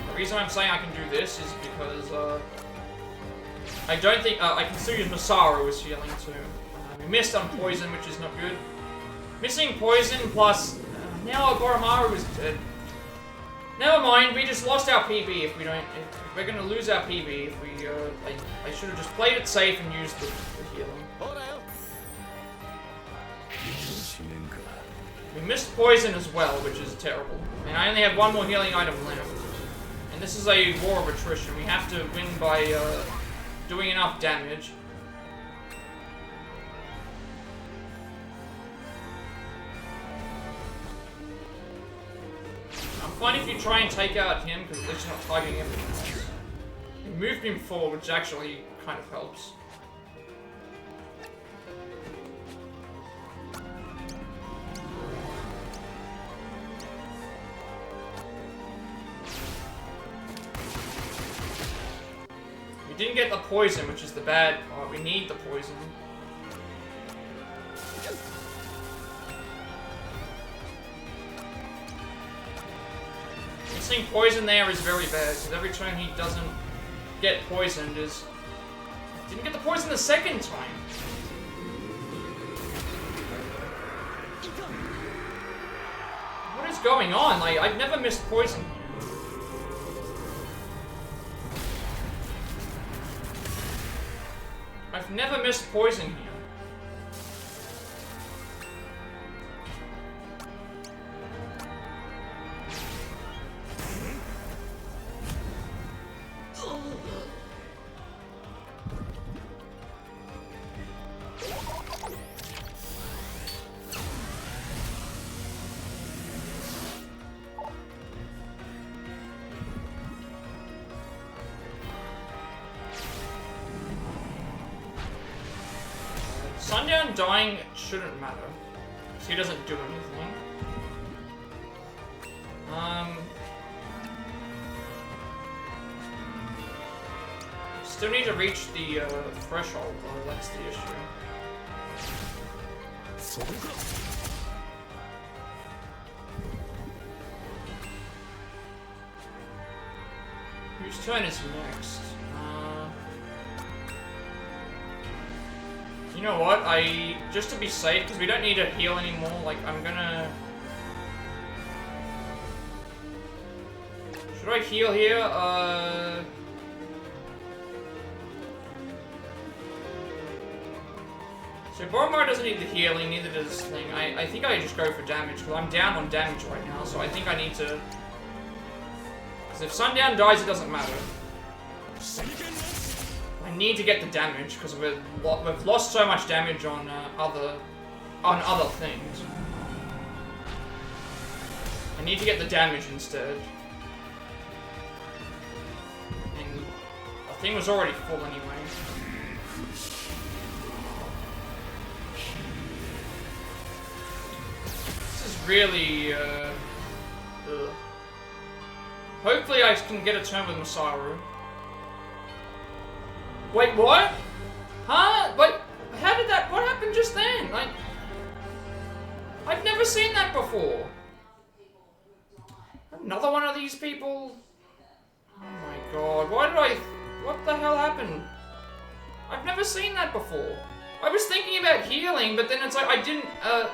The reason I'm saying I can do this is because I don't think I can still use Masaru as healing too. We missed on poison, which is not good. Missing poison plus now Goromaru is dead. Never mind, we just lost our PB if we don't. If we're gonna lose our PB if we I should have just played it safe and used the healing. We missed poison as well, which is terrible. And I only have one more healing item left. And this is a war of attrition. We have to win by doing enough damage. I'm fine if you try and take out him, because at least you're not targeting everything else. You moved him forward, which actually kind of helps. We didn't get the poison, which is the bad part. We need the poison. Missing poison there is very bad, because every time he doesn't get poisoned is... Didn't get the poison the second time! What is going on? Like, I've never missed poison here. I've never missed poison here. Sundown dying shouldn't matter. So he doesn't do anything. Still need to reach the threshold though, that's the issue. Whose turn is next? You know what? Just to be safe, because we don't need to heal anymore, like, I'm gonna... Should I heal here? So Boromar doesn't need the healing, neither does Thing. I think I just go for damage, because I'm down on damage right now, so I think I need to... Because if Sundown dies, it doesn't matter. I need to get the damage, because we've lost so much damage on other things. I need to get the damage instead. And the thing was already full anyway. Really, hopefully I can get a turn with Masaru. Wait, what? Huh? Wait, how did that, what happened just then? Like, I've never seen that before. Another one of these people? Oh my god, what the hell happened? I've never seen that before. I was thinking about healing, but then it's like, I didn't, oh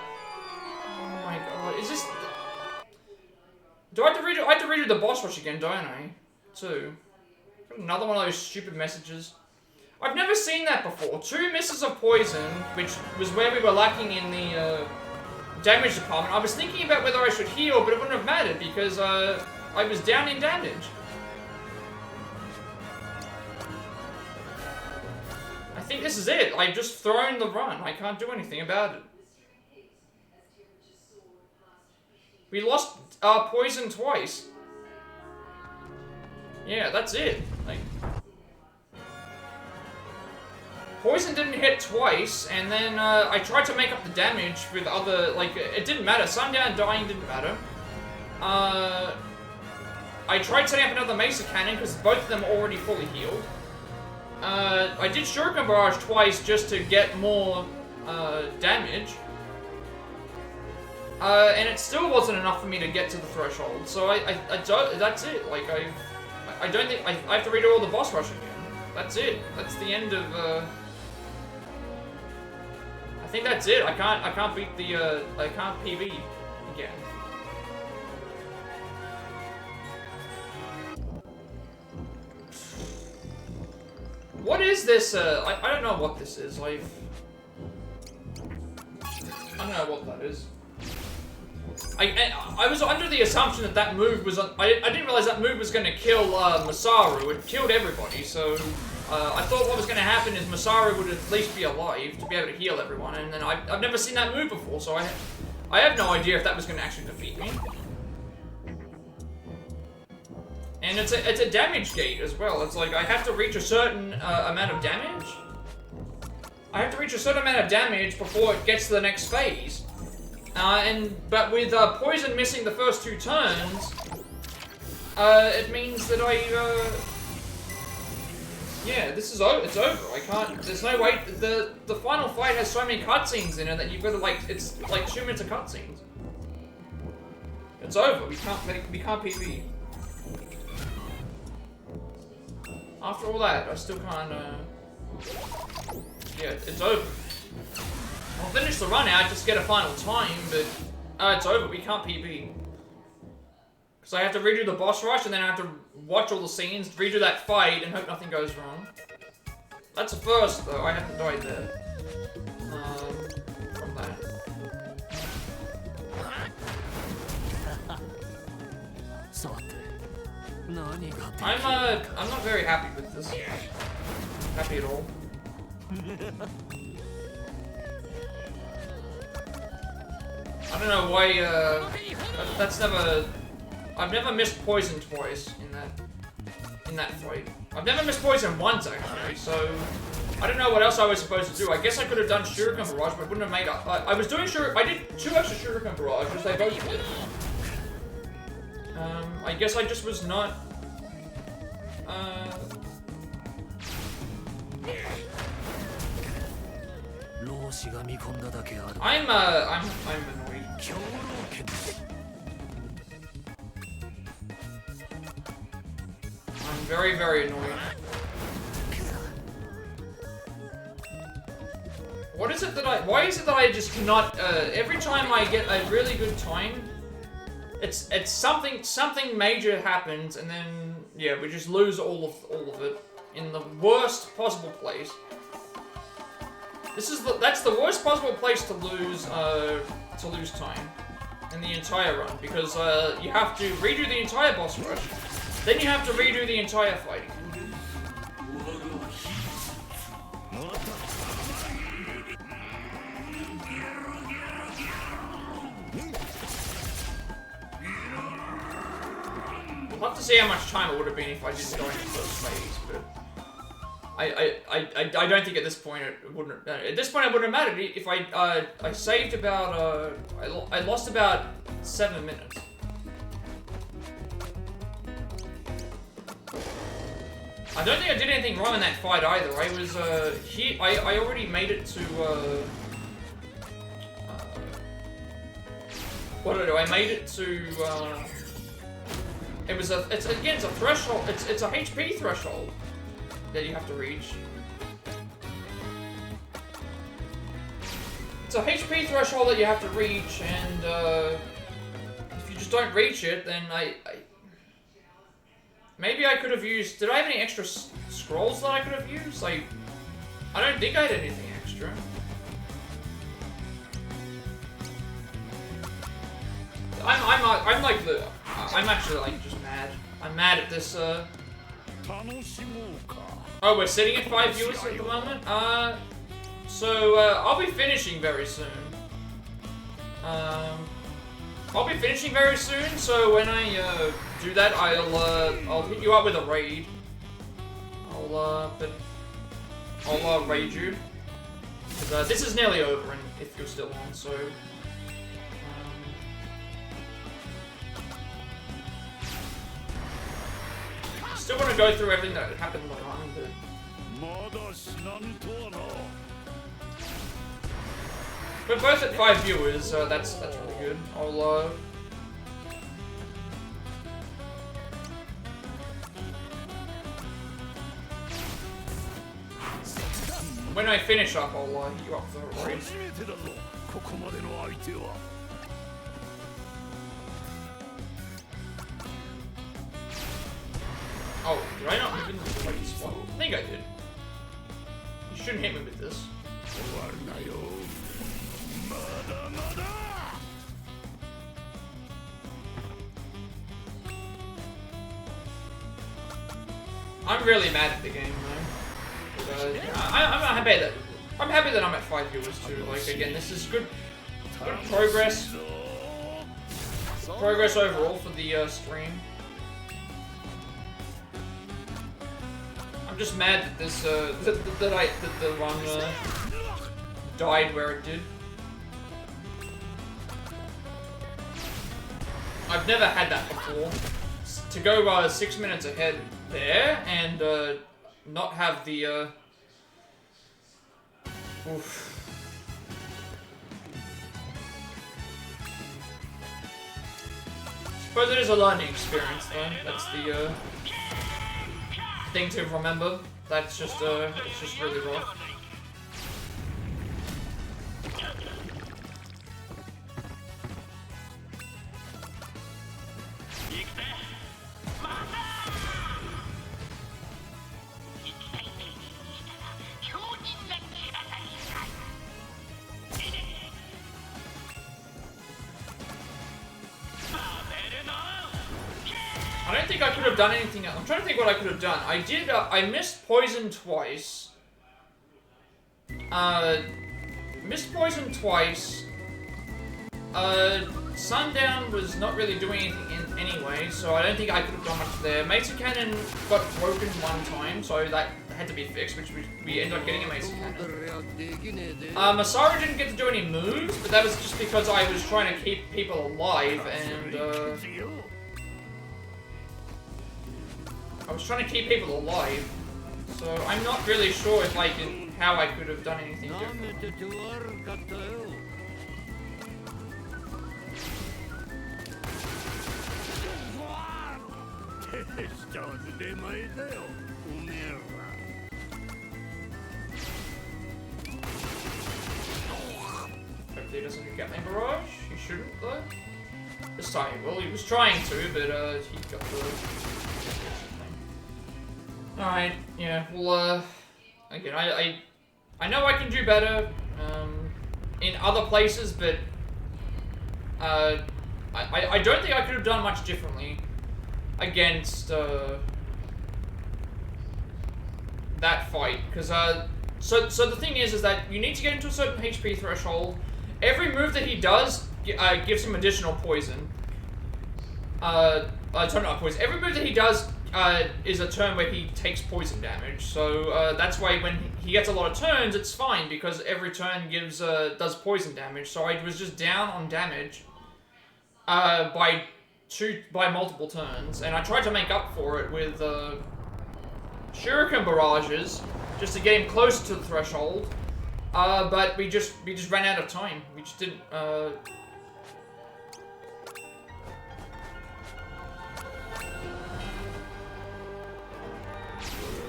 my god, is this... Do I have to redo... I have to redo the boss rush again, don't I? Too. Another one of those stupid messages. I've never seen that before. 2 misses of poison, which was where we were lacking in the damage department. I was thinking about whether I should heal, but it wouldn't have mattered because I was down in damage. I think this is it. I've just thrown the run. I can't do anything about it. We lost poison twice. Yeah, that's it. Like, poison didn't hit twice, and then I tried to make up the damage with other, like, it didn't matter. Sundown dying didn't matter. I tried setting up another Mesa Cannon because both of them are already fully healed. I did Shuriken Barrage twice just to get more damage. And it still wasn't enough for me to get to the threshold, so I don't, that's it. Like, I don't think, I have to redo all the boss rush again. That's it. That's the end of, I think that's it. I can't beat the, I can't PB again. What is this, I don't know what this is, like... I don't know what that is. I was under the assumption that that move was... I didn't realize that move was going to kill Masaru. It killed everybody, so... I thought what was going to happen is Masaru would at least be alive to be able to heal everyone, and then I've never seen that move before, so I have no idea if that was going to actually defeat me. And it's a damage gate as well. It's like I have to reach a certain amount of damage. I have to reach a certain amount of damage before it gets to the next phase. But with poison missing the first 2 turns, it means that yeah, this is over. It's over. I can't. There's no way. The final fight has so many cutscenes in it that you've got to like. It's like 2 minutes of cutscenes. It's over. We can't PB. After all that, I still can't. Yeah, it's over. I'll finish the run out, just get a final time, but it's over. We can't PB. Because I have to redo the boss rush, and then I have to watch all the scenes, redo that fight, and hope nothing goes wrong. That's a first, though. I haven't died there. From that. I'm not very happy with this. Happy at all. I don't know why, that's never... I've never missed poison twice in that fight. I've never missed poison once, actually, so... I don't know what else I was supposed to do. I guess I could have done Shuriken Barrage, but I wouldn't have made up. I was doing I did 2 extra Shuriken Barrages, they both did. I guess I just was not... I'm annoyed. I'm very, very annoyed. What is it that why is it that I just cannot, every time I get a really good time, it's something major happens, and then, yeah, we just lose all of it in the worst possible place. That's the worst possible place to lose time in the entire run, because you have to redo the entire boss rush, then you have to redo the entire fighting. We'll have to see how much time it would have been if I didn't go into the first phase, but I don't think at this point it wouldn't. At this point, it wouldn't have mattered if I saved about I lost about 7 minutes. I don't think I did anything wrong in that fight either. I was I already made it to what did I do? I made it to it's a threshold. It's a HP threshold that you have to reach. It's a HP threshold that you have to reach, and if you just don't reach it, then maybe I could have used... Did I have any extra scrolls that I could have used? I don't think I had anything extra. I'm actually like just mad. I'm mad at this. Oh, we're sitting at 5 viewers at the moment. So I'll be finishing very soon. I'll be finishing very soon. So when I do that, I'll hit you up with a raid. I'll raid you. 'Cause, this is nearly over, and if you're still on, so. Still want to go through everything that happened later on, but... We're both at 5 viewers, that's really good. When I finish up, I'll hit you up for a raid. Oh, did I not hit him with the lucky swap? I think I did. You shouldn't hit me with this. I'm really mad at the game though. But, I'm happy that I'm at 5 viewers too. Like again, this is good progress. Progress overall for the stream. I'm just mad that this that the run died where it did. I've never had that before. To go 6 minutes ahead there and not have the oof. Suppose it is a learning experience though. That's the thing to remember. That's just it's just really rough. I don't think I could have done anything else. I'm trying to think what I could have done. I did, I missed poison twice. Missed poison twice. Sundown was not really doing anything anyway, so I don't think I could have done much there. Mason Cannon got broken one time, so that had to be fixed, which we ended up getting a Mason Cannon. Masaru didn't get to do any moves, but that was just because I was trying to keep people alive, and I was trying to keep people alive. So I'm not really sure if how I could have done anything different. Hopefully he doesn't get my barrage. He shouldn't though. This time, well, he was trying to, but he got the. Alright, yeah. Well, again, I know I can do better in other places, but I don't think I could have done much differently against that fight, because so the thing is that you need to get into a certain HP threshold. Every move that he does gives him additional poison. Sorry, not poison. Every move that he does is a turn where he takes poison damage. So that's why when he gets a lot of turns, it's fine, because every turn does poison damage. So I was just down on damage by multiple turns, and I tried to make up for it with shuriken barrages just to get him closer to the threshold. But we just ran out of time. We just didn't.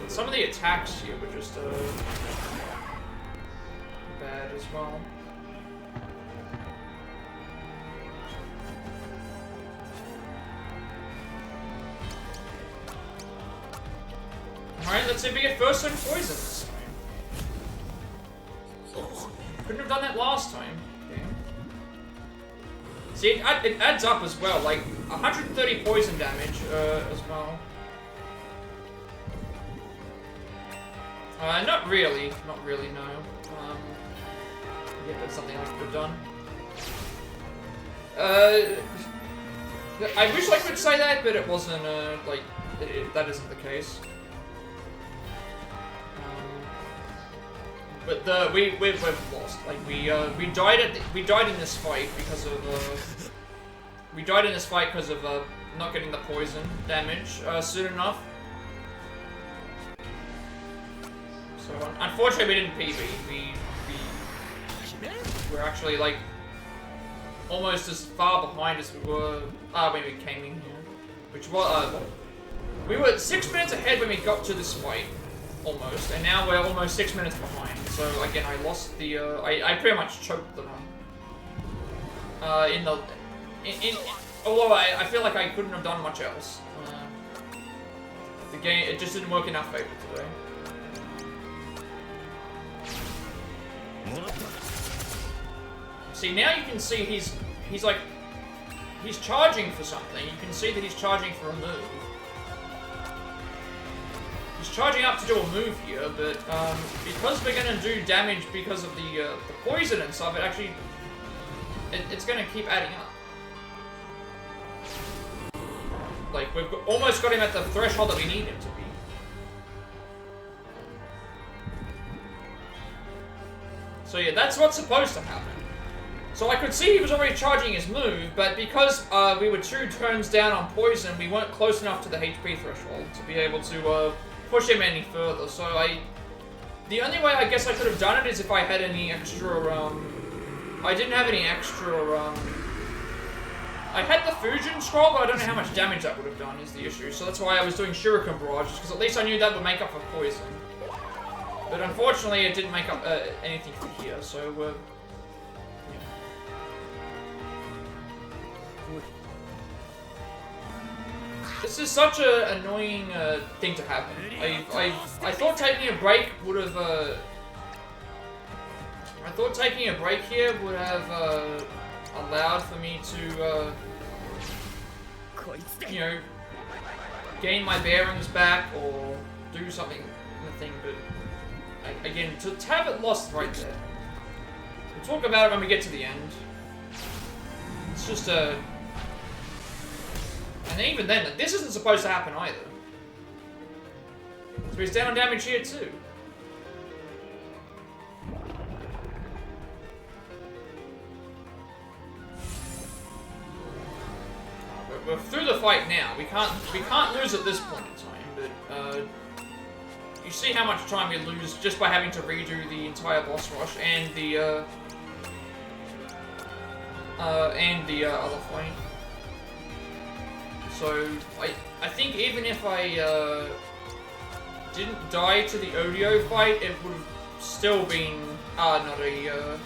Some of the attacks here were just bad as well. Alright, let's see if we get first turn poison this time. Couldn't have done that last time. Okay. See, it adds up as well, like 130 poison damage as well. Not really, no. Yeah, that's something I could have done. I wish I could say that, but it wasn't, that isn't the case. But we've lost. Like we died in this fight because of not getting the poison damage soon enough. So unfortunately we didn't PB. We're actually like almost as far behind as we were when we came in here, which was we were 6 minutes ahead when we got to this fight. Almost, and now we're almost 6 minutes behind. So again, I lost the. I pretty much choked the run. Although I feel like I couldn't have done much else. The game, it just didn't work in our favor today. See, now you can see he's charging for something. You can see that he's charging for a move. He's charging up to do a move here, but because we're going to do damage because of the poison and stuff, it's going to keep adding up. Like, we've almost got him at the threshold that we need him to be. So yeah, that's what's supposed to happen. So I could see he was already charging his move, but because we were 2 turns down on poison, we weren't close enough to the HP threshold to be able to push him any further. So the only way I guess I could have done it is if I had any extra, I didn't have any extra, I had the Fusion Scroll, but I don't know how much damage that would have done is the issue. So that's why I was doing Shuriken Barrages, because at least I knew that would make up for poison. But unfortunately, it didn't make up anything for here, so, yeah. This is such an annoying thing to happen. I thought taking a break would have, I thought taking a break here would have, allowed for me to, you know, gain my bearings back or do something in the thing, but again, to have it lost right there. We'll talk about it when we get to the end. It's just a... And even then, this isn't supposed to happen either. So he's down on damage here too. We're through the fight now. We can't lose at this point in time, but you see how much time we lose just by having to redo the entire boss rush and the other fight. So I think even if I didn't die to the Odio fight, it would have still been not a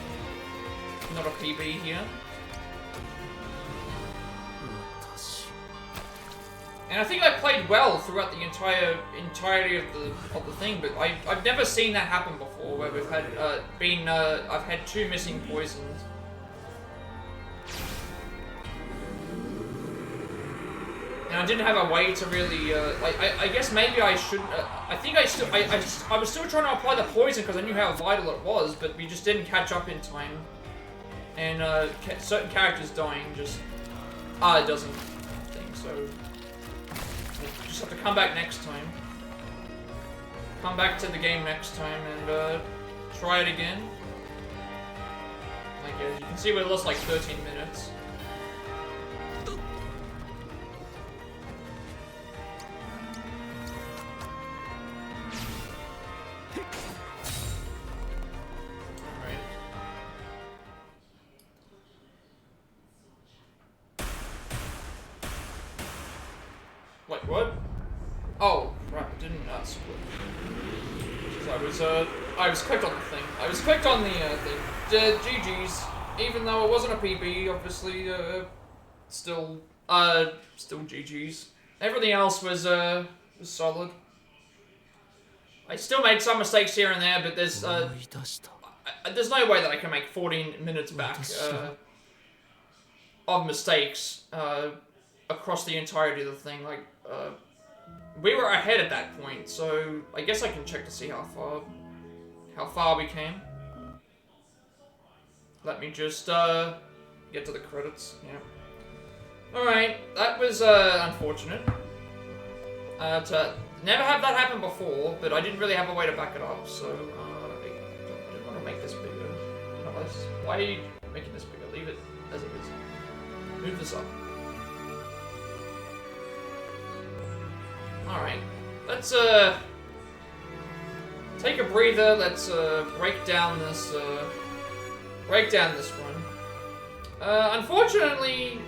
PB here. And I think I played well throughout the entirety of the thing, but I've never seen that happen before, where we've had I've had 2 missing poisons. And I didn't have a way to really I guess maybe I shouldn't. I think I was still trying to apply the poison because I knew how vital it was, but we just didn't catch up in time. And certain characters dying just it doesn't thing so. Just have to come back next time. Come back to the game next time and try it again. Like, yeah, you can see we lost like 13 minutes. Alright. Wait, what? Oh, right, didn't split. So I was clicked on the thing. I was clicked on the thing. GG's. Even though it wasn't a PB, obviously, still GG's. Everything else was solid. I still made some mistakes here and there, but there's no way that I can make 14 minutes back of mistakes across the entirety of the thing. Like, we were ahead at that point, so I guess I can check to see how far we came. Let me just get to the credits. Yeah. All right, that was unfortunate. To never have that happen before, but I didn't really have a way to back it up, so I didn't want to make this bigger. No, why are you making this bigger? Leave it as it is. Move this up. Alright, let's take a breather, let's break down this run. Unfortunately,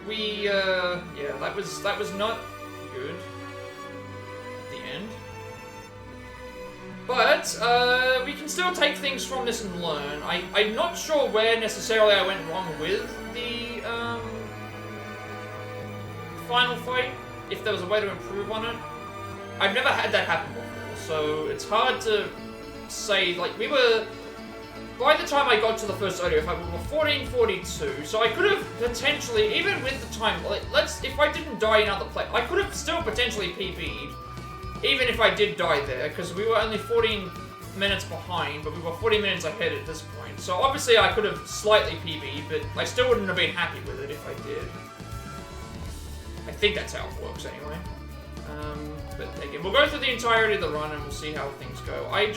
we yeah, that was not good at the end. But we can still take things from this and learn. I'm not sure where necessarily I went wrong with the final fight. If there was a way to improve on it. I've never had that happen before, so it's hard to say, like, we were, by the time I got to the first audio fight, we were 14:42, so I could have potentially, even with the time, like, if I didn't die in other play, I could have still potentially PB'd, even if I did die there, because we were only 14 minutes behind, but we were 40 minutes ahead at this point, so obviously I could have slightly PB'd, but I still wouldn't have been happy with it if I did. I think that's how it works anyway. But again, we'll go through the entirety of the run and we'll see how things go. I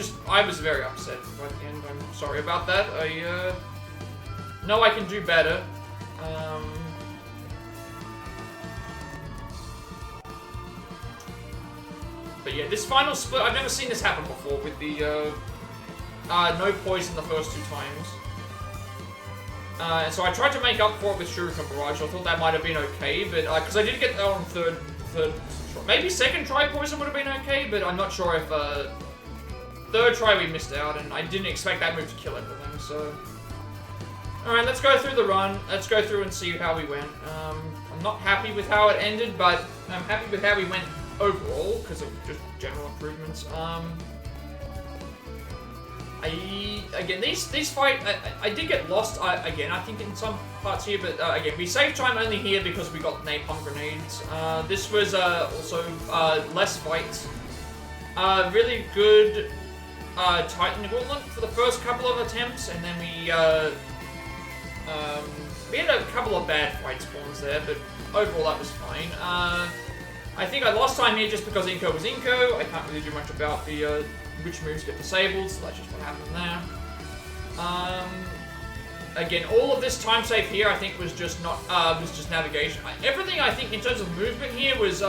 was very upset by the end. I'm sorry about that. I know I can do better. But yeah, this final split, I've never seen this happen before with the no poison the first 2 times. And so I tried to make up for it with Shuriken Barrage. I thought that might have been okay, but because I did get that on third try. Maybe second try poison would have been okay, but I'm not sure if third try we missed out, and I didn't expect that move to kill everything. So, all right, let's go through the run. Let's go through and see how we went. I'm not happy with how it ended, but I'm happy with how we went overall because of just general improvements. Again, these fight, I did get lost, again, I think in some parts here, but again, we saved time only here because we got napalm grenades. This was also less fights. Really good Titan equivalent for the first couple of attempts, and then we had a couple of bad fight spawns there, but overall that was fine. I think I lost time here just because Inko was Inko. I can't really do much about the which moves get disabled, so that's just what happened there. Again, all of this time save here I think was just not was just navigation. Everything I think in terms of movement here was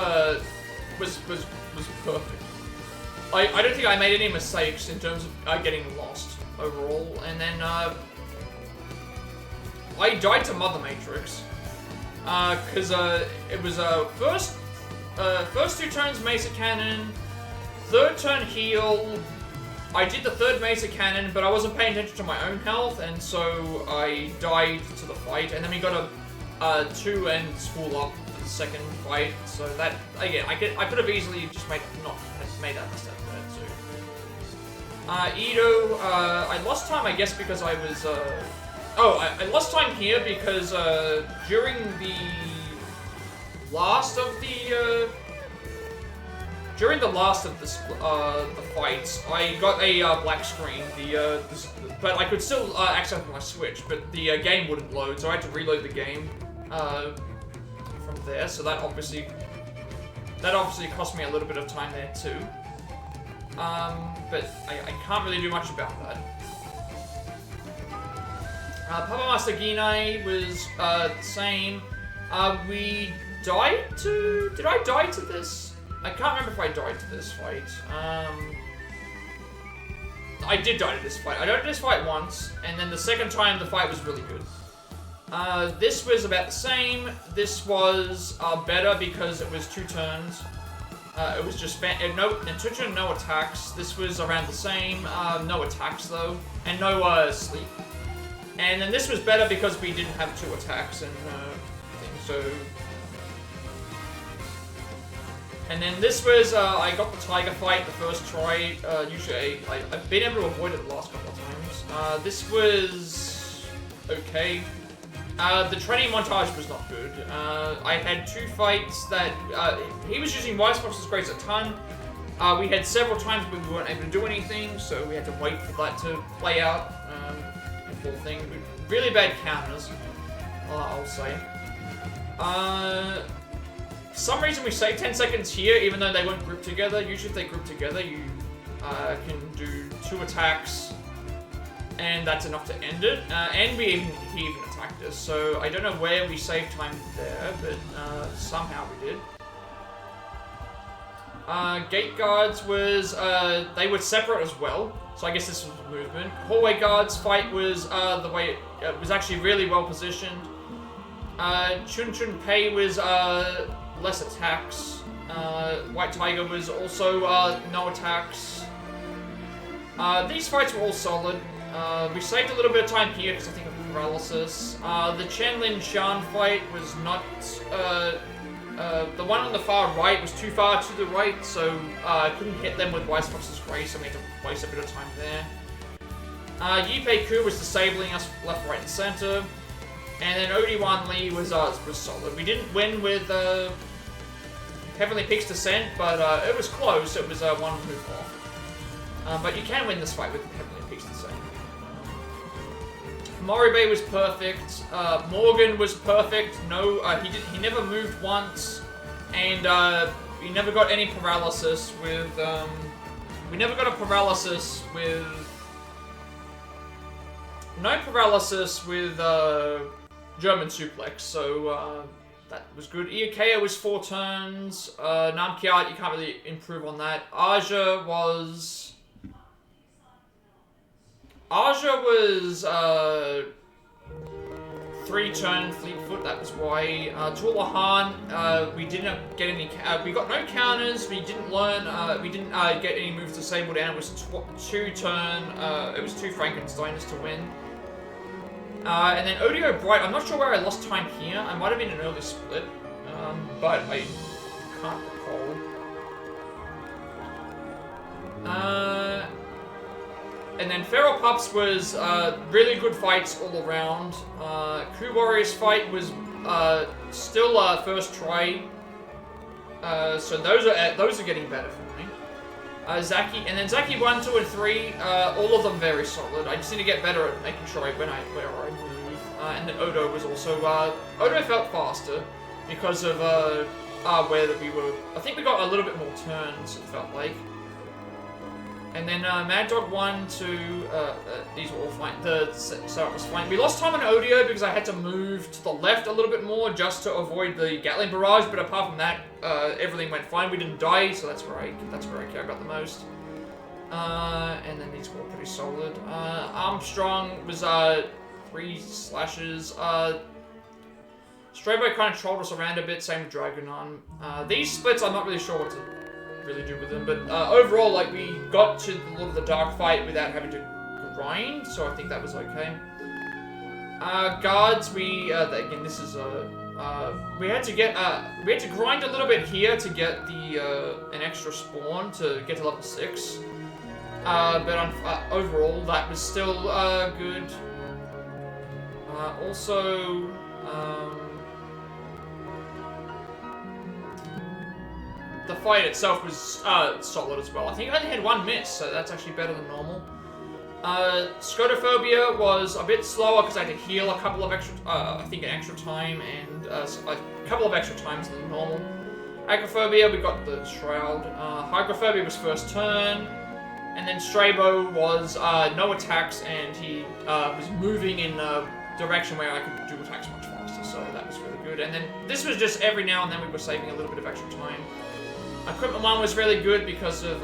perfect. I don't think I made any mistakes in terms of getting lost overall. And then I died to Mother Matrix because it was first 2 turns Mesa Cannon, 3rd turn heal. I did the 3rd Mesa Cannon, but I wasn't paying attention to my own health, and so I died to the fight. And then we got a 2 and spool up for the 2nd fight. So that again, I could have easily just made that mistake there too. Ito, I lost time, I guess, because I was. I lost time here because during the last of the fights, I got a black screen. But I could still access my Switch, but the game wouldn't load, so I had to reload the game from there. So that obviously cost me a little bit of time there too. But I can't really do much about that. Papa Master Ginai was the same. We died to... Did I die to this? I can't remember if I died to this fight. I did die to this fight. I died to this fight once, and then the 2nd time the fight was really good. This was about the same. This was better because it was 2 turns. It was just in 2 turns, no attacks. This was around the same. No attacks though, and no sleep. And then this was better because we didn't have 2 attacks and things. So. And then this was, I got the tiger fight the first try. Usually, I've been able to avoid it the last couple of times. This was okay. The training montage was not good. I had 2 fights that, he was using Wise Fox's Grace a ton. We had several times where we weren't able to do anything, so we had to wait for that to play out. The full thing. Really bad counters, I'll say. For some reason we saved 10 seconds here, even though they weren't grouped together. Usually if they group together, you can do 2 attacks, and that's enough to end it. And he even attacked us, so I don't know where we saved time there, but somehow we did. Gate guards was, they were separate as well, so I guess this was the movement. Hallway guards fight was the way it was actually really well positioned. Chun Chun Pei was less attacks. White Tiger was also no attacks. These fights were all solid. We saved a little bit of time here because I think of paralysis. The Chen Lin Shan fight was not. The one on the far right was too far to the right, so I couldn't hit them with Wise Fox's Grace, so we had to waste a bit of time there. Yipei Ku was disabling us left, right, and center. And then Odi-Wan Lee was solid. We didn't win with Heavenly Peak's Descent, but it was close. It was 1 move off. But you can win this fight with Heavenly Peak's Descent. Moribei was perfect. Morgan was perfect. No, he never moved once, and he never got any paralysis with. We never got a paralysis with. No paralysis with German suplex, so that was good. Iokea was 4 turns. Namkiat, you can't really improve on that. Aja was 3-turn Fleetfoot, that was why. Tulahan, we didn't get any, we got no counters, we didn't learn, we didn't get any moves disabled, and it was 2-turn, it was 2 Frankensteiners to win. And then Odio Bright, I'm not sure where I lost time here. I might have been an early split, but I can't recall. And then Feral Pups was really good fights all around. Coup Warriors fight was still first try, so those are getting better for me. Zaki, and then Zaki 1, 2, and 3, all of them very solid. I just need to get better at making sure where I move. And then Odo was also, Odo felt faster because of where we were. I think we got a little bit more turns. It felt like. And then Mad Dog 1, 2, these were all fine. So it was fine. We lost time on Odio because I had to move to the left a little bit more just to avoid the Gatling barrage. But apart from that, everything went fine. We didn't die, so that's where I care about the most. And then these were all pretty solid. Armstrong was 3 slashes. Strayboy kind of trolled us around a bit. Same with Dragonon. These splits, I'm not really sure what to really do with them, but overall, like, we got to a lot of the dark fight without having to grind, so I think that was okay. Guards, again, this is we had to grind a little bit here to get an extra spawn to get to level 6. But overall, that was still good. Also, the fight itself was solid as well. I think I only had 1 miss, so that's actually better than normal. Scotophobia was a bit slower because I had to heal a couple of extra, I think an extra time, and a couple of extra times than normal. Agrophobia, we got the Shroud. Hygrophobia was first turn, and then Strabo was no attacks, and he was moving in a direction where I could do attacks much faster, so that was really good. And then this was just every now and then we were saving a little bit of extra time. Equipment 1 was really good because of,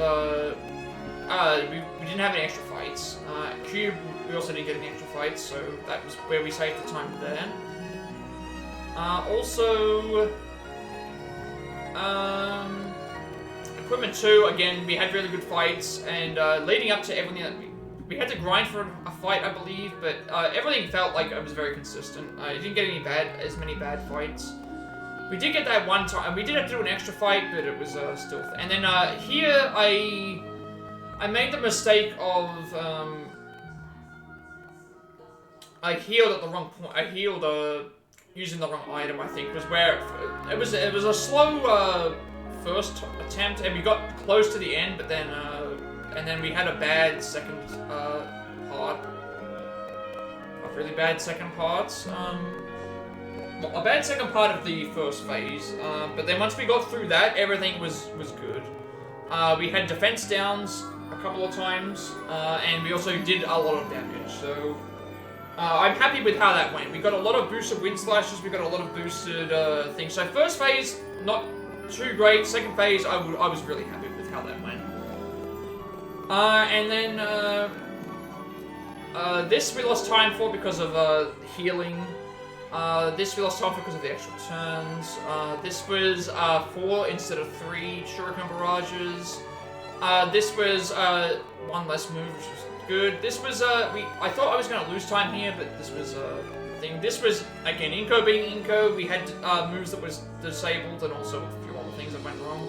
we didn't have any extra fights. Cube, we also didn't get any extra fights, so that was where we saved the time there. Also, Equipment 2, again, we had really good fights, and leading up to everything that we had to grind for a fight, I believe, but everything felt like it was very consistent. I didn't get as many bad fights. We did get that one time. We did have to do an extra fight, but it was still. And then here I made the mistake of I healed at the wrong point. I healed using the wrong item. I think was where it was a slow first attempt, and we got close to the end, but then and then we had a bad second part. A really bad second part. A bad second part of the first phase, but then once we got through that, everything was good. We had defense downs a couple of times, and we also did a lot of damage, so I'm happy with how that went. We got a lot of boosted wind slashes, we got a lot of boosted things. So first phase, not too great. Second phase, I was really happy with how that went. And then this we lost time for because of healing. This we lost time for because of the extra turns. This was 4 instead of 3 shuriken barrages. This was 1 less move, which was good. This was I thought I was going to lose time here, but this was thing. This was again Inko being Inko. We had moves that was disabled, and also a few other things that went wrong.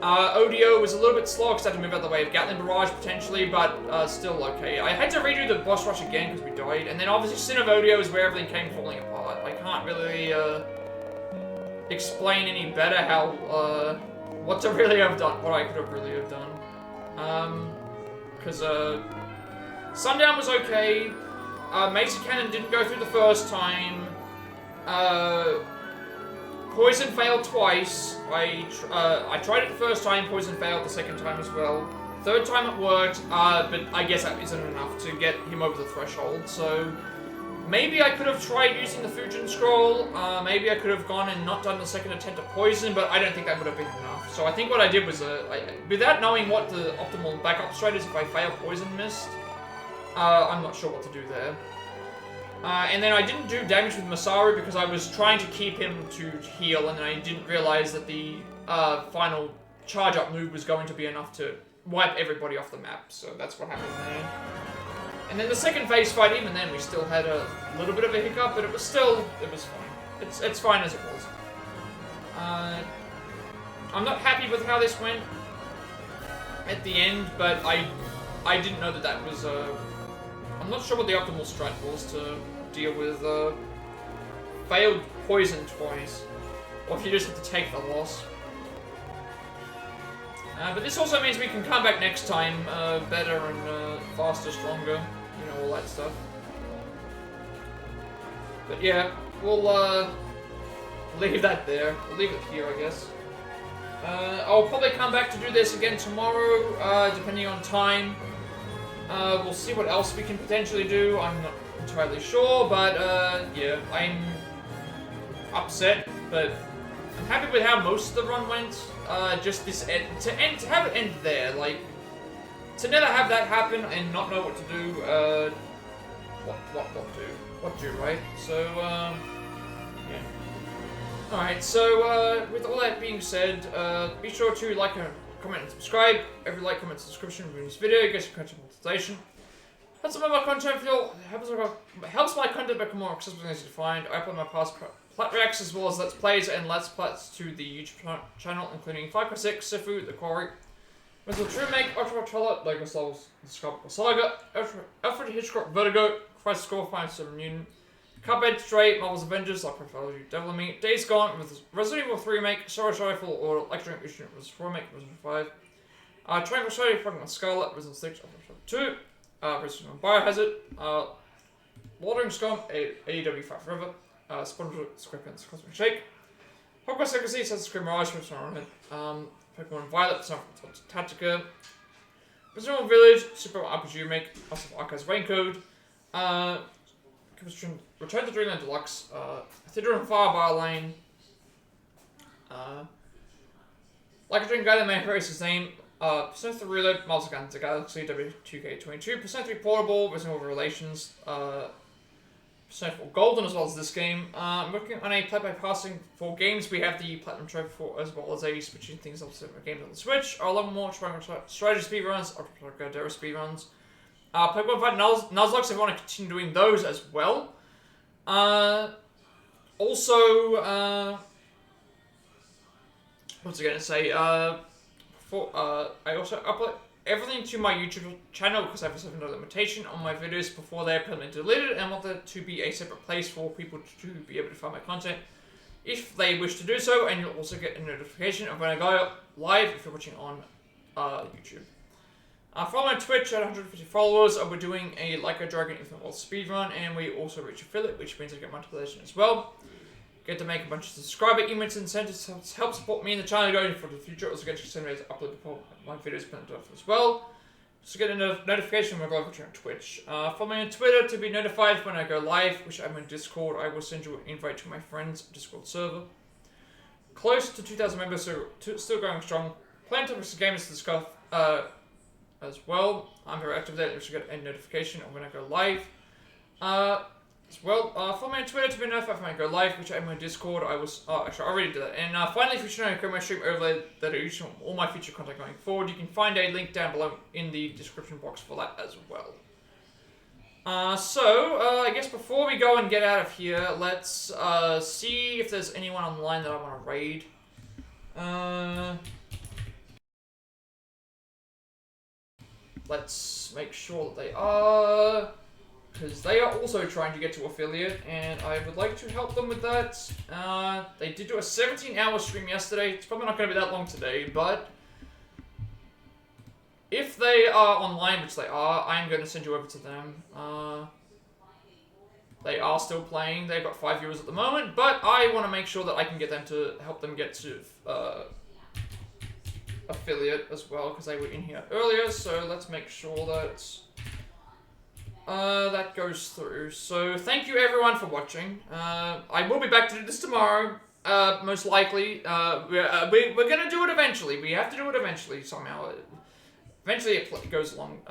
Odio was a little bit slow because I had to move out the way of Gatling Barrage potentially, but still okay. I had to redo the boss rush again because we died, and then obviously Sin of Odio is where everything came falling apart. I can't really explain any better how what to really have done, what I could have really have done. Because Sundown was okay. Mesa Cannon didn't go through the first time. Poison failed twice. I tried it the first time, poison failed the second time as well. Third time it worked, but I guess that isn't enough to get him over the threshold, so maybe I could have tried using the Fujin Scroll, maybe I could have gone and not done the second attempt at poison, but I don't think that would have been enough. So I think what I did was, without knowing what the optimal backup strat is if I fail poison mist, I'm not sure what to do there. And then I didn't do damage with Masaru because I was trying to keep him to heal, and then I didn't realize that the final charge-up move was going to be enough to wipe everybody off the map, so that's what happened there. And then the second phase fight, even then, we still had a little bit of a hiccup, but it was fine. It's fine as it was. I'm not happy with how this went at the end, but I didn't know that was I'm not sure what the optimal strat was to deal with failed poison twice, or if you just have to take the loss. But this also means we can come back next time better and faster, stronger, you know, all that stuff. But yeah, we'll leave that there. We'll leave it here, I guess. I'll probably come back to do this again tomorrow, depending on time. We'll see what else we can potentially do. I'm not entirely sure, but yeah, I'm upset, but I'm happy with how most of the run went. Just this to have it end there, like to never have that happen and not know what to do. What do, right? So yeah. All right. So with all that being said, be sure to like, comment, and subscribe. Every like, comment, subscription of this video gets you content monetization. Helps my content feel helps my content become more accessible and easy to find. I upload my past Plat reacts as well as Let's Plays and Let's Plats to the YouTube channel, including 5x6, Sifu, The Quarry, Resident True Make, Ultra Charlotte, Lego Souls, Saga, Alfred Hitchcock, Vertigo, Christ Score, Fine 7 Mutant, Cuphead, Stray, Marvel's Avengers, Like Mythology, Devil and Me, Days Gone, Resident Evil 3 Remake, Sorrow Rifle, or Electric Mission, Resident 4 Remake, Resident 5, Triangle Shady, Fucking Scarlet, Resident 6, Resident 2, Resident Evil Biohazard, Watering Scum, AEW 5 Forever, SpongeBob SquarePants Cosmic Shake, Hogwarts Legacy, Assassin's Creed Mirage, Pokemon Violet, Tactica, Resident Evil Village, Super RPG Remake, House of Archives Raincode, Return to Dreamland Deluxe, Theater on Fire Bar Lane, Like a Dream Guide, My Race's Name, Persona 3 Reload, Miles Guns the Galaxy, W2K22, Persona 3 Portable, Resident Evil Relations, Persona 4 Golden, as well as this game. I'm working on a play-by passing for games. We have the Platinum Trophy for, as well as a switching things up to games on the Switch. Or a lot more strategy speedruns, or Gardera speedruns. Pokemon Fight Nuzlocke, if you want to continue doing those as well. Also, what's I going to say? I also upload everything to my YouTube channel because I have a $7 limitation on my videos before they're permanently deleted, and want there to be a separate place for people to be able to find my content if they wish to do so, and you'll also get a notification of when I go live if you're watching on YouTube. Follow my Twitch at 150 followers. We're doing a Like a Dragon Infinite World speedrun, and we also reach affiliate, which means I get monetization as well. Get to make a bunch of subscriber emotes and incentives to help support me in the channel going for the future. Also get to send me to upload before my videos put off as well. So get a notification when I go over on Twitch. Follow me on Twitter to be notified when I go live, which I'm in Discord. I will send you an invite to my friend's Discord server. Close to 2,000 members, so still going strong. Plenty of gamers to discuss as well. I'm very active there. You should get a notification of when I go live. As well, follow me on Twitter to be notified when I go live, which I'm in Discord. Actually, I already did that. And finally, if you should know my stream overlay that I use all my future content going forward, you can find a link down below in the description box for that as well. I guess before we go and get out of here, let's see if there's anyone online that I want to raid. Let's make sure that they are, because they are also trying to get to affiliate, and I would like to help them with that. They did do a 17-hour stream yesterday. It's probably not going to be that long today, but if they are online, which they are, I'm going to send you over to them. They are still playing. They've got 5 viewers at the moment, but I want to make sure that I can get them to help them get to affiliate as well, because they were in here earlier. So let's make sure that that goes through. So thank you everyone for watching. I will be back to do this tomorrow, most likely. We're gonna do it eventually. We have to do it eventually somehow. Eventually it goes along.